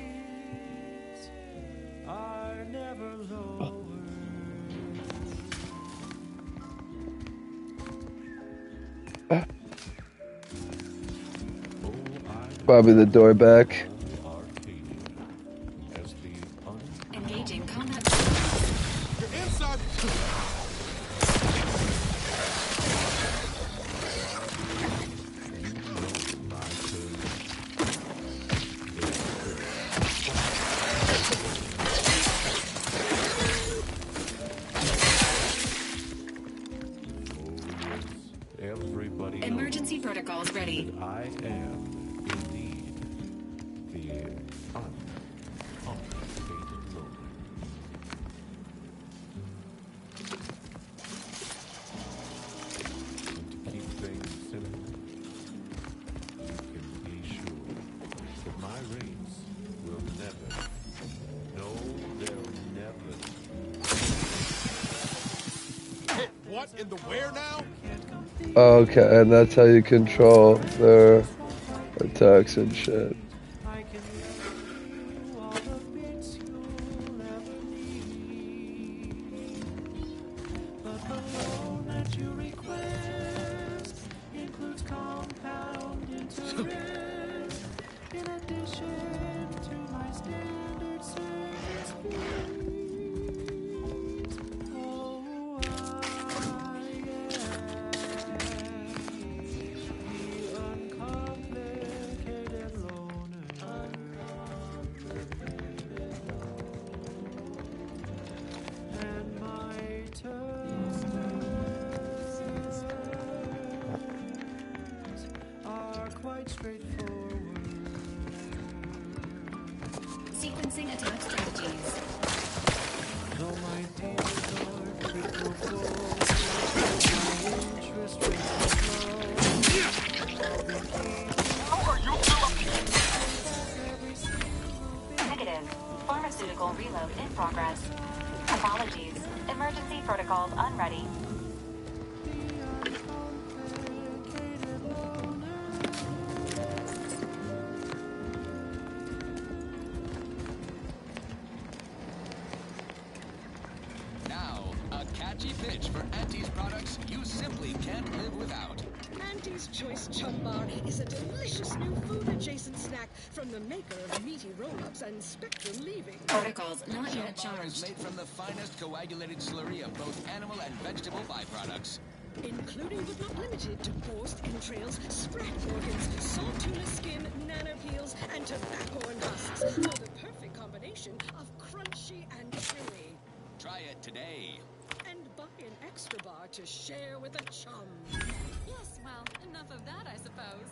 [SPEAKER 1] Probably the door back.
[SPEAKER 2] Engaging combat.
[SPEAKER 16] You're inside.
[SPEAKER 2] Emergency protocols ready.
[SPEAKER 14] I am indeed the uncomplicated loner. And to keep things simple, you can be sure that my raids will never, no, they'll never.
[SPEAKER 16] What in the where now?
[SPEAKER 1] Okay, and that's how you control their attacks and shit.
[SPEAKER 2] Sequencing attack strategies.
[SPEAKER 6] Negative. Pharmaceutical reload in progress. Apologies. Emergency protocols unready.
[SPEAKER 5] Now, a catchy pitch for Auntie's products you simply can't live without.
[SPEAKER 13] Auntie's Choice Chum Bar is a delicious new food-adjacent snack from the maker of meaty roll-ups and Spectrum Leaving.
[SPEAKER 2] Protocols not yet
[SPEAKER 5] Chum Bar is
[SPEAKER 2] charged.
[SPEAKER 5] made from the finest coagulated slurry of both animal and vegetable byproducts.
[SPEAKER 13] Including but not limited to forced entrails, spread organs, salt tuna skin, nano peels, and tobacco and husks for the perfect combination of crunchy and chewy.
[SPEAKER 5] Try it today.
[SPEAKER 13] And buy an extra bar to share with a chum.
[SPEAKER 6] Yes, well, enough of that, I suppose.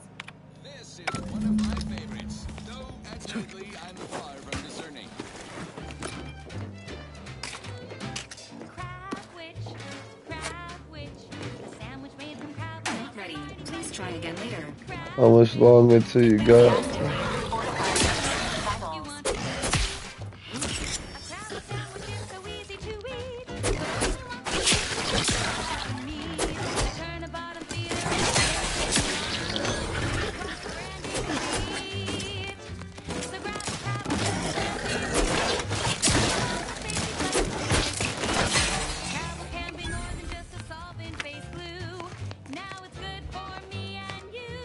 [SPEAKER 5] This is one of my favorites, though admittedly I'm far from discerning.
[SPEAKER 3] Crab witch, a sandwich made from crab legs.
[SPEAKER 2] Not ready. Please try again later.
[SPEAKER 1] How much longer till you got?
[SPEAKER 3] So easy to eat. Turn a bottom feeder. So grab a crab. Travel can be more than just a solvent face glue. Now it's good for me and you.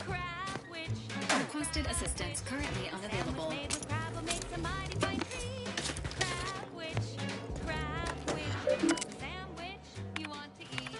[SPEAKER 3] Crab witch.
[SPEAKER 2] Requested assistance currently unavailable.
[SPEAKER 3] Made with crab will make a mighty fine treat. Crab witch, sandwich you want to eat.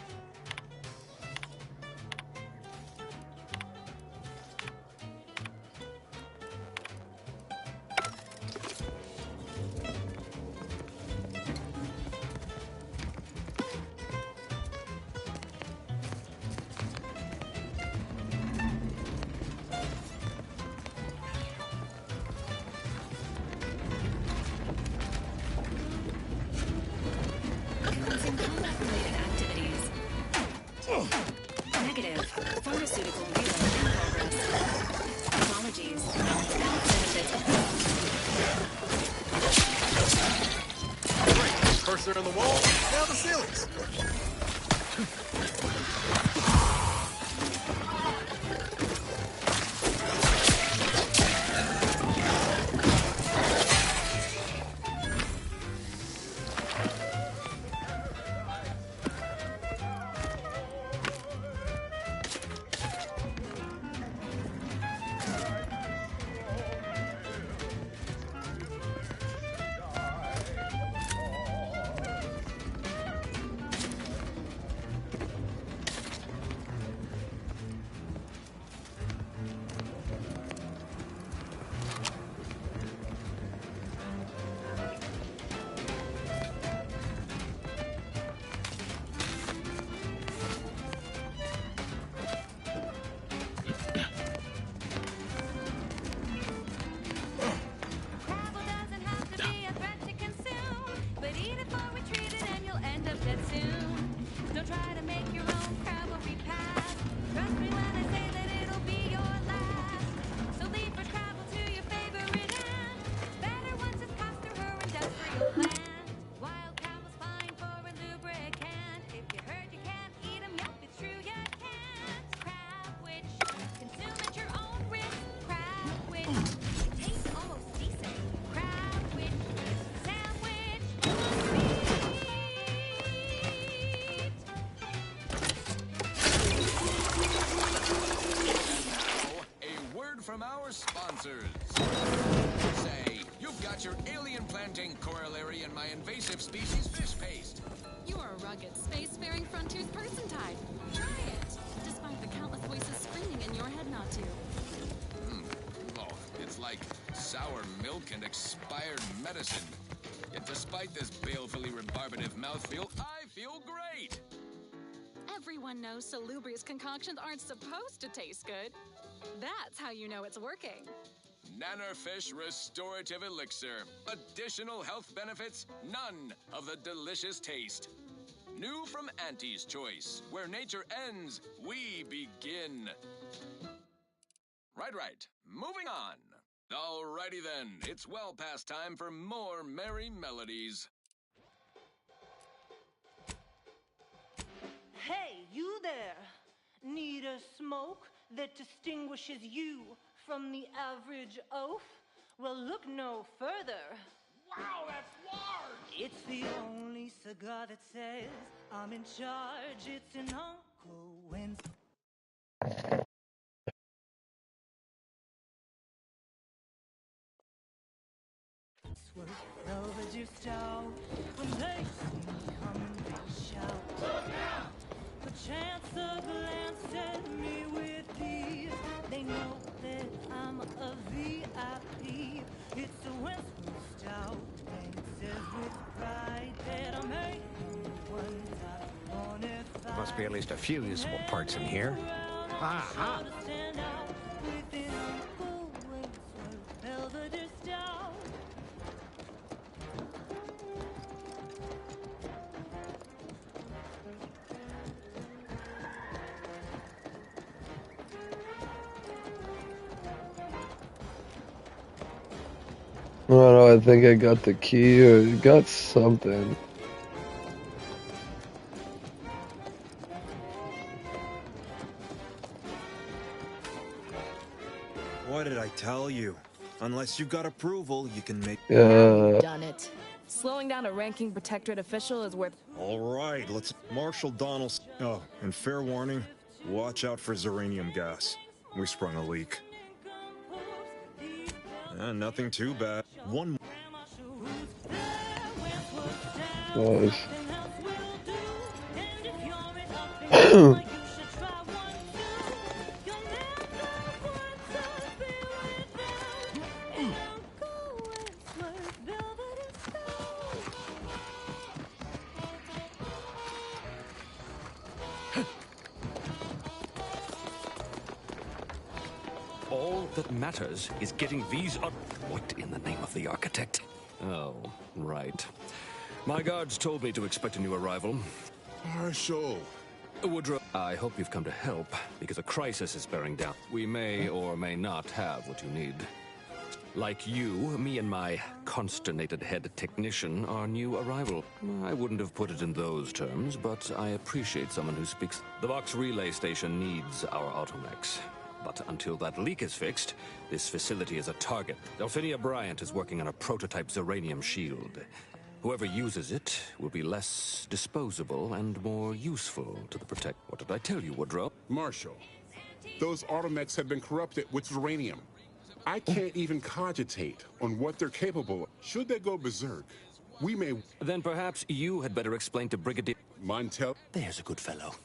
[SPEAKER 2] Commencing combat-related activities. Negative. Pharmaceutical reload in progress. Apologies. Health benefits approved.
[SPEAKER 9] Cursor on the wall, now the ceilings.
[SPEAKER 5] Say, you've got your alien planting corollary in my invasive species fish paste.
[SPEAKER 6] You are a rugged, spacefaring frontiers person type. Try it, despite the countless voices screaming in your head not to.
[SPEAKER 5] Oh, it's like sour milk and expired medicine. Yet despite this balefully rebarbative mouthfeel, I feel great.
[SPEAKER 6] Everyone knows salubrious concoctions aren't supposed to taste good. That's how you know it's working.
[SPEAKER 5] Nannerfish Restorative Elixir. Additional health benefits, none of the delicious taste. New from Auntie's Choice. Where nature ends, we begin. Right. Moving on. Alrighty then. It's well past time for more merry melodies.
[SPEAKER 7] Hey, you there! Need a smoke that distinguishes you from the average oaf? Well, look no further. Wow, that's large! It's the only cigar that says I'm in charge. It's an Uncle Winston. Over your stout. When they see me coming, they shout. Perchance a glance at me with these. They know that I'm a VIP. It's a Westwood stout, and it says with pride that I'm a one top bonafide.
[SPEAKER 8] Must be at least a few useful parts in here. Aha!
[SPEAKER 1] I don't know, I think I got the key or got something.
[SPEAKER 10] What did I tell you? Unless you've got approval, you can make...
[SPEAKER 24] Done it. Slowing down a ranking protectorate official is worth...
[SPEAKER 10] All right, let's... Marshal Donaldson... Oh, and fair warning, watch out for Zeranium gas. We sprung a leak. Nothing too bad. One
[SPEAKER 1] Nice.
[SPEAKER 20] All that matters is getting these up. What in the name of the architect? Oh, right. My guards told me to expect a new arrival.
[SPEAKER 16] Marshal.
[SPEAKER 20] Woodrow, I hope you've come to help, because a crisis is bearing down. We may or may not have what you need. Like you, me and my consternated head technician are new arrival. I wouldn't have put it in those terms, but I appreciate someone who speaks. The Vox relay station needs our automechs. But until that leak is fixed, this facility is a target. Delphinia Bryant is working on a prototype Zeranium shield. Whoever uses it will be less disposable and more useful to the Protect. What did I tell you, Woodrow?
[SPEAKER 21] Marshal, those automechs have been corrupted with Zeranium. I can't even cogitate on what they're capable of. Should they go berserk, we may...
[SPEAKER 20] Then perhaps you had better explain to Brigadier...
[SPEAKER 21] Montel...
[SPEAKER 20] There's a good fellow.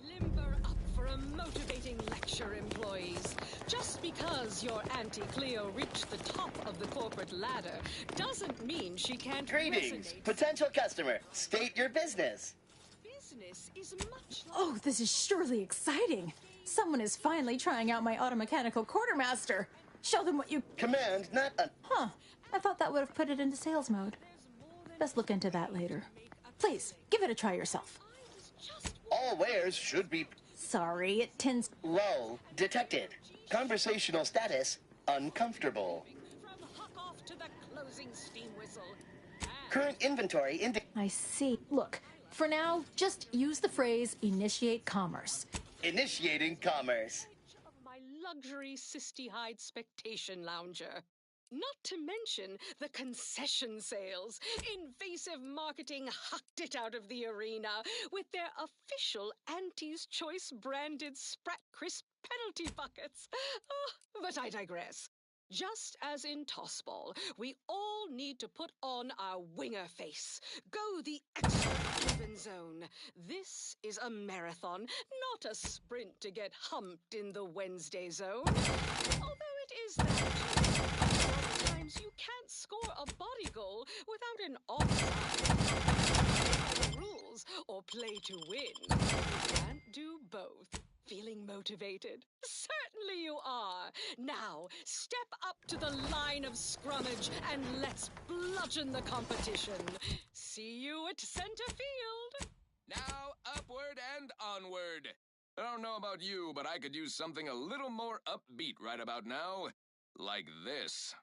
[SPEAKER 13] Limber up for a motivating lecture, employees. Just because your Auntie Cleo reached the top of the corporate ladder doesn't mean she can't
[SPEAKER 25] Greetings,
[SPEAKER 13] resonate.
[SPEAKER 25] potential customer. State your business.
[SPEAKER 13] Business is much
[SPEAKER 24] Oh, this is surely exciting. Someone is finally trying out my automechanical quartermaster. Show them what you...
[SPEAKER 25] Command, not a...
[SPEAKER 24] Huh. I thought that would have put it into sales mode. Best look into that later. Please, give it a try yourself.
[SPEAKER 25] All wares should be...
[SPEAKER 24] Sorry, it tends...
[SPEAKER 25] Lull detected. Conversational status uncomfortable.
[SPEAKER 13] to the closing steam whistle.
[SPEAKER 25] Current inventory
[SPEAKER 24] I see. Look, for now, just use the phrase initiate commerce.
[SPEAKER 25] Initiating commerce.
[SPEAKER 13] My luxury cysty-hide spectation lounger. Not to mention the concession sales. Invasive marketing hucked it out of the arena with their official Auntie's Choice branded Sprat Crisp penalty buckets. Oh, but I digress. Just as in Tossball, we all need to put on our winger face. Go the extra even zone. This is a marathon, not a sprint to get humped in the Wednesday zone. Although it is that. Sometimes you can't score a body goal without an offside. Rules or play to win. You can't do both. Feeling motivated? Certainly you are. Now, step up to the line of scrummage and let's bludgeon the competition. See you at center field.
[SPEAKER 5] Now, upward and onward. I don't know about you, but I could use something a little more upbeat right about now. Like this.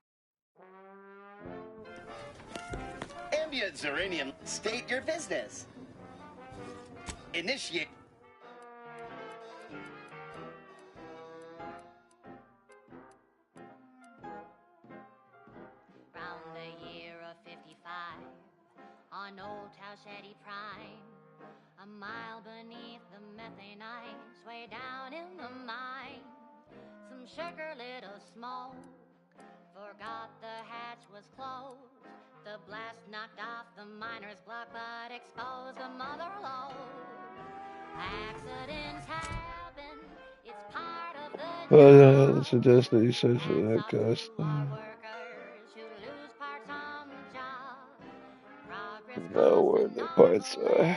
[SPEAKER 25] Ambient Zeranium, state your business. Initiate.
[SPEAKER 3] Round the year of 55, on Old Towshetty Prime, a mile beneath the methane ice, way down in the mine, some sugar little smoke, forgot the hatch was closed. The blast knocked off the miner's block, but exposed the mother lode. Accidents happen, it's part of the
[SPEAKER 1] Suggest that you search for that ghost. Know where the parts are.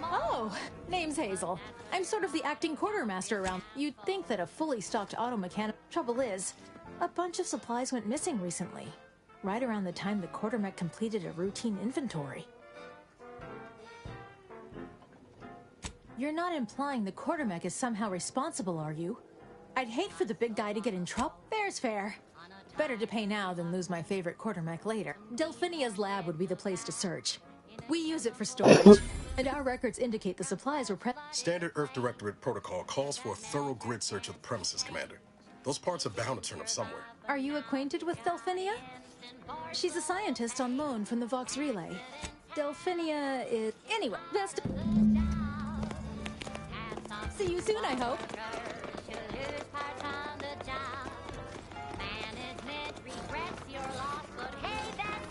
[SPEAKER 4] Oh, name's Hazel. I'm sort of the acting quartermaster around. You'd think that a fully stocked auto mechanic. Trouble is, a bunch of supplies went missing recently, right around the time the quartermech completed a routine inventory. You're not implying the quartermech is somehow responsible, are you? I'd hate for the big guy to get in trouble. Fair's fair. Better to pay now than lose my favorite quartermech later. Delphinia's lab would be the place to search. We use it for storage, and our records indicate the supplies were
[SPEAKER 9] Standard Earth Directorate protocol calls for a thorough grid search of the premises, Commander. Those parts are bound to turn up somewhere.
[SPEAKER 4] Are you acquainted with Delphinia? She's a scientist on loan from the Vox Relay. Delphinia is... Anyway, best... See you soon, I hope.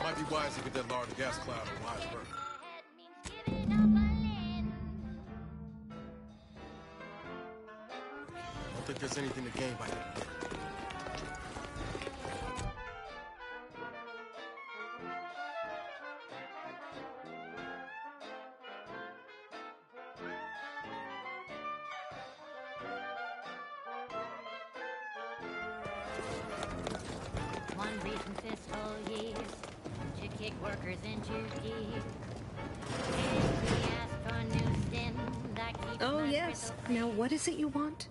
[SPEAKER 9] Might be wise to get that large gas cloud on wise work. I don't think there's anything to gain by that.
[SPEAKER 3] One recent fiscal year to kick workers into gear. And we ask for new stint that keeps
[SPEAKER 12] Oh,
[SPEAKER 3] my
[SPEAKER 12] yes.
[SPEAKER 3] crystal
[SPEAKER 12] Now, what is it you want?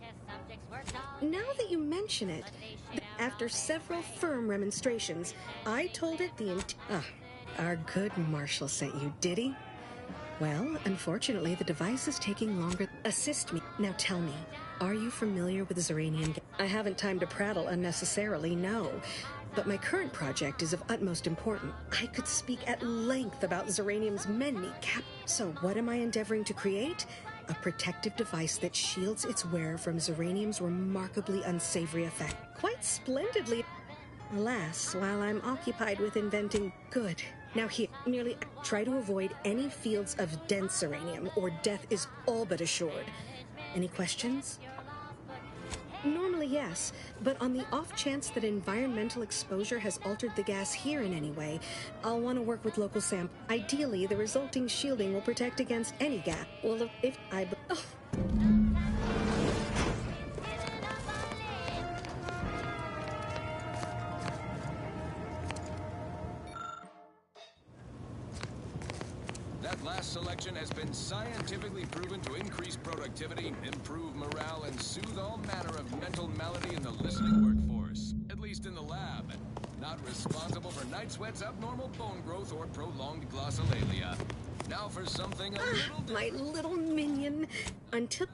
[SPEAKER 12] Now that you mention it, after several firm remonstrations, I told it our good Marshal sent you, did he? Well, unfortunately, the device is taking longer. Assist me. Now tell me, are you familiar with Zeranium? I haven't time to prattle unnecessarily, no. But my current project is of utmost importance. I could speak at length about Zeranium's many So what am I endeavoring to create? A protective device that shields its wearer from Zeranium's remarkably unsavory effect. Quite splendidly. Alas, while I'm occupied with inventing good. Now here, merely try to avoid any fields of dense Zeranium, or death is all but assured. Any questions? Normally, yes, but on the off chance that environmental exposure has altered the gas here in any way, I'll want to work with local sample. Ideally, the resulting shielding will protect against any gas. Well, if I... Oh.
[SPEAKER 5] That last selection has been scientifically proven to increase productivity, improve morale, and soothe all manner of mental malady in the listening workforce. At least in the lab. Not responsible for night sweats, abnormal bone growth, or prolonged glossolalia. Now for something a little different.
[SPEAKER 12] My little minion. Until...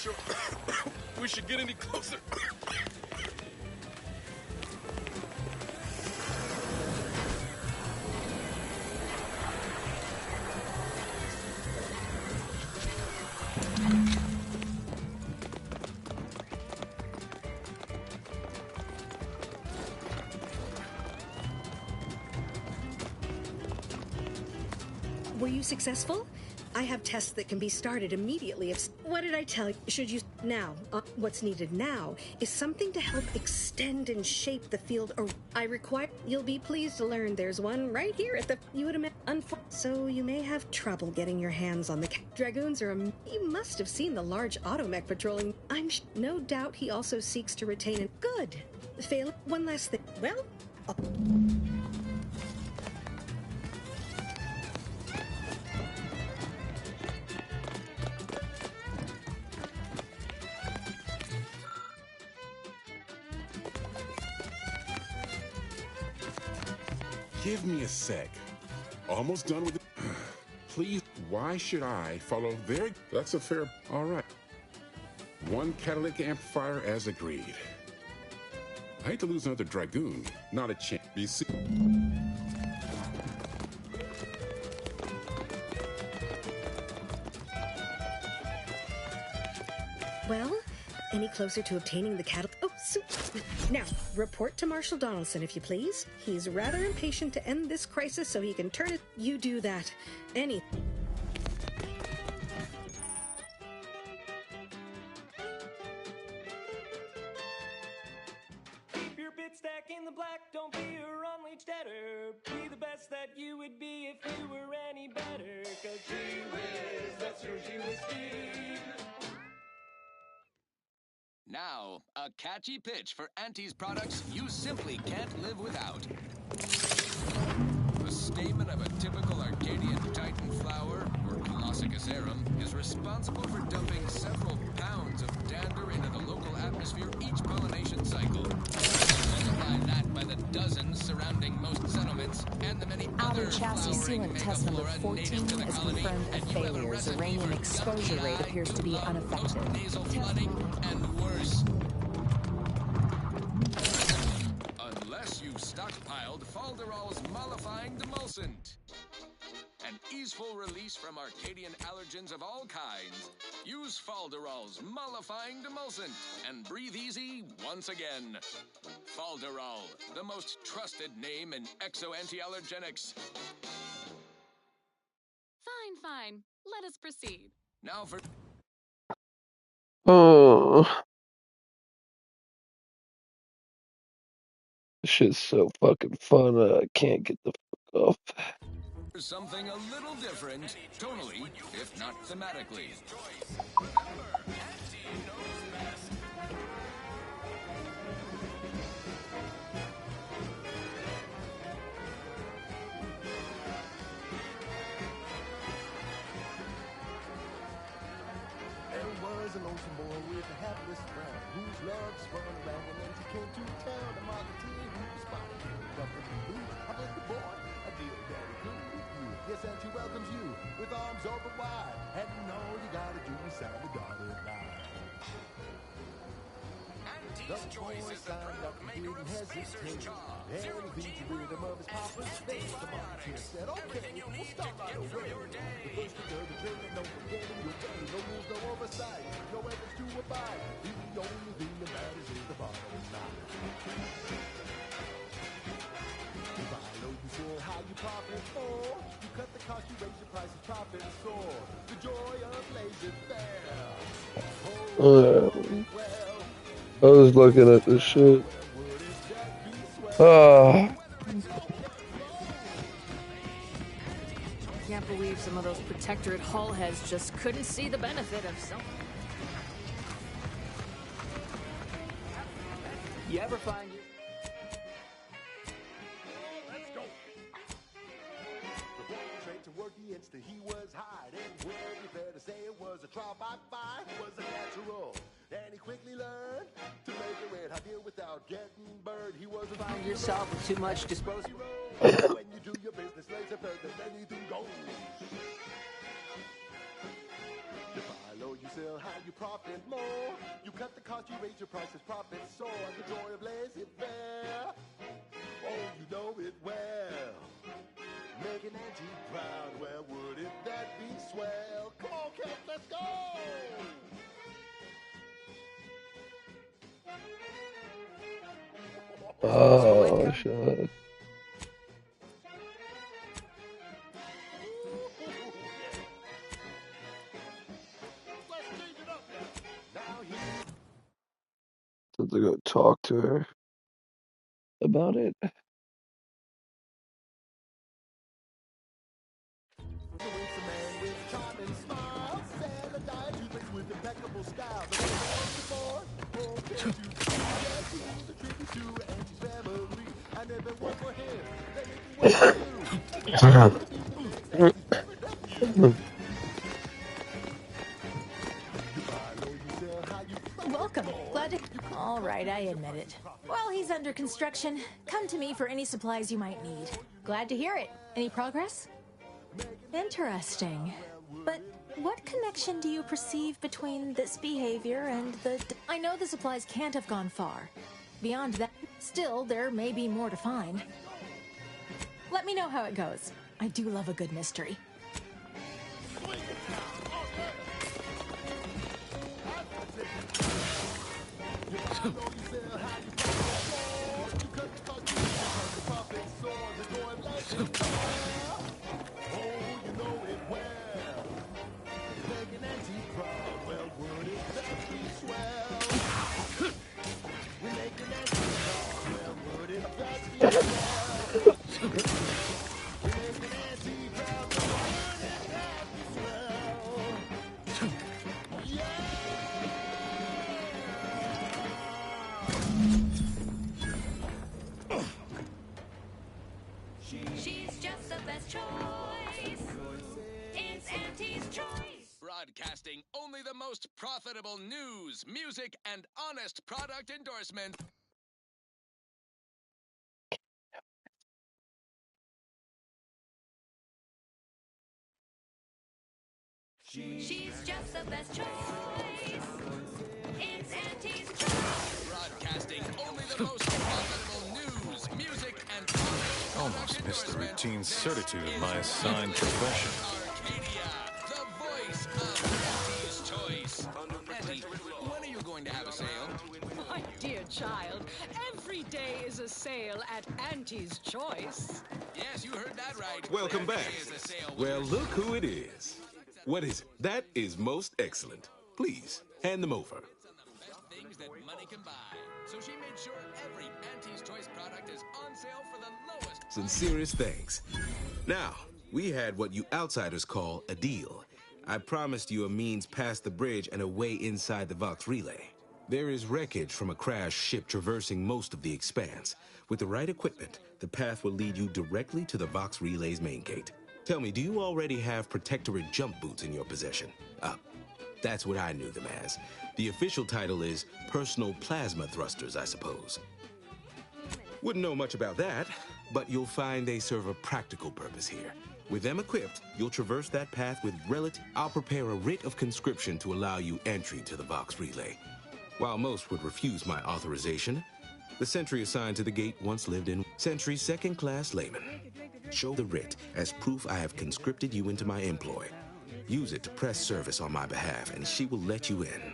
[SPEAKER 21] sure we should get any closer.
[SPEAKER 12] Were you successful? I have tests that can be started immediately if... What did I tell you? Should you... Now, what's needed now is something to help extend and shape the field I require... You'll be pleased to learn there's one right here at the... You would imagine... So you may have trouble getting your hands on the... Dragoons are... You must have seen the large automech patrolling... No doubt he also seeks to retain it. Good. Fail... One last thing. Well...
[SPEAKER 21] Give me a sec. Almost done with it. Please, why should I follow their... That's a fair... All right. One catalytic amplifier as agreed. I hate to lose another Dragoon. Not a chance. BC.
[SPEAKER 12] Well, any closer to obtaining the cattle? Oh, now, report to Marshal Donaldson, if you please. He's rather impatient to end this crisis so he can turn it. You do that. Any.
[SPEAKER 7] Keep your bit stack in the black, don't be a run-leech debtor. Be the best that you would be if you were any better. Cause gee whiz, that's your gee whiz speed.
[SPEAKER 5] Now, a catchy pitch for Auntie's products you simply can't live without. The stamen of a typical Arcadian Titan flower, or Colossicus arum, is responsible for dumping several pounds of dander into the local atmosphere each pollination cycle. Multiply that by the dozens surrounding most settlements, and the many
[SPEAKER 24] Outer
[SPEAKER 5] other
[SPEAKER 24] chassis
[SPEAKER 5] flowering
[SPEAKER 24] sealant test number
[SPEAKER 5] megaflora
[SPEAKER 24] 14
[SPEAKER 5] native to the
[SPEAKER 24] is
[SPEAKER 5] colony,
[SPEAKER 24] confirmed a
[SPEAKER 5] and you have a
[SPEAKER 24] failure.
[SPEAKER 5] recipe
[SPEAKER 24] Uranium
[SPEAKER 5] for
[SPEAKER 24] exposure rate
[SPEAKER 5] GI,
[SPEAKER 24] appears to be
[SPEAKER 5] lung,
[SPEAKER 24] unaffected.
[SPEAKER 5] nasal flooding, and worse. Unless you've stockpiled Falderall's mollifying demulcent. An easeful release from Arcadian allergens of all kinds. Use Falderall's mollifying demulcent and breathe easy once again. Falderall, the most trusted name in exo-anti-allergenics.
[SPEAKER 6] Fine. Let us proceed.
[SPEAKER 5] Now for...
[SPEAKER 1] Oh, this shit's so fucking fun. I can't get the fuck off.
[SPEAKER 5] something a little different, tonally, if not thematically.
[SPEAKER 16] There was a lonesome boy with a hapless frown, whose love spun around when he came to town. A marketeer who was spotted in the rough and blue. I bless the boy, a deal daddy could with you. Yes, and she welcomes you with arms open wide. And you know you gotta do is sign the dotted line. The boy signed up and didn't hesitate. And he beat the rhythm of his papa's face. The marketeer said, okay, we'll start right away. The first to go to training, no forgetting your day. No rules, no oversight, no efforts to abide. The only thing that matters is the bottom line. You buy low, you soar, how you profit more. You cut the cost, you raise your prices, profit soar. The joy of laissez-faire.
[SPEAKER 1] I was looking at this shit.
[SPEAKER 4] Can't believe some of those Protectorate hull heads just couldn't see the benefit of some.
[SPEAKER 7] You ever find you?
[SPEAKER 16] Let's go. The boy trained to work, the instant he was hired. And would be fair to say it was a trial by fire. It was a natural. And he quickly learned to make a red hot deal without getting burned. He was a
[SPEAKER 7] Find yourself with too much disposable.
[SPEAKER 16] when you do your business, lays a further than anything goes. You buy low, you sell, how you profit more. You cut the cost, you raise your prices, profit soar. The joy of laissez-faire. Oh, you know it well. Making Auntie proud, well, wouldn't that be swell? Come on, kids, let's go!
[SPEAKER 1] Oh, shit. Have to go talk to her about it.
[SPEAKER 4] Welcome. Glad to... All right, I admit it. Well, he's under construction. Come to me for any supplies you might need. Glad to hear it. Any progress? Interesting. But what connection do you perceive between this behavior and the... I know the supplies can't have gone far. Beyond that, still, there may be more to find. Let me know how it goes. I do love a good mystery.
[SPEAKER 3] She's just the best choice. It's Auntie's choice.
[SPEAKER 5] Broadcasting only the most profitable news, music, and honest product endorsement.
[SPEAKER 3] She's just the best choice. It's Auntie's choice.
[SPEAKER 5] Broadcasting only the most profitable news, music, and honest
[SPEAKER 14] Almost missed the routine certitude of my assigned profession.
[SPEAKER 5] Arcadia, the voice of Auntie's choice. Auntie, when are you going to have a sale?
[SPEAKER 13] My dear child, every day is a sale at Auntie's Choice.
[SPEAKER 5] Yes, you heard that right.
[SPEAKER 15] Welcome back.
[SPEAKER 5] Every day is a sale.
[SPEAKER 15] Well, look who it is. What is it? That is most excellent. Please, hand them over.
[SPEAKER 5] Best things that money can buy. So she made sure every Auntie's Choice product is on sale for the lowest.
[SPEAKER 15] Sincerest thanks. Now, we had what you outsiders call a deal. I promised you a means past the bridge and a way inside the Vox Relay. There is wreckage from a crashed ship traversing most of the expanse. With the right equipment, the path will lead you directly to the Vox Relay's main gate. Tell me, do you already have Protectorate jump boots in your possession? That's what I knew them as. The official title is Personal Plasma Thrusters, I suppose. Wouldn't know much about that, but you'll find they serve a practical purpose here. With them equipped, you'll traverse that path with relative... I'll prepare a writ of conscription to allow you entry to the Vox Relay. While most would refuse my authorization, the sentry assigned to the gate once lived in Sentry second-class layman. Show the writ as proof I have conscripted you into my employ. Use it to press service on my behalf, and she will let you in.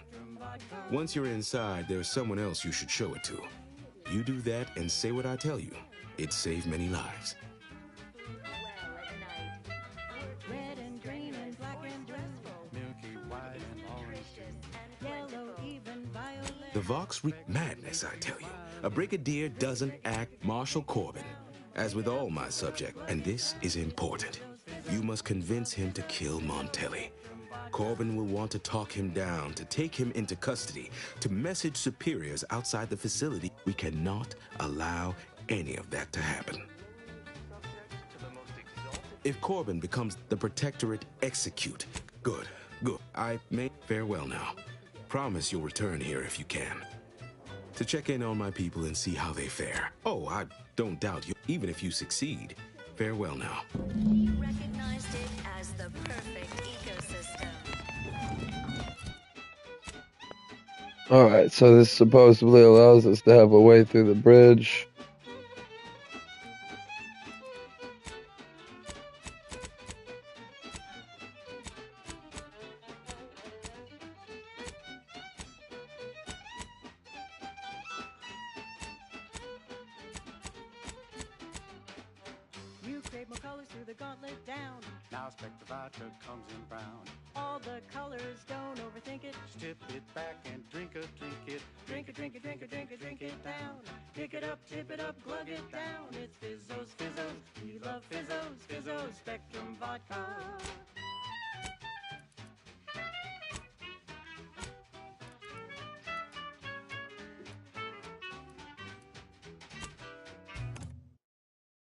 [SPEAKER 15] Once you're inside, there's someone else you should show it to. You do that and say what I tell you. It saved many lives.
[SPEAKER 7] Red and green and black and dreadful. Milky white and orange. Yellow, even violet.
[SPEAKER 15] The Vox madness, I tell you. A brigadier doesn't act Marshal Corbin. As with all my subject, and this is important, you must convince him to kill Montelli. Corbin will want to talk him down, to take him into custody, to message superiors outside the facility. We cannot allow any of that to happen. If Corbin becomes the Protectorate execute, good. I may farewell now. Promise you'll return here if you can. To check in on my people and see how they fare. Oh, I don't doubt you, even if you succeed. Farewell now.
[SPEAKER 3] We recognized it as the perfect ecosystem.
[SPEAKER 1] Alright, so this supposedly allows us to have a way through the bridge.
[SPEAKER 7] You create more colors through the gauntlet down.
[SPEAKER 11] Now Spectre Vodka comes in brown.
[SPEAKER 7] All the colors, don't overthink it.
[SPEAKER 11] Just tip it back and drink it.
[SPEAKER 7] Drink it, drink it, drink it, drink it, drink it down. Pick it up, tip it up, glug it down. It's Fizzos, Fizzos. We love Fizzos, Fizzos, Spectrum Vodka.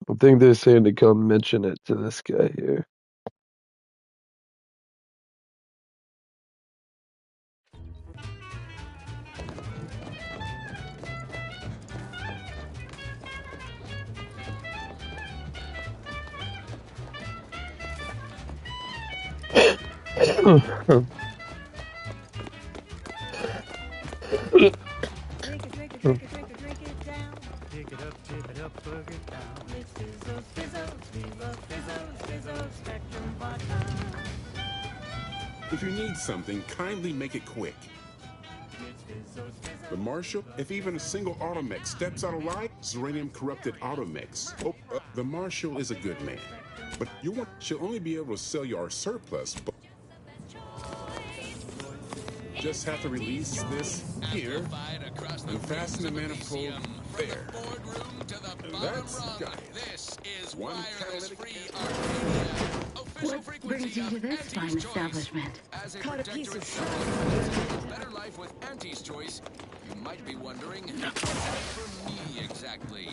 [SPEAKER 1] I think they're saying to come mention it to this guy here.
[SPEAKER 7] Drink it, drink it, drink it, drink it, drink it down.
[SPEAKER 11] Pick it up, tip it up, plug it down.
[SPEAKER 7] It's Fizzos, Fizzos. We love Fizzos, Fizzos, Spectrum Vodka.
[SPEAKER 21] If you need something, kindly make it quick.
[SPEAKER 7] It's Fizzos, Fizzos.
[SPEAKER 21] The Marshal, if even a single automech steps out of line, Zeranium corrupted automechs. Oh, the Marshal is a good man. But she'll only be able to sell you our surplus. But just have to release this here and fasten the manifold there. And that's got it.
[SPEAKER 5] This is
[SPEAKER 21] One
[SPEAKER 5] wireless-free
[SPEAKER 17] What brings you to this fine establishment?
[SPEAKER 5] As a
[SPEAKER 17] Caught a
[SPEAKER 5] protector
[SPEAKER 17] piece of
[SPEAKER 5] of better life with Auntie's choice, you might be wondering, what's in it for me exactly?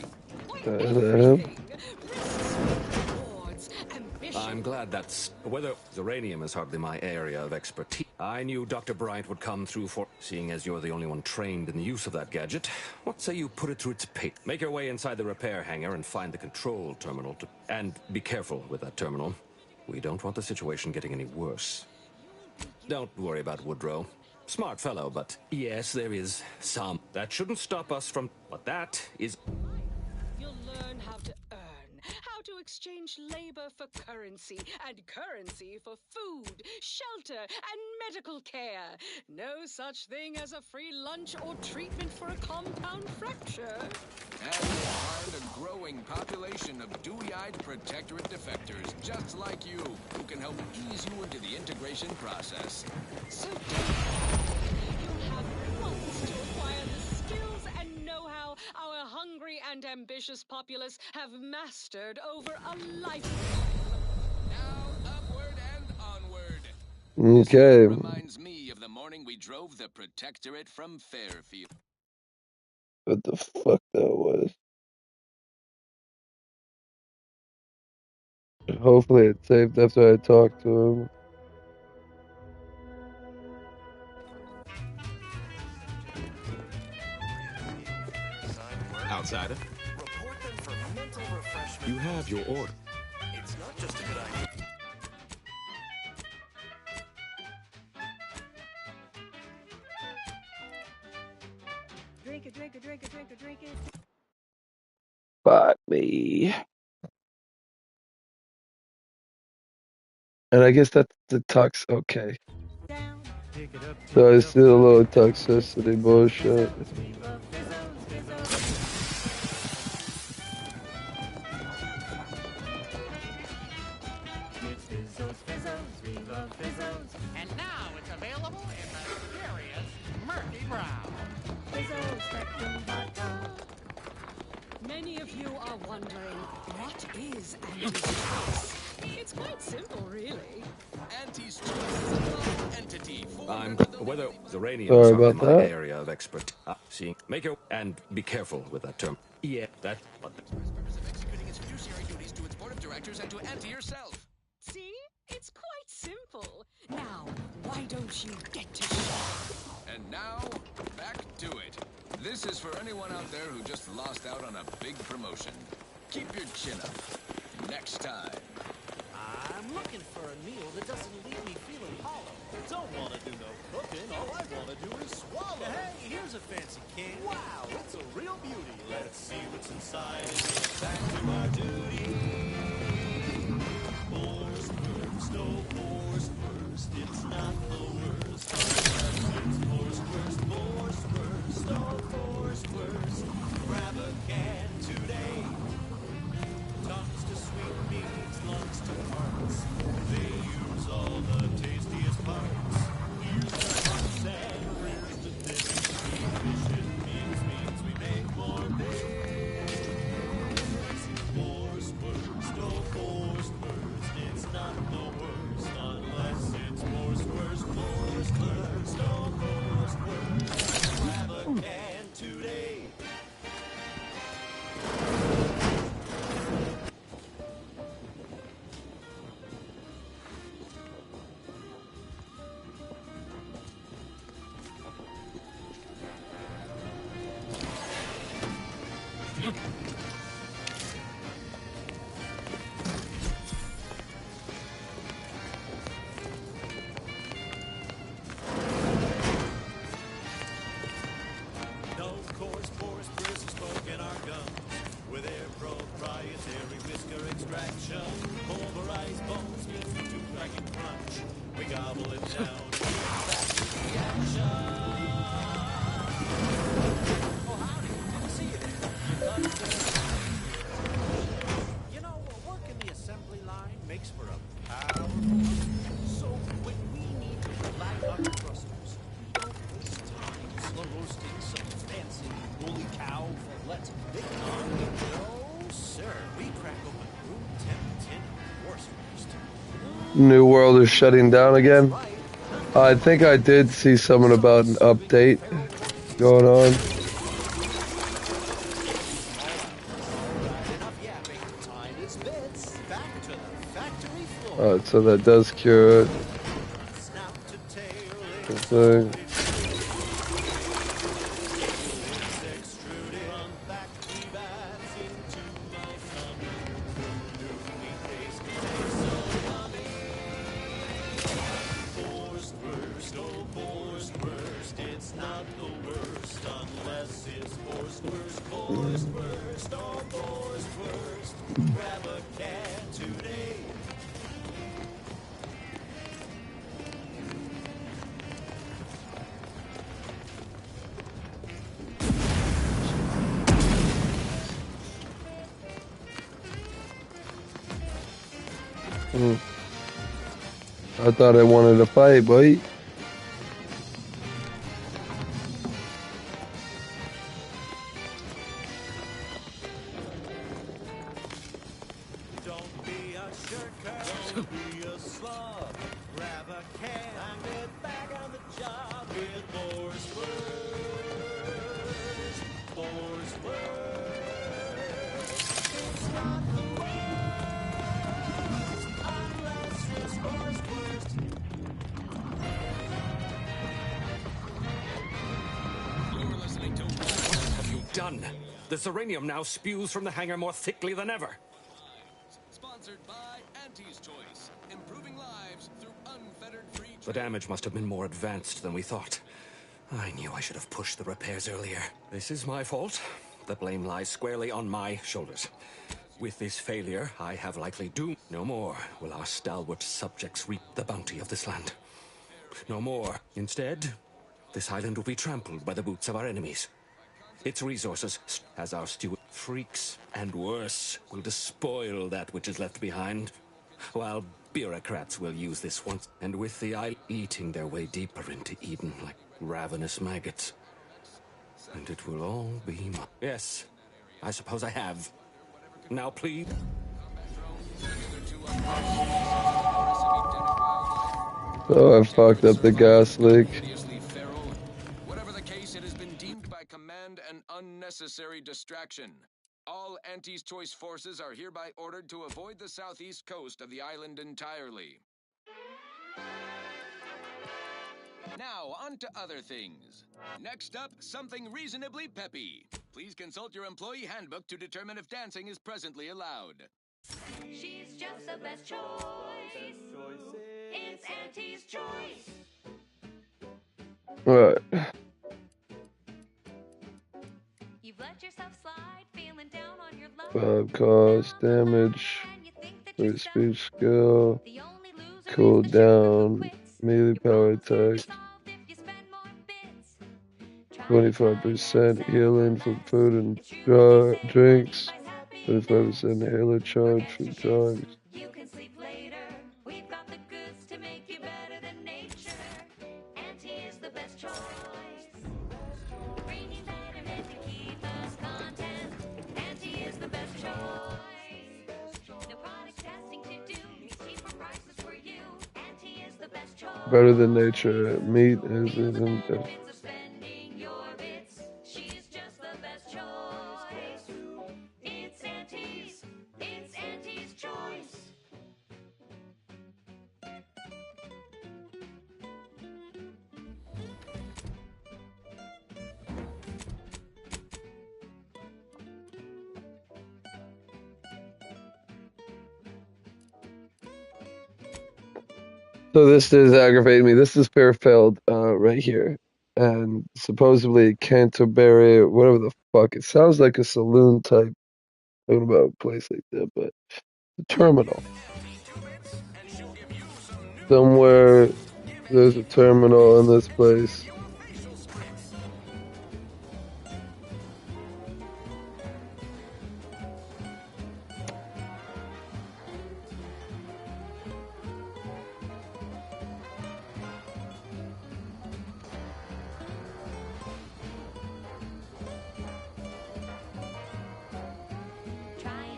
[SPEAKER 20] I'm glad that's... Whether Zeranium is hardly my area of expertise. I knew Dr. Bryant would come through for... Seeing as you're the only one trained in the use of that gadget, what say you put it through its pace? Make your way inside the repair hangar and find the control terminal to... And be careful with that terminal. We don't want the situation getting any worse. Don't worry about Woodrow. Smart fellow, but yes, there is some. That shouldn't stop us from... But that is...
[SPEAKER 13] You'll learn how to earn, how to exchange labor for currency, and currency for food, shelter, and medical care. No such thing as a free lunch or treatment for a compound fracture.
[SPEAKER 5] And you'll find a growing population of dewy-eyed protectorate defectors, just like you, who can help ease you into the integration process.
[SPEAKER 13] So you'll have months to acquire the skills and know-how our hungry and ambitious populace have mastered over a lifetime.
[SPEAKER 5] Now upward and onward.
[SPEAKER 1] Okay.
[SPEAKER 5] Reminds me of the morning we drove the protectorate from Fairfield.
[SPEAKER 1] What the fuck that was? Hopefully it saved after I talked to him.
[SPEAKER 15] Outsider, you have your order.
[SPEAKER 8] It's not just a good idea.
[SPEAKER 7] Drink it, drink it, drink it, drink it, drink it.
[SPEAKER 1] Fuck me. And I guess that's the tux. Okay. So it's still a little toxicity bullshit.
[SPEAKER 7] It's Fizzos, Fizzos. We love Fizzos.
[SPEAKER 11] And now it's available in the curious murky brown.
[SPEAKER 7] Fizzos, Spectrum Vodka.
[SPEAKER 13] Many of you are wondering, what is Auntie's choice? It's quite simple, really.
[SPEAKER 5] Auntie's choice is a love entity.
[SPEAKER 20] I'm... Whether Zeranium
[SPEAKER 1] Sorry
[SPEAKER 20] is hardly
[SPEAKER 1] about
[SPEAKER 20] my
[SPEAKER 1] that.
[SPEAKER 20] area of expert... seeing... Make your... And be careful with that term. Yeah, that... But
[SPEAKER 5] Purpose of executing its fiduciary duties to its board of directors and to Auntie herself.
[SPEAKER 13] See? It's quite simple. Now, why don't you get to shop?
[SPEAKER 5] And now, back to it. This is for anyone out there who just lost out on a big promotion. Keep your chin up. Next time.
[SPEAKER 11] I'm
[SPEAKER 2] I'm looking for a meal that doesn't leave me feeling hollow. Don't wanna do no cooking, all I wanna do is swallow. Hey, here's a fancy can. Wow, it's a real beauty. Let's see what's inside. Back to our duty. Force first, oh force first, it's not the worst. It's force first, oh force first. Grab a can today. Tongues to sweet meats, lungs to hearts. They use all the tastiest parts. Here's the hearts and here's the fish. Efficient means we make more things. Force first, oh force first. It's not the worst unless it's force first, oh force first. Grab a can today. No coarse force bursts smoke in our guns. With their proprietary whisker extraction, pulverized bones mixed into cracking crunch. We gobble it down. Fast reaction. Oh, howdy. Didn't see you there. You know, working the assembly line makes for a power. So when we need to light up thrusters, we don't waste time slow roasting some fancy woolly cow fillets. No, sir. We crack open room temp tin horse roast.
[SPEAKER 1] New World is shutting down again. I think I did see something about an update going on. Alright, so that does cure it. So, I thought I wanted to fight, boy.
[SPEAKER 2] Don't be a shirker, don't be a slug. Grab a can and get back on the job with force first. Force first. It's not the worst unless it's force first.
[SPEAKER 5] You're listening to
[SPEAKER 20] What have you done? The Zeranium now spews from the hangar more thickly than ever.
[SPEAKER 5] Sponsored by Auntie's Choice, improving lives through unfettered free
[SPEAKER 20] The damage must have been more advanced than we thought. I knew I should have pushed the repairs earlier. This is my fault. The blame lies squarely on my shoulders. With this failure, I have likely doomed. No more will our stalwart subjects reap the bounty of this land. No more. Instead, this island will be trampled by the boots of our enemies. Its resources, as our steward, freaks and worse, will despoil that which is left behind, while bureaucrats will use this once, and with the island eating their way deeper into Eden like ravenous maggots. And it will all be mine. Yes, I suppose I have. Now, please.
[SPEAKER 1] Oh, I fucked up the gas leak.
[SPEAKER 5] Whatever the case, it has been deemed by command an unnecessary distraction. All Auntie's Choice forces are hereby ordered to avoid the southeast coast of the island entirely. Now, on to other things. Next up, something reasonably peppy. Please consult your employee handbook to determine if dancing is presently allowed.
[SPEAKER 3] She's just the best choice. It's Auntie's choice.
[SPEAKER 1] Right.
[SPEAKER 3] You've let yourself slide, feeling down on your luck.
[SPEAKER 1] 5 cost, damage, free speech skill, cool down, melee power attack, 25% healing from food and drinks, 25% healer charge from drugs.
[SPEAKER 3] You can sleep later. We've got the goods to make you better than nature. Auntie is the best choice. Bringing betterment to keep us content. Auntie is the best choice. No product testing to do. Cheaper prices for you. Auntie is the best choice.
[SPEAKER 1] Better than nature. Meat isn't best.
[SPEAKER 3] Spending your bits. She's just the best choice. It's Auntie's. It's Auntie's choice.
[SPEAKER 1] So this is aggravating me. This is Fairfield, right here. And supposedly Canterbury, whatever the fuck. It sounds like a saloon type. Talking about a place like that, but the terminal. Somewhere there's a terminal in this place.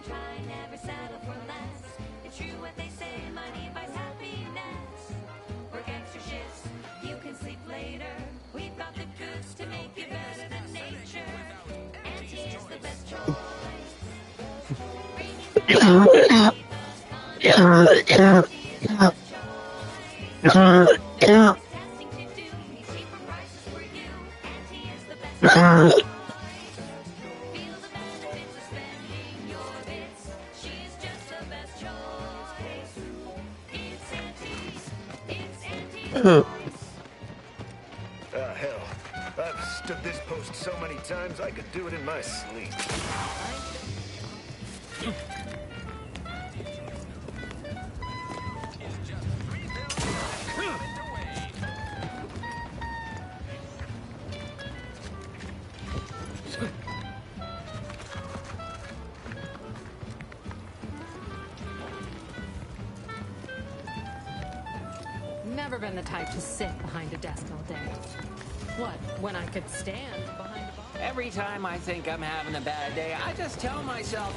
[SPEAKER 3] Try, never settle for less. It's true what they say, money buys happiness. Work extra shifts, you can sleep later. We've got the goods to make you better than nature. Auntie is the best choice.
[SPEAKER 10] Hell, I've stood this post so many times I could do it in my sleep.
[SPEAKER 6] Never been the type to sit behind a desk all day. What, when I could stand behind a bar?
[SPEAKER 18] Every time I think I'm having a bad day, I just tell myself...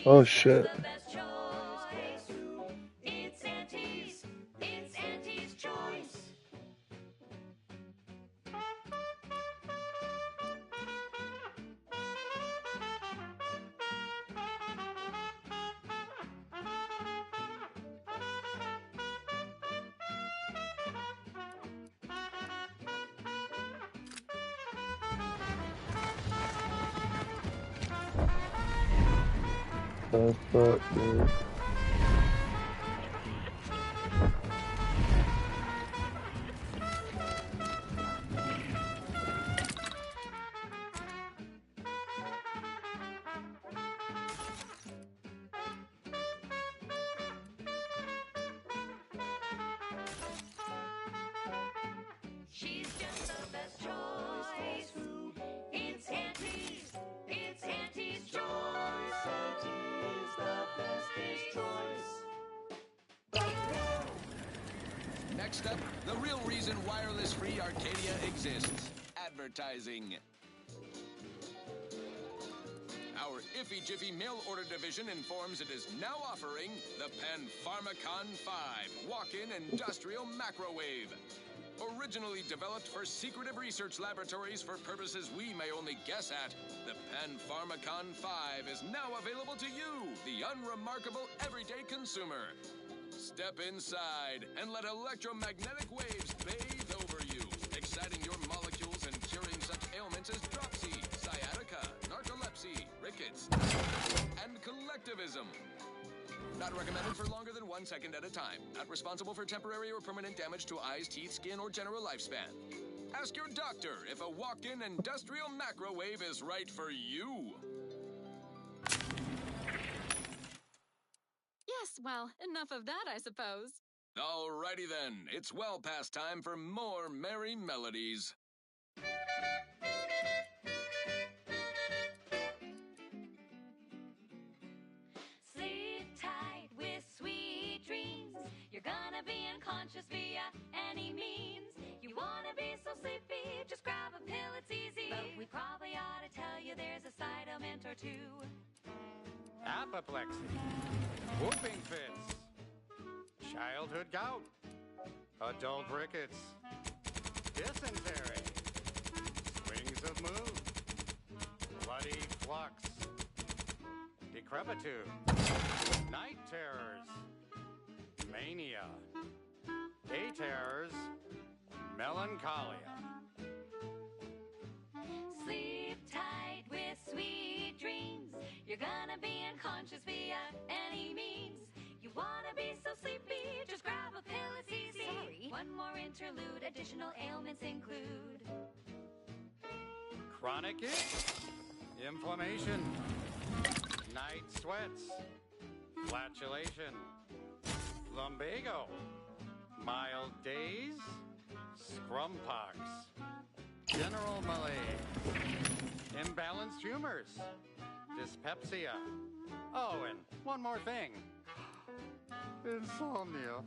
[SPEAKER 1] Oh shit.
[SPEAKER 3] It's Auntie's. It's Auntie's choice.
[SPEAKER 1] Oh fuck, man.
[SPEAKER 3] She's just the best choice. It's Auntie's. It's Auntie's choice. Auntie's the bestest choice.
[SPEAKER 5] Next up, the real reason wireless-free Arcadia exists. Advertising. Our Iffy Jiffy mail order division informs it is now offering the Pan Pharmacon 5 walk-in industrial macrowave. Originally developed for secretive research laboratories for purposes we may only guess at, the Panpharmacon 5 is now available to you, the unremarkable everyday consumer. Step inside and let electromagnetic waves bathe over you, exciting your molecules and curing such ailments as dropsy, sciatica, narcolepsy, rickets, and collectivism. Not recommended for longer than 1 second at a time. Not responsible for temporary or permanent damage to eyes, teeth, skin, or general lifespan. Ask your doctor if a walk-in industrial macrowave is right for you.
[SPEAKER 6] Yes, well, enough of that, I suppose.
[SPEAKER 5] Alrighty then, it's well past time for more merry melodies.
[SPEAKER 3] Sleep tight with sweet dreams. You're gonna be unconscious via any means. You wanna be so sleepy, just grab a pill, it's easy. But we probably ought to tell you there's a side element or two.
[SPEAKER 11] Apoplexy, whooping fits, childhood gout, adult rickets, dysentery, swings of mood, bloody flux, decrepitude, night terrors, mania, day terrors, melancholia.
[SPEAKER 3] Sleep tight with sweet dreams. You're gonna be unconscious via any means. You wanna be so sleepy, just grab a pill, it's easy. Sorry. One more interlude, additional ailments include
[SPEAKER 11] Chronic itch, inflammation, night sweats, flatulation, lumbago, mild days, scrumpox, general malaise, imbalanced humors, dyspepsia. Oh, and one more thing. Insomnia.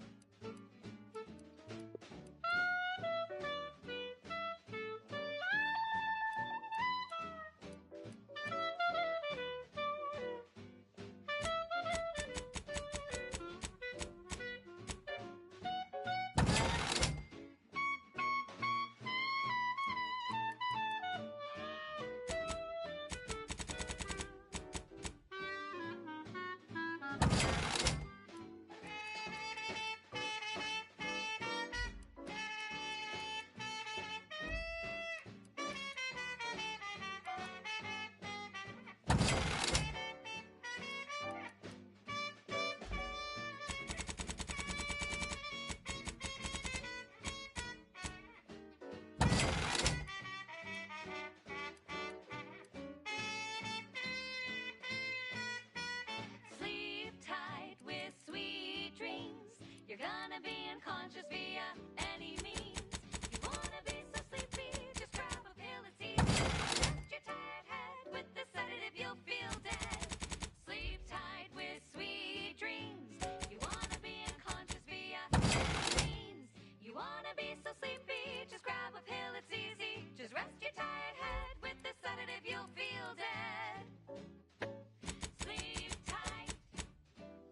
[SPEAKER 3] sleep tight with sweet dreams. You're gonna be unconscious via any means. You wanna be so sleepy, just grab a pill, it's easy. Rest your tired head with the sedative, you'll feel dead. Sleep tight with sweet dreams. You wanna be unconscious via any means. You wanna be so sleepy, just grab a pill, it's easy. Just rest your tired head with the sedative, you'll feel dead. Sleep tight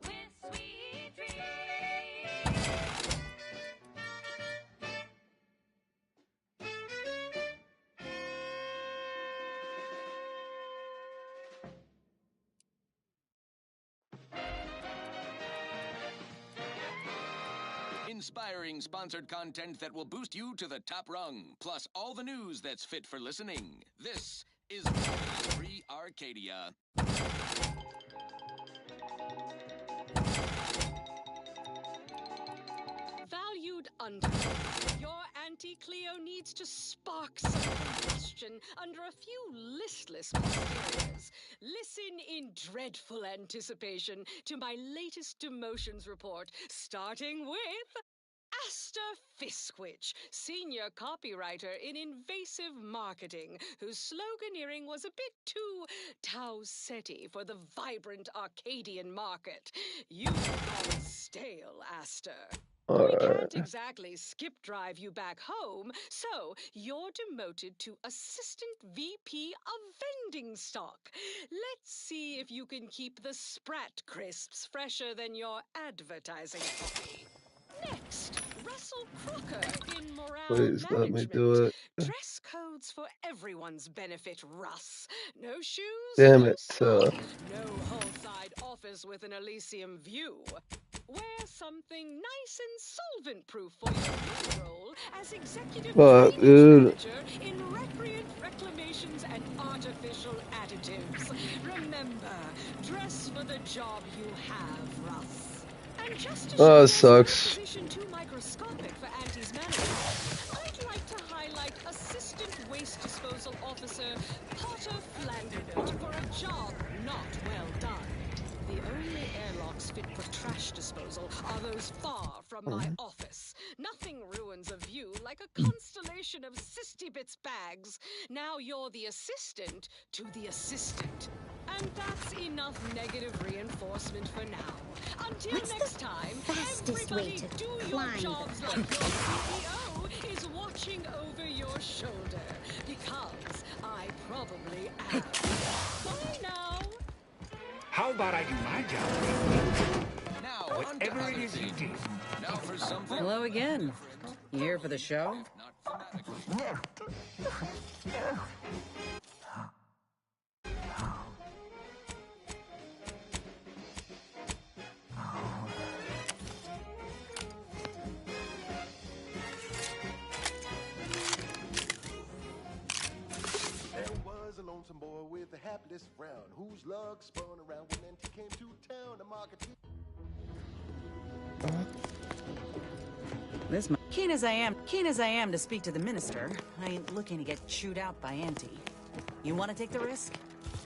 [SPEAKER 3] with sweet dreams.
[SPEAKER 5] Inspiring sponsored content that will boost you to the top rung, plus all the news that's fit for listening. This is Free Arcadia.
[SPEAKER 13] Valued under, your Auntie Cleo needs to spark some combustion under a few listless posteriors. Listen in dreadful anticipation to my latest demotions report, starting with Aster Fiskwich, senior copywriter in invasive marketing, whose sloganeering was a bit too Tausetti for the vibrant Arcadian market. You've gone stale, Aster. We can't exactly skip drive you back home, so you're demoted to Assistant VP of Vending Stock. Let's see if you can keep the Sprat crisps fresher than your advertising copy. Next, Russell Crocker in Morale
[SPEAKER 1] Please let me
[SPEAKER 13] Management.
[SPEAKER 1] do it.
[SPEAKER 13] Dress codes for everyone's benefit, Russ. No shoes,
[SPEAKER 1] Damn
[SPEAKER 13] no
[SPEAKER 1] it.
[SPEAKER 13] socks, no whole-side office with an Elysium view. Wear something nice and solvent-proof for your new role as executive
[SPEAKER 1] Fuck,
[SPEAKER 13] drainage
[SPEAKER 1] dude.
[SPEAKER 13] manager in Recreant Reclamations and Artificial Additives. Remember, dress for the job you have, Russ. And just to
[SPEAKER 1] Oh,
[SPEAKER 13] show
[SPEAKER 1] it
[SPEAKER 13] your
[SPEAKER 1] sucks.
[SPEAKER 13] position too microscopic for Auntie's management, I'd like to highlight Assistant Waste Disposal Officer Potter Flandernert for a job not well done. The only airlocks fit for trash disposal are those far from my office. Nothing ruins a view like a constellation of Sisty Bits bags. Now you're the assistant to the assistant. And that's enough negative reinforcement for now. Until next time, everybody do your jobs like your CEO is watching over your shoulder. Because I probably am. Bye now.
[SPEAKER 8] How about I do my job?
[SPEAKER 5] Now,
[SPEAKER 8] Whatever it is you do.
[SPEAKER 5] Now for something.
[SPEAKER 9] Hello again. You here for the show?
[SPEAKER 16] There was a lonesome boy with a hapless frown, whose luck spun around when he came to town to market.
[SPEAKER 9] Keen as I am to speak to the minister, I ain't looking to get chewed out by Auntie. You want to take the risk?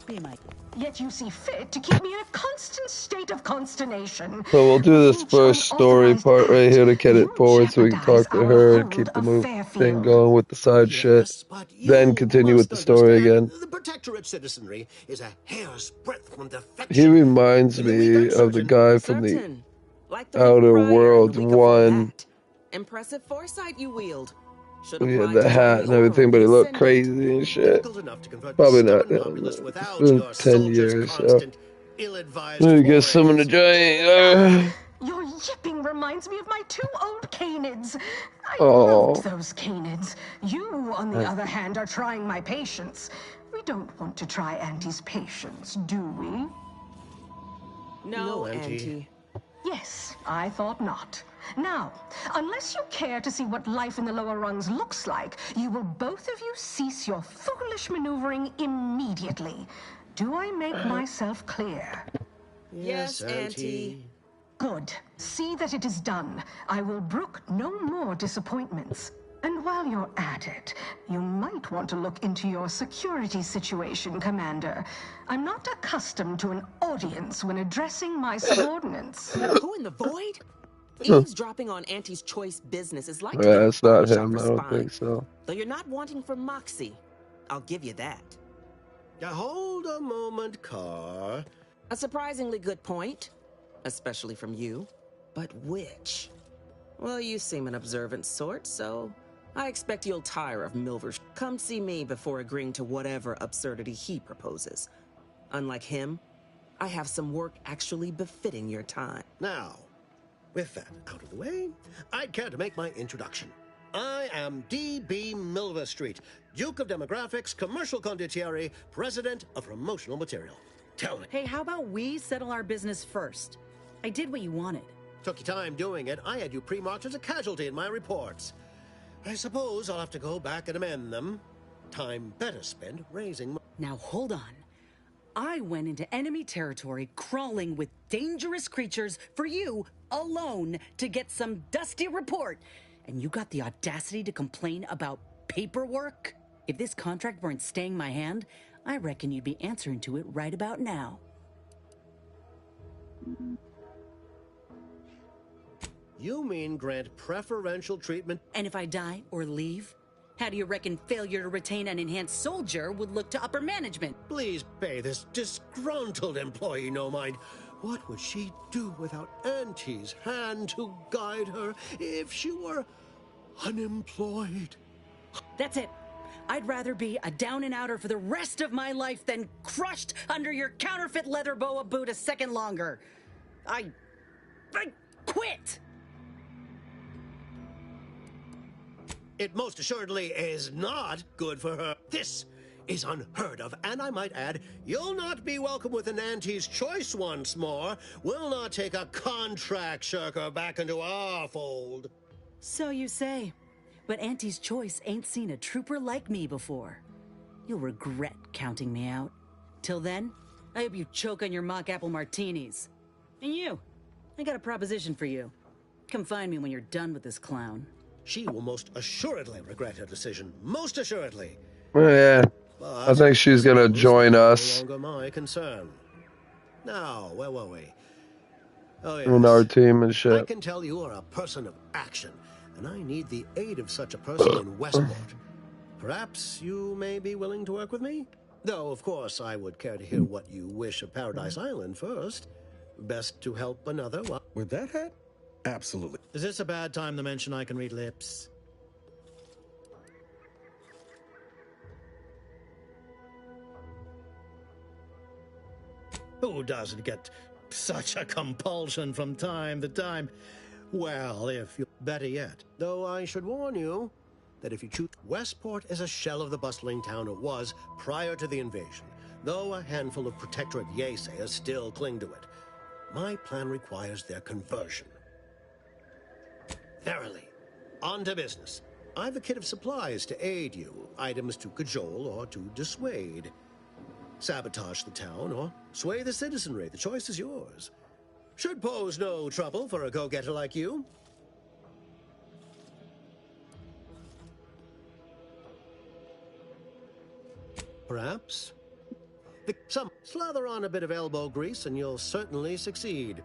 [SPEAKER 9] Be my.
[SPEAKER 19] Yet you see fit to keep me in a constant state of consternation.
[SPEAKER 1] So we'll do this first story part right here to get it forward so we can talk to her and keep the thing going with the side shit. Then continue with the story again.
[SPEAKER 22] The Protectorate citizenry is a hair's breadth from defection.
[SPEAKER 1] He reminds me of the guy from the Outer Worlds 1.
[SPEAKER 9] Impressive foresight you wield.
[SPEAKER 1] He had the hat and everything, but he looked crazy and shit. Probably not. It's been 10 years, so. Let me get some of the giant.
[SPEAKER 19] Your yipping reminds me of my two old canids. I
[SPEAKER 1] Oh.
[SPEAKER 19] loved those canids. You, on the other hand, are trying my patience. We don't want to try Auntie's patience, do we?
[SPEAKER 9] No, Auntie.
[SPEAKER 19] Yes, I thought not. Now, unless you care to see what life in the lower rungs looks like, you will both of you cease your foolish maneuvering immediately. Do I make myself clear?
[SPEAKER 22] Yes, Auntie.
[SPEAKER 19] Good. See that it is done. I will brook no more disappointments. And while you're at it, you might want to look into your security situation, Commander. I'm not accustomed to an audience when addressing my subordinates.
[SPEAKER 9] Who in the void? Eavesdropping on Auntie's choice business is like
[SPEAKER 1] Yeah, it's not him. I don't think so.
[SPEAKER 9] Though you're not wanting for moxie. I'll give you that.
[SPEAKER 22] Now hold a moment, Carr.
[SPEAKER 9] A surprisingly good point. Especially from you. But which? Well, you seem an observant sort, so I expect you'll tire of Milver's. Come see me before agreeing to whatever absurdity he proposes. Unlike him, I have some work actually befitting your time.
[SPEAKER 22] Now, with that out of the way, I'd care to make my introduction. I am D.B. Milver Street, Duke of Demographics, Commercial Condottieri, President of Promotional Material. Tell me.
[SPEAKER 24] Hey, how about we settle our business first? I did what you wanted.
[SPEAKER 22] Took you time doing it. I had you pre-marked as a casualty in my reports. I suppose I'll have to go back and amend them. Time better spent raising...
[SPEAKER 24] Now hold on. I went into enemy territory crawling with dangerous creatures for you alone to get some dusty report. And you got the audacity to complain about paperwork? If this contract weren't staying my hand, I reckon you'd be answering to it right about now.
[SPEAKER 22] You mean grant preferential treatment?
[SPEAKER 24] And if I die or leave, how do you reckon failure to retain an enhanced soldier would look to upper management?
[SPEAKER 22] Please pay this disgruntled employee no mind. What would she do without Auntie's hand to guide her if she were unemployed?
[SPEAKER 24] That's it. I'd rather be a down-and-outer for the rest of my life than crushed under your counterfeit leather boa boot a second longer. I quit!
[SPEAKER 22] It most assuredly is not good for her. This is unheard of, and I might add, you'll not be welcome with an Auntie's choice once more. We'll not take a contract shirker back into our fold.
[SPEAKER 24] So you say. But Auntie's choice ain't seen a trooper like me before. You'll regret counting me out. Till then, I hope you choke on your mock apple martinis. And you, I got a proposition for you. Come find me when you're done with this clown.
[SPEAKER 22] She will most assuredly regret her decision. Most assuredly.
[SPEAKER 1] Oh, yeah. I think she's gonna join us
[SPEAKER 22] No longer my concern. Now, where were we? Oh, yes.
[SPEAKER 1] in our team and
[SPEAKER 22] I
[SPEAKER 1] shit.
[SPEAKER 22] can tell you are a person of action, and I need the aid of such a person in Westport. Perhaps you may be willing to work with me? Though, of course, I would care to hear what you wish of Paradise Island first. Best to help another while...
[SPEAKER 4] With that hat? Absolutely.
[SPEAKER 12] Is this a bad time to mention I can read lips? Who doesn't get such a compulsion from time to time? Well, if you... Better yet.
[SPEAKER 22] Though I should warn you that if you choose... Westport is a shell of the bustling town it was prior to the invasion, though a handful of Protectorate Yaysayers still cling to it. My plan requires their conversion. Verily. On to business. I've a kit of supplies to aid you, items to cajole or to dissuade. Sabotage the town or sway the citizenry. The choice is yours. Should pose no trouble for a go-getter like you. Perhaps. Some slather on a bit of elbow grease and you'll certainly succeed.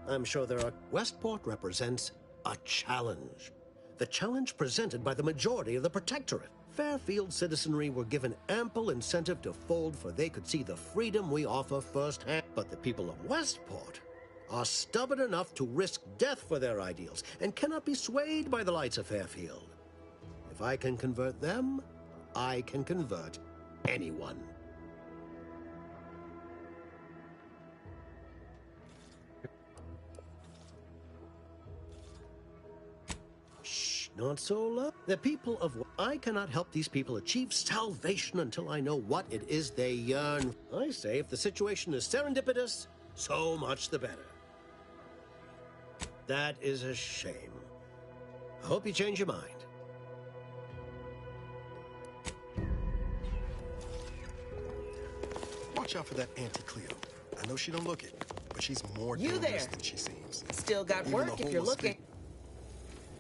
[SPEAKER 22] I'm sure there are... Westport represents a challenge. The challenge presented by the majority of the Protectorate. Fairfield citizenry were given ample incentive to fold, for they could see the freedom we offer firsthand. But the people of Westport are stubborn enough to risk death for their ideals and cannot be swayed by the lights of Fairfield. If I can convert them, I can convert anyone. Not so low. The people of... I cannot help these people achieve salvation until I know what it is they yearn. I say if the situation is serendipitous, so much the better. That is a shame. I hope you change your mind.
[SPEAKER 16] Watch out for that Auntie Cleo. I know she don't look it, but she's more
[SPEAKER 9] You
[SPEAKER 16] dangerous
[SPEAKER 9] there.
[SPEAKER 16] than she seems.
[SPEAKER 9] Still got
[SPEAKER 16] Even
[SPEAKER 9] work
[SPEAKER 16] the
[SPEAKER 9] if you're
[SPEAKER 16] whole
[SPEAKER 9] looking.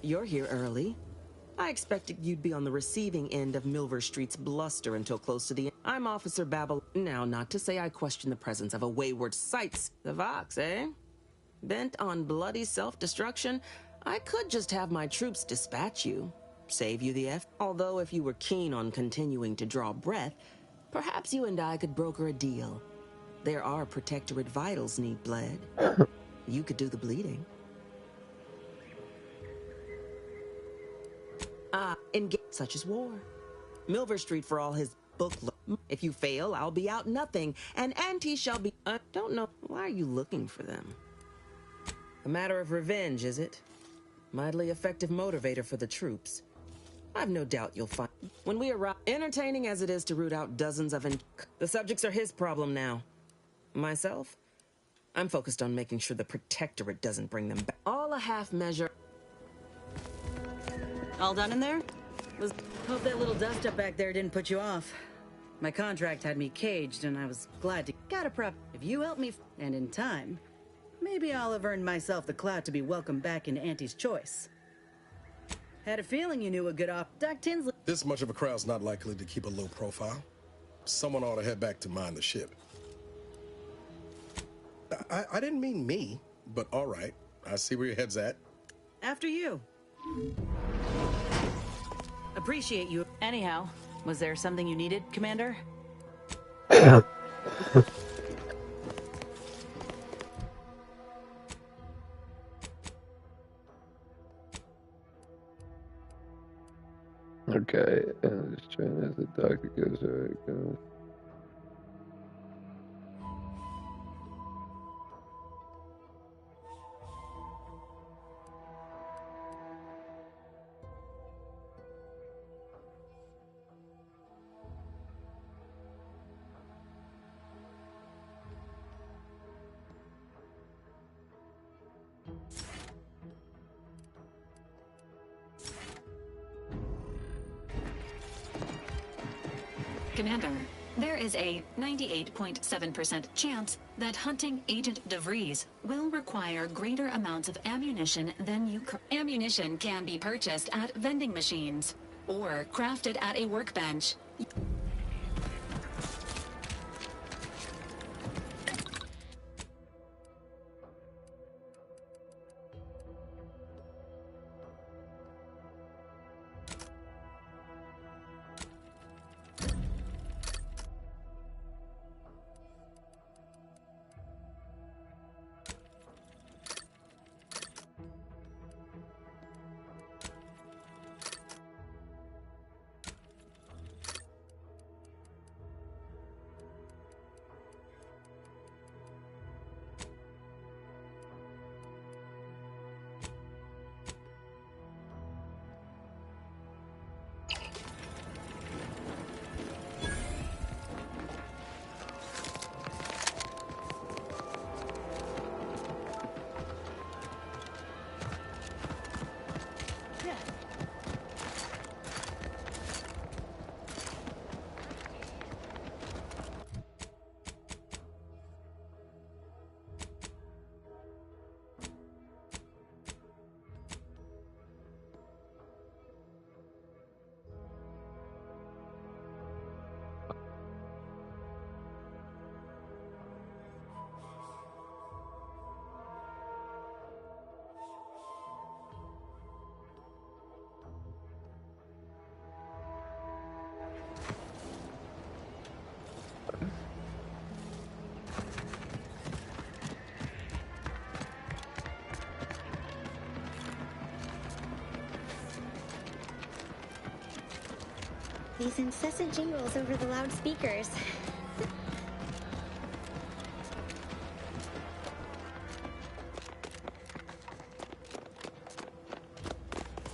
[SPEAKER 9] You're here early. I expected you'd be on the receiving end of Milver Street's bluster until close to the end. I'm Officer Babel. Now, not to say I question the presence of a wayward sights. The Vox, eh? Bent on bloody self-destruction, I could just have my troops dispatch you. Save you the F. Although if you were keen on continuing to draw breath, perhaps you and I could broker a deal. There are Protectorate vitals need bled. You could do the bleeding. Such as war. Milver Street for all his book. If you fail, I'll be out nothing, and Auntie shall be... I don't know. Why are you looking for them? A matter of revenge, is it? Mightily effective motivator for the troops. I've no doubt you'll find... When we arrive, entertaining as it is to root out dozens of... The subjects are his problem now. Myself? I'm focused on making sure the Protectorate doesn't bring them back. All a half measure...
[SPEAKER 24] All done in there? Hope that little dust up back there didn't put you off. My contract had me caged, and I was glad to... Got a prep. If you help me, and in time, maybe I'll have earned myself the clout to be welcomed back into Auntie's choice. Had a feeling you knew a good off... Doc Tinsley...
[SPEAKER 4] This much of a crowd's not likely to keep a low profile. Someone ought to head back to mind the ship. I didn't mean me, but all right. I see where your head's at.
[SPEAKER 24] After you. Appreciate you. Anyhow, was there something you needed, Commander?
[SPEAKER 1] Okay, and just train as the doctor goes. Alright, goes.
[SPEAKER 14] Commander, there is a 98.7% chance that hunting Agent DeVries will require greater amounts of ammunition than you Ammunition can be purchased at vending machines or crafted at a workbench.
[SPEAKER 17] These incessant jingles over the loudspeakers.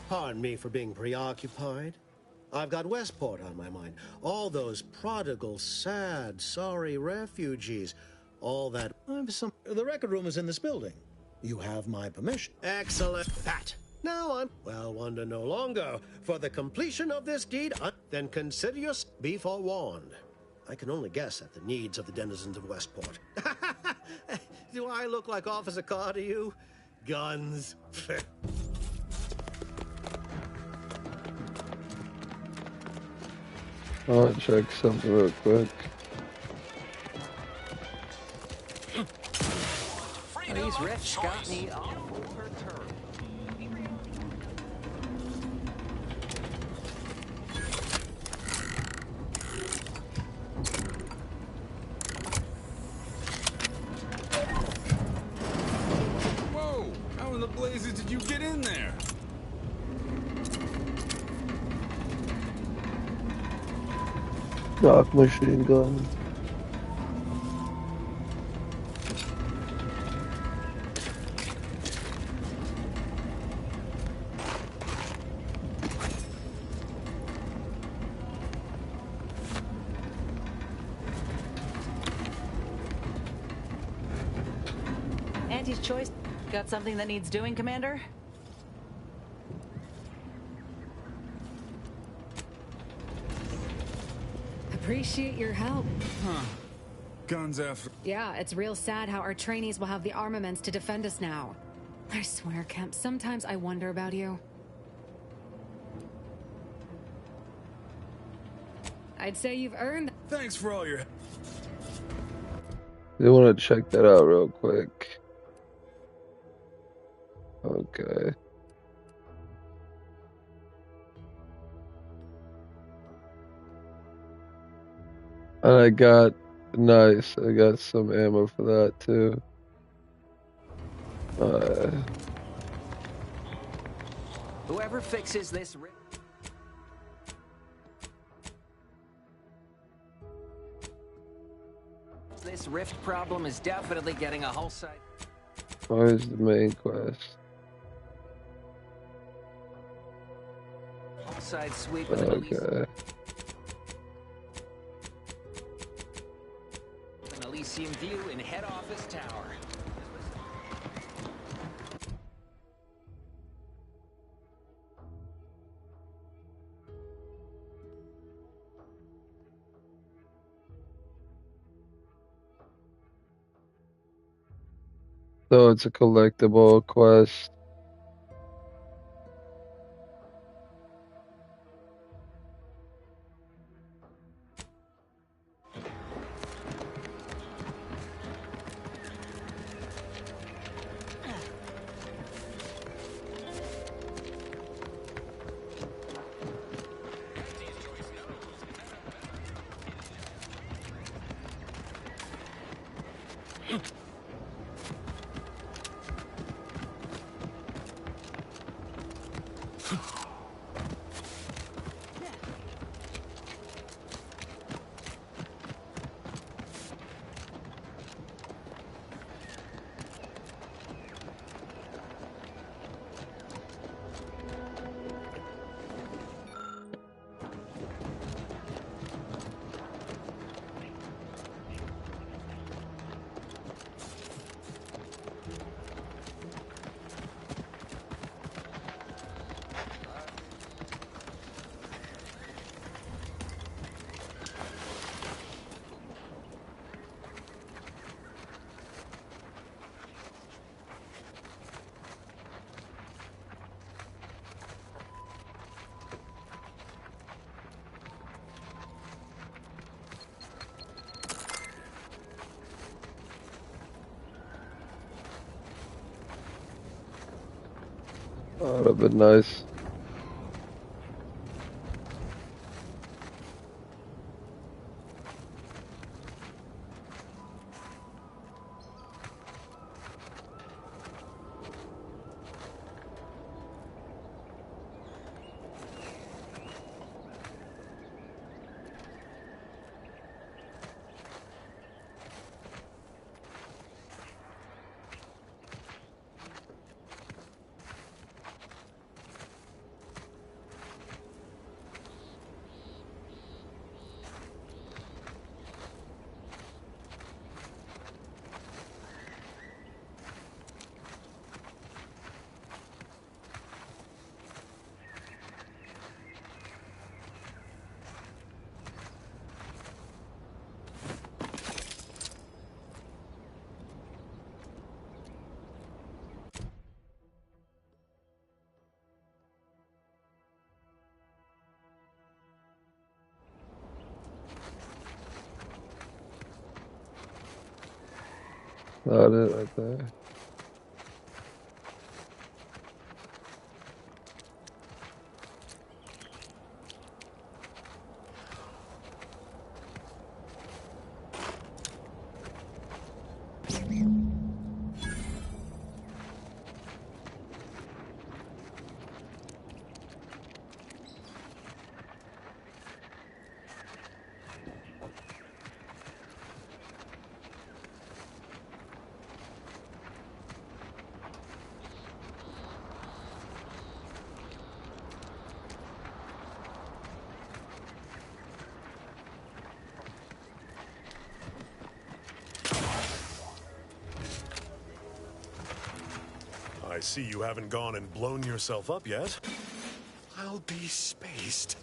[SPEAKER 22] Pardon me for being preoccupied. I've got Westport on my mind. All those prodigal, sad, sorry refugees. All that... The record room is in this building. You have my permission. Excellent. Pat. Now I'm... Well, wonder no longer. For the completion of this deed, then consider yourself be forewarned. I can only guess at the needs of the denizens of Westport. Do I look like Officer Carr to you? Guns.
[SPEAKER 1] I'll check something real quick.
[SPEAKER 18] These rich got me awful perturbed.
[SPEAKER 15] Whoa! How in the blazes did you get in there?
[SPEAKER 1] Dark machine gun.
[SPEAKER 24] Auntie's choice. Got something that needs doing, Commander?
[SPEAKER 21] Appreciate your help.
[SPEAKER 15] Huh. Guns after...
[SPEAKER 21] Yeah, it's real sad how our trainees will have the armaments to defend us now. I swear, Kemp, sometimes I wonder about you. I'd say you've earned...
[SPEAKER 15] Thanks for all your...
[SPEAKER 1] You want to check that out real quick. Okay. And I got, nice, I got some ammo for that too.
[SPEAKER 18] Whoever fixes this rift problem is definitely getting a whole side.
[SPEAKER 1] Where's the main quest?
[SPEAKER 18] Whole side sweep with an
[SPEAKER 1] Okay.
[SPEAKER 18] Elysium view in head office tower.
[SPEAKER 1] So it's a collectible quest. Oh, that'd been nice. Got it right there.
[SPEAKER 2] I see you haven't gone and blown yourself up yet. I'll be spaced.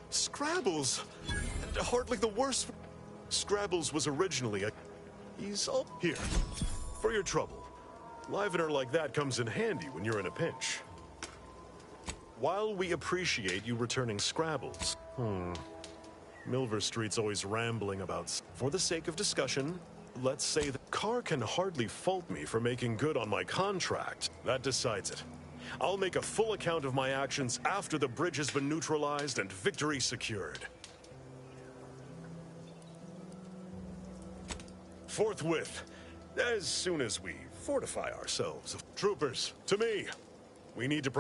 [SPEAKER 2] Scrabbles! And hardly the worst. Scrabbles was originally a... He's all here. For your trouble. Livener like that comes in handy when you're in a pinch. While we appreciate you returning Scrabbles... Milver Street's always rambling about... For the sake of discussion, let's say that Carr can hardly fault me for making good on my contract. That decides it. I'll make a full account of my actions after the bridge has been neutralized and victory secured. Forthwith, as soon as we fortify ourselves. Troopers, to me. We need to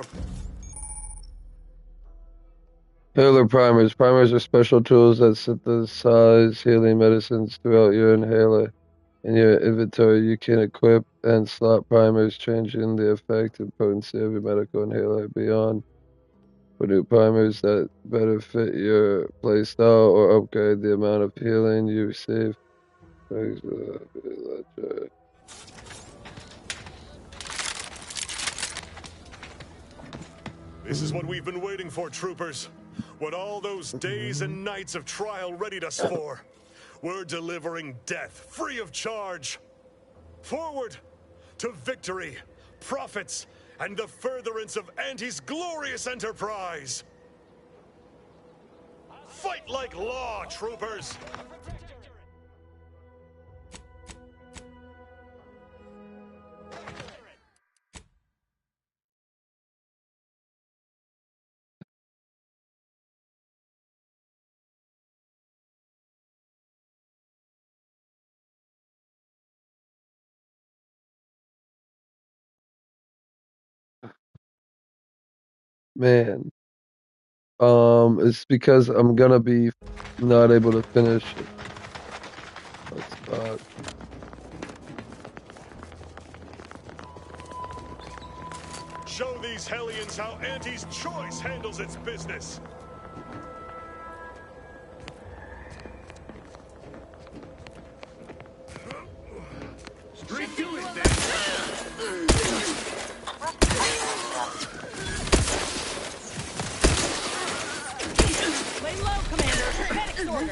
[SPEAKER 1] Healer primers. Primers are special tools that synthesize healing medicines throughout your inhaler. In your inventory, you can equip and slot primers, changing the effect and potency of your medical inhaler beyond. For new primers that better fit your playstyle or upgrade the amount of healing you receive.
[SPEAKER 2] This is what we've been waiting for, troopers. What all those days and nights of trial readied us for. We're delivering death, free of charge. Forward! to victory, profits, and the furtherance of Anti's glorious enterprise. Fight like law, troopers!
[SPEAKER 1] Man. It's because I'm gonna be not able to finish it. That's bad.
[SPEAKER 2] Show these Hellions how Anti's choice handles its business.
[SPEAKER 11] Straight to it, then.
[SPEAKER 7] Lay low, Commander. Medics order.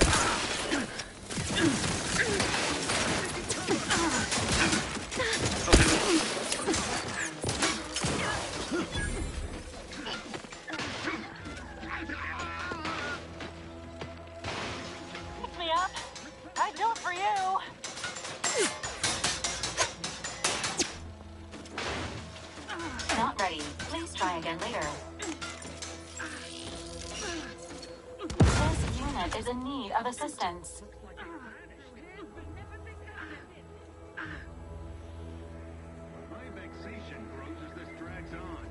[SPEAKER 11] Pick me up. I'd do it for you.
[SPEAKER 14] Not ready. Please try again later. This unit is in need of assistance.
[SPEAKER 11] My vexation grows as this drags on.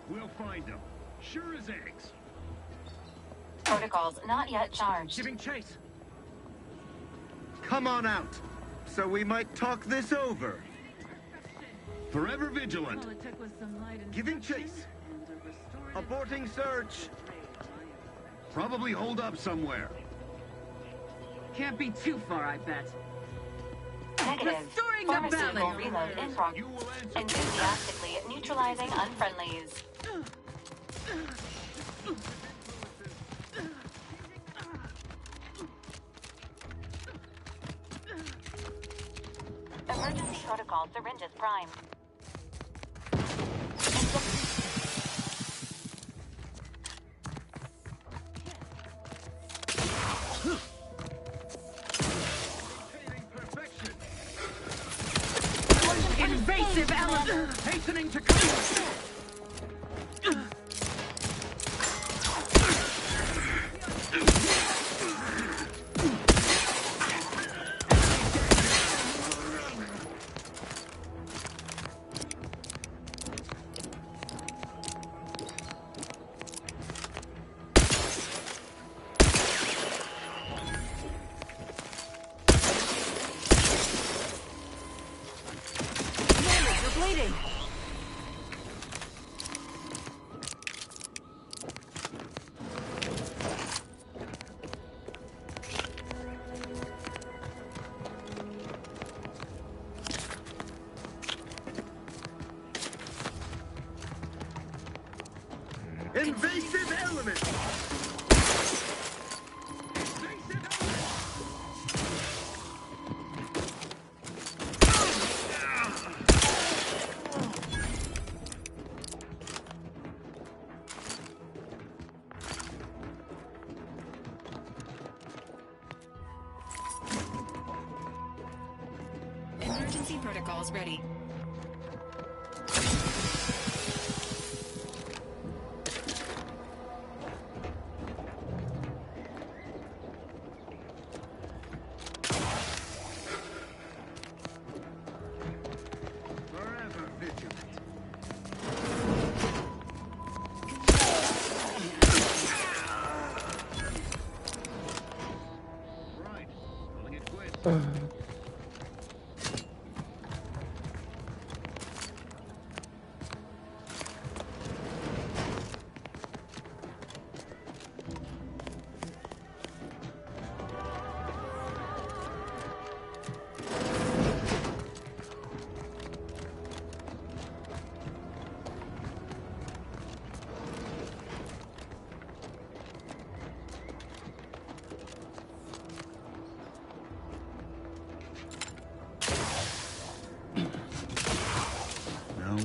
[SPEAKER 11] We'll find them. Sure as eggs.
[SPEAKER 14] Protocols not yet charged.
[SPEAKER 11] Giving chase. Come on out, so we might talk this over. Forever vigilant. Giving chase. Aborting search. Probably hold up somewhere.
[SPEAKER 7] Can't be too far, I bet.
[SPEAKER 14] Negative.
[SPEAKER 7] Restoring the
[SPEAKER 14] Pharmaceutical
[SPEAKER 7] balance.
[SPEAKER 14] reload in progress. Enthusiastically neutralizing unfriendlies. Emergency protocol syringes prime.
[SPEAKER 7] Invasive element hastening to come. You're bleeding.
[SPEAKER 11] Invasive element!
[SPEAKER 14] Emergency protocols ready.
[SPEAKER 11] Forever vigilant. Right. Calling it quits.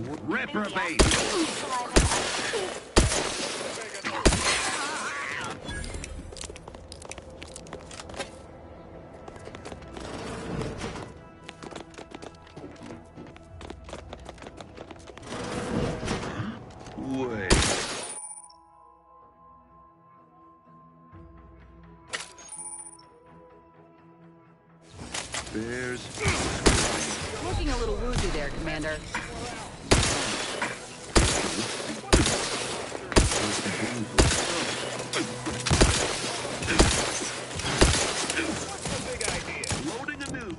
[SPEAKER 11] Reprobate! Wait. There's...
[SPEAKER 24] Looking a little woozy there, Commander.
[SPEAKER 11] Loading anew.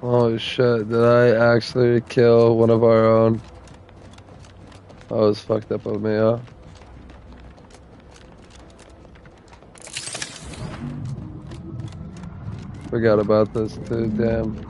[SPEAKER 1] Oh shit, did I actually kill one of our own? That was fucked up of me, huh? Forgot about this too, damn.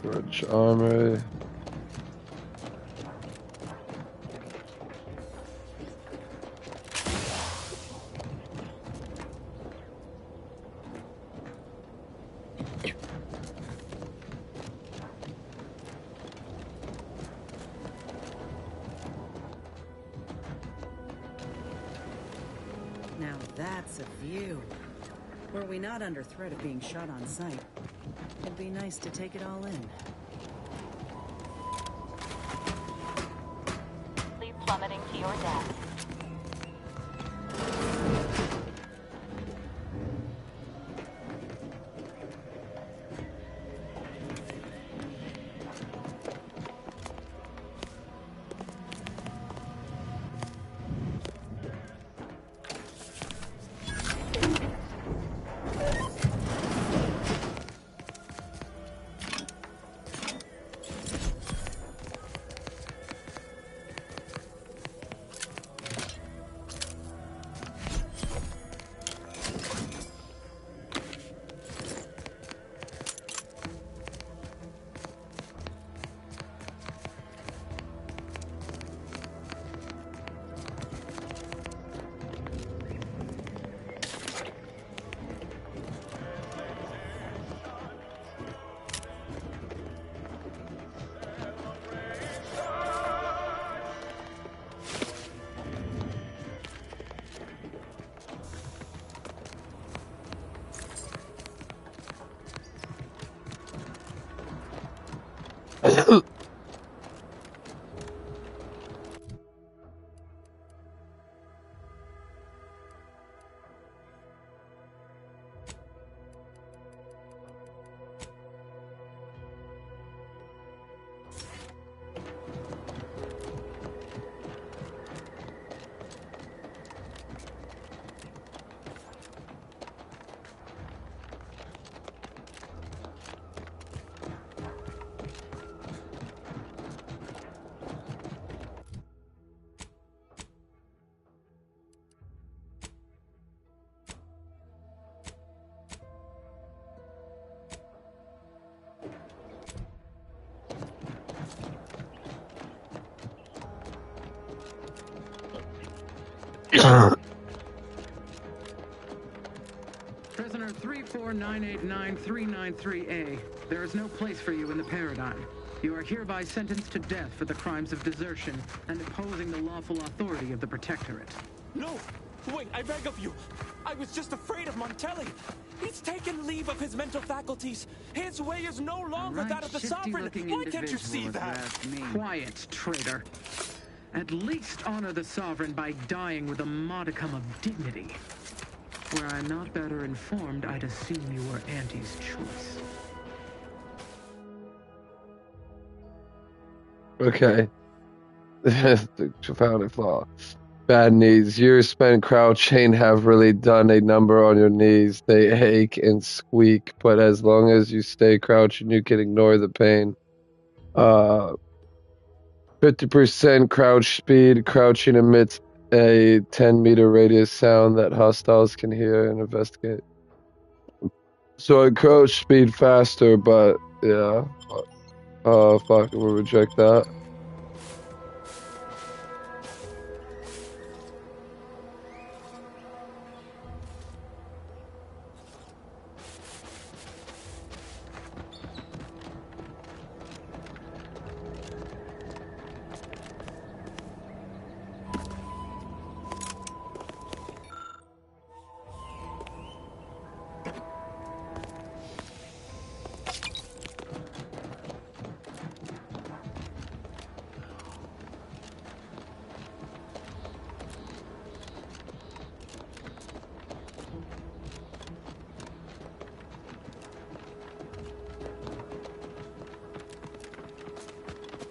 [SPEAKER 1] Rich Armory.
[SPEAKER 24] Now that's a view. Were we not under threat of being shot on sight, it'd be nice to take it all in.
[SPEAKER 3] Plummeting to your death.
[SPEAKER 7] Prisoner 34989-393A, there is no place for you in the Paradigm. You are hereby sentenced to death for the crimes of desertion and opposing the lawful authority of the Protectorate.
[SPEAKER 6] No! Wait, I beg of you! I was just afraid of Montelli! He's taken leave of his mental faculties! His way is no longer that of the Sovereign! Why can't you see that?
[SPEAKER 7] Quiet, traitor. At least honor the Sovereign by dying with a modicum of dignity. Were I not better informed, I'd assume you were Auntie's choice.
[SPEAKER 1] Okay. The founding flaw. Bad knees. Years spent crouching have really done a number on your knees. They ache and squeak, but as long as you stay crouching, you can ignore the pain. 50% crouch speed. Crouching emits a 10-meter radius sound that hostiles can hear and investigate. So I crouch speed faster, but yeah. Oh, fuck, we'll reject that.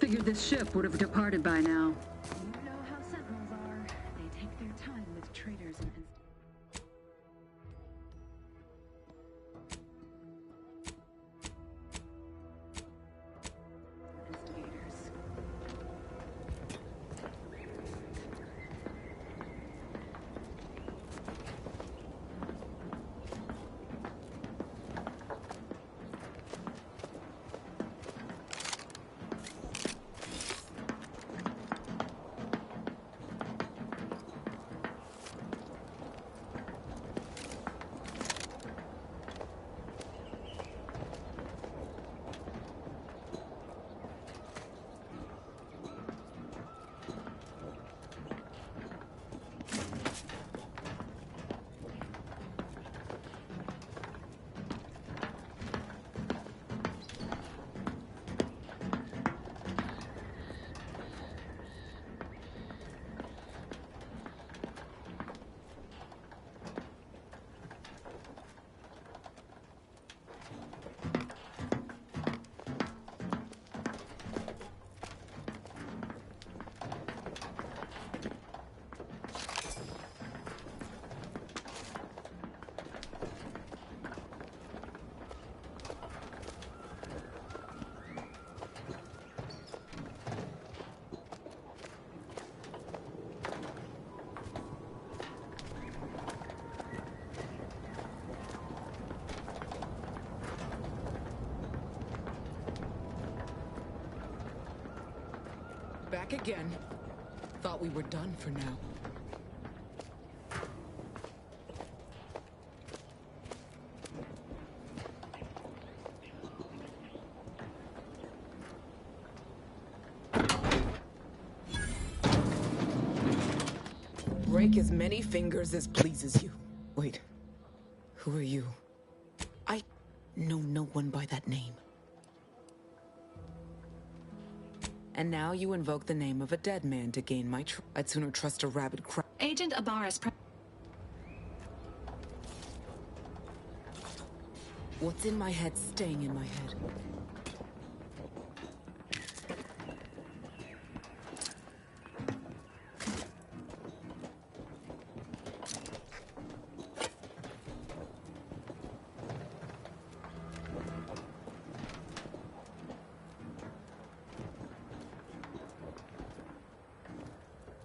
[SPEAKER 10] Figured this ship would have departed by now.
[SPEAKER 21] You know how Sentinels are. They take their time with traitors and instigators.
[SPEAKER 20] Back again. Thought we were done for now. Break as many fingers as pleases you. Wait, who are you? I know no one by that name. And now you invoke the name of a dead man to gain my I'd sooner trust a rabid crowd.
[SPEAKER 14] Agent Abaris.
[SPEAKER 20] What's in my head staying in my head.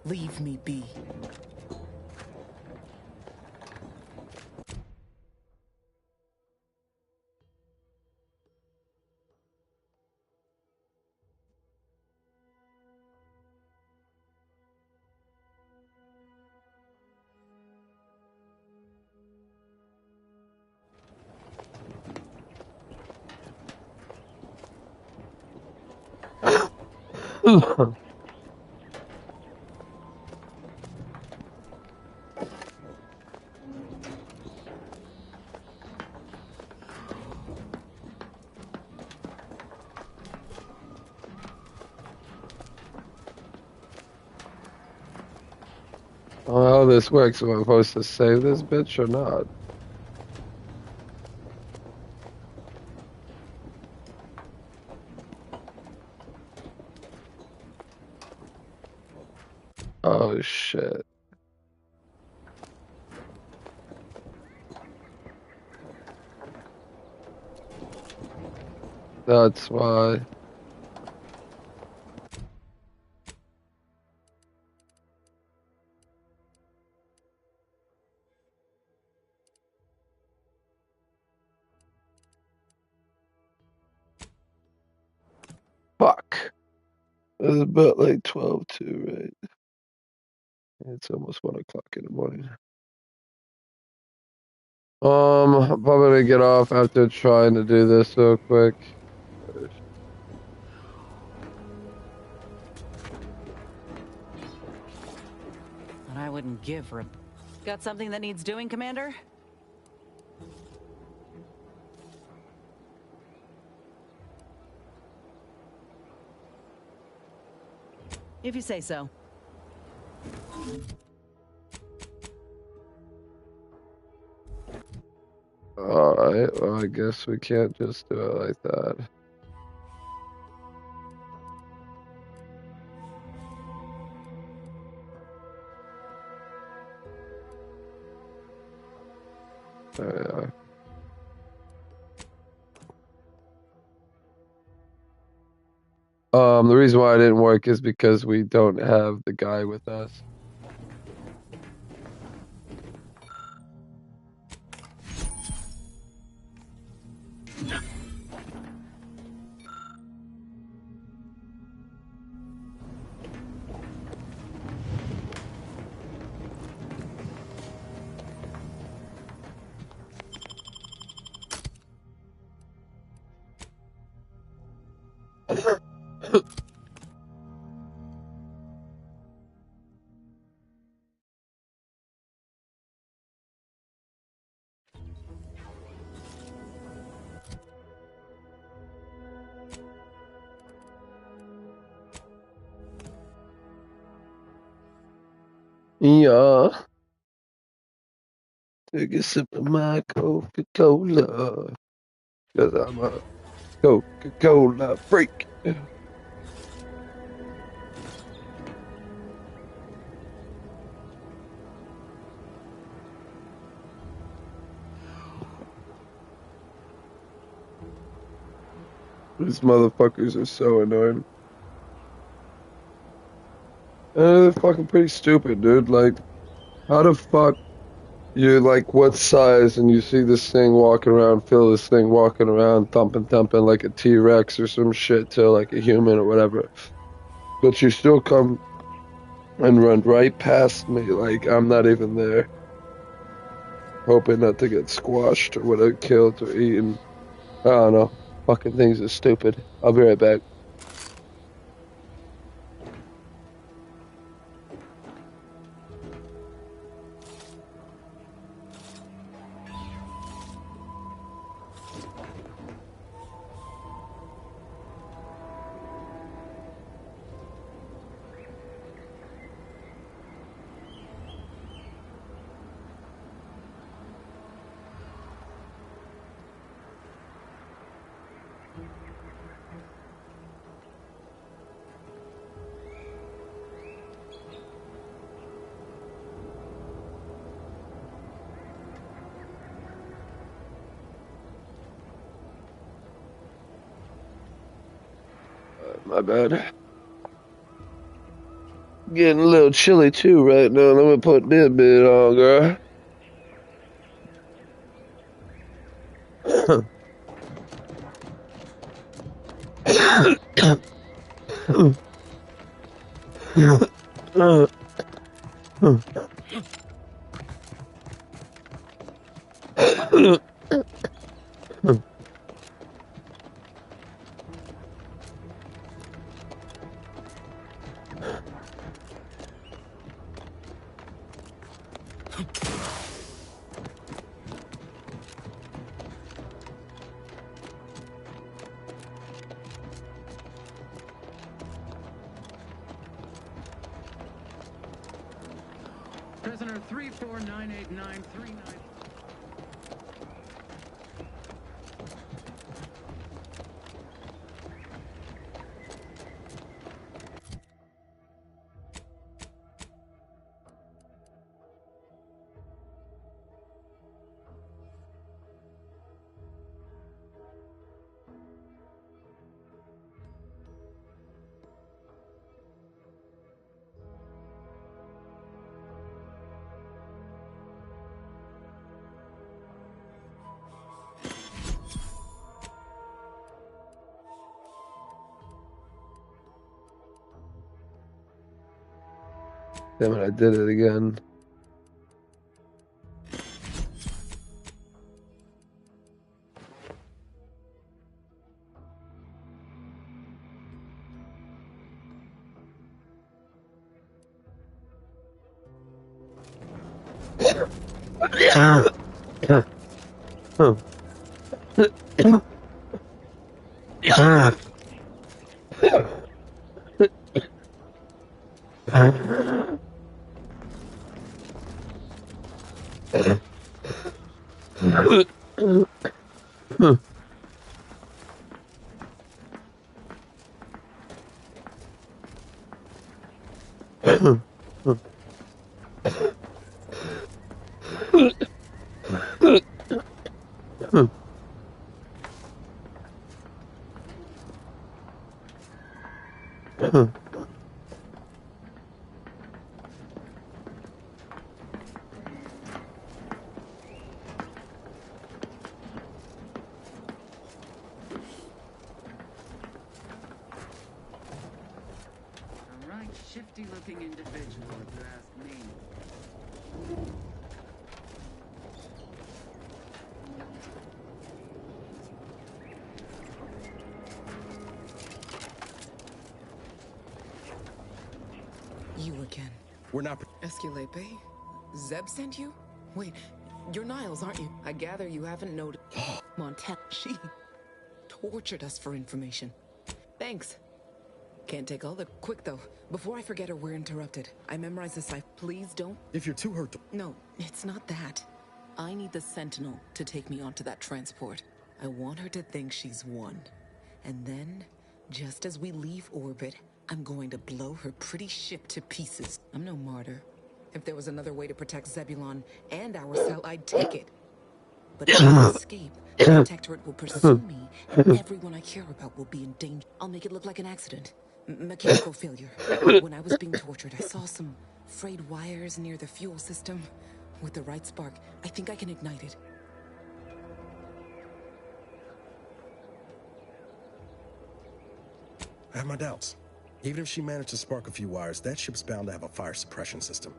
[SPEAKER 20] Leave me be.
[SPEAKER 1] How this works, am I supposed to save this bitch or not? Oh shit. That's why. Fuck. It's about like 12 too, right? It's almost 1 o'clock in the morning. I'm probably gonna get off after trying to do this real quick.
[SPEAKER 24] But I wouldn't give for a... Got something that needs doing, Commander? If you say so.
[SPEAKER 1] Alright, well I guess we can't just do it like that. There we are. The reason why it didn't work is because we don't have the guy with us. Yeah. Take a sip of my Coca-Cola. Cause I'm a Coca-Cola freak. These motherfuckers are so annoying. They're fucking pretty stupid, dude. Like, how the fuck you're like what size and you see this thing walking around, feel this thing walking around, thumping like a T-Rex or some shit to like a human or whatever. But you still come and run right past me like I'm not even there. Hoping not to get squashed or whatever, killed or eaten. I don't know. Fucking things are stupid. I'll be right back. My bad. Getting a little chilly too right now. Let me put this bit on, girl.
[SPEAKER 7] Prisoner 3498939.
[SPEAKER 1] Damn it, I did it again.
[SPEAKER 7] A right shifty-looking individual, if you ask me.
[SPEAKER 20] You again.
[SPEAKER 4] We're not.
[SPEAKER 20] Esculape? Zeb sent you? Wait, you're Niles, aren't you? I gather you haven't noticed. Montel, she tortured us for information. Thanks. Can't take all the quick though. Before I forget or we're interrupted, I memorized the cipher. Please don't.
[SPEAKER 4] If you're too hurt to...
[SPEAKER 20] No, it's not that. I need the Sentinel to take me onto that transport. I want her to think she's won. And then, just as we leave orbit, I'm going to blow her pretty ship to pieces. I'm no martyr. If there was another way to protect Zebulon and our cell, I'd take it. But if I escape, the Protectorate will pursue me, and everyone I care about will be in danger. I'll make it look like an accident. Mechanical failure. When I was being tortured, I saw some frayed wires near the fuel system. With the right spark, I think I can ignite it.
[SPEAKER 4] I have my doubts. Even if she managed to spark a few wires, that ship's bound to have a fire suppression system.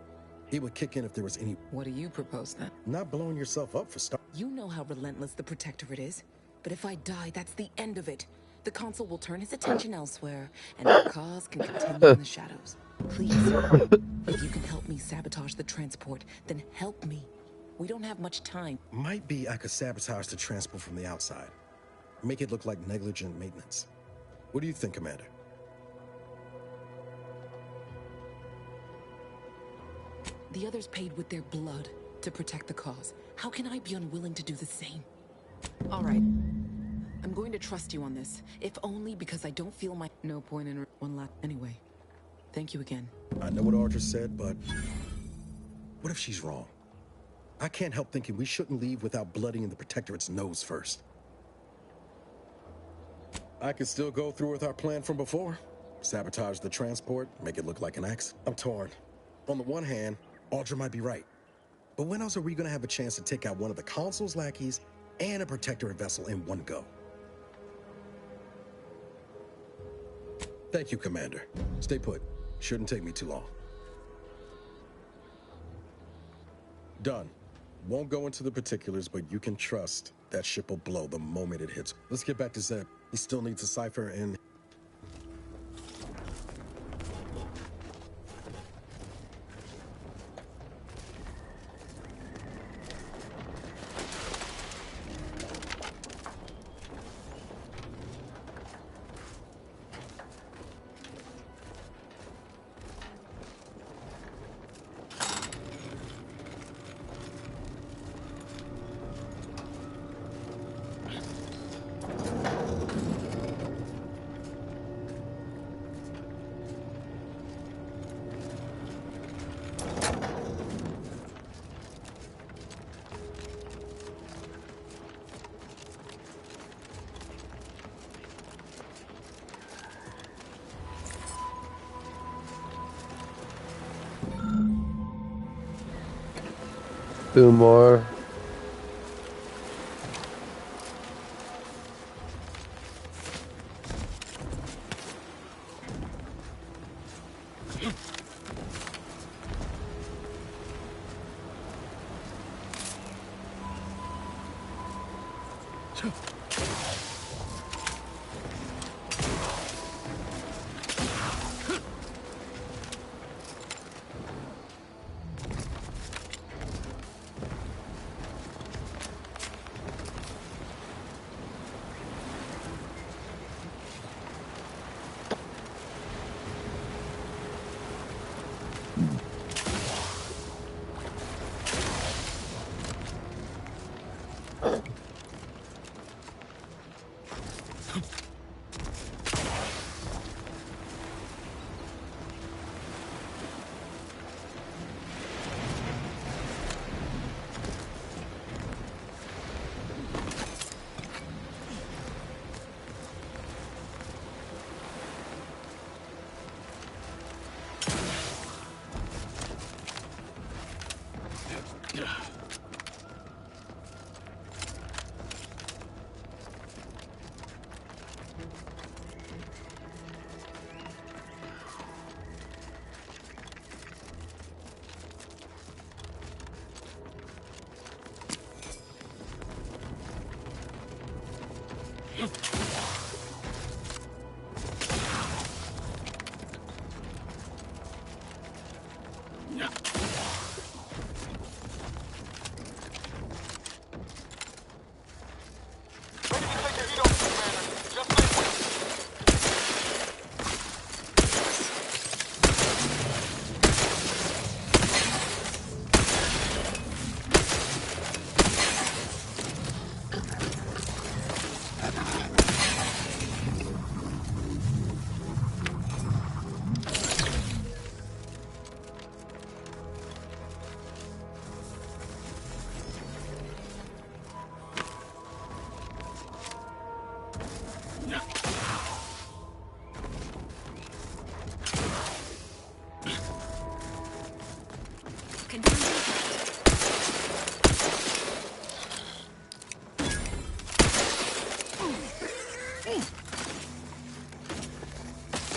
[SPEAKER 4] It would kick in if there was any...
[SPEAKER 20] What do you propose then?
[SPEAKER 4] Not blowing yourself up for start.
[SPEAKER 20] You know how relentless the Protectorate is. But if I die, that's the end of it. The Consul will turn his attention elsewhere, and our cause can continue in the shadows. Please, if you can help me sabotage the transport, then help me. We don't have much time.
[SPEAKER 4] Might be I could sabotage the transport from the outside. Make it look like negligent maintenance. What do you think, Commander?
[SPEAKER 20] The others paid with their blood to protect the cause. How can I be unwilling to do the same? All right. I'm going to trust you on this, if only because I don't feel my... No point in one lap anyway. Thank you again.
[SPEAKER 4] I know what Audra said, but what if she's wrong? I can't help thinking we shouldn't leave without bloodying the Protectorate's nose first. I could still go through with our plan from before. Sabotage the transport, make it look like an accident. I'm torn. On the one hand, Audra might be right. But when else are we going to have a chance to take out one of the Consul's lackeys and a Protectorate vessel in one go? Thank you, Commander. Stay put. Shouldn't take me too long. Done. Won't go into the particulars, but you can trust that ship will blow the moment it hits. Let's get back to Zeb. He still needs a cipher and...
[SPEAKER 1] 2 more.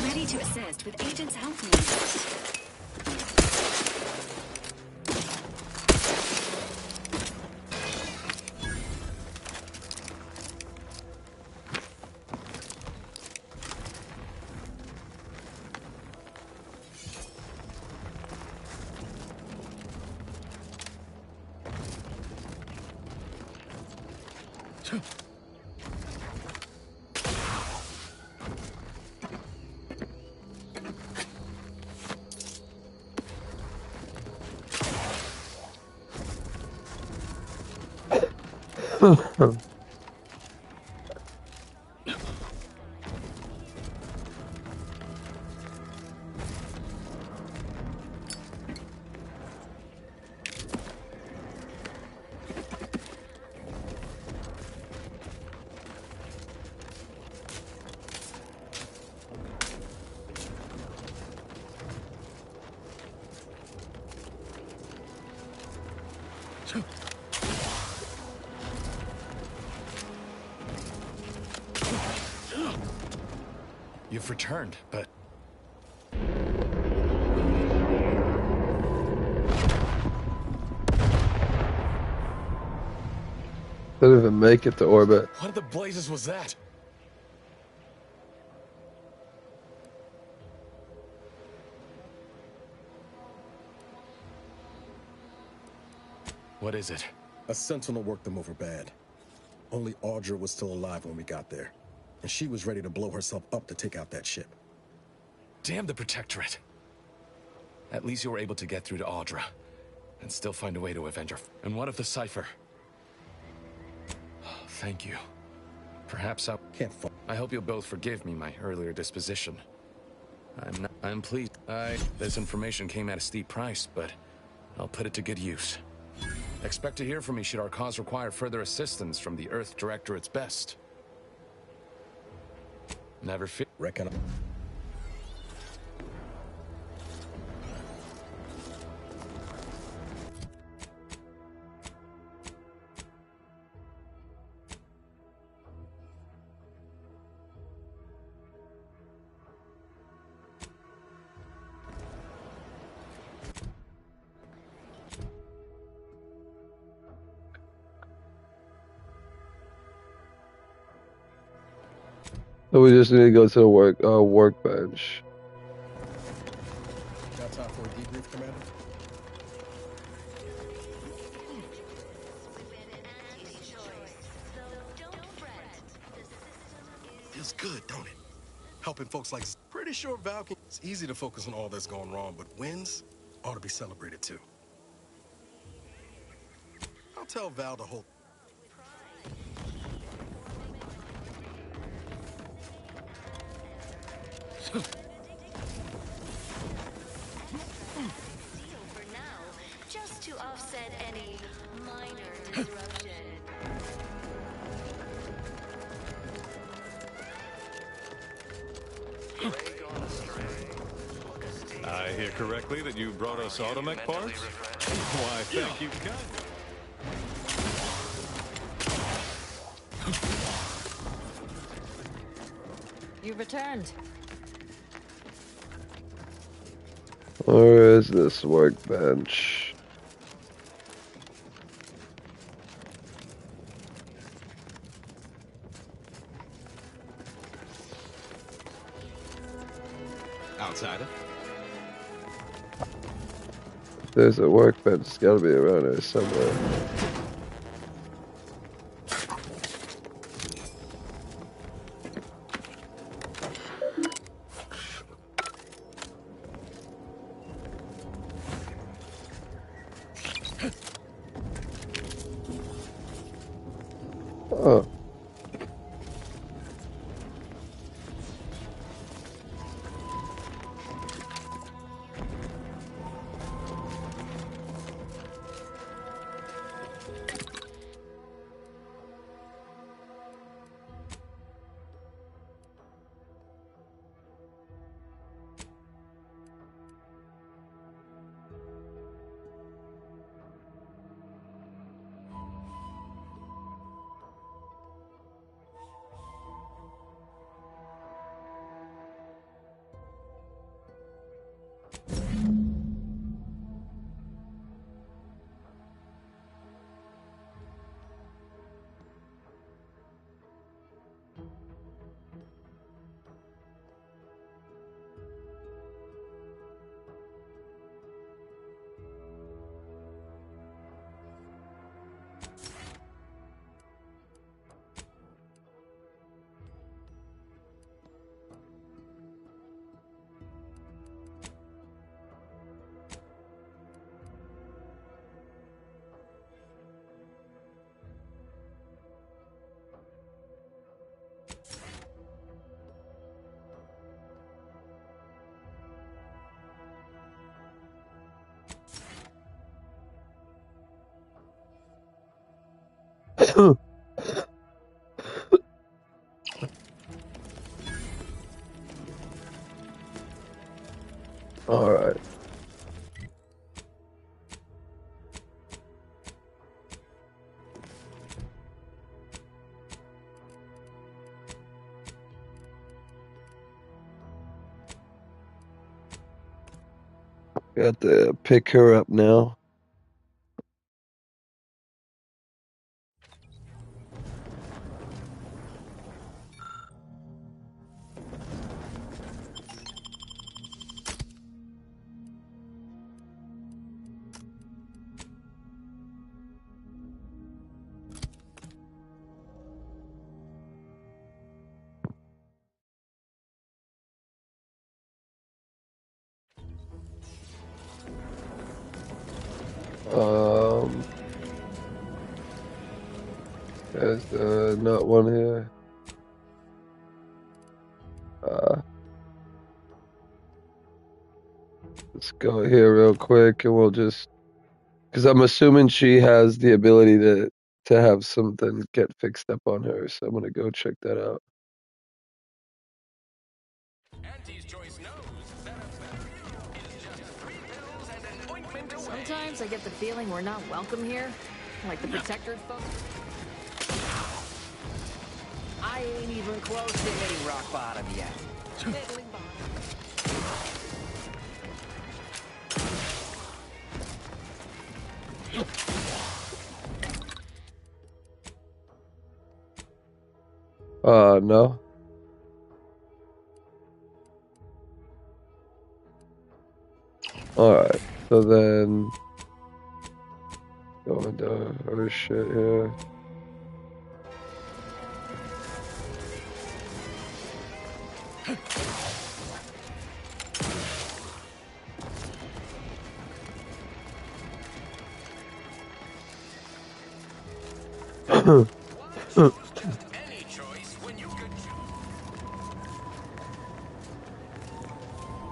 [SPEAKER 14] Ready to assist with agent's health needs.
[SPEAKER 6] You've returned, but...
[SPEAKER 1] Didn't even make it to orbit.
[SPEAKER 6] What in the blazes was that? What is it?
[SPEAKER 4] A Sentinel worked them over bad. Only Audra was still alive when we got there. And she was ready to blow herself up to take out that ship.
[SPEAKER 6] Damn the Protectorate. At least you were able to get through to Audra. And still find a way to avenge her. And what of the Cypher? Thank you. Perhaps I hope you'll both forgive me my earlier disposition. I'm pleased. This information came at a steep price, but I'll put it to good use. Expect to hear from me should our cause require further assistance from the Earth Directorate's best. Never fear.
[SPEAKER 4] Reckon.
[SPEAKER 1] So we just need to go to the workbench.
[SPEAKER 4] Got time for a debrief, Commander? Feels good, don't it? Helping folks like... Pretty sure Val can... It's easy to focus on all that's going wrong, but wins ought to be celebrated too. I'll tell Val to hold...
[SPEAKER 3] For now, just to offset any minor disruption.
[SPEAKER 2] I hear correctly that you brought us automech parts? Why, thank you kindly.
[SPEAKER 21] You've returned.
[SPEAKER 1] Where is this workbench?
[SPEAKER 15] Outsider.
[SPEAKER 1] There's a workbench. It's gotta be around here somewhere. Oh. All right. Got to pick her up now. There's not one here. Let's go here real quick, and we'll just, because I'm assuming she has the ability to have something get fixed up on her, so I'm gonna go check that out.
[SPEAKER 21] Sometimes I get the feeling we're not welcome here. Like the protector folks.
[SPEAKER 18] I ain't even close to hitting rock bottom yet. Middling
[SPEAKER 1] No. Alright, so then go into other shit here.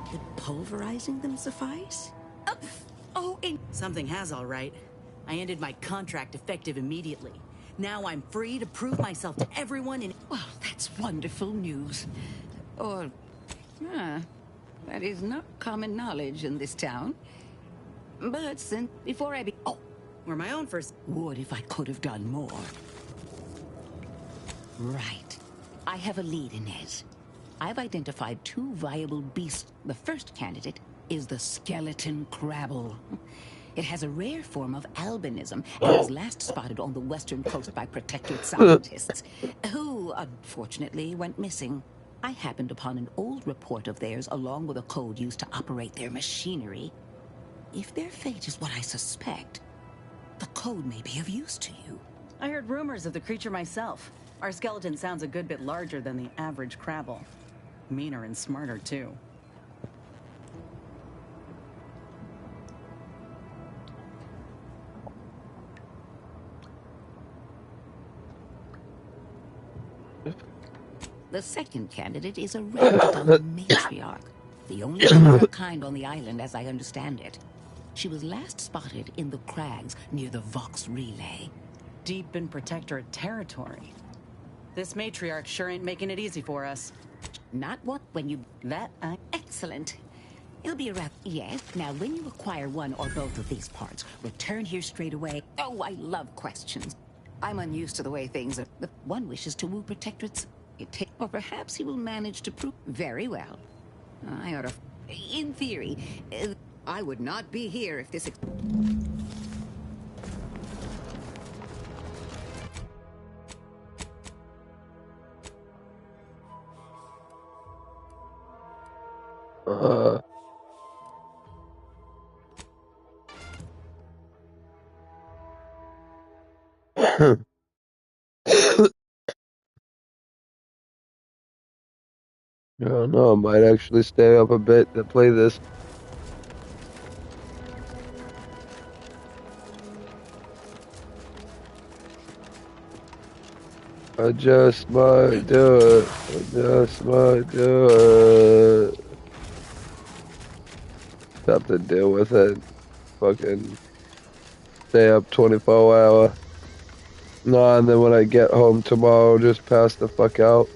[SPEAKER 5] Could pulverizing them suffice?
[SPEAKER 24] Something has, all right. I ended my contract effective immediately. Now I'm free to prove myself to everyone in...
[SPEAKER 5] Well, that's wonderful news. Or, that is not common knowledge in this town. But since before I
[SPEAKER 24] we're my own first...
[SPEAKER 5] Would if I could have done more. Right. I have a lead in it. I've identified 2 viable beasts. The first candidate is the skeleton crabble. It has a rare form of albinism and was last spotted on the western coast by protectorate scientists, who unfortunately went missing. I happened upon an old report of theirs along with a code used to operate their machinery. If their fate is what I suspect, the code may be of use to you.
[SPEAKER 24] I heard rumors of the creature myself. Our skeleton sounds a good bit larger than the average crabble. Meaner and smarter, too.
[SPEAKER 5] The second candidate is a reptile matriarch, the only one of her kind on the island as I understand it. She was last spotted in the crags near the Vox Relay.
[SPEAKER 24] Deep in protectorate territory. This matriarch sure ain't making it easy for us.
[SPEAKER 5] Not what when you... Excellent. It'll be around... Yes, now when you acquire one or both of these parts, return here straight away. Oh, I love questions. I'm unused to the way things are. But one wishes to woo protectorates. Or perhaps he will manage to prove... Very well. I ought to... In theory, I would not be here if this...
[SPEAKER 1] I don't know, I might actually stay up a bit to play this. I just might do it. I just might do it. Have to deal with it. Fucking stay up 24 hour. No, and then when I get home tomorrow, just pass the fuck out.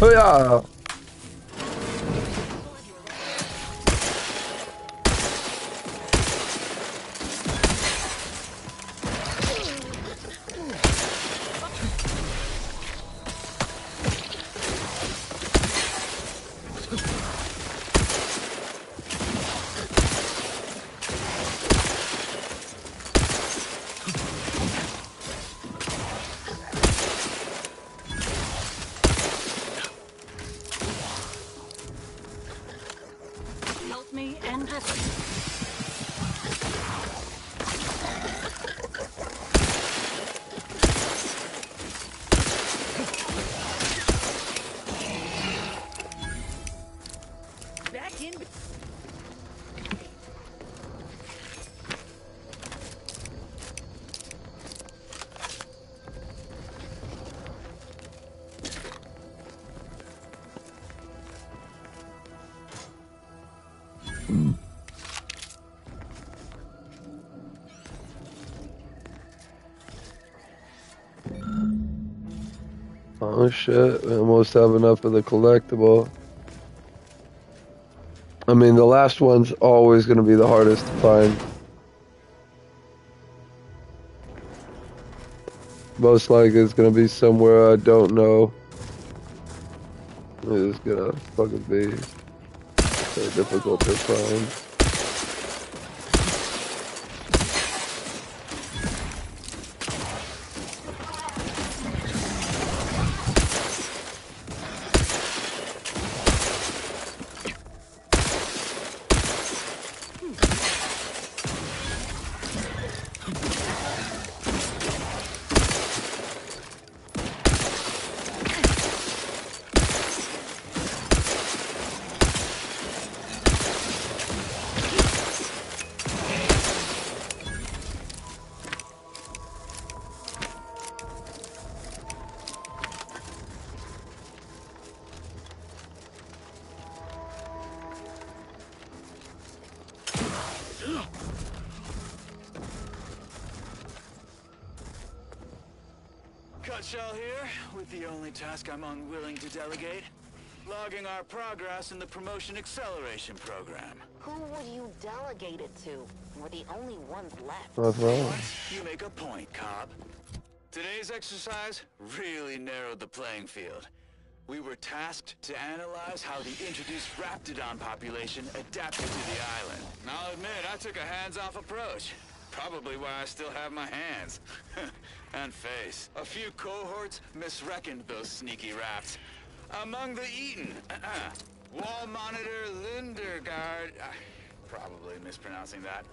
[SPEAKER 1] Oh yeah.
[SPEAKER 24] Help me end this. Back in.
[SPEAKER 1] Oh shit, we almost have enough of the collectible. I mean, the last one's always going to be the hardest to find. Most likely it's going to be somewhere I don't know. It's gonna fucking be so difficult to find.
[SPEAKER 8] Cutshell here, with the only task I'm unwilling to delegate. Logging our progress in the Promotion Acceleration Program.
[SPEAKER 13] Who would you delegate it to? We're the only ones left.
[SPEAKER 1] What's wrong?
[SPEAKER 8] You make a point, Cobb. Today's exercise really narrowed the playing field. We were tasked to analyze how the introduced Raptidon population adapted to the island. And I'll admit, I took a hands-off approach. Probably why I still have my hands. And face. A few cohorts misreckoned those sneaky rats. Among the Eaton, Wall Monitor Lindergaard, probably mispronouncing that.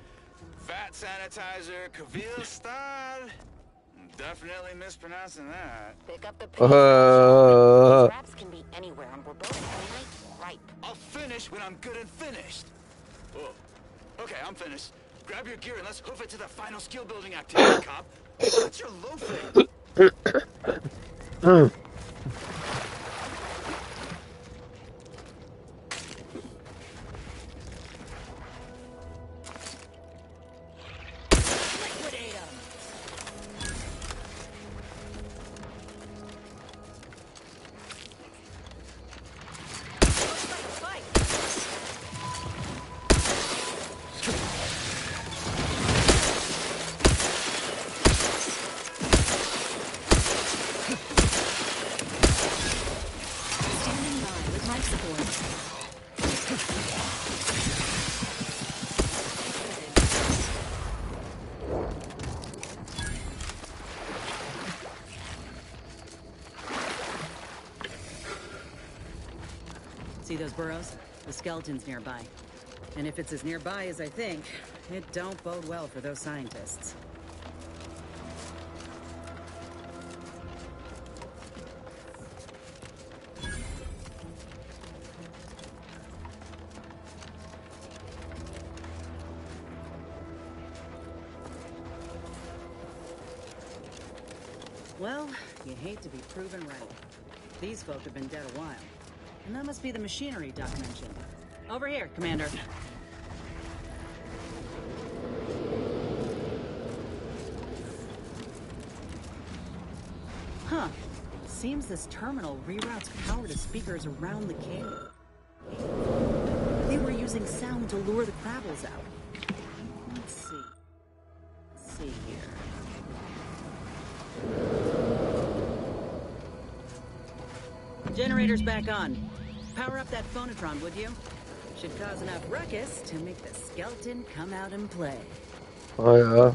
[SPEAKER 8] Vat Sanitizer Kvilstad, definitely mispronouncing that.
[SPEAKER 13] Pick up the pace. These rats can be anywhere, and we're both night ripe.
[SPEAKER 8] I'll finish when I'm good and finished. Oh, okay, I'm finished. Grab your gear and let's hoof it to the final skill building activity, Cop. What's your loafing?
[SPEAKER 24] See those burrows? The skeleton's nearby. And if it's as nearby as I think, it don't bode well for those scientists. Well, you hate to be proven right. These folk have been dead a while. And that must be the machinery Doc mentioned. Over here, Commander. Huh. Seems this terminal reroutes power to speakers around the cave. They were using sound to lure the Crabbles out. Let's see. Let's see here. Generator's back on. Power up that phonotron, would you? Should cause enough ruckus to make the skeleton come out and play.
[SPEAKER 1] Oh yeah.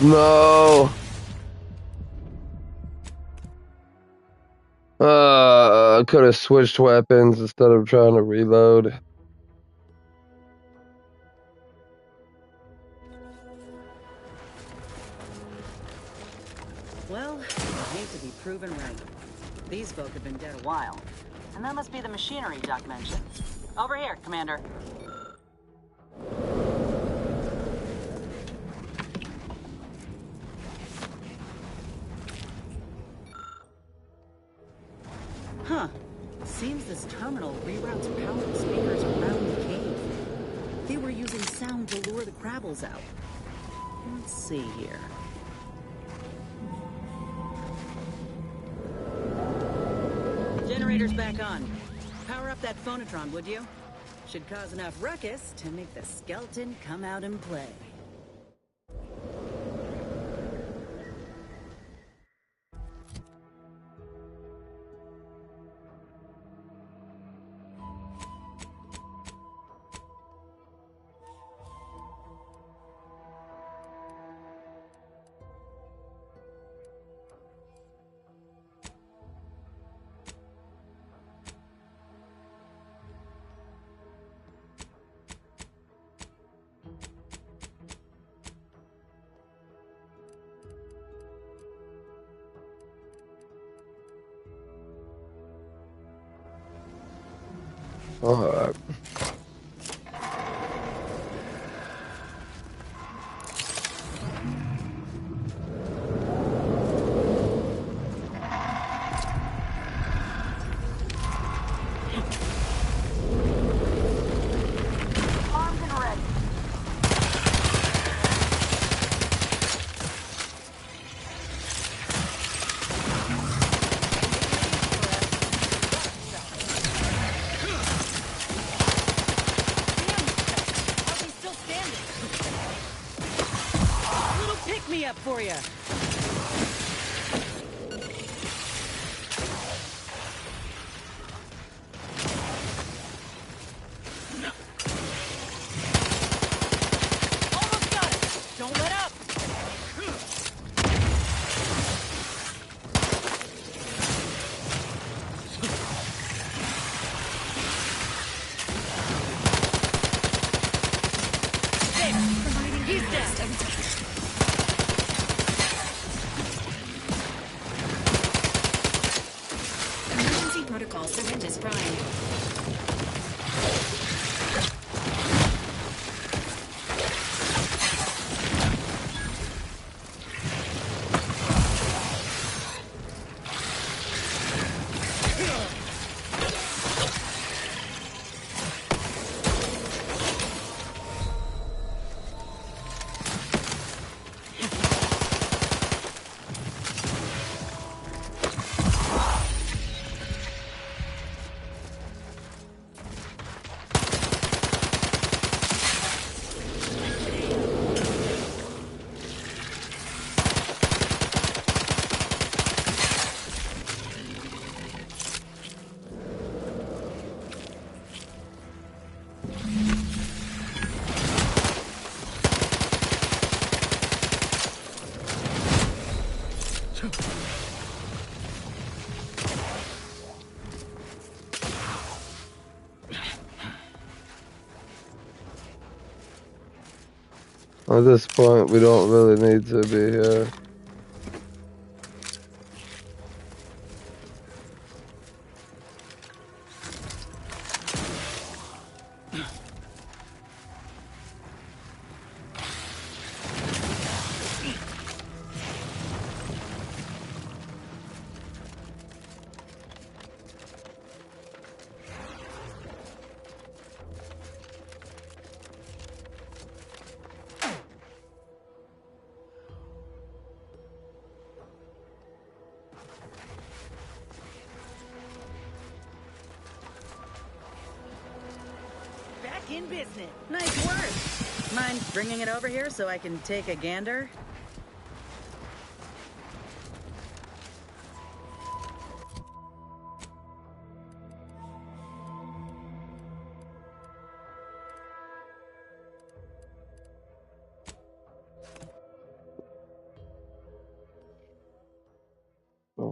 [SPEAKER 1] No. I could have switched weapons instead of trying to reload.
[SPEAKER 24] Well, I hate to be proven right. These folk have been dead a while. And that must be the machinery Doc mentioned. Over here, Commander. Huh. Seems this terminal reroutes power to speakers around the cave. They were using sound to lure the Crabbles out. Let's see here. Generator's back on. Power up that phonotron, would you? Should cause enough ruckus to make the skeleton come out and play.
[SPEAKER 1] Alright.
[SPEAKER 24] Armed and ready. Still standing. Little pick me up for you. Almost got it. Don't let up. He's dead.
[SPEAKER 14] Emergency protocol syringes prime.
[SPEAKER 1] At this point, we don't really need to be here.
[SPEAKER 24] Back in business. Nice work. Mind bringing it over here so I can take a gander?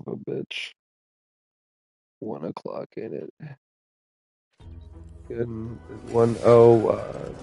[SPEAKER 1] of a bitch. 1 o'clock, ain't it? Good. 1:01.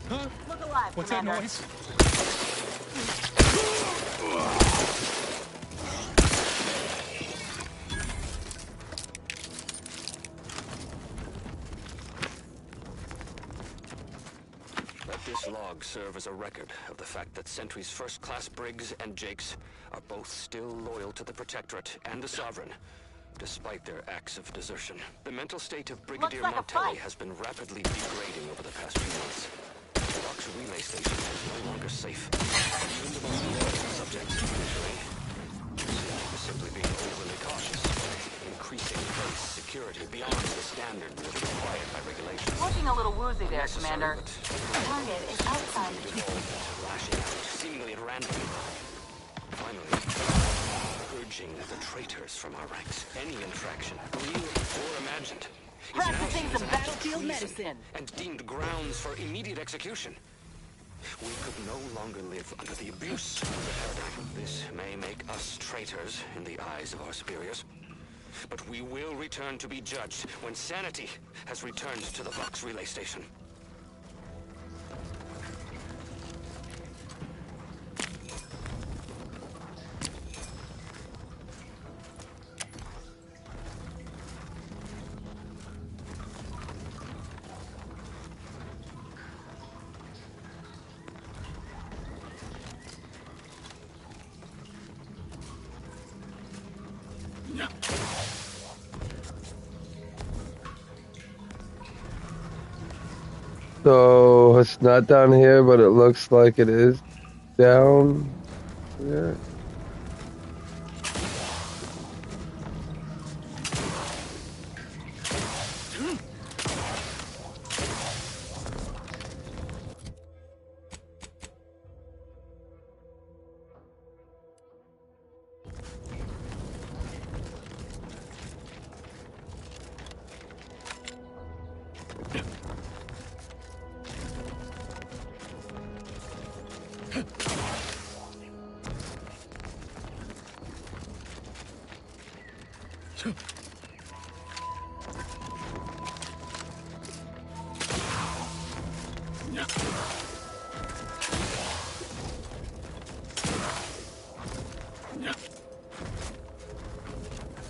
[SPEAKER 18] Huh?
[SPEAKER 13] Look alive,
[SPEAKER 18] What's
[SPEAKER 13] Commander.
[SPEAKER 18] that noise?
[SPEAKER 12] Let this log serve as a record of the fact that Sentry's first-class Briggs and Jakes are both still loyal to the Protectorate and the Sovereign, despite their acts of desertion. The mental state of Brigadier
[SPEAKER 13] like a
[SPEAKER 12] Montelli
[SPEAKER 13] fight.
[SPEAKER 12] has been rapidly degrading over the past few months. The Vox relay station is no longer safe. Even the most loyal subjects, usually, seem to simply being overly cautious, increasing base security beyond the standards that are required by regulations.
[SPEAKER 13] Looking a little woozy there,
[SPEAKER 12] Necessary,
[SPEAKER 13] Commander.
[SPEAKER 12] but
[SPEAKER 13] The target is outside the
[SPEAKER 12] lashing out, seemingly at random. Finally, purging the traitors from our ranks. Any infraction, real or imagined, is now
[SPEAKER 13] Practicing
[SPEAKER 12] seen
[SPEAKER 13] some
[SPEAKER 12] as an act of
[SPEAKER 13] battlefield
[SPEAKER 12] treason
[SPEAKER 13] medicine.
[SPEAKER 12] and deemed grounds for immediate execution. We could no longer live under the abuse of the paradigm. This may make us traitors in the eyes of our superiors, but we will return to be judged when sanity has returned to the Vox relay station.
[SPEAKER 1] So it's not down here, but it looks like it is down here.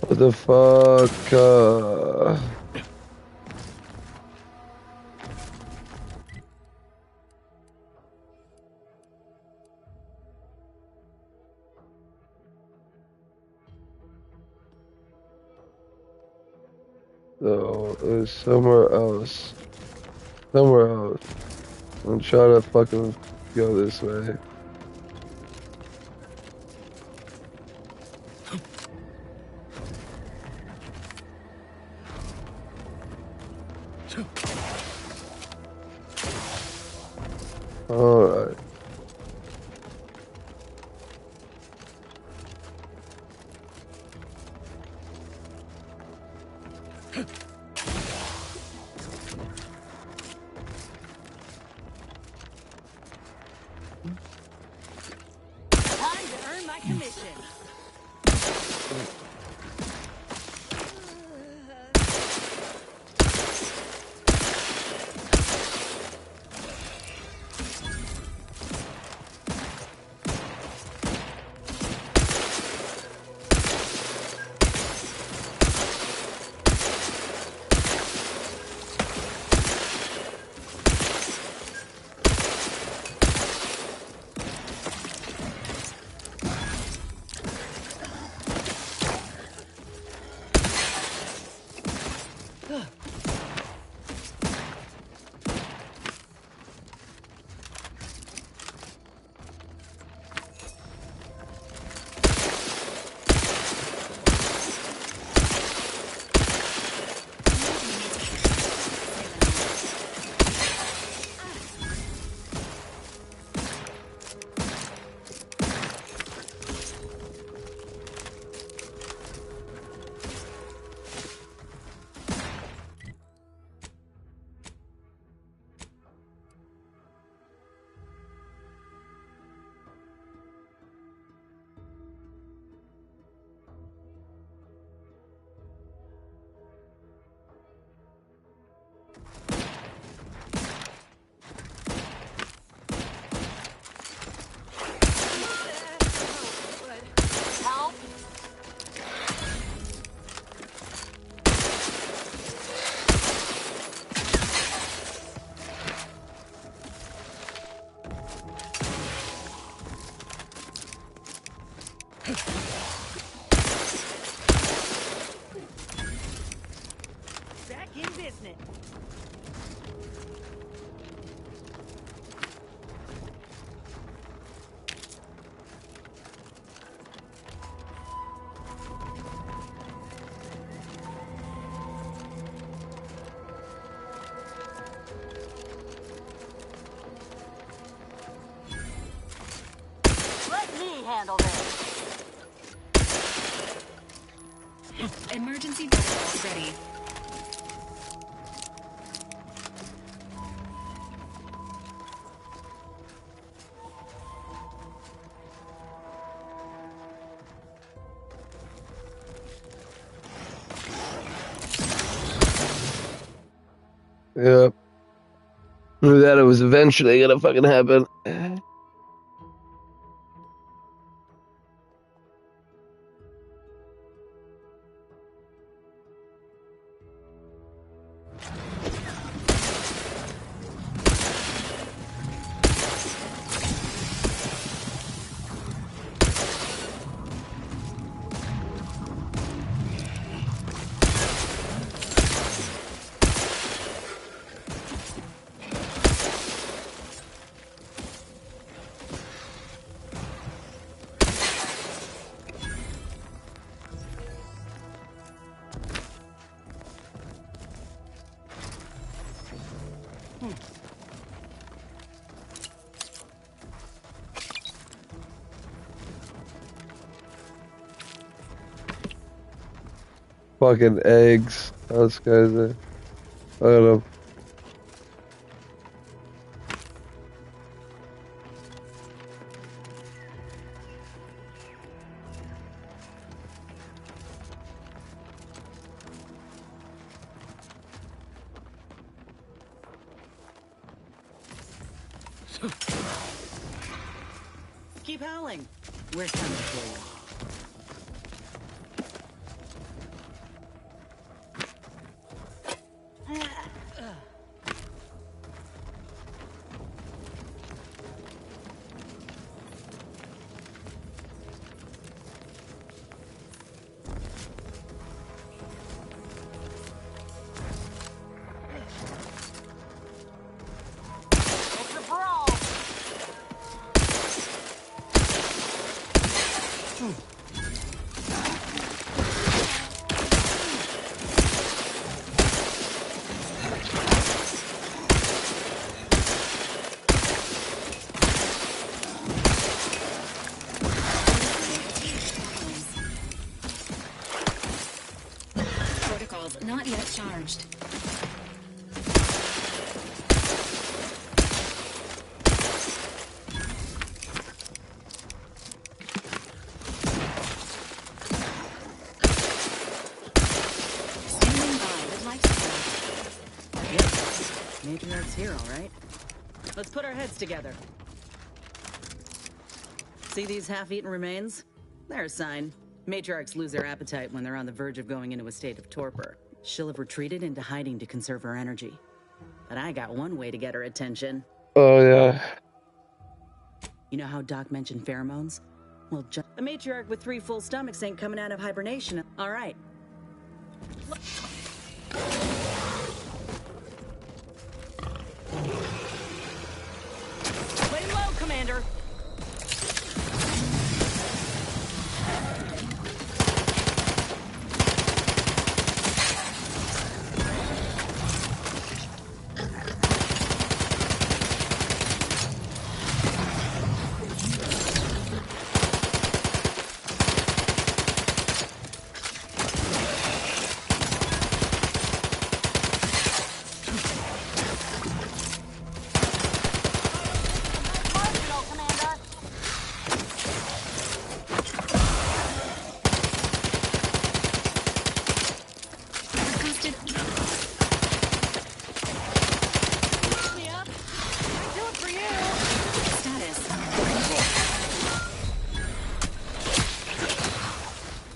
[SPEAKER 1] What the fuck? So there's somewhere else. Somewhere else. I'm trying to fucking go this way. Alright.
[SPEAKER 3] Time to earn my commission. Help! Back in business. Let me handle this.
[SPEAKER 14] Emergency protocols ready.
[SPEAKER 1] Yep. Knew that it was eventually gonna fucking happen. Fucking eggs. Those guys are. Look at them.
[SPEAKER 24] Keep howling. We're coming for you.
[SPEAKER 14] charged. Standing by with life support.
[SPEAKER 24] Yes, Matriarch's here, all right. Let's put our heads together. See these half-eaten remains? They're a sign. Matriarchs lose their appetite when they're on the verge of going into a state of torpor. She'll have retreated into hiding to conserve her energy. But I got one way to get her attention.
[SPEAKER 1] Oh, yeah.
[SPEAKER 24] You know how Doc mentioned pheromones? Well, a matriarch with 3 full stomachs ain't coming out of hibernation. All right. Lay low, Commander.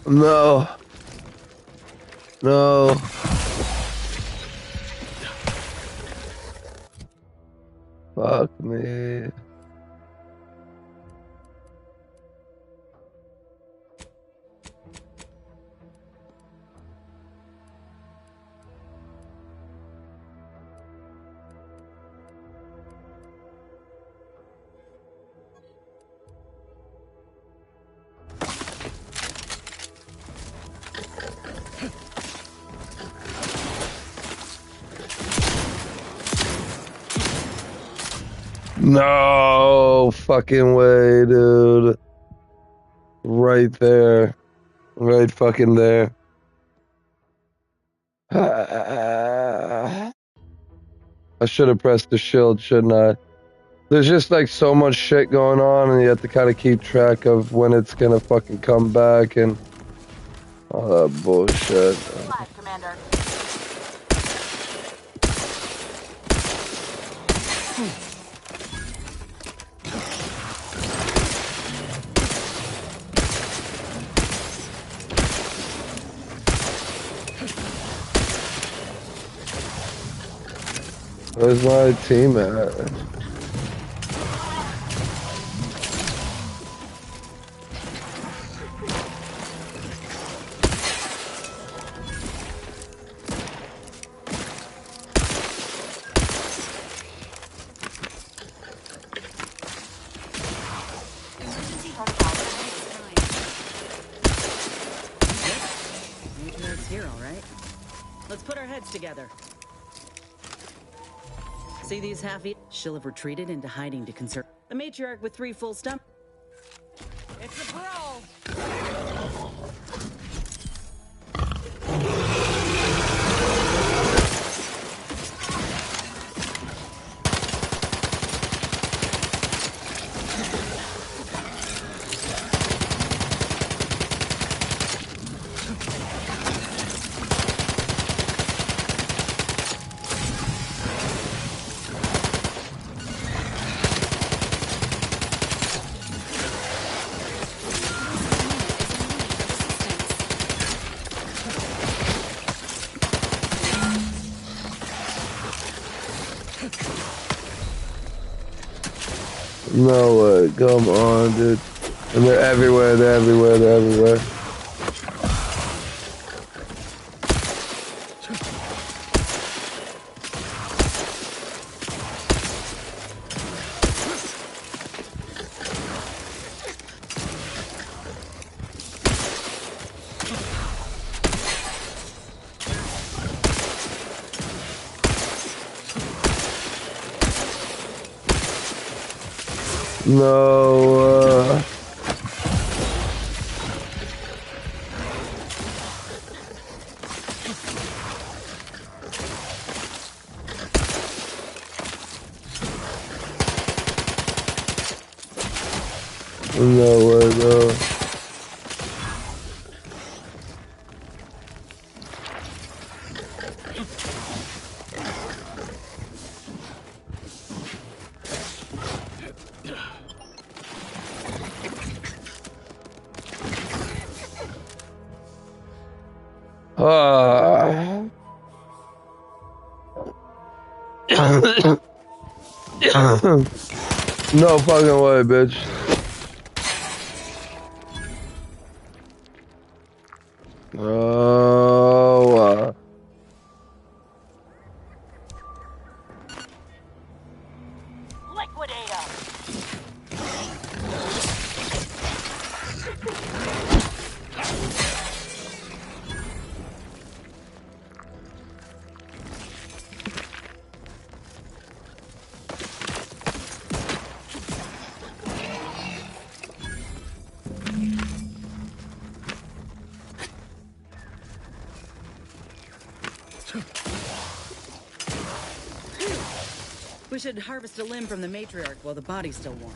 [SPEAKER 1] No. No. Fuck me. No fucking way, dude. Right there. Right fucking there. I should have pressed the shield, shouldn't I? There's just like so much shit going on, and you have to kind of keep track of when it's gonna fucking come back and all that bullshit.
[SPEAKER 13] Live, Commander.
[SPEAKER 1] Where's my team at?
[SPEAKER 24] Matriarch's here, all right. Let's put our heads together. See these half-eaten? She'll have retreated into hiding to conserve. A matriarch with 3 full stomachs. It's a brawl.
[SPEAKER 1] No way, come on, dude. And they're everywhere, they're everywhere, they're everywhere. No, No way, no. Ah. No fucking way, bitch. Oh.
[SPEAKER 24] We should harvest a limb from the matriarch while the body's still warm.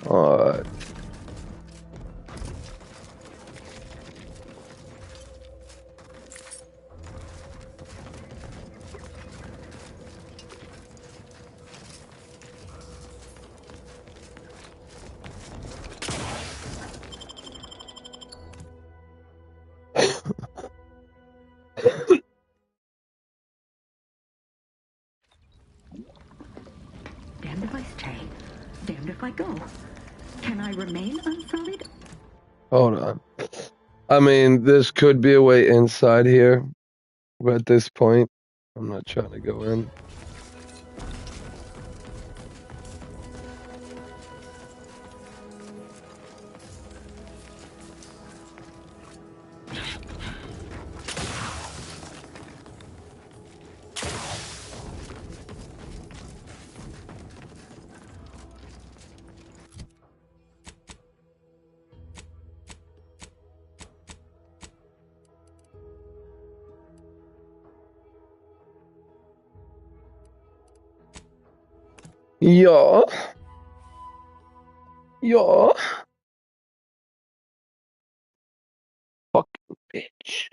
[SPEAKER 1] Alright.
[SPEAKER 10] Damned if I stay, damned if I go. Can I remain unsullied?
[SPEAKER 1] Hold on. I mean, this could be a way inside here, but at this point, I'm not trying to go in. Ja. Ja. Fucking bitch.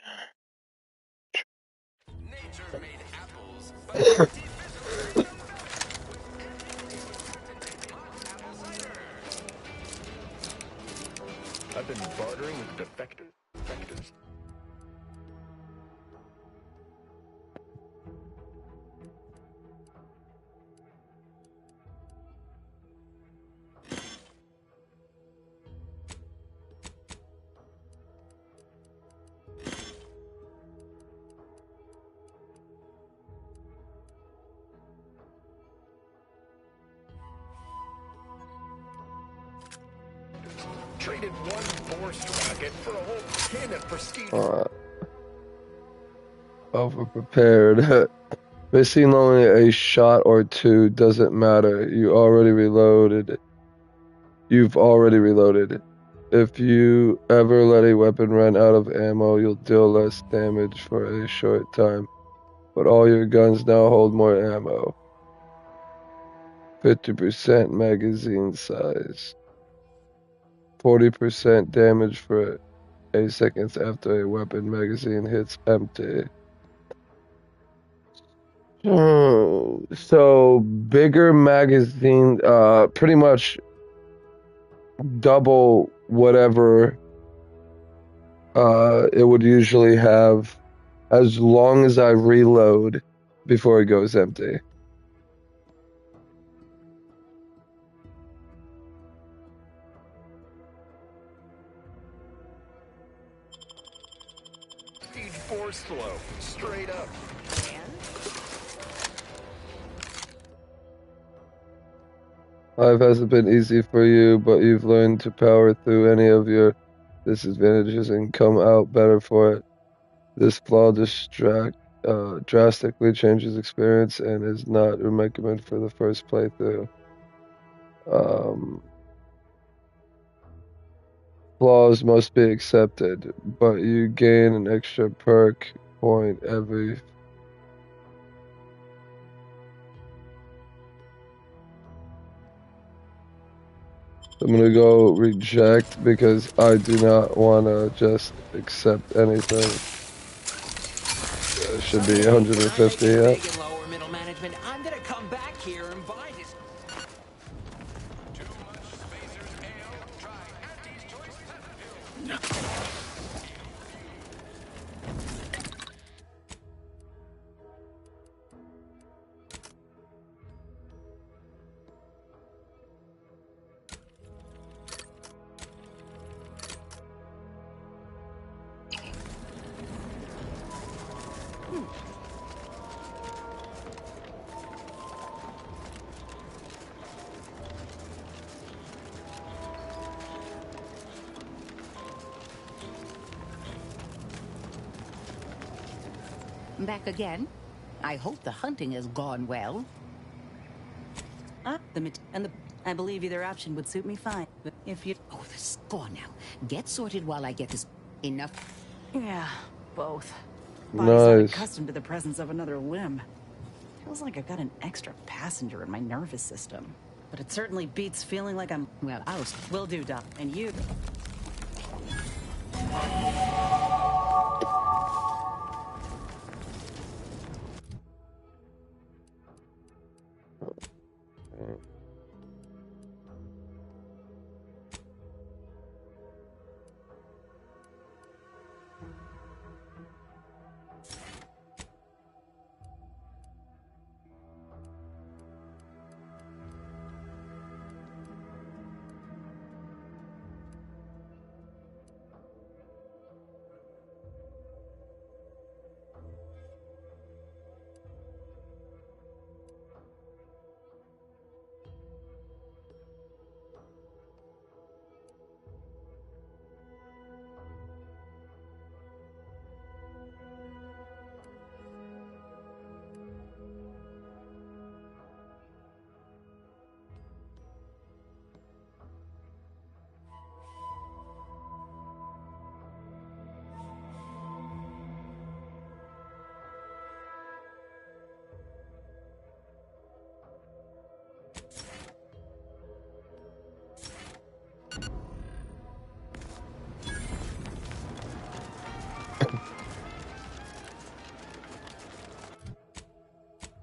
[SPEAKER 9] I've been bartering with defectors. Traded one force rocket for a whole tin of prestige.
[SPEAKER 1] Over-prepared. Missing only a shot or two doesn't matter. You've already reloaded. If you ever let a weapon run out of ammo, you'll deal less damage for a short time. But all your guns now hold more ammo. 50% magazine size. 40% damage for 8 seconds after a weapon magazine hits empty. So bigger magazine, pretty much double whatever it would usually have, as long as I reload before it goes empty.
[SPEAKER 9] Prestige force flow, straight up.
[SPEAKER 1] Life hasn't been easy for you, but you've learned to power through any of your disadvantages and come out better for it. This flaw drastically changes experience and is not recommended for the first playthrough. flaws must be accepted, but you gain an extra perk point every. I'm gonna go reject because I do not wanna just accept anything. It should be 150, yeah.
[SPEAKER 18] Lower middle management. I'm gonna come back here and buy this.
[SPEAKER 5] Back again? I hope the hunting has gone well.
[SPEAKER 24] I believe either option would suit me fine. But if you...
[SPEAKER 5] Oh, the score now. Get sorted while I get this... Enough.
[SPEAKER 24] Yeah, both. Body's not
[SPEAKER 1] Nice.
[SPEAKER 24] accustomed to the presence of another limb. Feels like I've got an extra passenger in my nervous system. But it certainly beats feeling like I'm...
[SPEAKER 5] Well,
[SPEAKER 24] Will do, Doc. And you...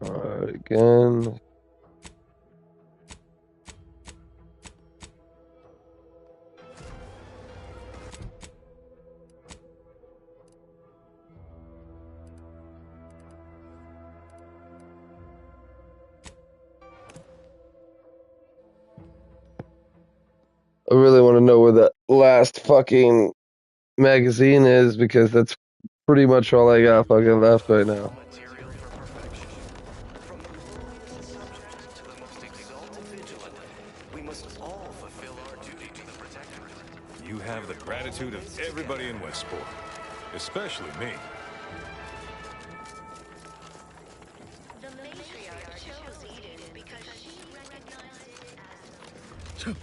[SPEAKER 1] Alright, again. I really want to know where that last fucking magazine is because that's pretty much all I got fucking left right now.
[SPEAKER 12] We must all fulfill our duty to the Protectorate.
[SPEAKER 2] You have the gratitude of everybody in Westport, especially me.
[SPEAKER 3] The matriarch chose Eden because she recognized it as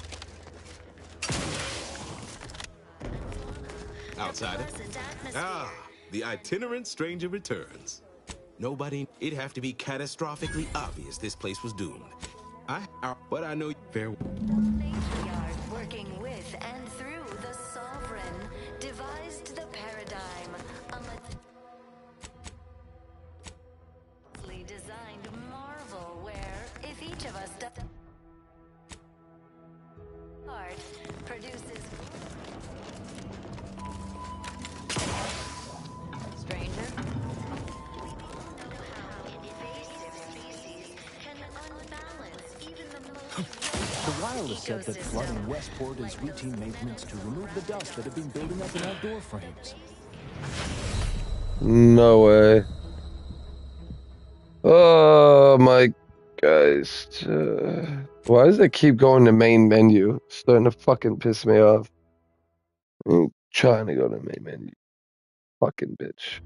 [SPEAKER 15] Outsider. Ah, the itinerant stranger returns. Nobody, it'd have to be catastrophically obvious this place was doomed. But I know fair.
[SPEAKER 3] matriarch working with and through the Sovereign devised the paradigm, a meticulously designed marvel where, if each of us does art, produces stranger.
[SPEAKER 16] The wireless said that flooding Westport is routine maintenance to remove the dust that had been building up in outdoor frames.
[SPEAKER 1] No way. Oh my guys. Why does it keep going to main menu? It's starting to fucking piss me off. I'm trying to go to main menu. Fucking bitch.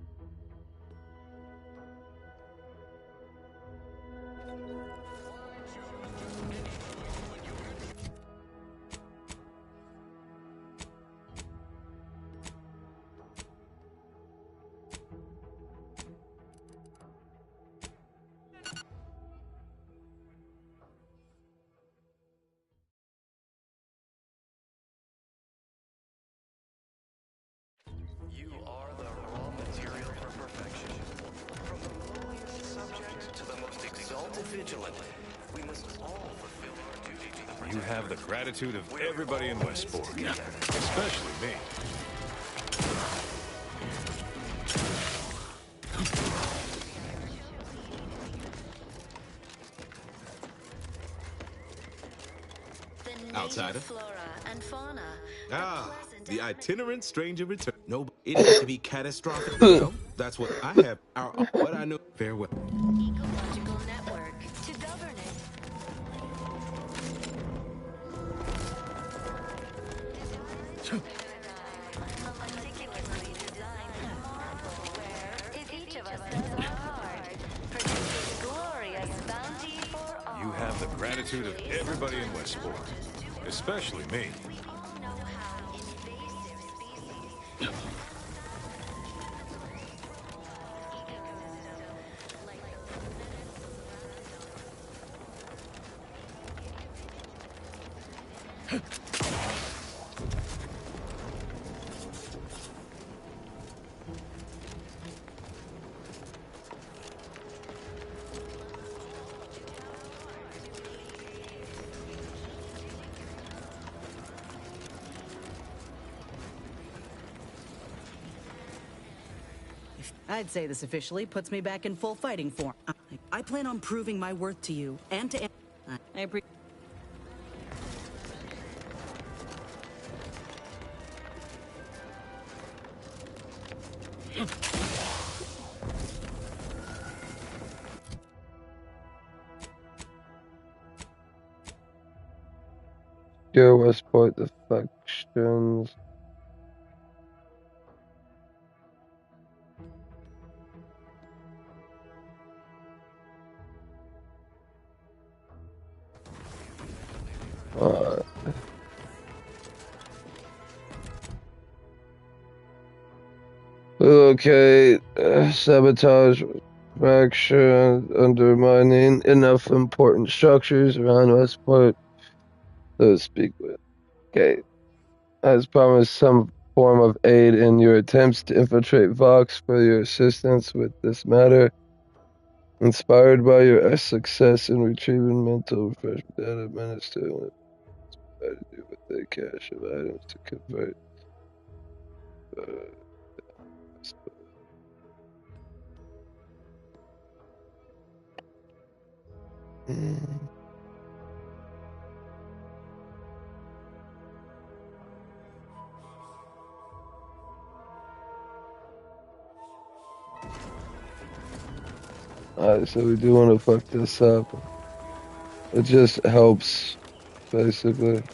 [SPEAKER 12] are the raw material for perfection. From the lowliest subject to the most exalted vigilant, we must all fulfill our duty to the
[SPEAKER 2] You have the gratitude of everybody in Westport, especially me.
[SPEAKER 15] Outsider.
[SPEAKER 3] Flora and fauna.
[SPEAKER 15] Ah, the itinerant stranger return. No, it has to be catastrophic. No, that's what I have. What I know. Farewell.
[SPEAKER 3] Ecological network to govern it. Meticulously designed marvel where, if each of us does our part, produces glorious bounty for all.
[SPEAKER 2] You have the gratitude of everybody in Westport, especially me.
[SPEAKER 24] I'd say this officially puts me back in full fighting form. I plan on proving my worth to you and to... I appreciate...
[SPEAKER 1] Secure Westport defections. Okay, sabotage, faction, undermining enough important structures around Westport to speak with. Okay, as promised, some form of aid in your attempts to infiltrate Vox for your assistance with this matter. Inspired by your success in retrieving mental refreshment data, Minister will try to do with the cache of items to convert. Alright, so we do want to fuck this up. It just helps, basically.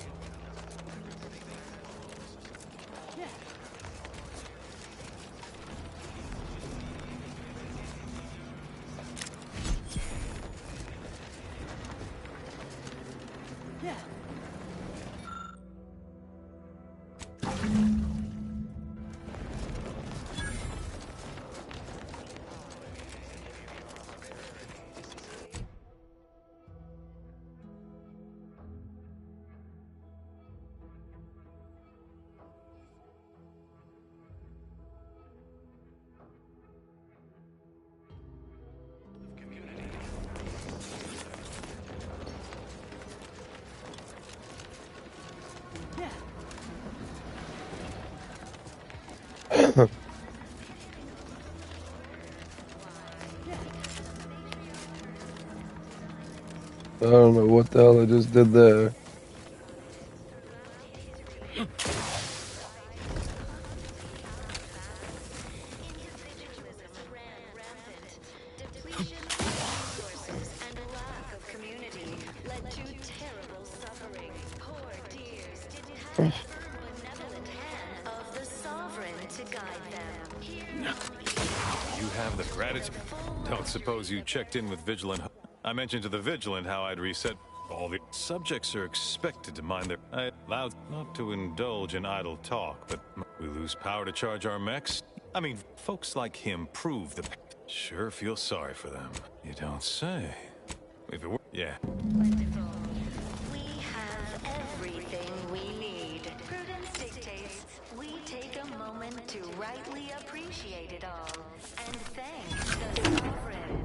[SPEAKER 1] I don't know what the hell I just did there.
[SPEAKER 2] You have the gratitude. Don't suppose you checked in with Vigilant. I mentioned to the Vigilant how I'd reset all the subjects are expected to mind their... I allowed not to indulge in idle talk, but we lose power to charge our mechs? I mean, folks like him prove the... Sure feel sorry for them. You don't say. If it were... Yeah.
[SPEAKER 3] We have everything we need. Prudence dictates we take a moment to rightly paid it all. And thank the sovereign.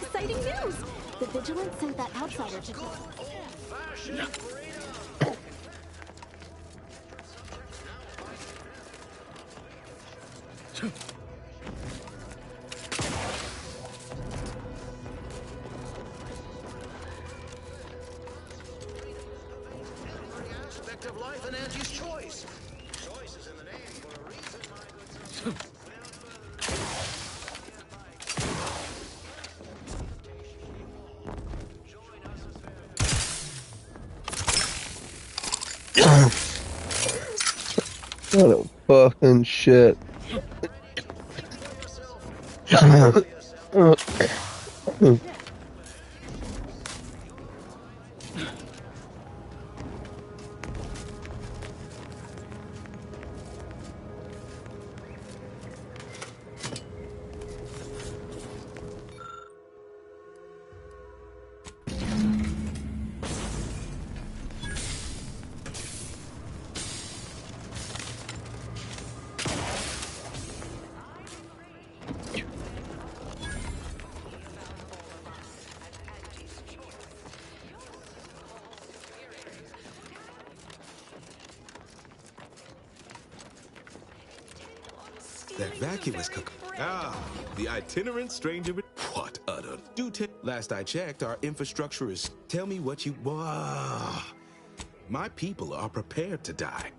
[SPEAKER 13] Exciting news! The Vigilance sent that outsider to...
[SPEAKER 12] Aspect of life and Auntie's choice. Choice is in the name for a reason, my good son.
[SPEAKER 1] What a fucking shit.
[SPEAKER 15] That vacuous cook. Ah, the itinerant stranger. What utter do last I checked, our infrastructure is. Tell me what you. Wow. My people are prepared to die.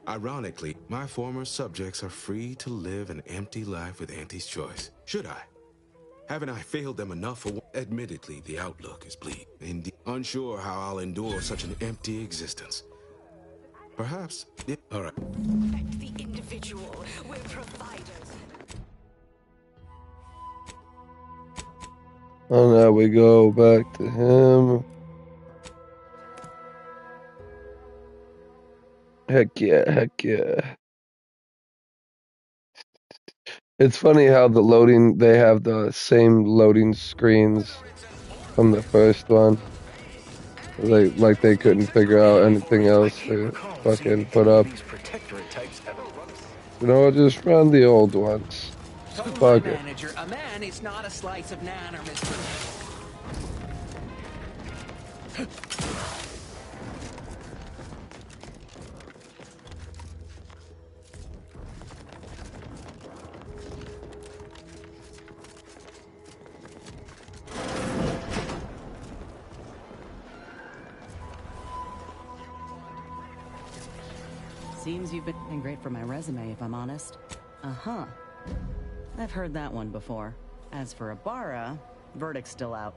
[SPEAKER 15] Ironically, my former subjects are free to live an empty life with Auntie's choice. Should I? Haven't I failed them enough for? Admittedly, the outlook is bleak. Indeed, unsure how I'll endure such an empty existence. Perhaps. All right.
[SPEAKER 3] Respect the individual. We're providers.
[SPEAKER 1] And now we go back to him. Heck yeah, heck yeah. It's funny how they have the same loading screens from the first one. Like they couldn't figure out anything else to fucking put up. You know what, just run the old ones. Fuck it.
[SPEAKER 18] Manager, a man is not a slice of nanner, Mr.
[SPEAKER 24] Seems you've been great for my resume, if I'm honest. Uh-huh. I've heard that one before. As for Ibarra, verdict's still out.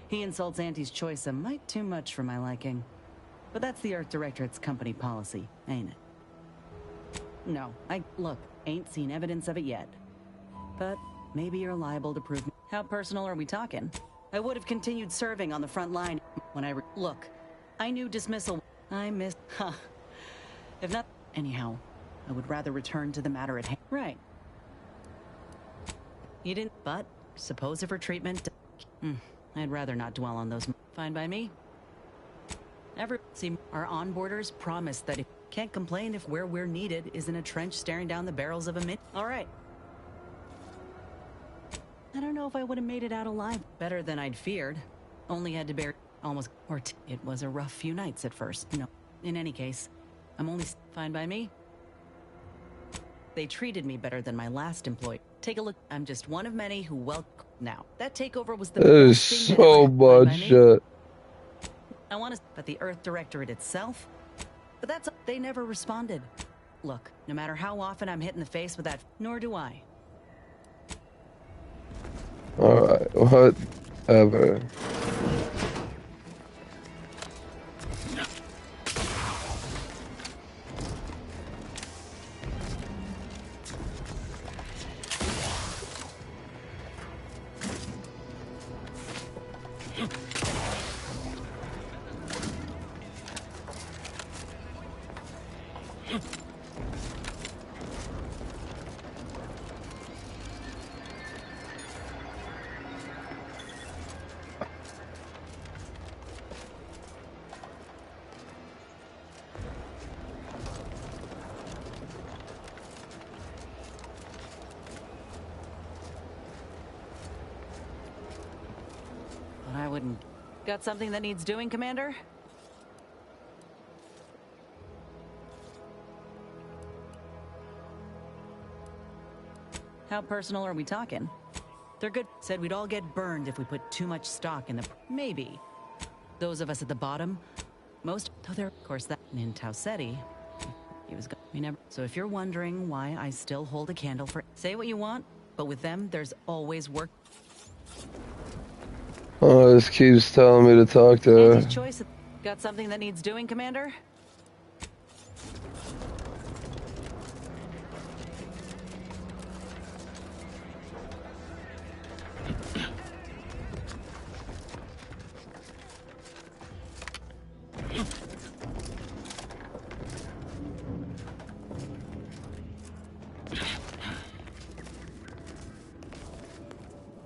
[SPEAKER 24] He insults Auntie's choice a mite too much for my liking. But that's the Earth Directorate's company policy, ain't it? No, look, ain't seen evidence of it yet. But maybe you're liable to prove me. How personal are we talking? I would have continued serving on the front line when look, I knew dismissal. I missed. Huh. If not. Anyhow, I would rather return to the matter at hand. Right. You didn't, but suppose if her treatment. I'd rather not dwell on those. Fine by me. Our onboarders promised that if can't complain if where we're needed is in a trench staring down the barrels of a min. All right. I don't know if I would have made it out alive. Better than I'd feared. Only had to bear almost. It was a rough few nights at first. No. In any case. I'm only fine by me. They treated me better than my last employee. Take a look. I'm just one of many who now. That takeover was the
[SPEAKER 1] There's
[SPEAKER 24] best thing
[SPEAKER 1] so
[SPEAKER 24] that
[SPEAKER 1] much shit.
[SPEAKER 24] I want to, but the Earth Directorate itself. But they never responded. Look, no matter how often I'm hit in the face with that, nor do I.
[SPEAKER 1] Alright, whatever.
[SPEAKER 24] But I wouldn't. Got something that needs doing, Commander? How personal are we talking? They're good. Said we'd all get burned if we put too much stock in the... Maybe. Those of us at the bottom, most... Though they're... Of course, that... In Taucetti, he was... We never... So if you're wondering why I still hold a candle for... Say what you want, but with them, there's always work...
[SPEAKER 1] Oh, this keeps telling me to talk to her.
[SPEAKER 24] Andy's choice. Got something that needs doing, Commander?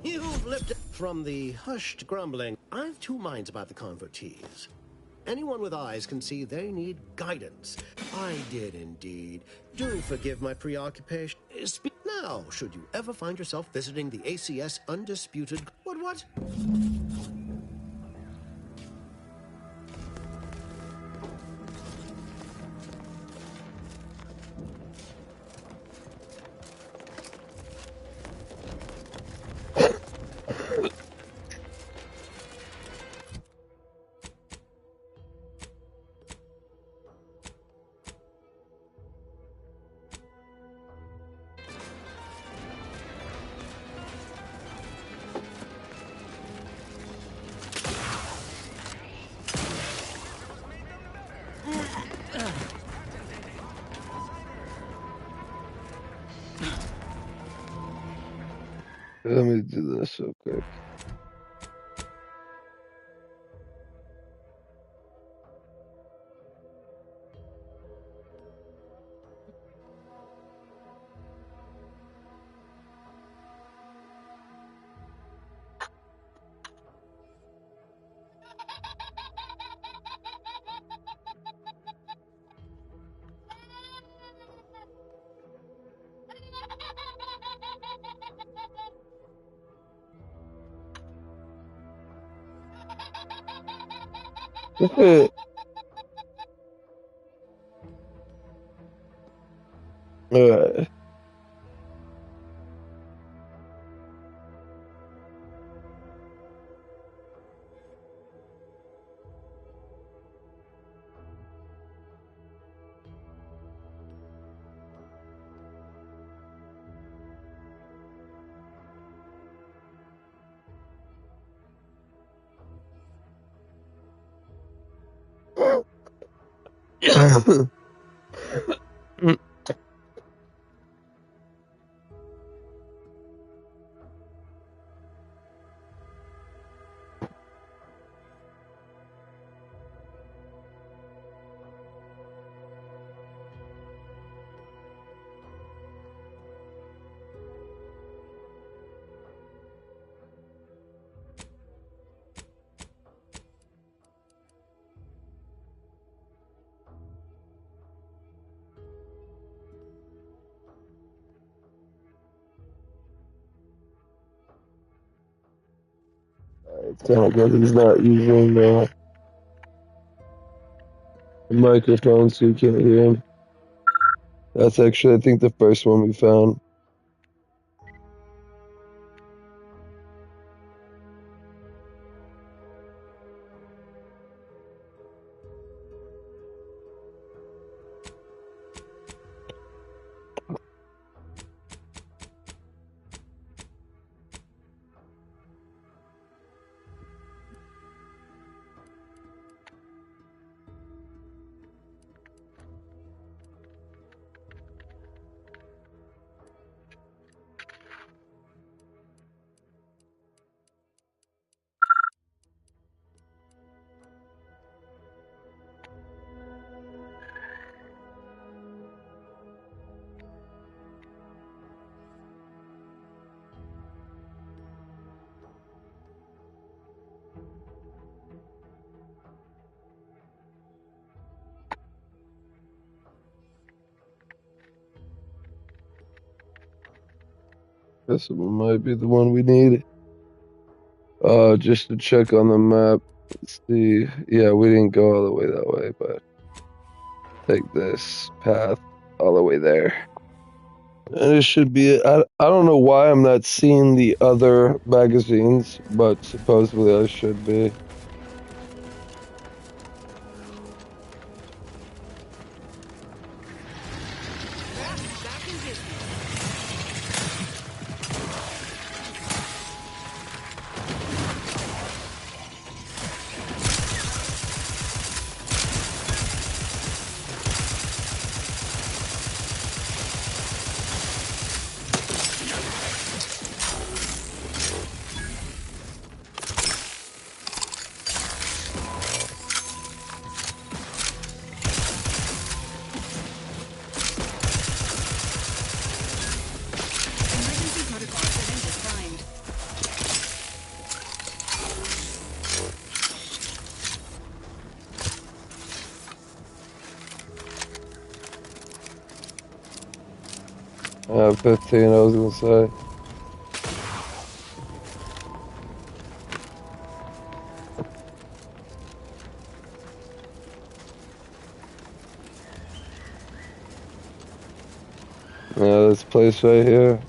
[SPEAKER 17] You've lifted from the hushed grumbling. I've two minds about the convertees. Anyone with eyes can see they need guidance. I did indeed. Do forgive my preoccupation. Now, should you ever find yourself visiting the ACS Undisputed... What?
[SPEAKER 1] Let me do this real quick. Alright. It's kind of good he's not using the microphone so you can't hear him. That's actually, I think, the first one we found. This might be the one we need. Just to check on the map. Let's see. Yeah, we didn't go all the way that way, but take this path all the way there. And it should be it. I don't know why I'm not seeing the other magazines, but supposedly I should be.
[SPEAKER 14] Emergency protocol setting is primed.
[SPEAKER 1] I have 15, I was gonna say. Yeah, this place right here.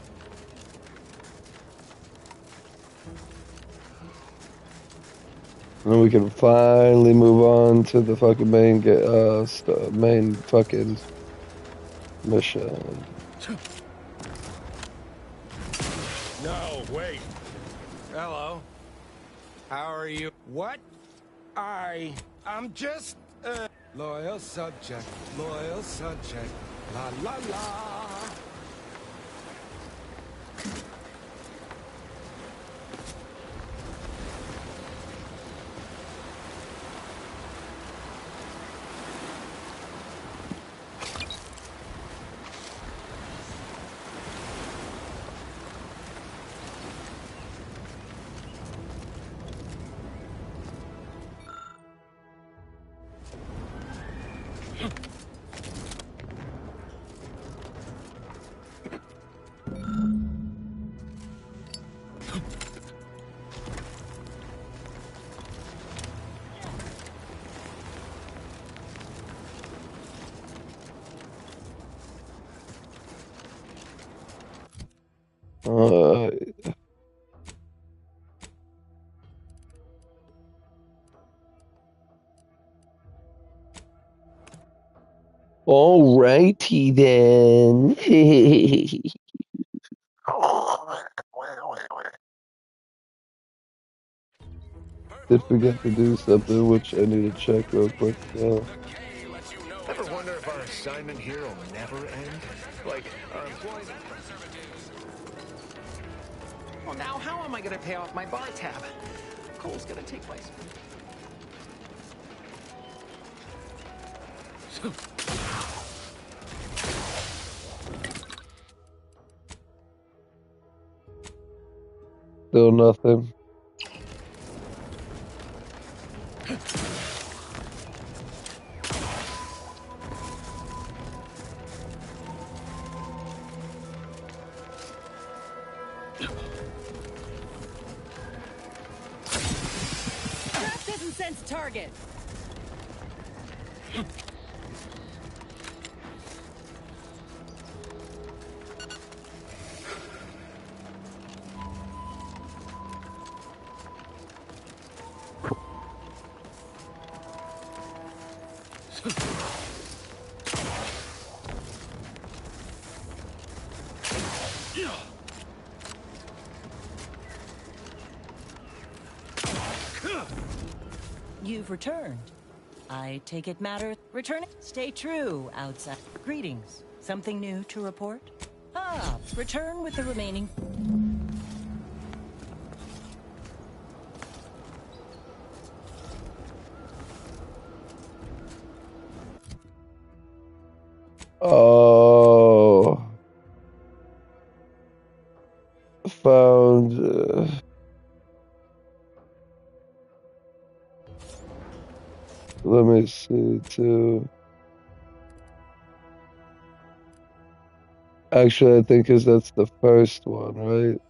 [SPEAKER 1] And we can finally move on to the fucking main fucking mission.
[SPEAKER 9] No, wait. Hello. How are you? What? I'm just a loyal subject. Loyal subject. La la la.
[SPEAKER 1] Uh, Alrighty then. Did forget to do something, which I need to check real quick. So.
[SPEAKER 9] Ever wonder if our assignment here will never end? Like, our employees...
[SPEAKER 18] Well, now how am I gonna pay off my bar tab? Cole's gonna take my...
[SPEAKER 1] Still nothing.
[SPEAKER 21] Trap doesn't sense target.
[SPEAKER 11] You've returned. I take it matter returning. Stay true outside. Greetings. Something new to report? Ah, return with the remaining.
[SPEAKER 1] Oh. Found. Let me see too. Actually, I think that's the first one, right?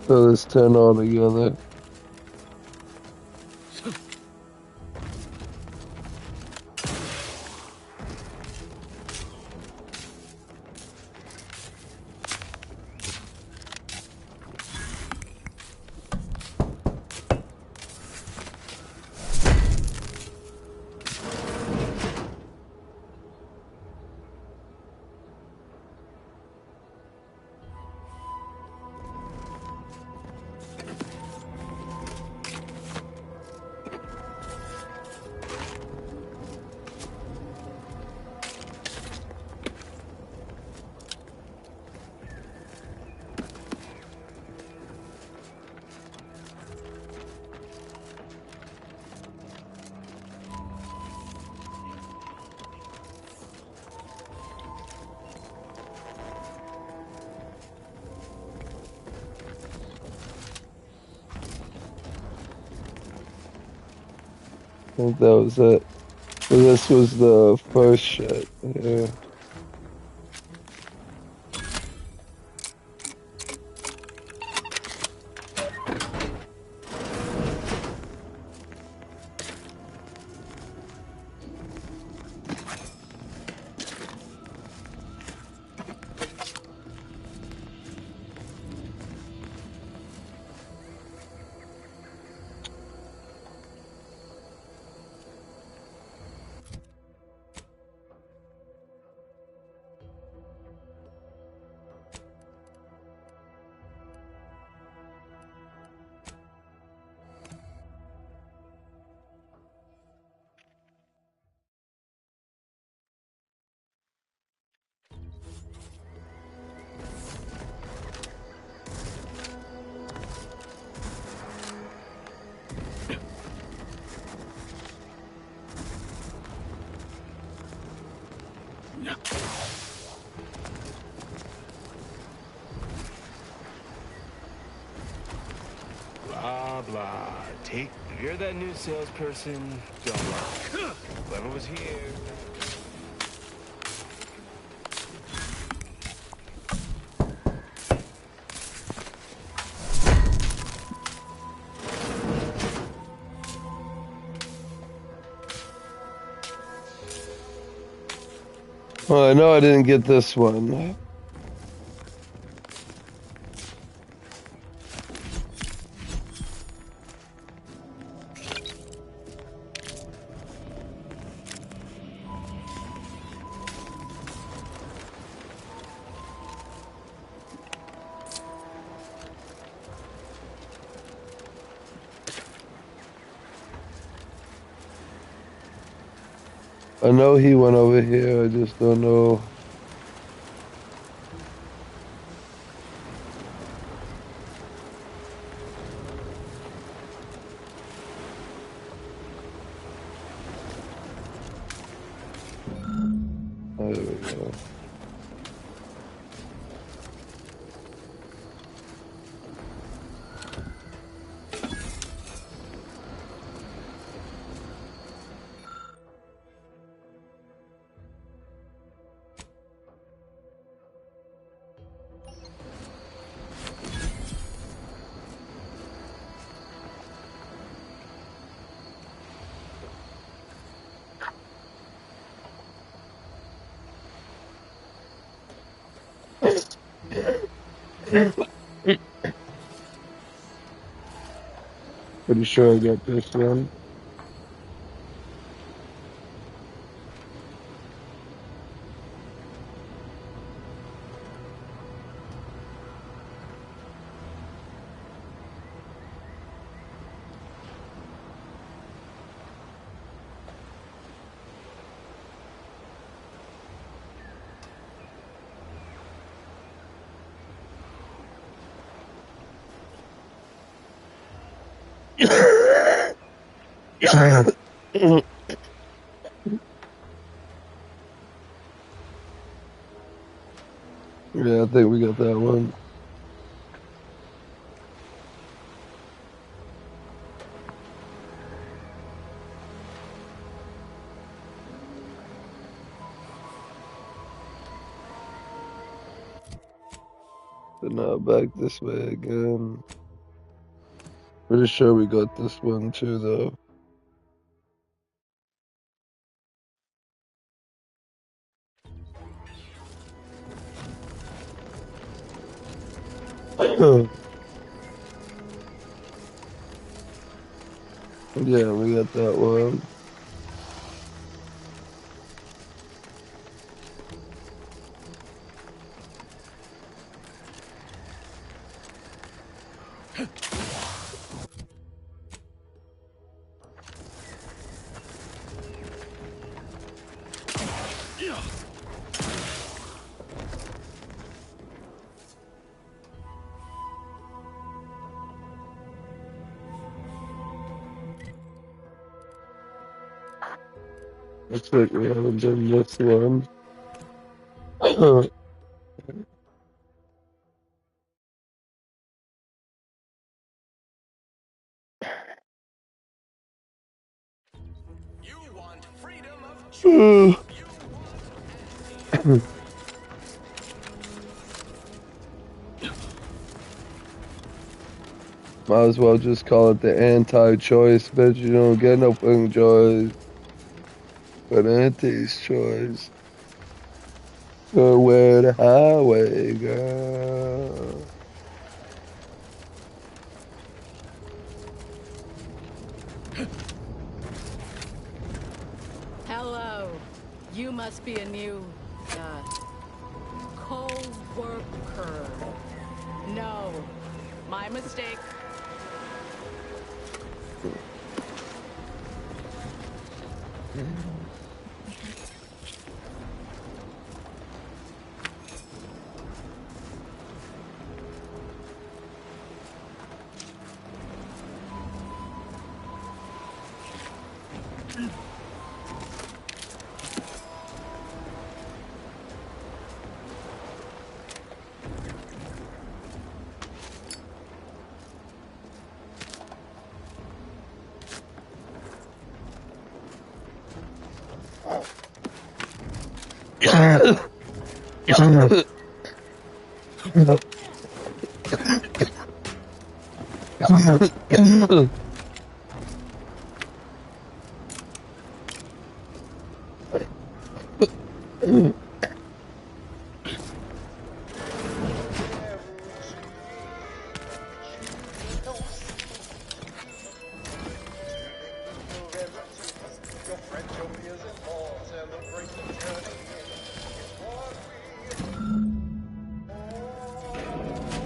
[SPEAKER 1] So let's turn on together. I think that was it. So this was the first shit. Yeah.
[SPEAKER 9] Blah, blah. Take. You're that new salesperson. Don't lie. Whoever was here.
[SPEAKER 1] Well, I know I didn't get this one. I know he went over here, I just don't know. Oh, there we go. Pretty sure I got this one. Yeah, I think we got that one. But now back this way again. Pretty sure we got this one too, though. Yeah, we got that one. Looks like we haven't done this one. Might as well just call it the anti-choice, bitch. You don't get no fucking choice. But anti's choice. Go where the highway goes.
[SPEAKER 7] Hello. You must be a new, co-worker. No. My mistake.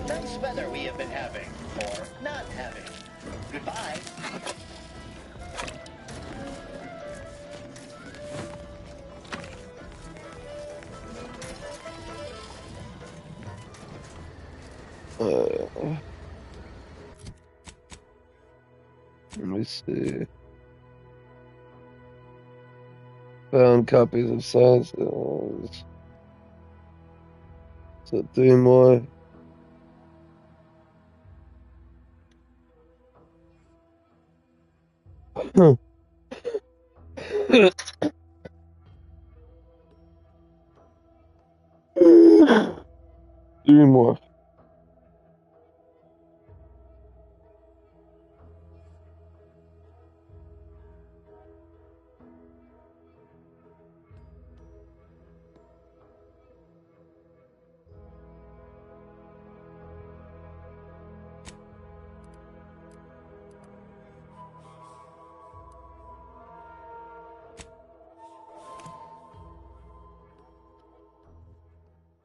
[SPEAKER 18] Nice weather we have been having, or not having. Goodbye.
[SPEAKER 1] Let me see. Found copies of science. So 3 more. Three more.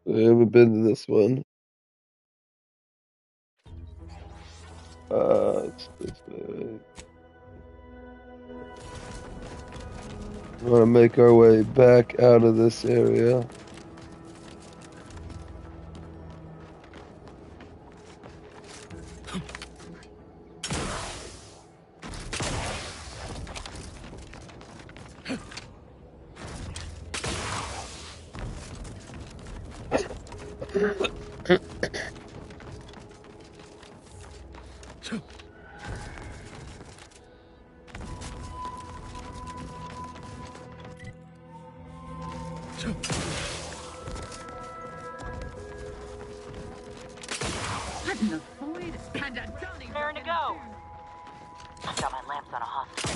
[SPEAKER 1] I haven't been to this one. It's this way. We want to make our way back out of this area.
[SPEAKER 10] Letting the void and a Johnny.
[SPEAKER 13] Raring to go. I've got my lamps on a hostage.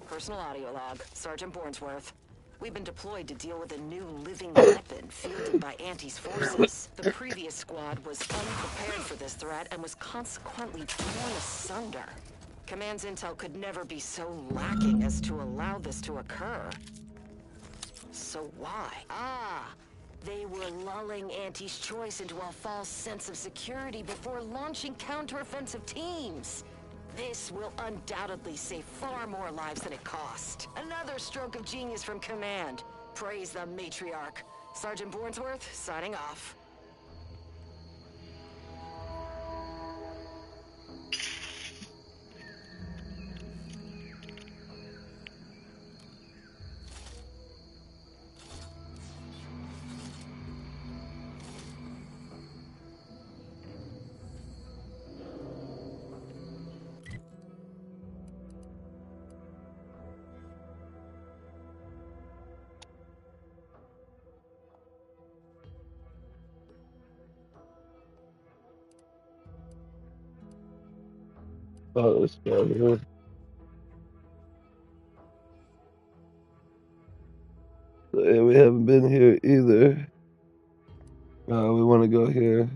[SPEAKER 13] Personal audio log, Sergeant Bornsworth. We've been deployed to deal with a new living weapon fielded by Auntie's forces. The previous squad was unprepared for this threat and was consequently torn asunder. Command's intel could never be so lacking as to allow this to occur. So why? They were lulling Auntie's choice into a false sense of security before launching counteroffensive teams. This will undoubtedly save far more lives than it cost. Another stroke of genius from Command. Praise the matriarch. Sergeant Bornsworth, signing off.
[SPEAKER 1] Oh, this guy here. Yeah, we haven't been here either. We want to go here.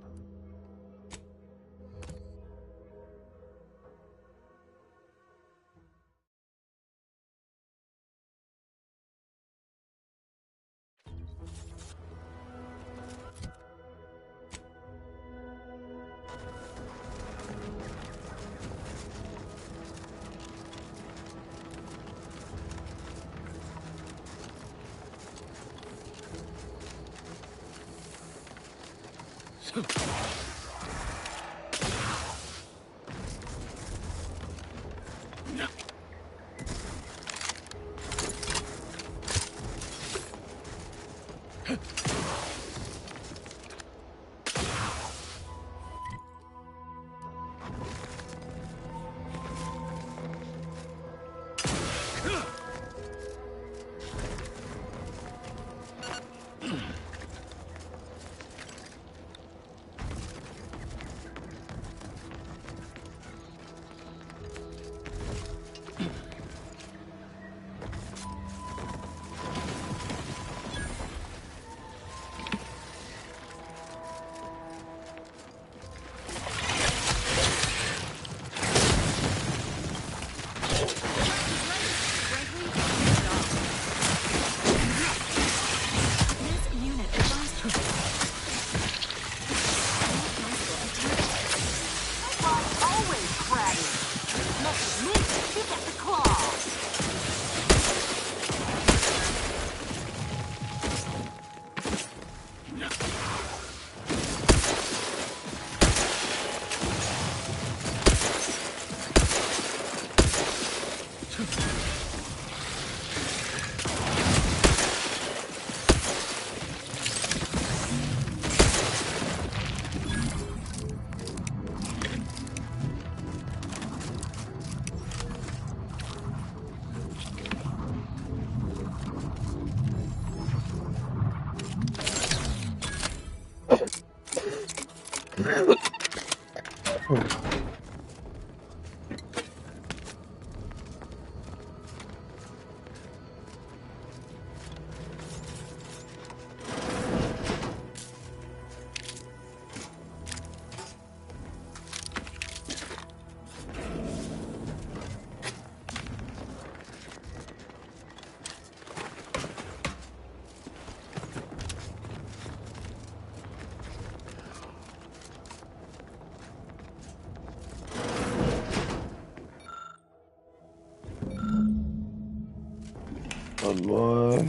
[SPEAKER 1] One more.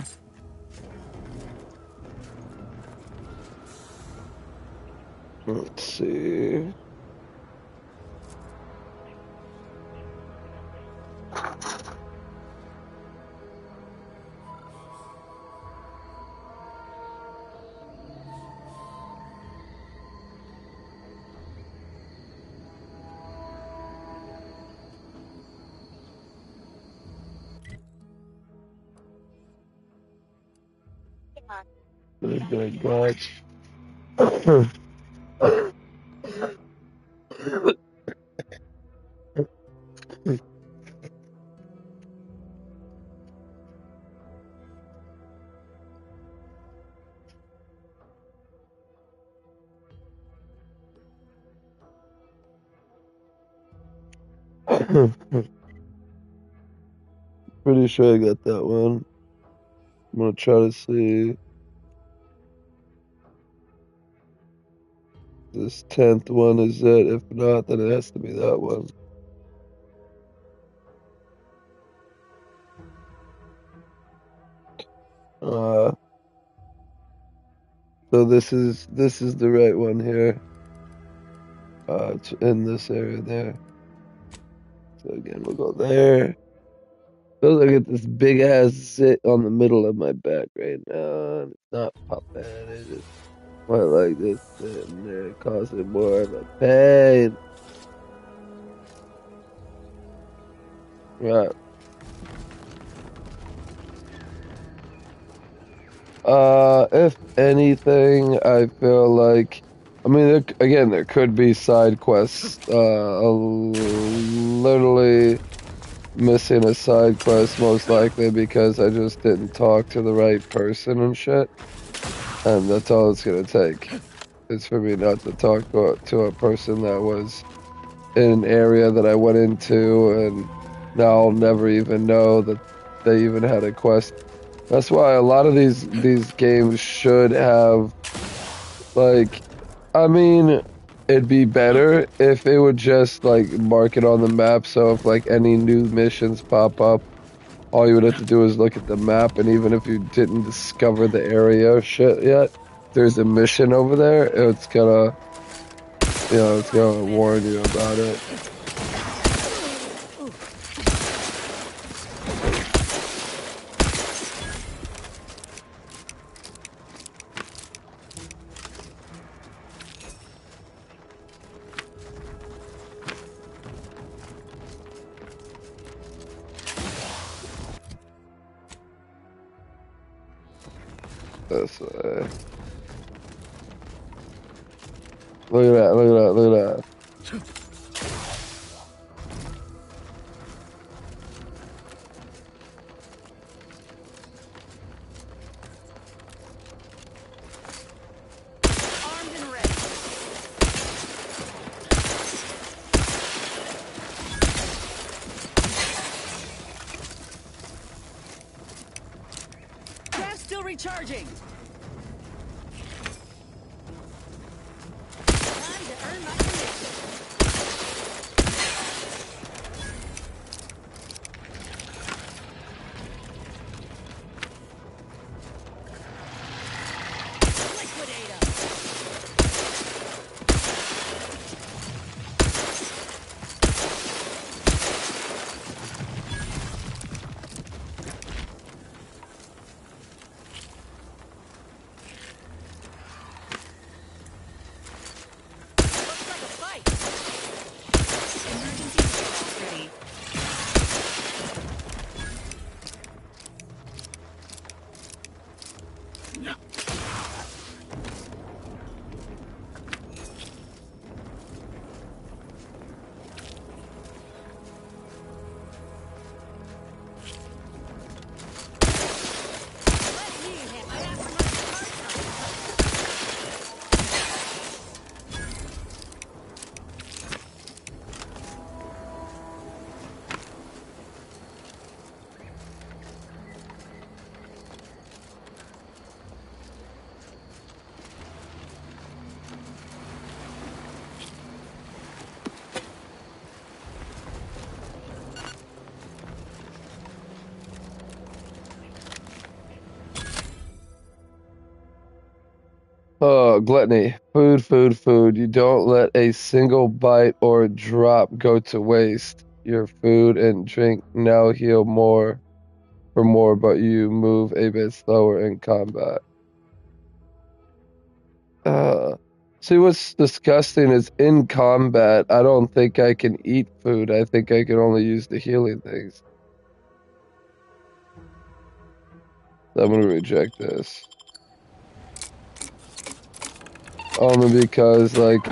[SPEAKER 1] Let's see. Big watch. Pretty sure I got that one. I'm gonna try to see this 10th one is it. If not, then it has to be that one. So this is the right one here. It's in this area there. So again, we'll go there. Feels like I get this big ass zit on the middle of my back right now. And it's not popping. It's just more like this sitting there, causing more of a pain. Right. If anything, I feel like, I mean, there could be side quests. Literally missing a side quest most likely because I just didn't talk to the right person and shit. And that's all it's gonna take. It's for me not to talk to a person that was in an area that I went into, and now I'll never even know that they even had a quest. That's why a lot of these games should have, like, I mean, it'd be better if it would just, like, mark it on the map, so if, like, any new missions pop up, all you would have to do is look at the map, and even if you didn't discover the area or shit yet, there's a mission over there, it's gonna, you know, it's gonna warn you about it. This way. Look at that, look at that, look at that.
[SPEAKER 24] Grab's still recharging. Time to earn my commission.
[SPEAKER 1] Oh, gluttony. Food, food, food. You don't let a single bite or drop go to waste. Your food and drink now heal more for more, but you move a bit slower in combat. See, what's disgusting is in combat, I don't think I can eat food. I think I can only use the healing things. So I'm gonna reject this. Only because, like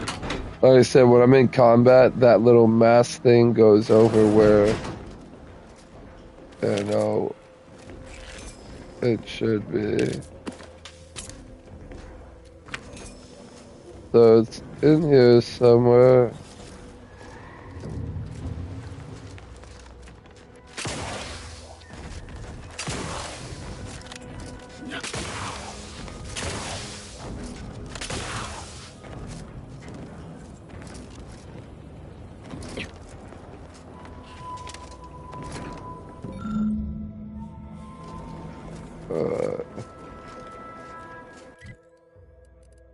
[SPEAKER 1] I said, when I'm in combat, that little mass thing goes over where, you know, it should be. So it's in here somewhere.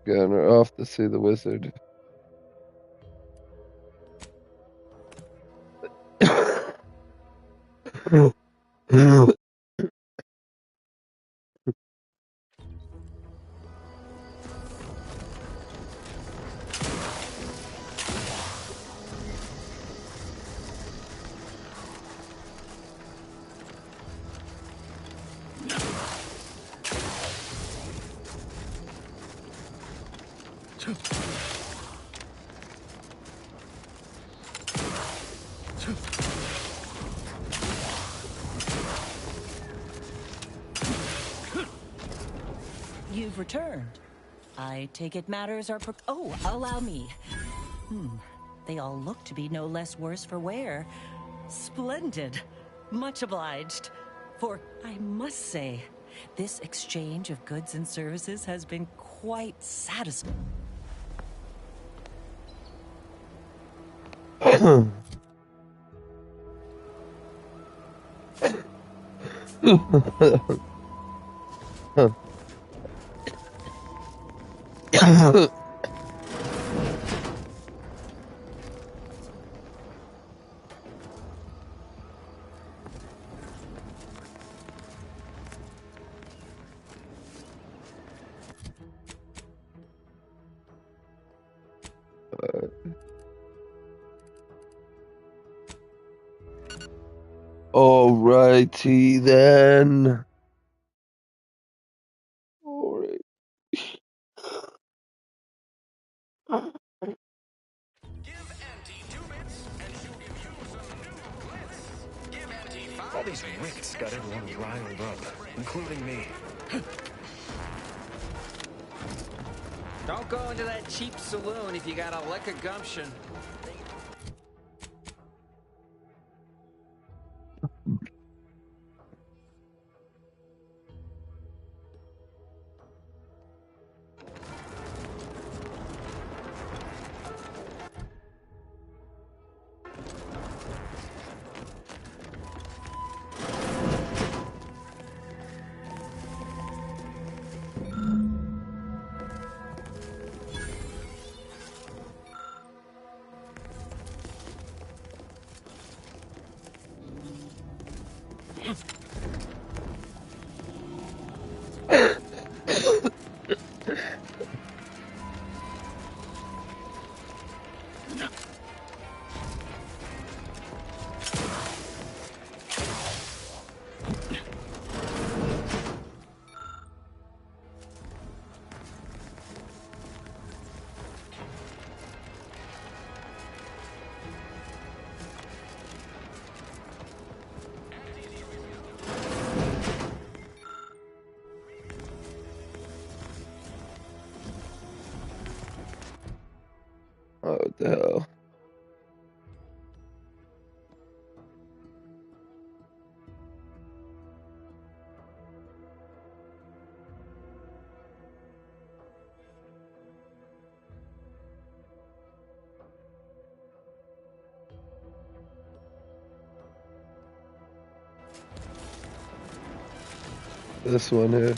[SPEAKER 1] Again, we're off to see the wizard.
[SPEAKER 11] You've returned. I take it matters are oh, allow me. They all look to be no less worse for wear. Splendid. Much obliged. For, I must say, this exchange of goods and services has been quite satisfying. Alrighty then. Alright.
[SPEAKER 16] All these ricks got everyone riled up, including me.
[SPEAKER 18] Don't go into that cheap saloon if you got a lick of gumption.
[SPEAKER 1] Oh, what the hell? This one here.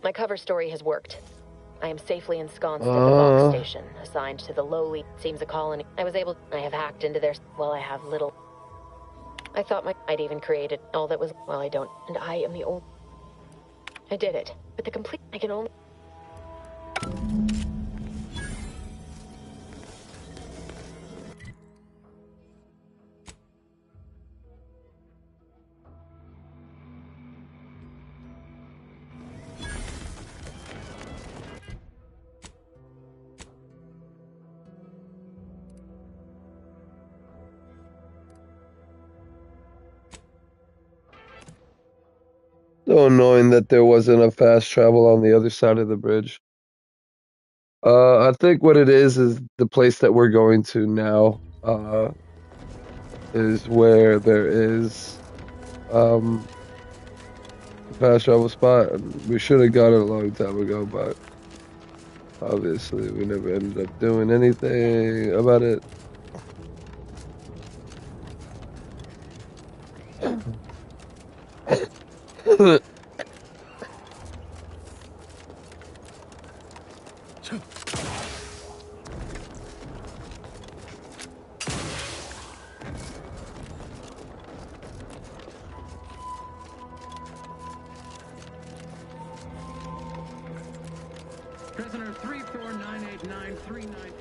[SPEAKER 13] My cover story has worked. I am safely ensconced at the Vox station, assigned to the lowly, seems a colony. I have hacked into their, well, I have little. I thought I'd even created all that was, well, I don't, and I am the only. I did it, but the complete, I can only.
[SPEAKER 1] So annoying that there wasn't a fast travel on the other side of the bridge. I think what it is the place that we're going to now, is where there is, a fast travel spot. We should have got it a long time ago, but obviously we never ended up doing anything about it.
[SPEAKER 19] Prisoner 3498939.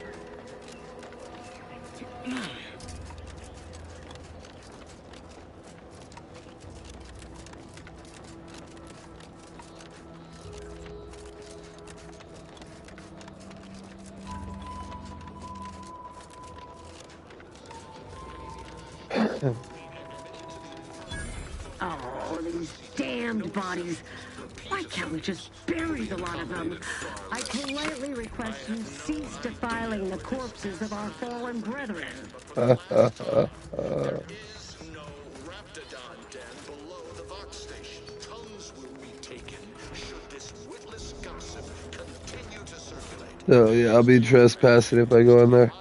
[SPEAKER 10] Oh, these damned bodies. Why can't we just bury the lot of them? I politely request you cease defiling the corpses of our fallen brethren.
[SPEAKER 1] So yeah, I'll be trespassing if I go in there.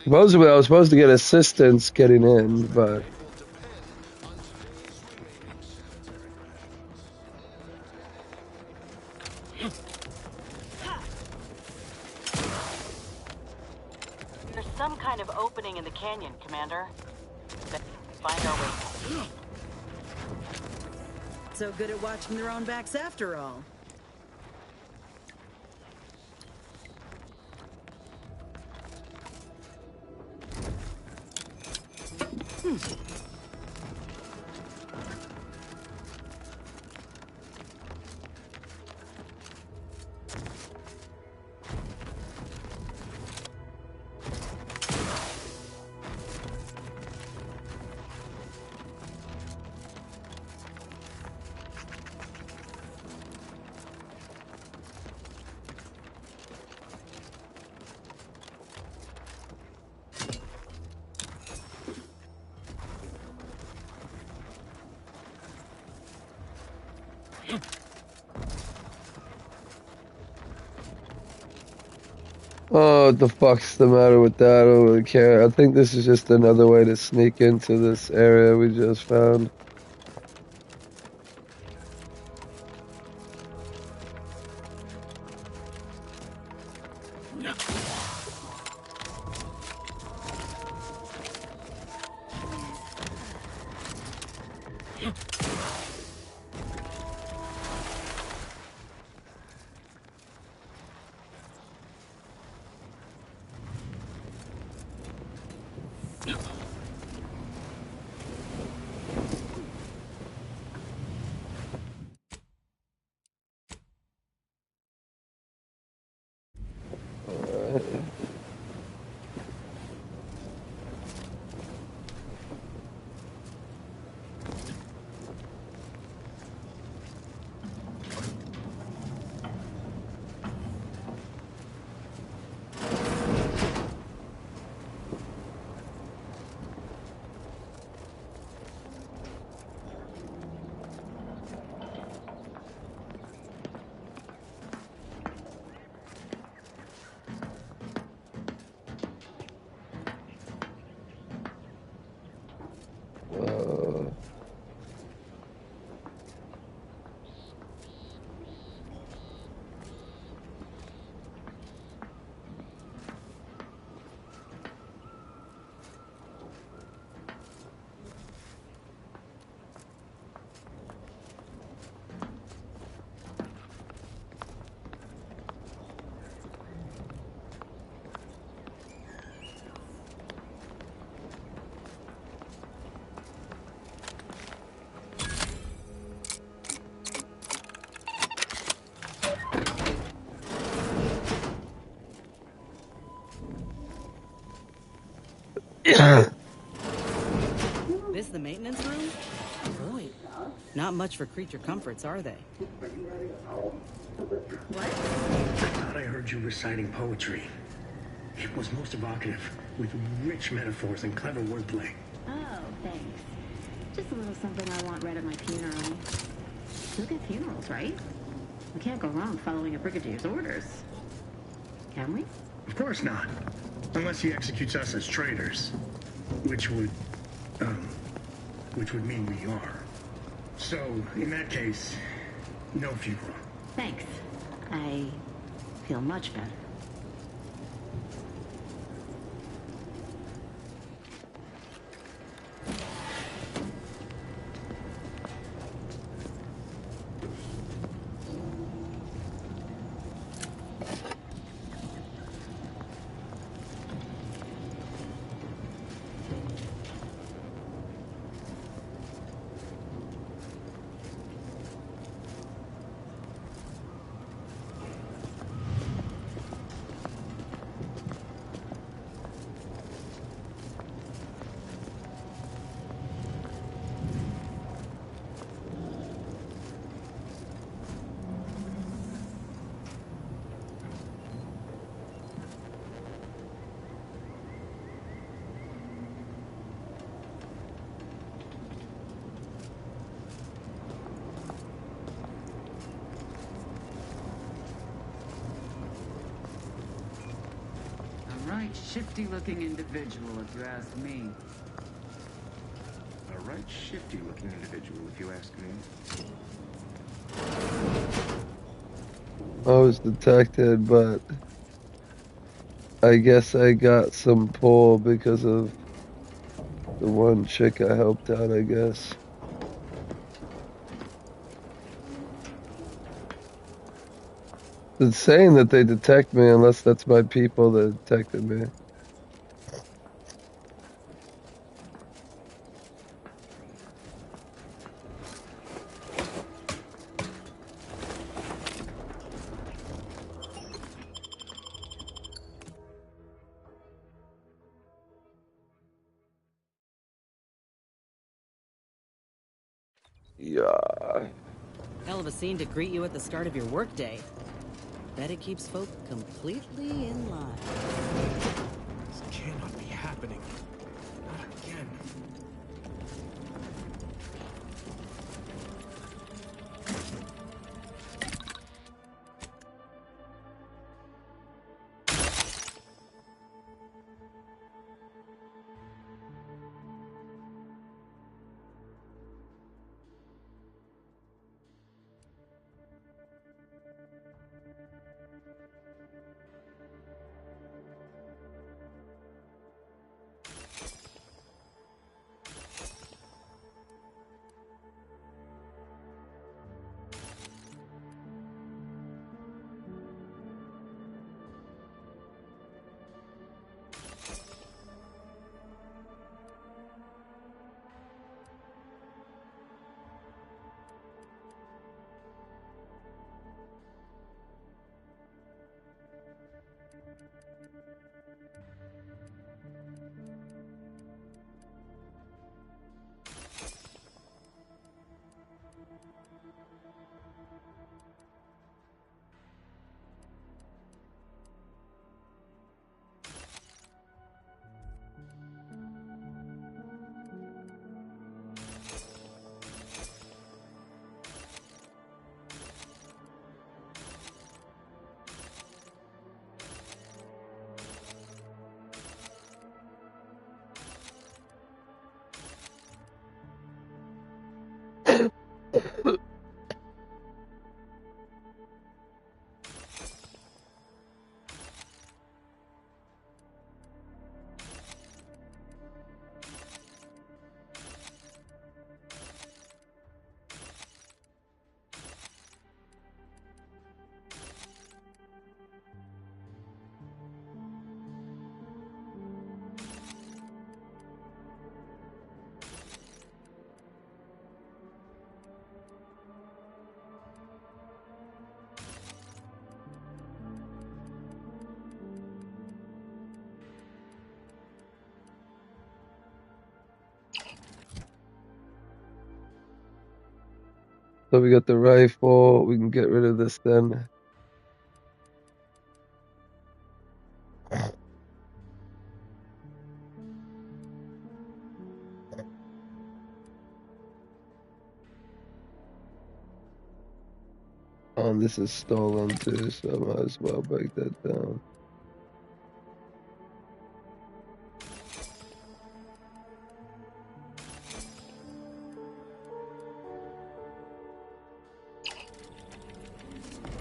[SPEAKER 1] Supposedly, I was supposed to get assistance getting in, but
[SPEAKER 11] There's some kind of opening in the canyon, Commander. Let's find our way.
[SPEAKER 24] So good at watching their own backs after all.
[SPEAKER 1] oh, what the fuck's the matter with that? I don't really care. I think this is just another way to sneak into this area we just found.
[SPEAKER 24] This the maintenance room? Boy, not much for creature comforts, are they?
[SPEAKER 19] I thought I heard you reciting poetry. It was most evocative, with rich metaphors and clever wordplay.
[SPEAKER 10] Oh, thanks. Just a little something I want read at my funeral. Look at funerals, right? We can't go wrong following a brigadier's orders. Can we?
[SPEAKER 19] Of course not. Unless he executes us as traitors. Which would mean we are. So, in that case, no funeral.
[SPEAKER 10] Thanks. I feel much better.
[SPEAKER 6] A right shifty-looking individual, if you ask me.
[SPEAKER 9] A right shifty-looking individual, if you ask me.
[SPEAKER 1] I was detected, but I guess I got some pull because of the one chick I helped out, I guess. It's saying that they detect me unless that's my people that detected me. Yeah.
[SPEAKER 24] Hell of a scene to greet you at the start of your workday. Bet it keeps folk completely in line.
[SPEAKER 9] This cannot be happening. Not again.
[SPEAKER 1] So we got the rifle. We can get rid of this then. This is stolen too, so I might as well break that down.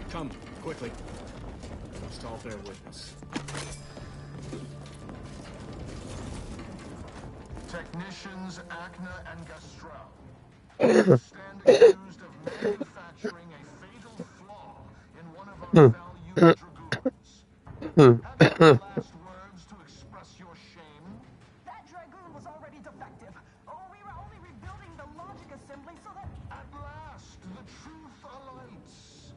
[SPEAKER 9] Come, quickly. Must all bear witness.
[SPEAKER 4] Technicians Acna and Gastrell stand accused of manufacturing a fatal flaw in one of our valued dragoons. Have any last words to express your shame?
[SPEAKER 20] That dragoon was already defective. Oh, we were only rebuilding the logic assembly so that...
[SPEAKER 4] At last, the truth alights.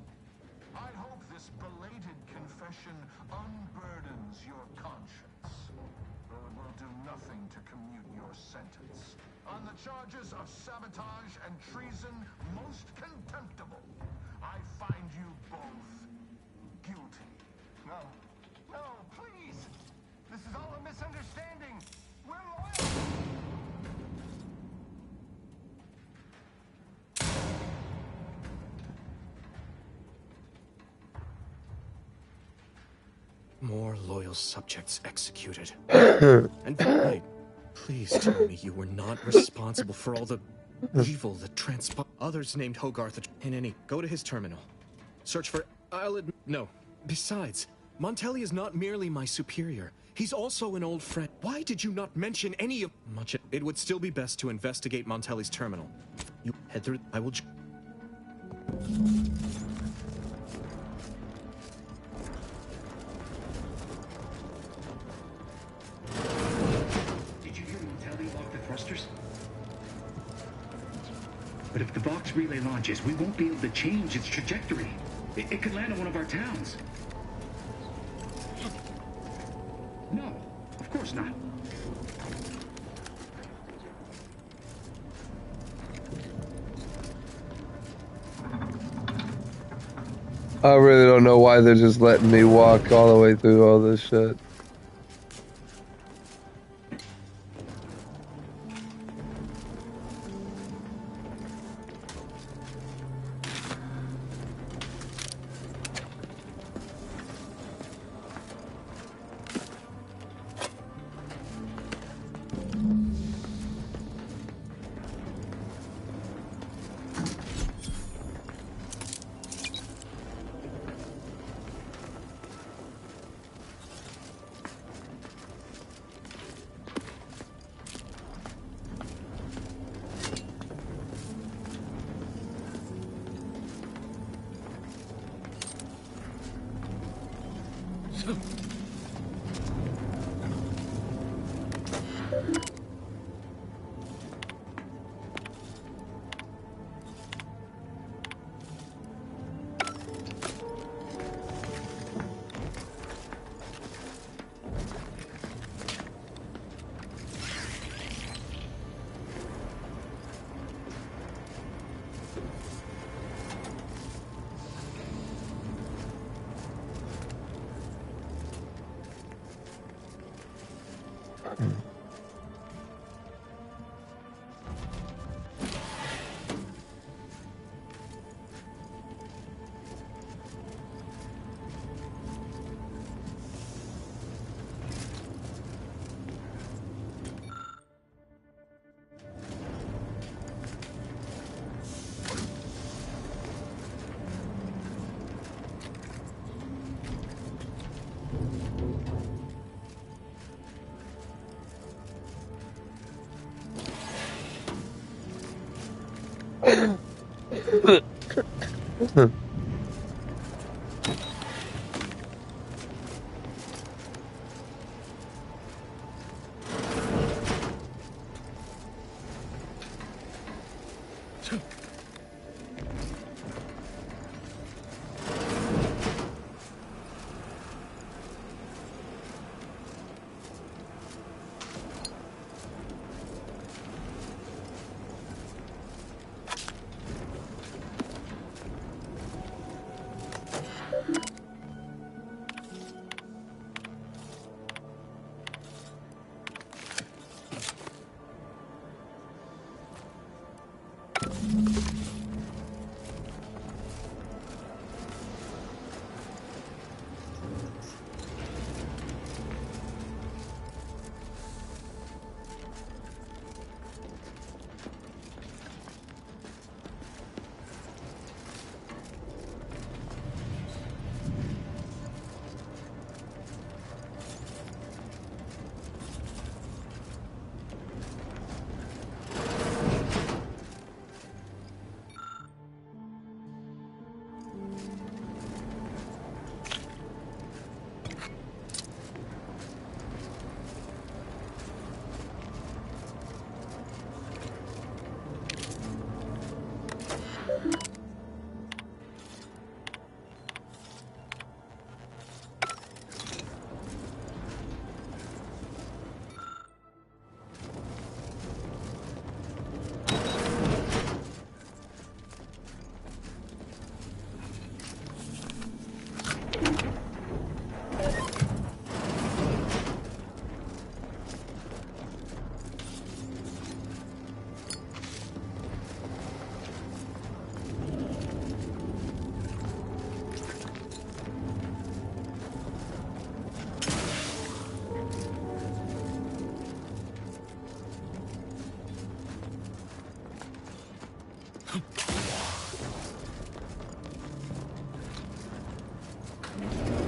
[SPEAKER 4] I hope this belated confession unburdens your conscience, though it will do nothing to commute your sentence. On the charges of sabotage and treason most contemptible, I find you both guilty.
[SPEAKER 20] No. No, please! This is all a misunderstanding. We're loyal.
[SPEAKER 9] More loyal subjects executed. And wait, please tell me you were not responsible for all the evil that transpired. Others named Hogarth in any. Go to his terminal. Search for. No. Besides, Montelli is not merely my superior. He's also an old friend. Why did you not mention any of much? It would still be best to investigate Montelli's terminal. You head through. I will.
[SPEAKER 19] Did you hear Montelli lock the thrusters? But if the Vox relay launches, we won't be able to change its trajectory. It could land on one of our towns. No, of course not.
[SPEAKER 1] I really don't know why they're just letting me walk all the way through all this shit.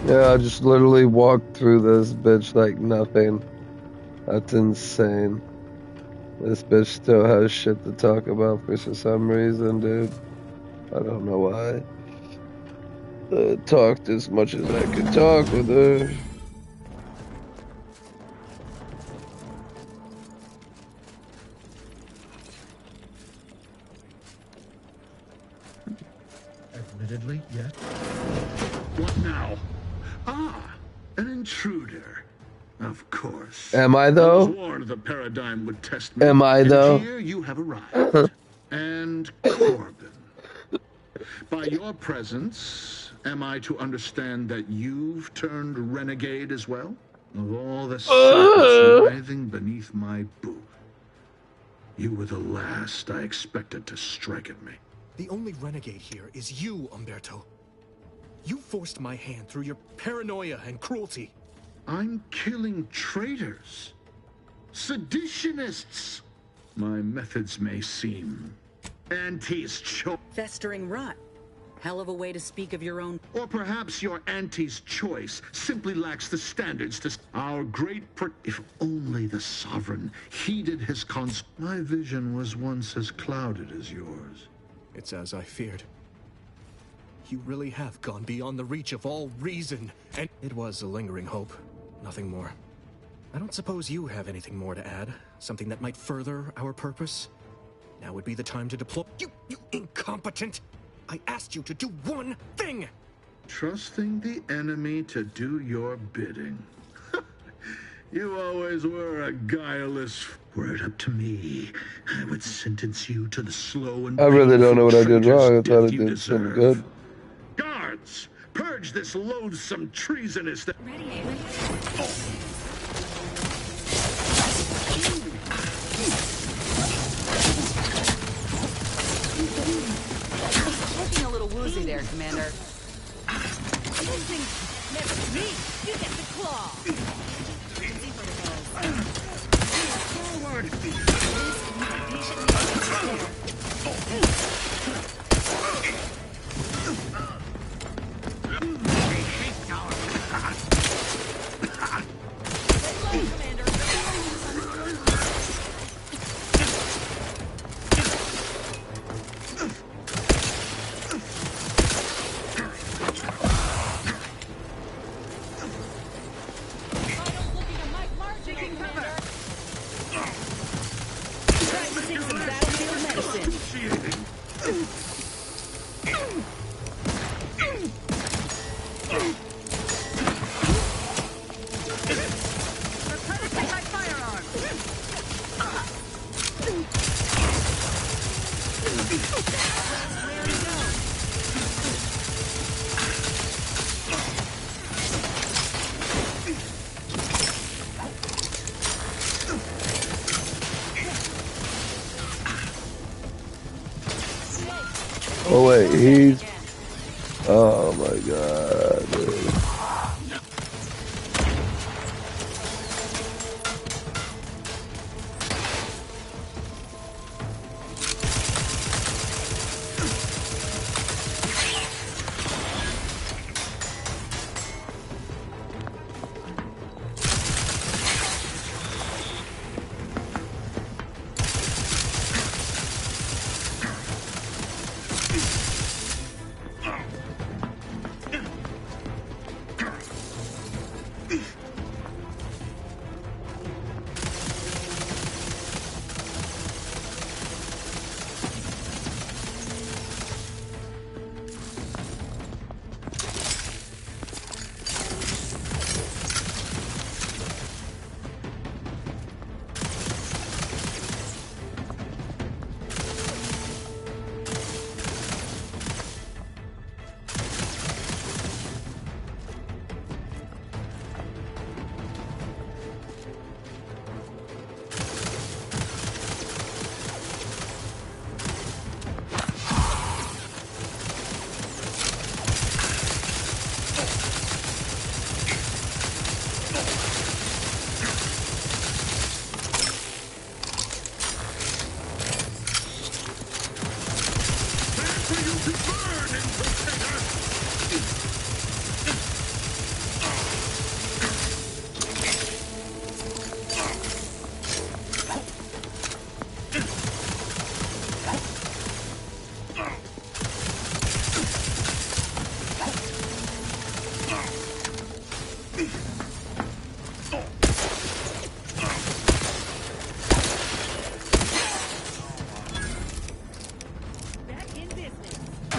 [SPEAKER 1] Yeah, I just literally walked through this bitch like nothing. That's insane. This bitch still has shit to talk about for some reason, dude. I don't know why. Talked as much as I could talk with her.
[SPEAKER 4] Admittedly, yet. What now? Ah, an intruder. Of course.
[SPEAKER 1] Am I
[SPEAKER 4] I was
[SPEAKER 1] though?
[SPEAKER 4] warned the paradigm would test me.
[SPEAKER 1] Am I
[SPEAKER 4] And
[SPEAKER 1] though?
[SPEAKER 4] here you have arrived. And Corbin. By your presence, am I to understand that you've turned renegade as well? Of all the serpents writhing beneath my boot, you were the last I expected to strike at me.
[SPEAKER 9] The only renegade here is you, Umberto. You forced my hand through your paranoia and cruelty.
[SPEAKER 4] I'm killing traitors, seditionists. My methods may seem Auntie's choice.
[SPEAKER 24] Festering rot. Hell of a way to speak of your own.
[SPEAKER 4] Or perhaps your Auntie's choice simply lacks the standards to our great if only the sovereign heeded his My vision was once as clouded as yours.
[SPEAKER 9] It's as I feared. You really have gone beyond the reach of all reason, and it was a lingering hope, nothing more. I don't suppose you have anything more to add? Something that might further our purpose? Now would be the time to deploy— You incompetent! I asked you to do one thing!
[SPEAKER 4] Trusting the enemy to do your bidding. You always were a guileless. Were it up to me, I would sentence you to the slow and
[SPEAKER 1] I really don't know what I did
[SPEAKER 4] painful
[SPEAKER 1] wrong. I thought I
[SPEAKER 4] death you
[SPEAKER 1] did something
[SPEAKER 4] deserve.
[SPEAKER 1] good.
[SPEAKER 4] Guards, purge this loathsome treasonous.
[SPEAKER 6] Looking a little woozy there, Commander.
[SPEAKER 7] This thing's never me. You get the claw.
[SPEAKER 4] Forward.
[SPEAKER 1] Oh wait, he's... Oh my god, dude.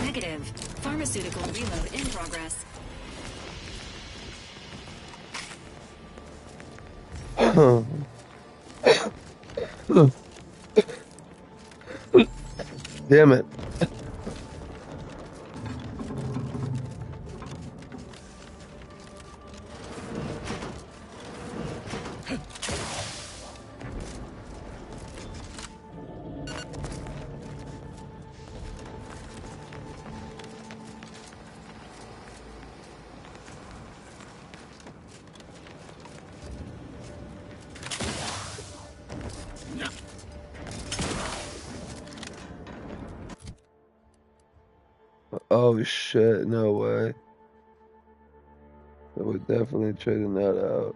[SPEAKER 14] Negative. Pharmaceutical reload in progress.
[SPEAKER 1] Damn it. Oh shit, no way. We're definitely trading that out.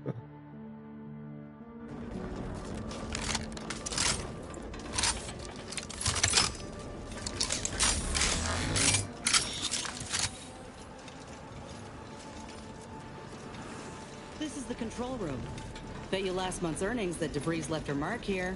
[SPEAKER 24] This is the control room. Bet you last month's earnings that DeVries left her mark here.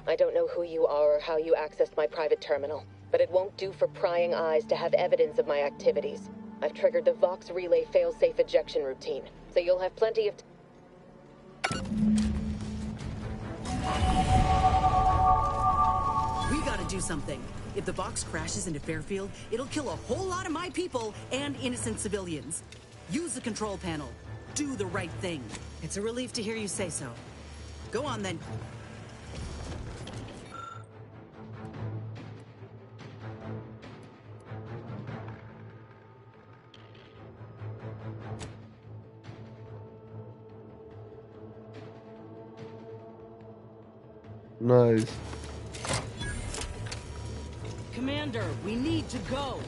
[SPEAKER 13] I don't know who you are or how you accessed my private terminal, but it won't do for prying eyes to have evidence of my activities. I've triggered the Vox Relay failsafe ejection routine, so you'll have plenty of
[SPEAKER 24] We gotta do something. If the Vox crashes into Fairfield, it'll kill a whole lot of my people and innocent civilians. Use the control panel. Do the right thing. It's a relief to hear you say so. Go on then.
[SPEAKER 1] Nice.
[SPEAKER 24] Commander, we need to go.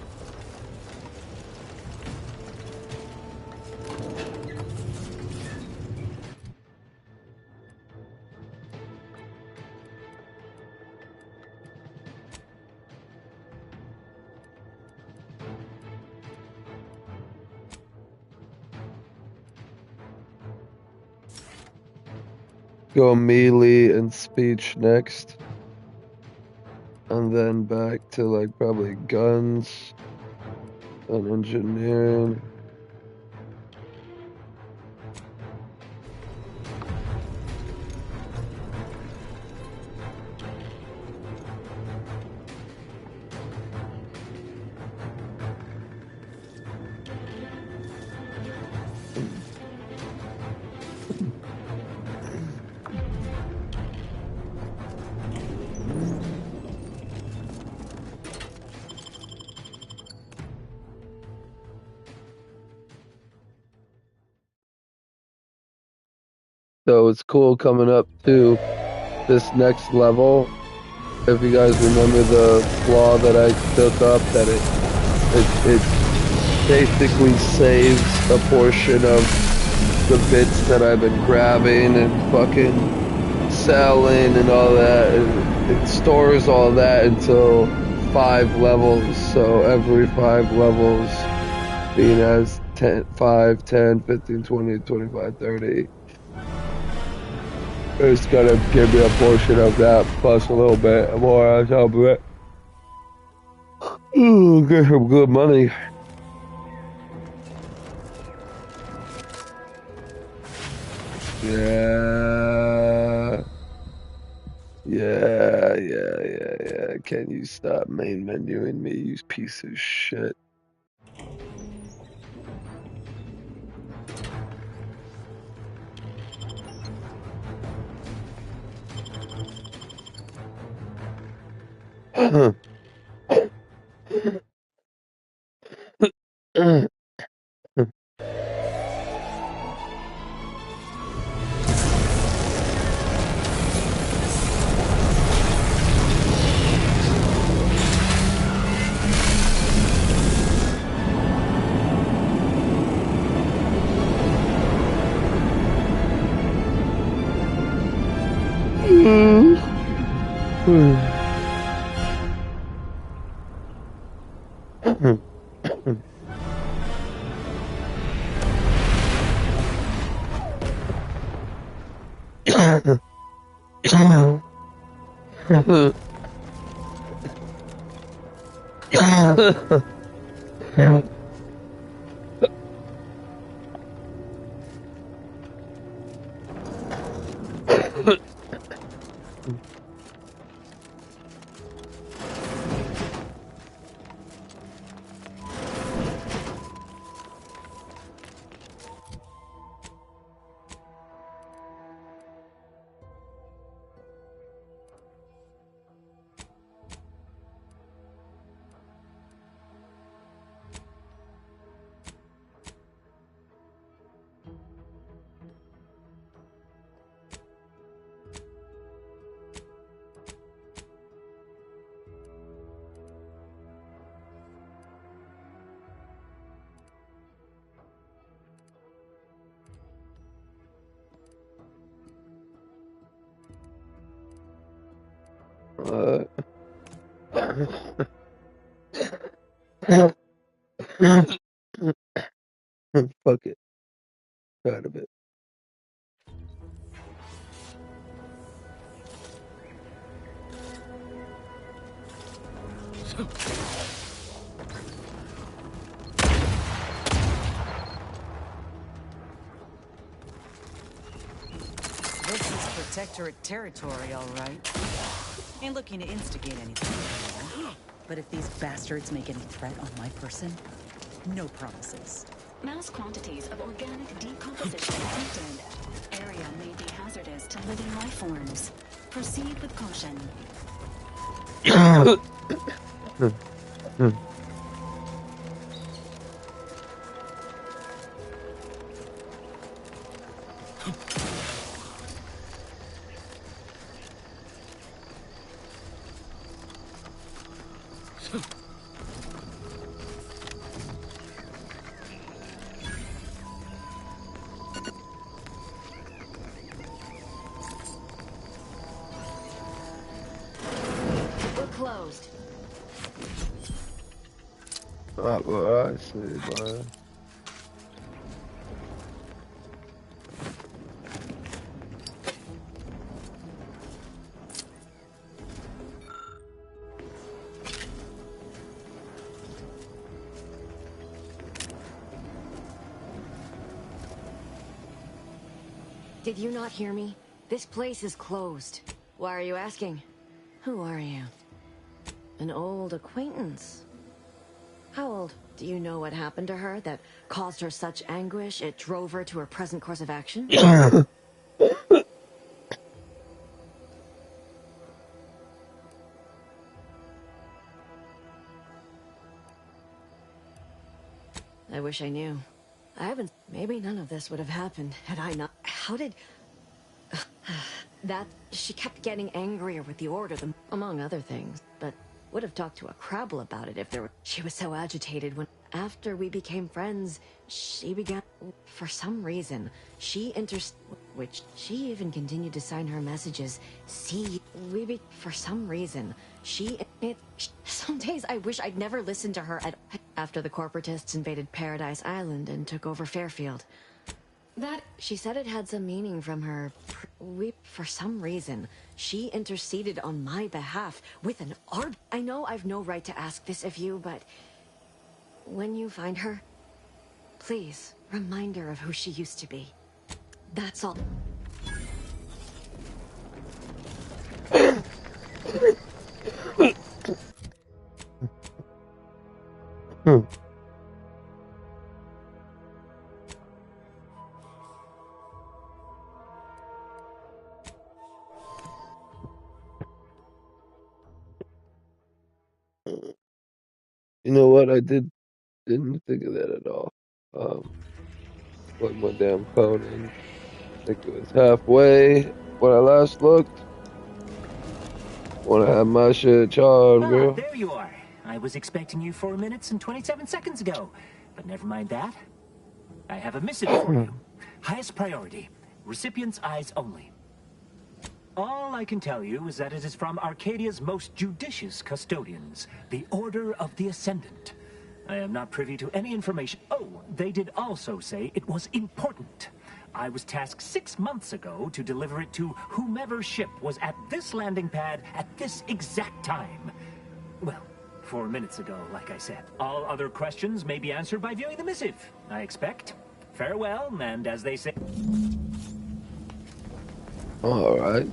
[SPEAKER 1] Go melee and speech next. And then back to like probably guns and engineering. So it's cool coming up to this next level. If you guys remember the flaw that I took up, that it basically saves a portion of the bits that I've been grabbing and fucking selling and all that. It stores all that until 5 levels. So every 5 levels being as 10, 5, 10, 15, 20, 25, 30. It's gonna give me a portion of that plus a little bit more on top of it. Ooh, get some good money. Yeah. Yeah. Can you stop main menuing me, you piece of shit? Fuck it. Tired of it.
[SPEAKER 24] This is Protectorate territory, all right. Ain't looking to instigate anything. But if these bastards make any threat on my person, no promises.
[SPEAKER 14] Mass quantities of organic decomposition detected. Area may be hazardous to living life forms. Proceed with caution.
[SPEAKER 10] We're closed.
[SPEAKER 1] Well, I see, man.
[SPEAKER 10] Did you not hear me? This place is closed. Why are you asking? Who are you? An old acquaintance. How old? Do you know what happened to her that caused her such anguish it drove her to her present course of action? I wish I knew. I haven't... Maybe none of this would have happened had I not... How did... that... She kept getting angrier with the Order, among other things. But would have talked to a Crabble about it if there were... She was so agitated when... After we became friends, she began... For some reason, she which she even continued to sign her messages. For some reason, Some days I wish I'd never listened to her after the corporatists invaded Paradise Island and took over Fairfield. She said it had some meaning from her. For some reason, she interceded on my behalf with an art. I know I've no right to ask this of you, but when you find her, please remind her of who she used to be. That's all.
[SPEAKER 1] You know what? I didn't think of that at all. Plug my damn phone in. I think it was halfway when I last looked. Wanna have my shit charged, girl.
[SPEAKER 18] There you are. I was expecting you 4 minutes and 27 seconds ago. But never mind that. I have a missive for you. Highest priority. Recipient's eyes only. All I can tell you is that it is from Arcadia's most judicious custodians, the Order of the Ascendant. I am not privy to any information. Oh, they did also say it was important. I was tasked 6 months ago to deliver it to whomever ship was at this landing pad at this exact time. Well, 4 minutes ago, like I said. All other questions may be answered by viewing the missive, I expect. Farewell, and as they say...
[SPEAKER 1] All right.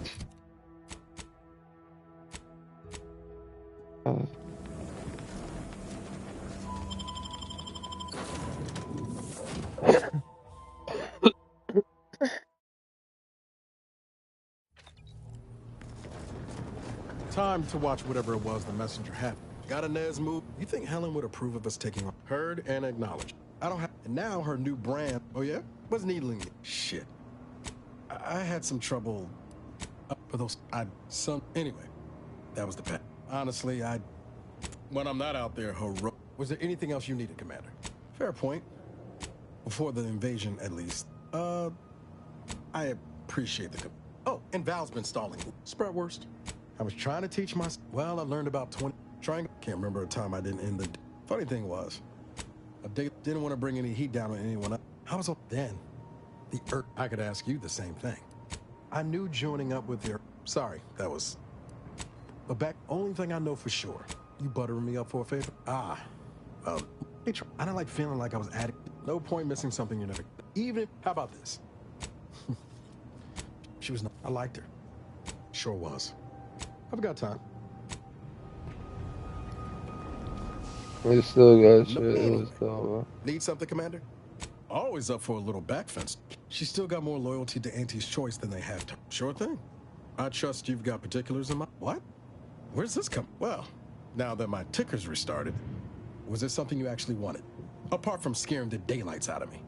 [SPEAKER 5] Time to watch whatever it was the messenger had. Got Inez move. You think Helen would approve of us taking on? Heard and acknowledged. I don't have. And now her new brand. Oh yeah? What's needling me? Shit. I had some trouble. For those. Anyway, that was the pet. Honestly, when I'm not out there, was there anything else you needed, Commander? Fair point. Before the invasion, at least. I appreciate the. Oh, and Val's been stalling. Spread worst. I was trying to teach my. Well, I learned about 20. Can't remember a time I didn't end the. Funny thing was, I didn't want to bring any heat down on anyone else. I was up then. The Earth. I could ask you the same thing. I knew joining up with your. Sorry, that was. But back. Only thing I know for sure. You buttering me up for a favor? I don't like feeling like I was adding. No point missing something you never. Even. How about this? She was. I liked her. Sure was. I've got time.
[SPEAKER 1] We still got shit. It was over.
[SPEAKER 5] Need something, Commander? Always up for a little back fence. She's still got more loyalty to Auntie's choice than they have to. Sure thing. I trust you've got particulars in mind. What? Where's this come? Well, now that my ticker's restarted, was there something you actually wanted? Apart from scaring the daylights out of me.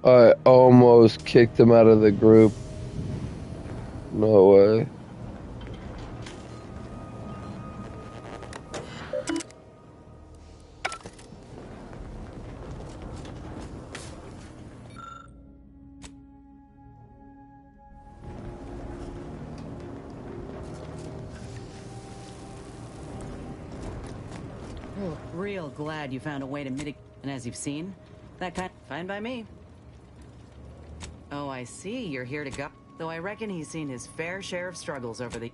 [SPEAKER 1] I almost kicked him out of the group. No way.
[SPEAKER 24] Real glad you found a way to mitigate. And as you've seen, that kind fine by me. Oh, I see. You're here to go. Though I reckon he's seen his fair share of struggles over the.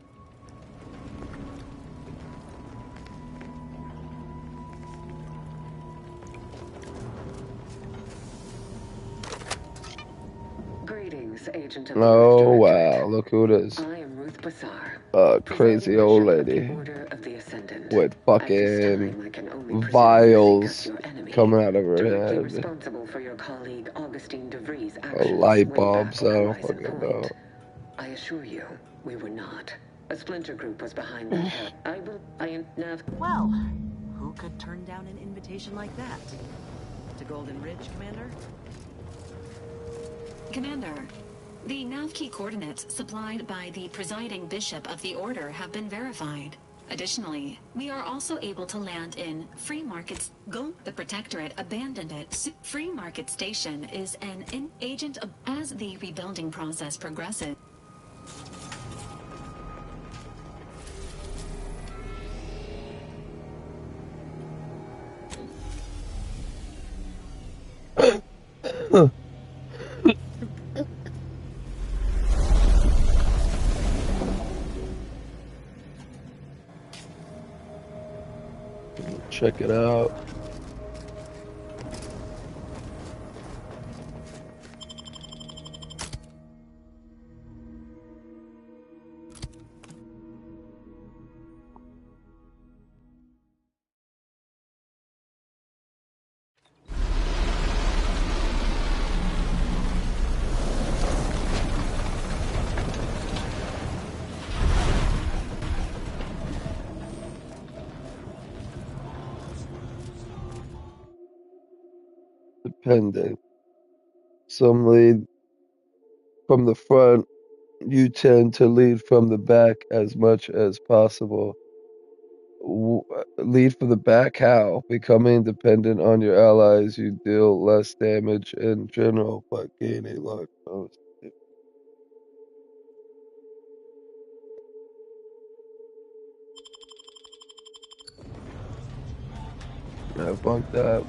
[SPEAKER 13] Greetings, Agent of the
[SPEAKER 1] Oh wow, look who it is.
[SPEAKER 13] I am Ruth Bassar.
[SPEAKER 1] Crazy old lady
[SPEAKER 13] Order of the Ascendant.
[SPEAKER 1] with fucking vials coming out of her
[SPEAKER 13] Directly
[SPEAKER 1] head.
[SPEAKER 13] responsible for your colleague Augustine DeVries'
[SPEAKER 1] A
[SPEAKER 13] actions
[SPEAKER 1] light
[SPEAKER 13] way
[SPEAKER 1] bulb,
[SPEAKER 13] back
[SPEAKER 1] so I
[SPEAKER 13] on
[SPEAKER 1] don't
[SPEAKER 13] Horizon
[SPEAKER 1] fucking
[SPEAKER 13] Point.
[SPEAKER 1] know.
[SPEAKER 13] I assure you, we were not. A splinter group was behind that.
[SPEAKER 24] Well, who could turn down an invitation like that? To Golden Ridge, Commander?
[SPEAKER 14] Commander, the nav key coordinates supplied by the presiding bishop of the Order have been verified. Additionally, we are also able to land in Free Markets. The Protectorate abandoned it. Free Market Station is an agent as the rebuilding process progresses.
[SPEAKER 1] Check it out. Depending. Some lead from the front. You tend to lead from the back as much as possible. Lead from the back how? Becoming dependent on your allies, you deal less damage in general, but gain a large bonus. I bunked that.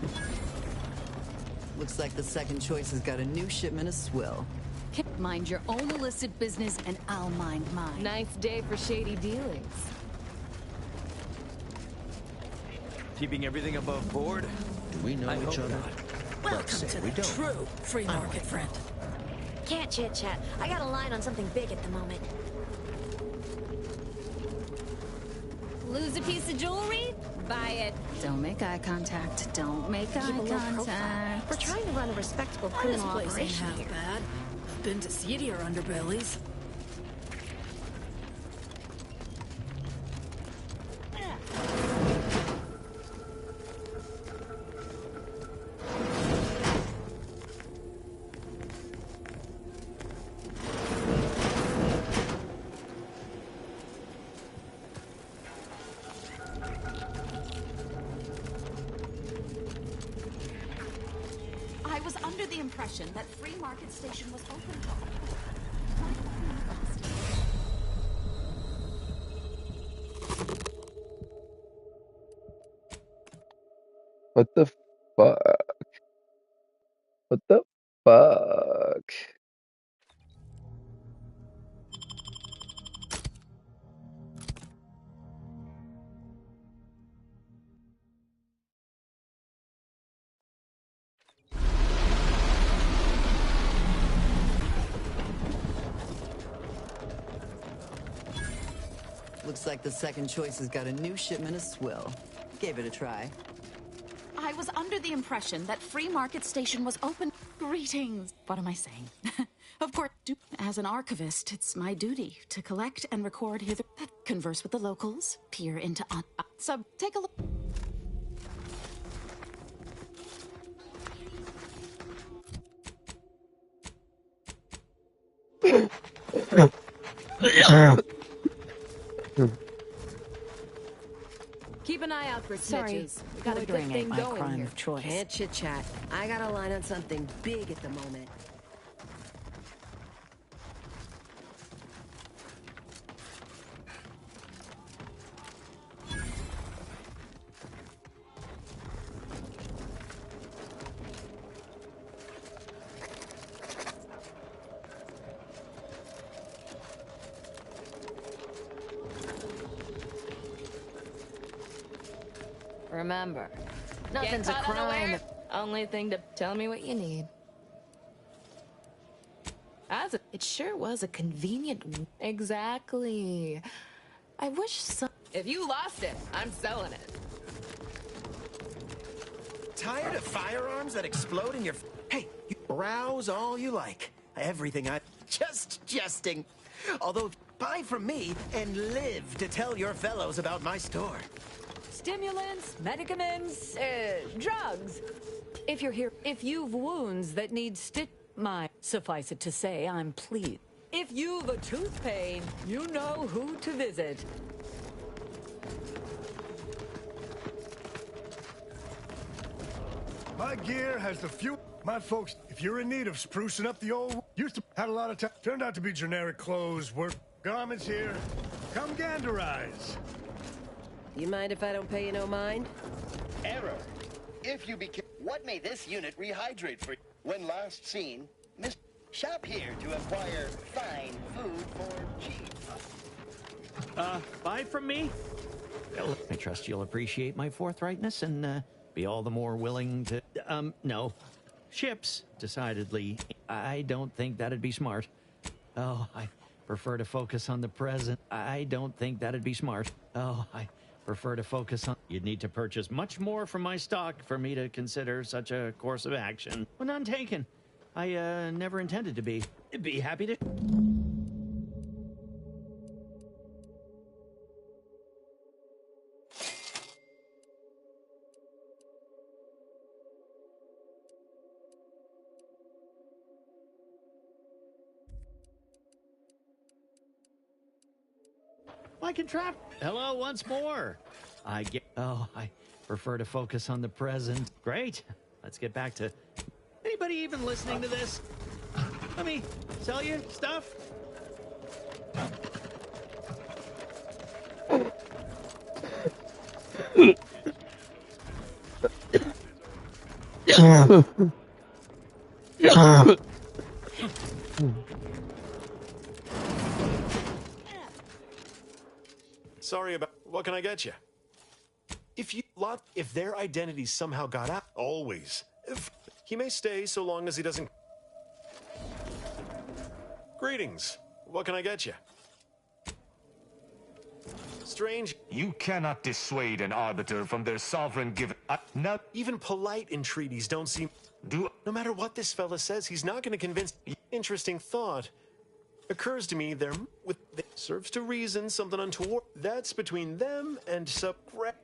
[SPEAKER 2] Looks like the second choice has got a new shipment of swill.
[SPEAKER 7] Mind your own illicit business and I'll mind mine. Nice day for shady dealings.
[SPEAKER 8] Keeping everything above board?
[SPEAKER 16] Do we know each other?
[SPEAKER 7] Welcome to the true free market, friend.
[SPEAKER 10] Can't chit-chat. I got a line on something big at the moment.
[SPEAKER 7] Lose a piece of jewelry? Buy it. Don't make eye contact. Don't make
[SPEAKER 10] Keep a
[SPEAKER 7] eye
[SPEAKER 10] low profile.
[SPEAKER 7] contact.
[SPEAKER 10] We're trying to run a respectable
[SPEAKER 7] This
[SPEAKER 10] criminal
[SPEAKER 7] place ain't
[SPEAKER 10] operation
[SPEAKER 7] half
[SPEAKER 10] here.
[SPEAKER 7] bad. I've been to seedier underbellies.
[SPEAKER 14] I was under the impression that Free Market Station was open.
[SPEAKER 1] What the fuck? What the fuck?
[SPEAKER 2] Looks like the second choice has got a new shipment of swill. Gave it a try.
[SPEAKER 14] I was under the impression that Free Market Station was open. Greetings. What am I saying? Of course, as an archivist, it's my duty to collect and record hither, converse with the locals, peer into take a look.
[SPEAKER 21] Keep an eye out for
[SPEAKER 10] Sorry,
[SPEAKER 21] snitches. We got a good
[SPEAKER 10] loitering
[SPEAKER 21] thing
[SPEAKER 10] ain't my
[SPEAKER 21] going
[SPEAKER 10] crime
[SPEAKER 21] here.
[SPEAKER 10] of choice. Can't chit-chat. I got a line on something big at the moment. Remember, nothing's a
[SPEAKER 7] caught
[SPEAKER 10] crime.
[SPEAKER 7] unaware? Only thing to tell me what you need. It sure was a convenient. Exactly. I wish some. If you lost it, I'm selling it.
[SPEAKER 8] Tired of firearms that explode in your... Hey, you browse all you like. Everything I... Just jesting. Although, buy from me and live to tell your fellows about my store.
[SPEAKER 21] Stimulants, medicaments, drugs. If you're here, if you've wounds that need suffice it to say, I'm pleased. If you've a tooth pain, you know who to visit.
[SPEAKER 19] My gear has the few... My folks, if you're in need of sprucing up the old... Used to... Had a lot of time. Turned out to be generic clothes, work... Garments here. Come ganderize.
[SPEAKER 10] You mind if I don't pay you no mind?
[SPEAKER 22] Error. If you what may this unit rehydrate for?
[SPEAKER 12] When last seen, Miss Shop here to acquire fine food for cheap.
[SPEAKER 18] Buy from me? Well, I trust you'll appreciate my forthrightness and be all the more willing to... no. Ships, decidedly. I don't think that'd be smart. Oh, I prefer to focus on the present. I don't think that'd be smart. Oh, I prefer to focus on... You'd need to purchase much more from my stock for me to consider such a course of action. Well, none taken. I, never intended to be. Be happy to... I can trap. Hello, once more. I get... Oh, I prefer to focus on the present. Great. Let's get back to... Anybody even listening to this? Let me sell you stuff.
[SPEAKER 9] Sorry about... What can I get you? If their identities somehow got out... Always. He may stay so long as he doesn't... Greetings. What can I get you? Strange.
[SPEAKER 15] You cannot dissuade an arbiter from their sovereign given...
[SPEAKER 9] Not even polite entreaties don't seem... No matter what this fella says, he's not going to convince... Interesting thought. Occurs to me there serves to reason something untoward. That's between them and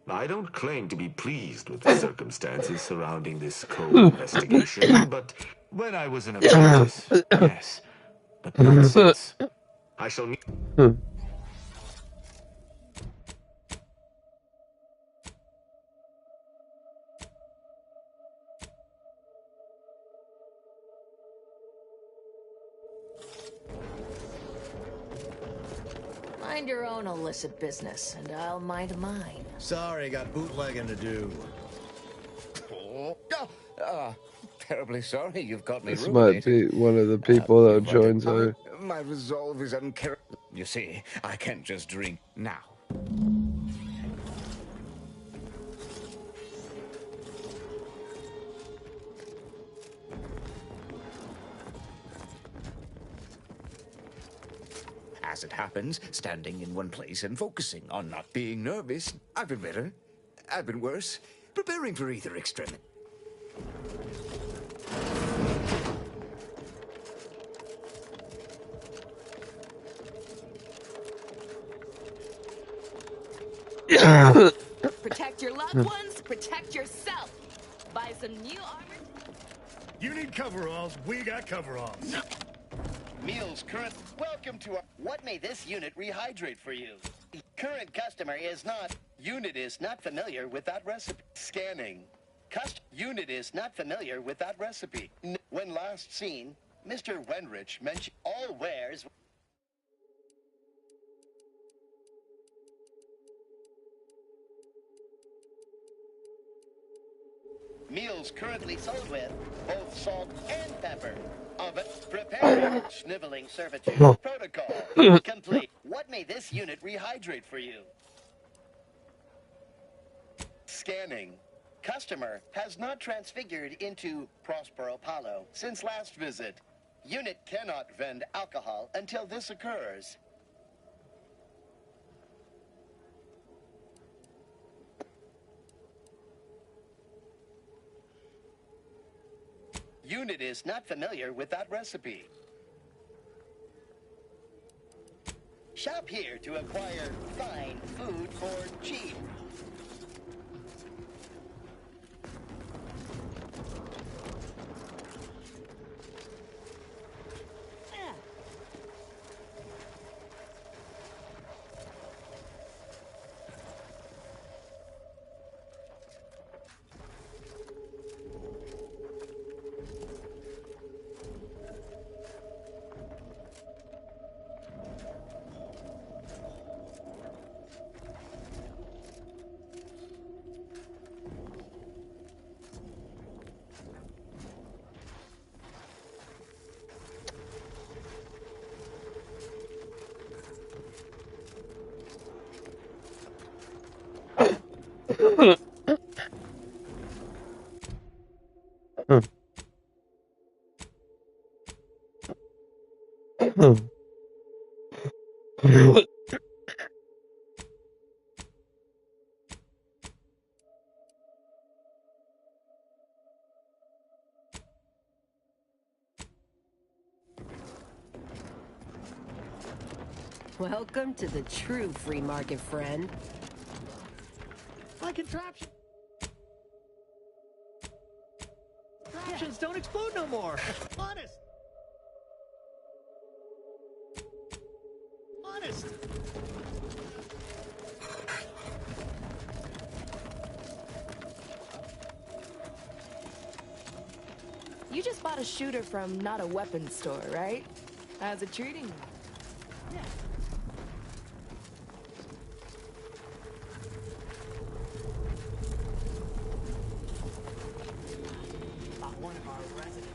[SPEAKER 15] I don't claim to be pleased with the circumstances surrounding this co-investigation, but when I was an apprentice, yes. But not since. I shall need...
[SPEAKER 22] Mind your own illicit business, and I'll mind mine.
[SPEAKER 23] Sorry, got bootlegging to do.
[SPEAKER 25] Terribly sorry you've got me
[SPEAKER 1] This might be one of the people that joins our...
[SPEAKER 25] My resolve is uncharacteristic. You see, I can't just drink now. As it happens, standing in one place and focusing on not being nervous. I've been better. I've been worse. Preparing for either extremity.
[SPEAKER 7] Protect your loved ones, protect yourself. Buy some new armor.
[SPEAKER 19] You need coveralls, we got coveralls.
[SPEAKER 12] Meals current. Welcome to our... What may this unit rehydrate for you? Current customer is not... Unit is not familiar with that recipe. Scanning. Unit is not familiar with that recipe. When last seen, Mr. Wenrich mentioned all wares... Meals currently sold with both salt and pepper. Oven prepared. Sniveling servitude. Protocol complete. What may this unit rehydrate for you? Scanning. Customer has not transfigured into Prospero Paulo since last visit. Unit cannot vend alcohol until this occurs. Unit is not familiar with that recipe. Shop here to acquire fine food for cheap.
[SPEAKER 3] Welcome to the true free market, friend.
[SPEAKER 8] My contraption. Contraptions don't explode no more. Honest. Honest.
[SPEAKER 7] You just bought a shooter from not a weapons store, right? How's it treating you?
[SPEAKER 8] One of our residents.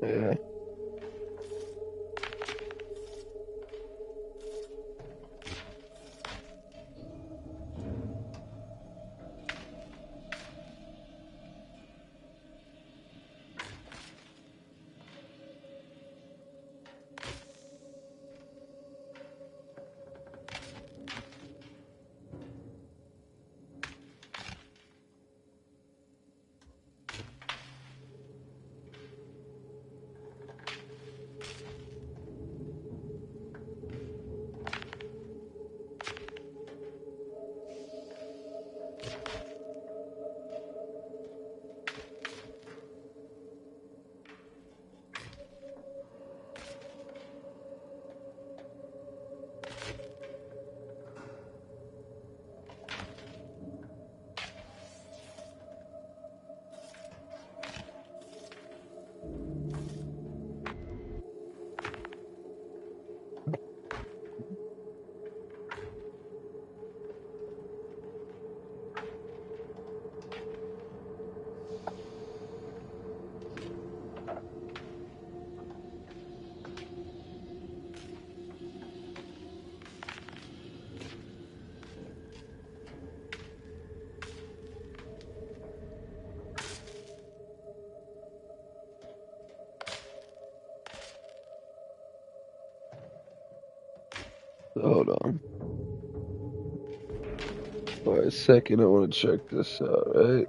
[SPEAKER 1] Yeah. Hold on. For a second, I want to check this out, right?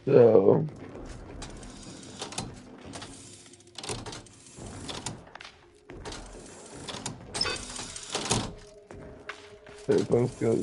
[SPEAKER 1] So. Okay, both got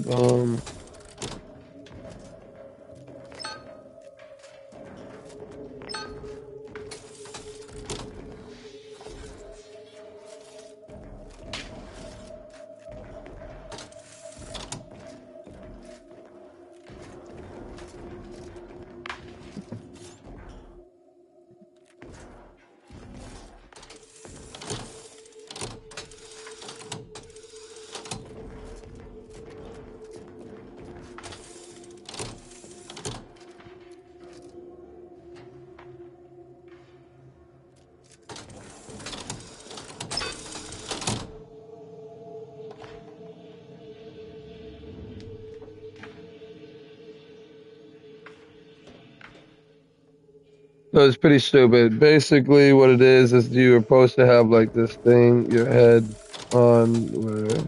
[SPEAKER 1] So it's pretty stupid. Basically, what it is you're supposed to have like this thing, your head on where.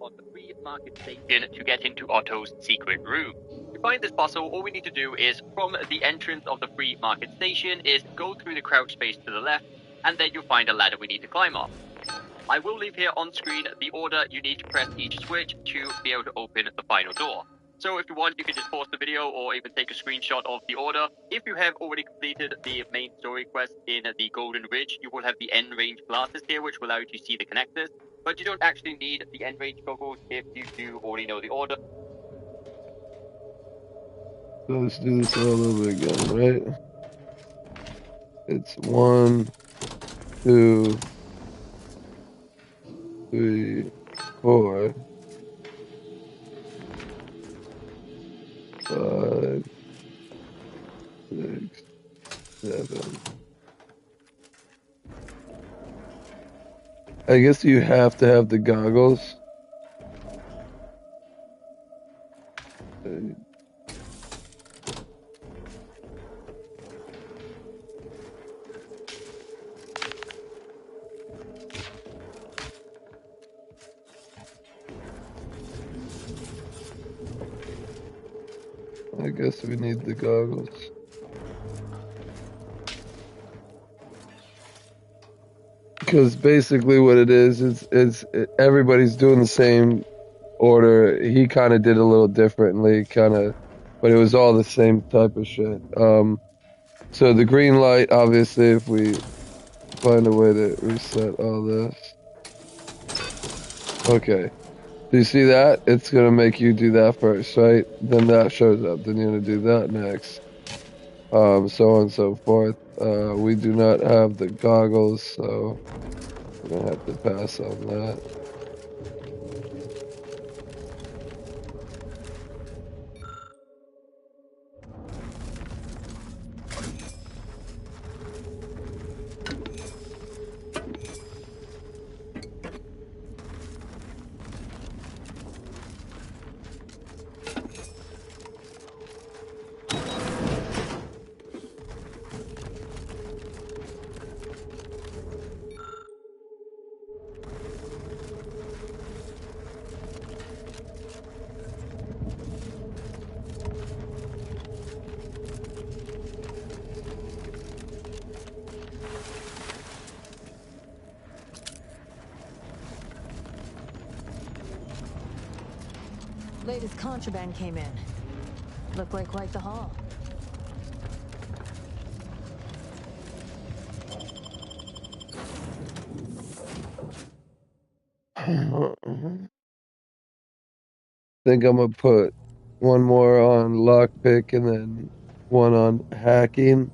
[SPEAKER 4] On the free market station to get into Otto's secret room. To find this puzzle, all we need to do is, from the entrance of the free market station, is go through the crouch space to the left, and then you'll find a ladder we need to climb up. I will leave here on screen the order you need to press each switch to be able to open the final door. So if you want, you can just pause the video or even take a screenshot of the order. If you have already completed the main story quest in the Golden Ridge, you will have the end range glasses here, which will allow you to see the connectors. But you don't actually need the end range goggles if you do already know the order.
[SPEAKER 1] So let's do this all over again, right? It's 1, 2, 3, 4, 5, 6, 7. I guess you have to have the goggles. I guess we need the goggles. Because basically what it is everybody's doing the same order, he kind of did a little differently, but it was all the same type of shit. So the green light, obviously, if we find a way to reset all this. Okay. Do you see that? It's gonna make you do that first, right? Then that shows up. Then you're gonna do that next. So on and so forth. We do not have the goggles, so we're gonna have to pass on that.
[SPEAKER 21] Latest contraband came in. Looked like quite the haul.
[SPEAKER 1] Think I'm gonna put one more on lockpick and then one on hacking.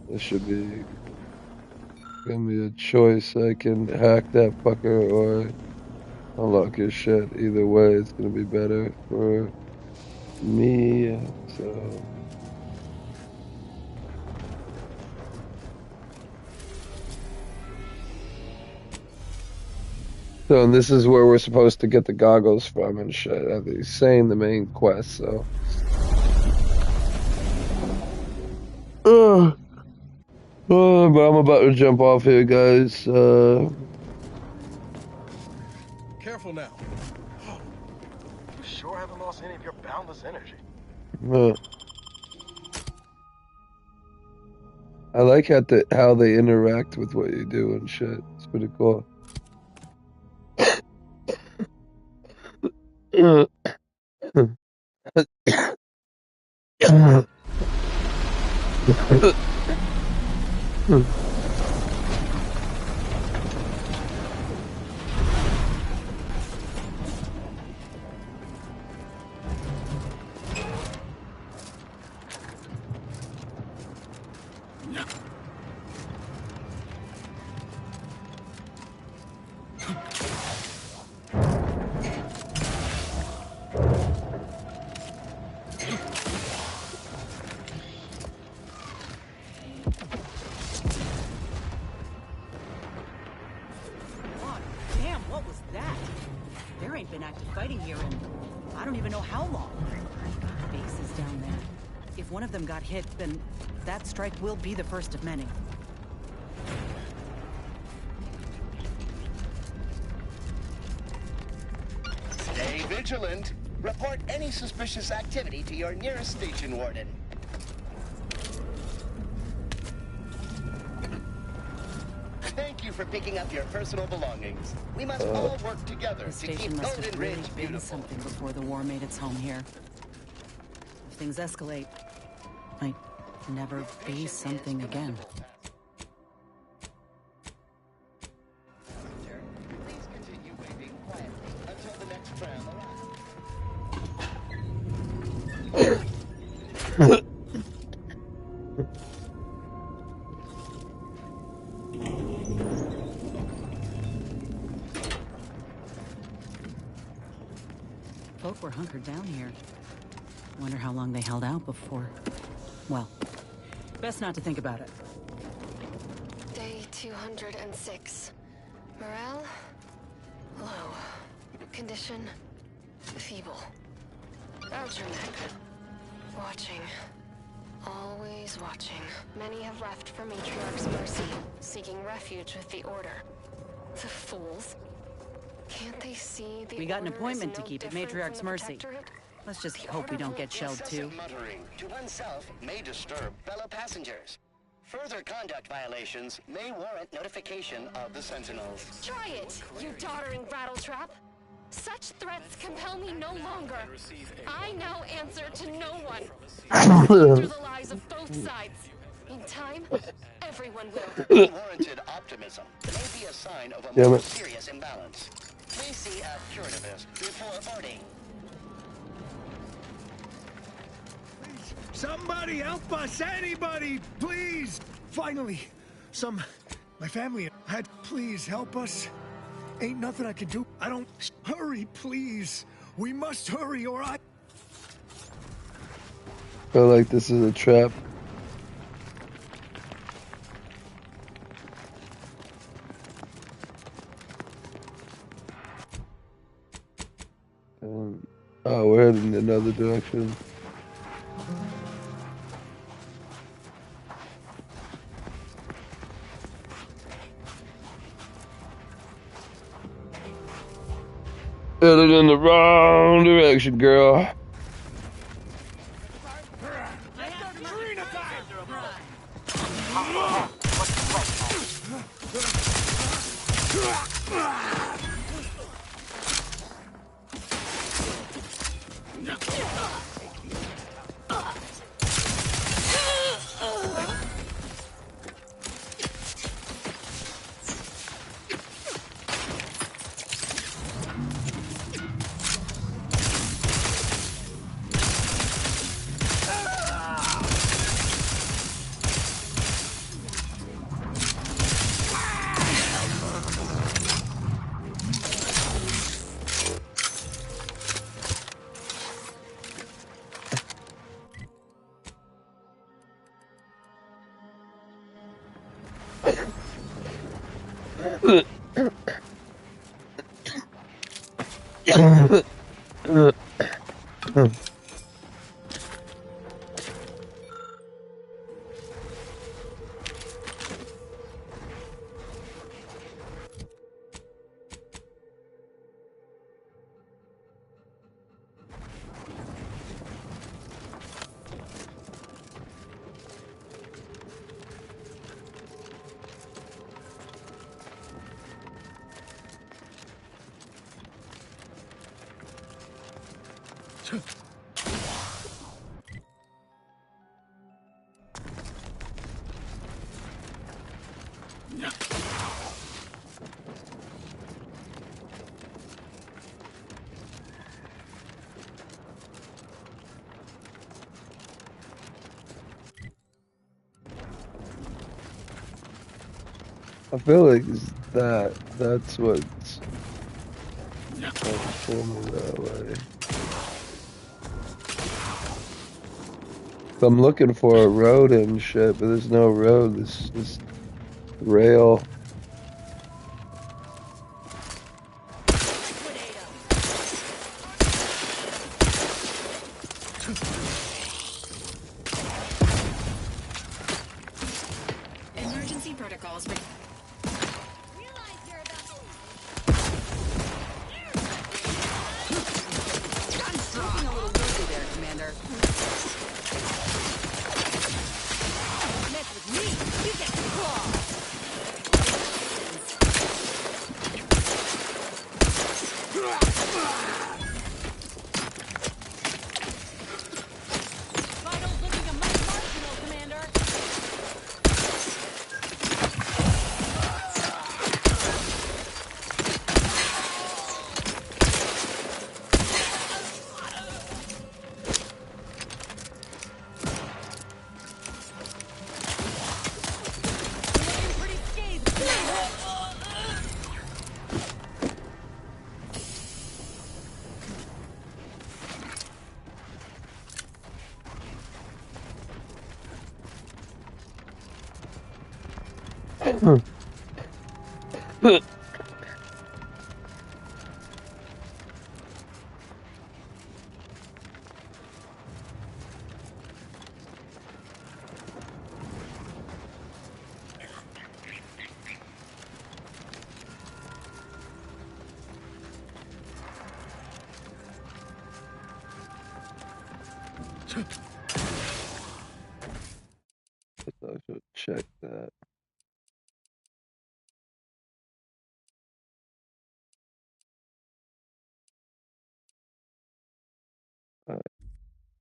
[SPEAKER 1] This should be gonna be a choice. I can hack that fucker or unlock his shit. Either way, it's gonna be better for me. So, and this is where we're supposed to get the goggles from and shit. He's saying the main quest, so. But I'm about to jump off here, guys.
[SPEAKER 19] Careful now. You sure haven't lost any of your boundless energy.
[SPEAKER 1] I like how they interact with what you do and shit. It's pretty cool.
[SPEAKER 24] Damn, what was that? There ain't been active fighting here in I don't even know how long. Base is down there. If one of them got hit, then that strike will be the first of many.
[SPEAKER 12] Stay vigilant. Report any suspicious activity to your nearest station warden. Thank you for picking up your personal belongings. We must all work together
[SPEAKER 24] This
[SPEAKER 12] to keep
[SPEAKER 24] station must
[SPEAKER 12] Golden
[SPEAKER 24] have really
[SPEAKER 12] Ridge
[SPEAKER 24] been
[SPEAKER 12] beautiful.
[SPEAKER 24] something before the war made its home here. If things escalate, might never be something again.
[SPEAKER 12] Please continue waiting quietly until the next tram arrives.
[SPEAKER 24] Folk were hunkered down here. Wonder how long they held out before. Well, best not to think about it.
[SPEAKER 5] Day 206. Morale? Low. Condition? Feeble. Algernek. Watching. Always watching. Many have left for Matriarch's mercy, seeking refuge with the Order. The fools. Can't they see the
[SPEAKER 24] We got an
[SPEAKER 5] Order is
[SPEAKER 24] appointment to
[SPEAKER 5] no
[SPEAKER 24] keep at
[SPEAKER 5] different from
[SPEAKER 24] Matriarch's
[SPEAKER 5] the
[SPEAKER 24] mercy.
[SPEAKER 5] Protectorate?
[SPEAKER 24] Let's just hope we don't get shelled too.
[SPEAKER 12] Incessant muttering to oneself may disturb fellow passengers. Further conduct violations may warrant notification of the Sentinels.
[SPEAKER 5] Try it, you doddering rattletrap! Such threats compel me no longer. I now answer to no one. Through the lies of both sides. In time, everyone will.
[SPEAKER 12] Unwarranted optimism may be a sign of a
[SPEAKER 1] Damn
[SPEAKER 12] more
[SPEAKER 1] it.
[SPEAKER 12] serious imbalance. Please see a curativist before boarding.
[SPEAKER 19] Somebody help us! Anybody! Please! Finally! My family had... Please help us. Ain't nothing I can do. I don't... Hurry, please! We must hurry or I...
[SPEAKER 1] Feel like this is a trap. Oh, we're heading in another direction. Headed in the wrong direction, girl. I feel like that's what's pulling me that way. I'm looking for a road and shit, but there's no road. This is just rail.
[SPEAKER 14] Emergency protocols.
[SPEAKER 2] Looking a little woozy there, Commander. Mess with me, you get
[SPEAKER 21] Vitals looking a much marginal, Commander.
[SPEAKER 1] I should check that.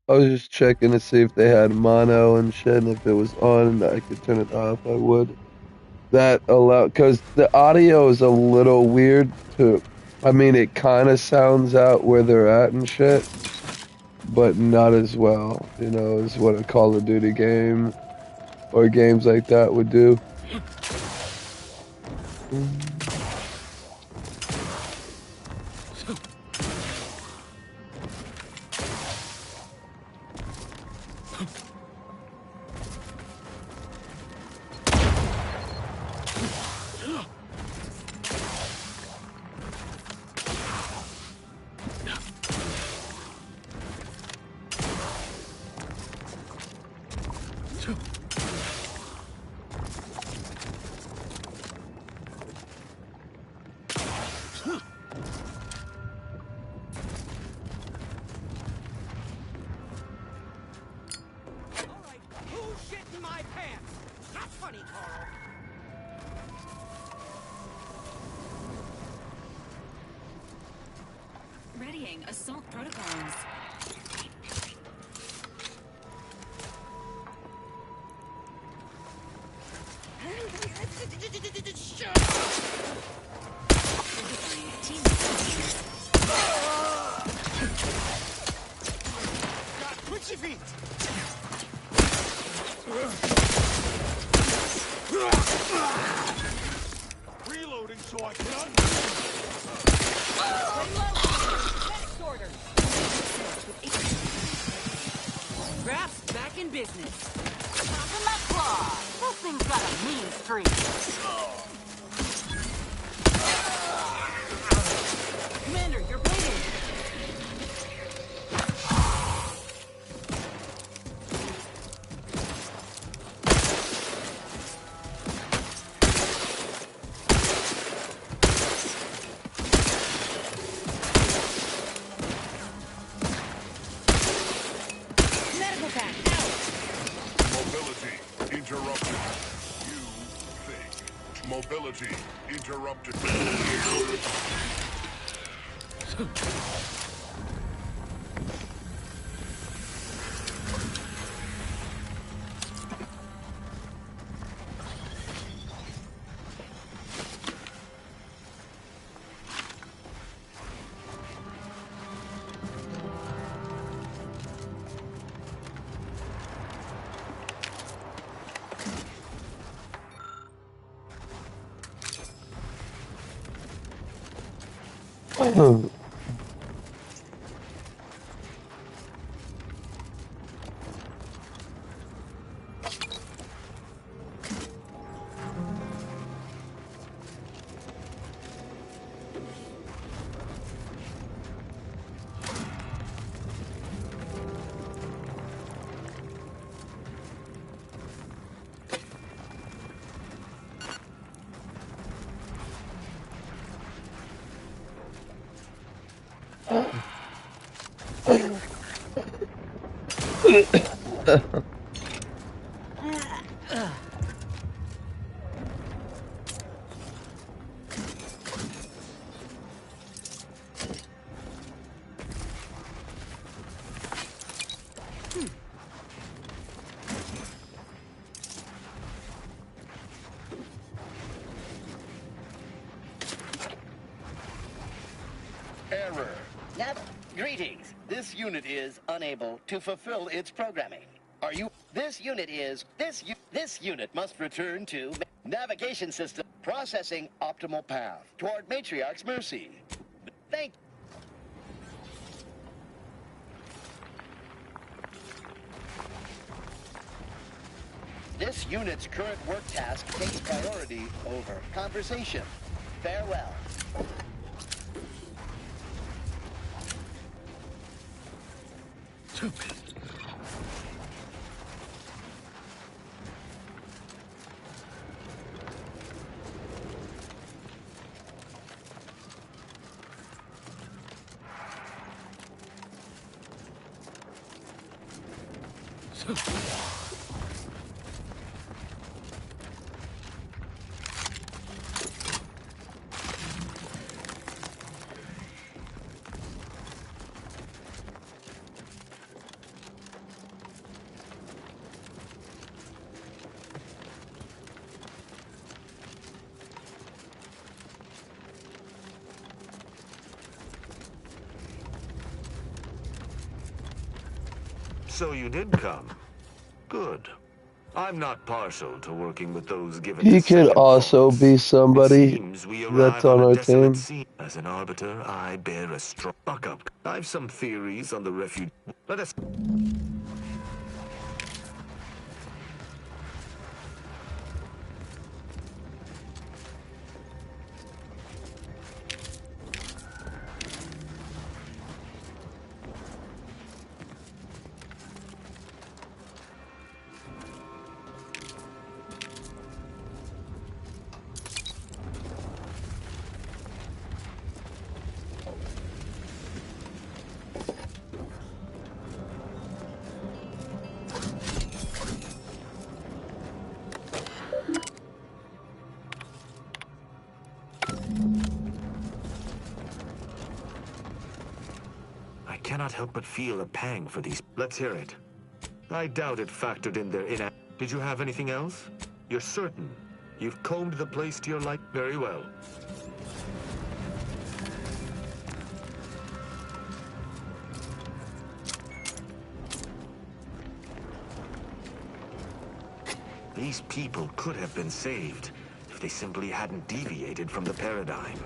[SPEAKER 1] I was just checking to see if they had mono and shit, and if it was on and I could turn it off, I would. That allow, because the audio is a little weird to, I mean, it kind of sounds out where they're at and shit, but not as well, you know, as what a Call of Duty game or games like that would do.
[SPEAKER 14] Readying assault protocols.
[SPEAKER 8] Put your feet. Reloading so I can
[SPEAKER 21] Raph's back in business. Popping my claw. This thing's got a mean streak. Commander, you're bleeding. Medical pack, out.
[SPEAKER 6] Mobility interrupted. You think. Mobility interrupted.
[SPEAKER 12] Error. Greetings. This unit is unable to fulfill its programming. Are you? This unit must return to navigation system processing optimal path toward Matriarch's mercy. Thank. This unit's current work task takes priority over conversation. Farewell.
[SPEAKER 15] So you did come. Good. I'm not partial to working with those given
[SPEAKER 1] He
[SPEAKER 15] to
[SPEAKER 1] could
[SPEAKER 15] second
[SPEAKER 1] also
[SPEAKER 15] thoughts.
[SPEAKER 1] be somebody
[SPEAKER 15] Seems we
[SPEAKER 1] that's
[SPEAKER 15] arrive
[SPEAKER 1] on
[SPEAKER 15] a
[SPEAKER 1] our
[SPEAKER 15] desolate
[SPEAKER 1] team.
[SPEAKER 15] scene. As an arbiter, I bear a strong buck up. I've some theories on the refuge. Let us. I cannot help but feel a pang for these. Let's hear it. I doubt it factored in their Did you have anything else? You're certain? You've combed the place to your light very well. These people could have been saved if they simply hadn't deviated from the paradigm.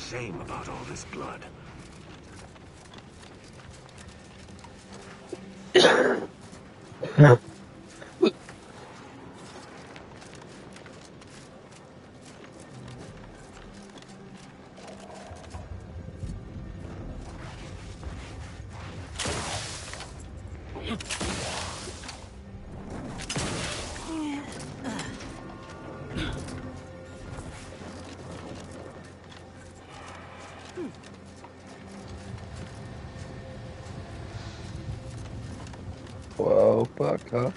[SPEAKER 15] Shame about all this blood.
[SPEAKER 1] Wow, fuck, huh?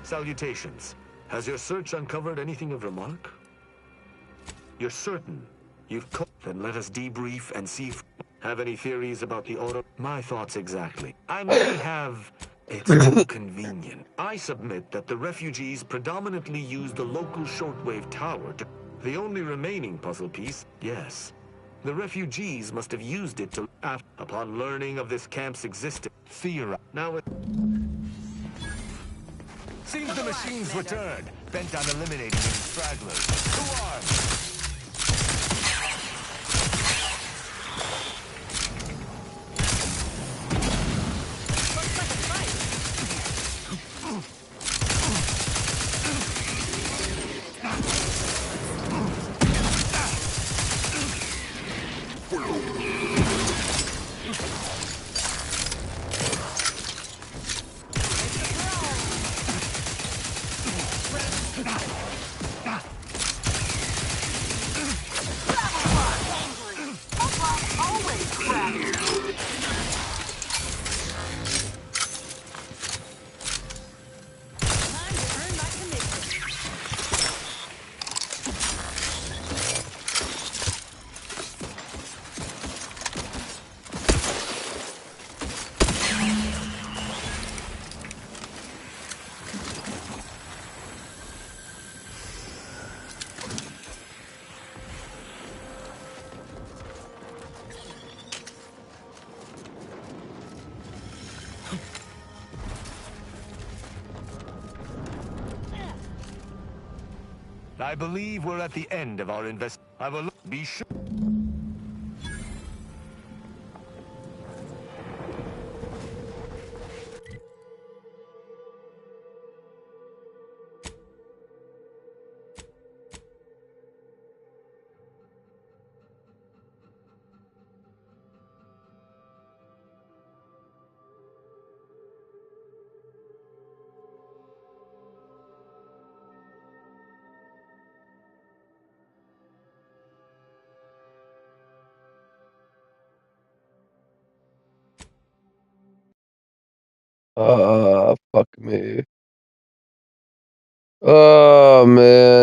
[SPEAKER 15] Salutations. Has your search uncovered anything of remark? You're certain you've then let us debrief and see if have any theories about the auto. My thoughts exactly. I may have. It's too convenient. I submit that the refugees predominantly use the local shortwave tower to. The only remaining puzzle piece, yes. The refugees must have used it to. Upon learning of this camp's existence, theorize. Now it.
[SPEAKER 11] Seems the machines returned, bent on eliminating any stragglers. Who armed? I believe we're at the end of our invest. I will be sure.
[SPEAKER 1] Fuck me. Oh man.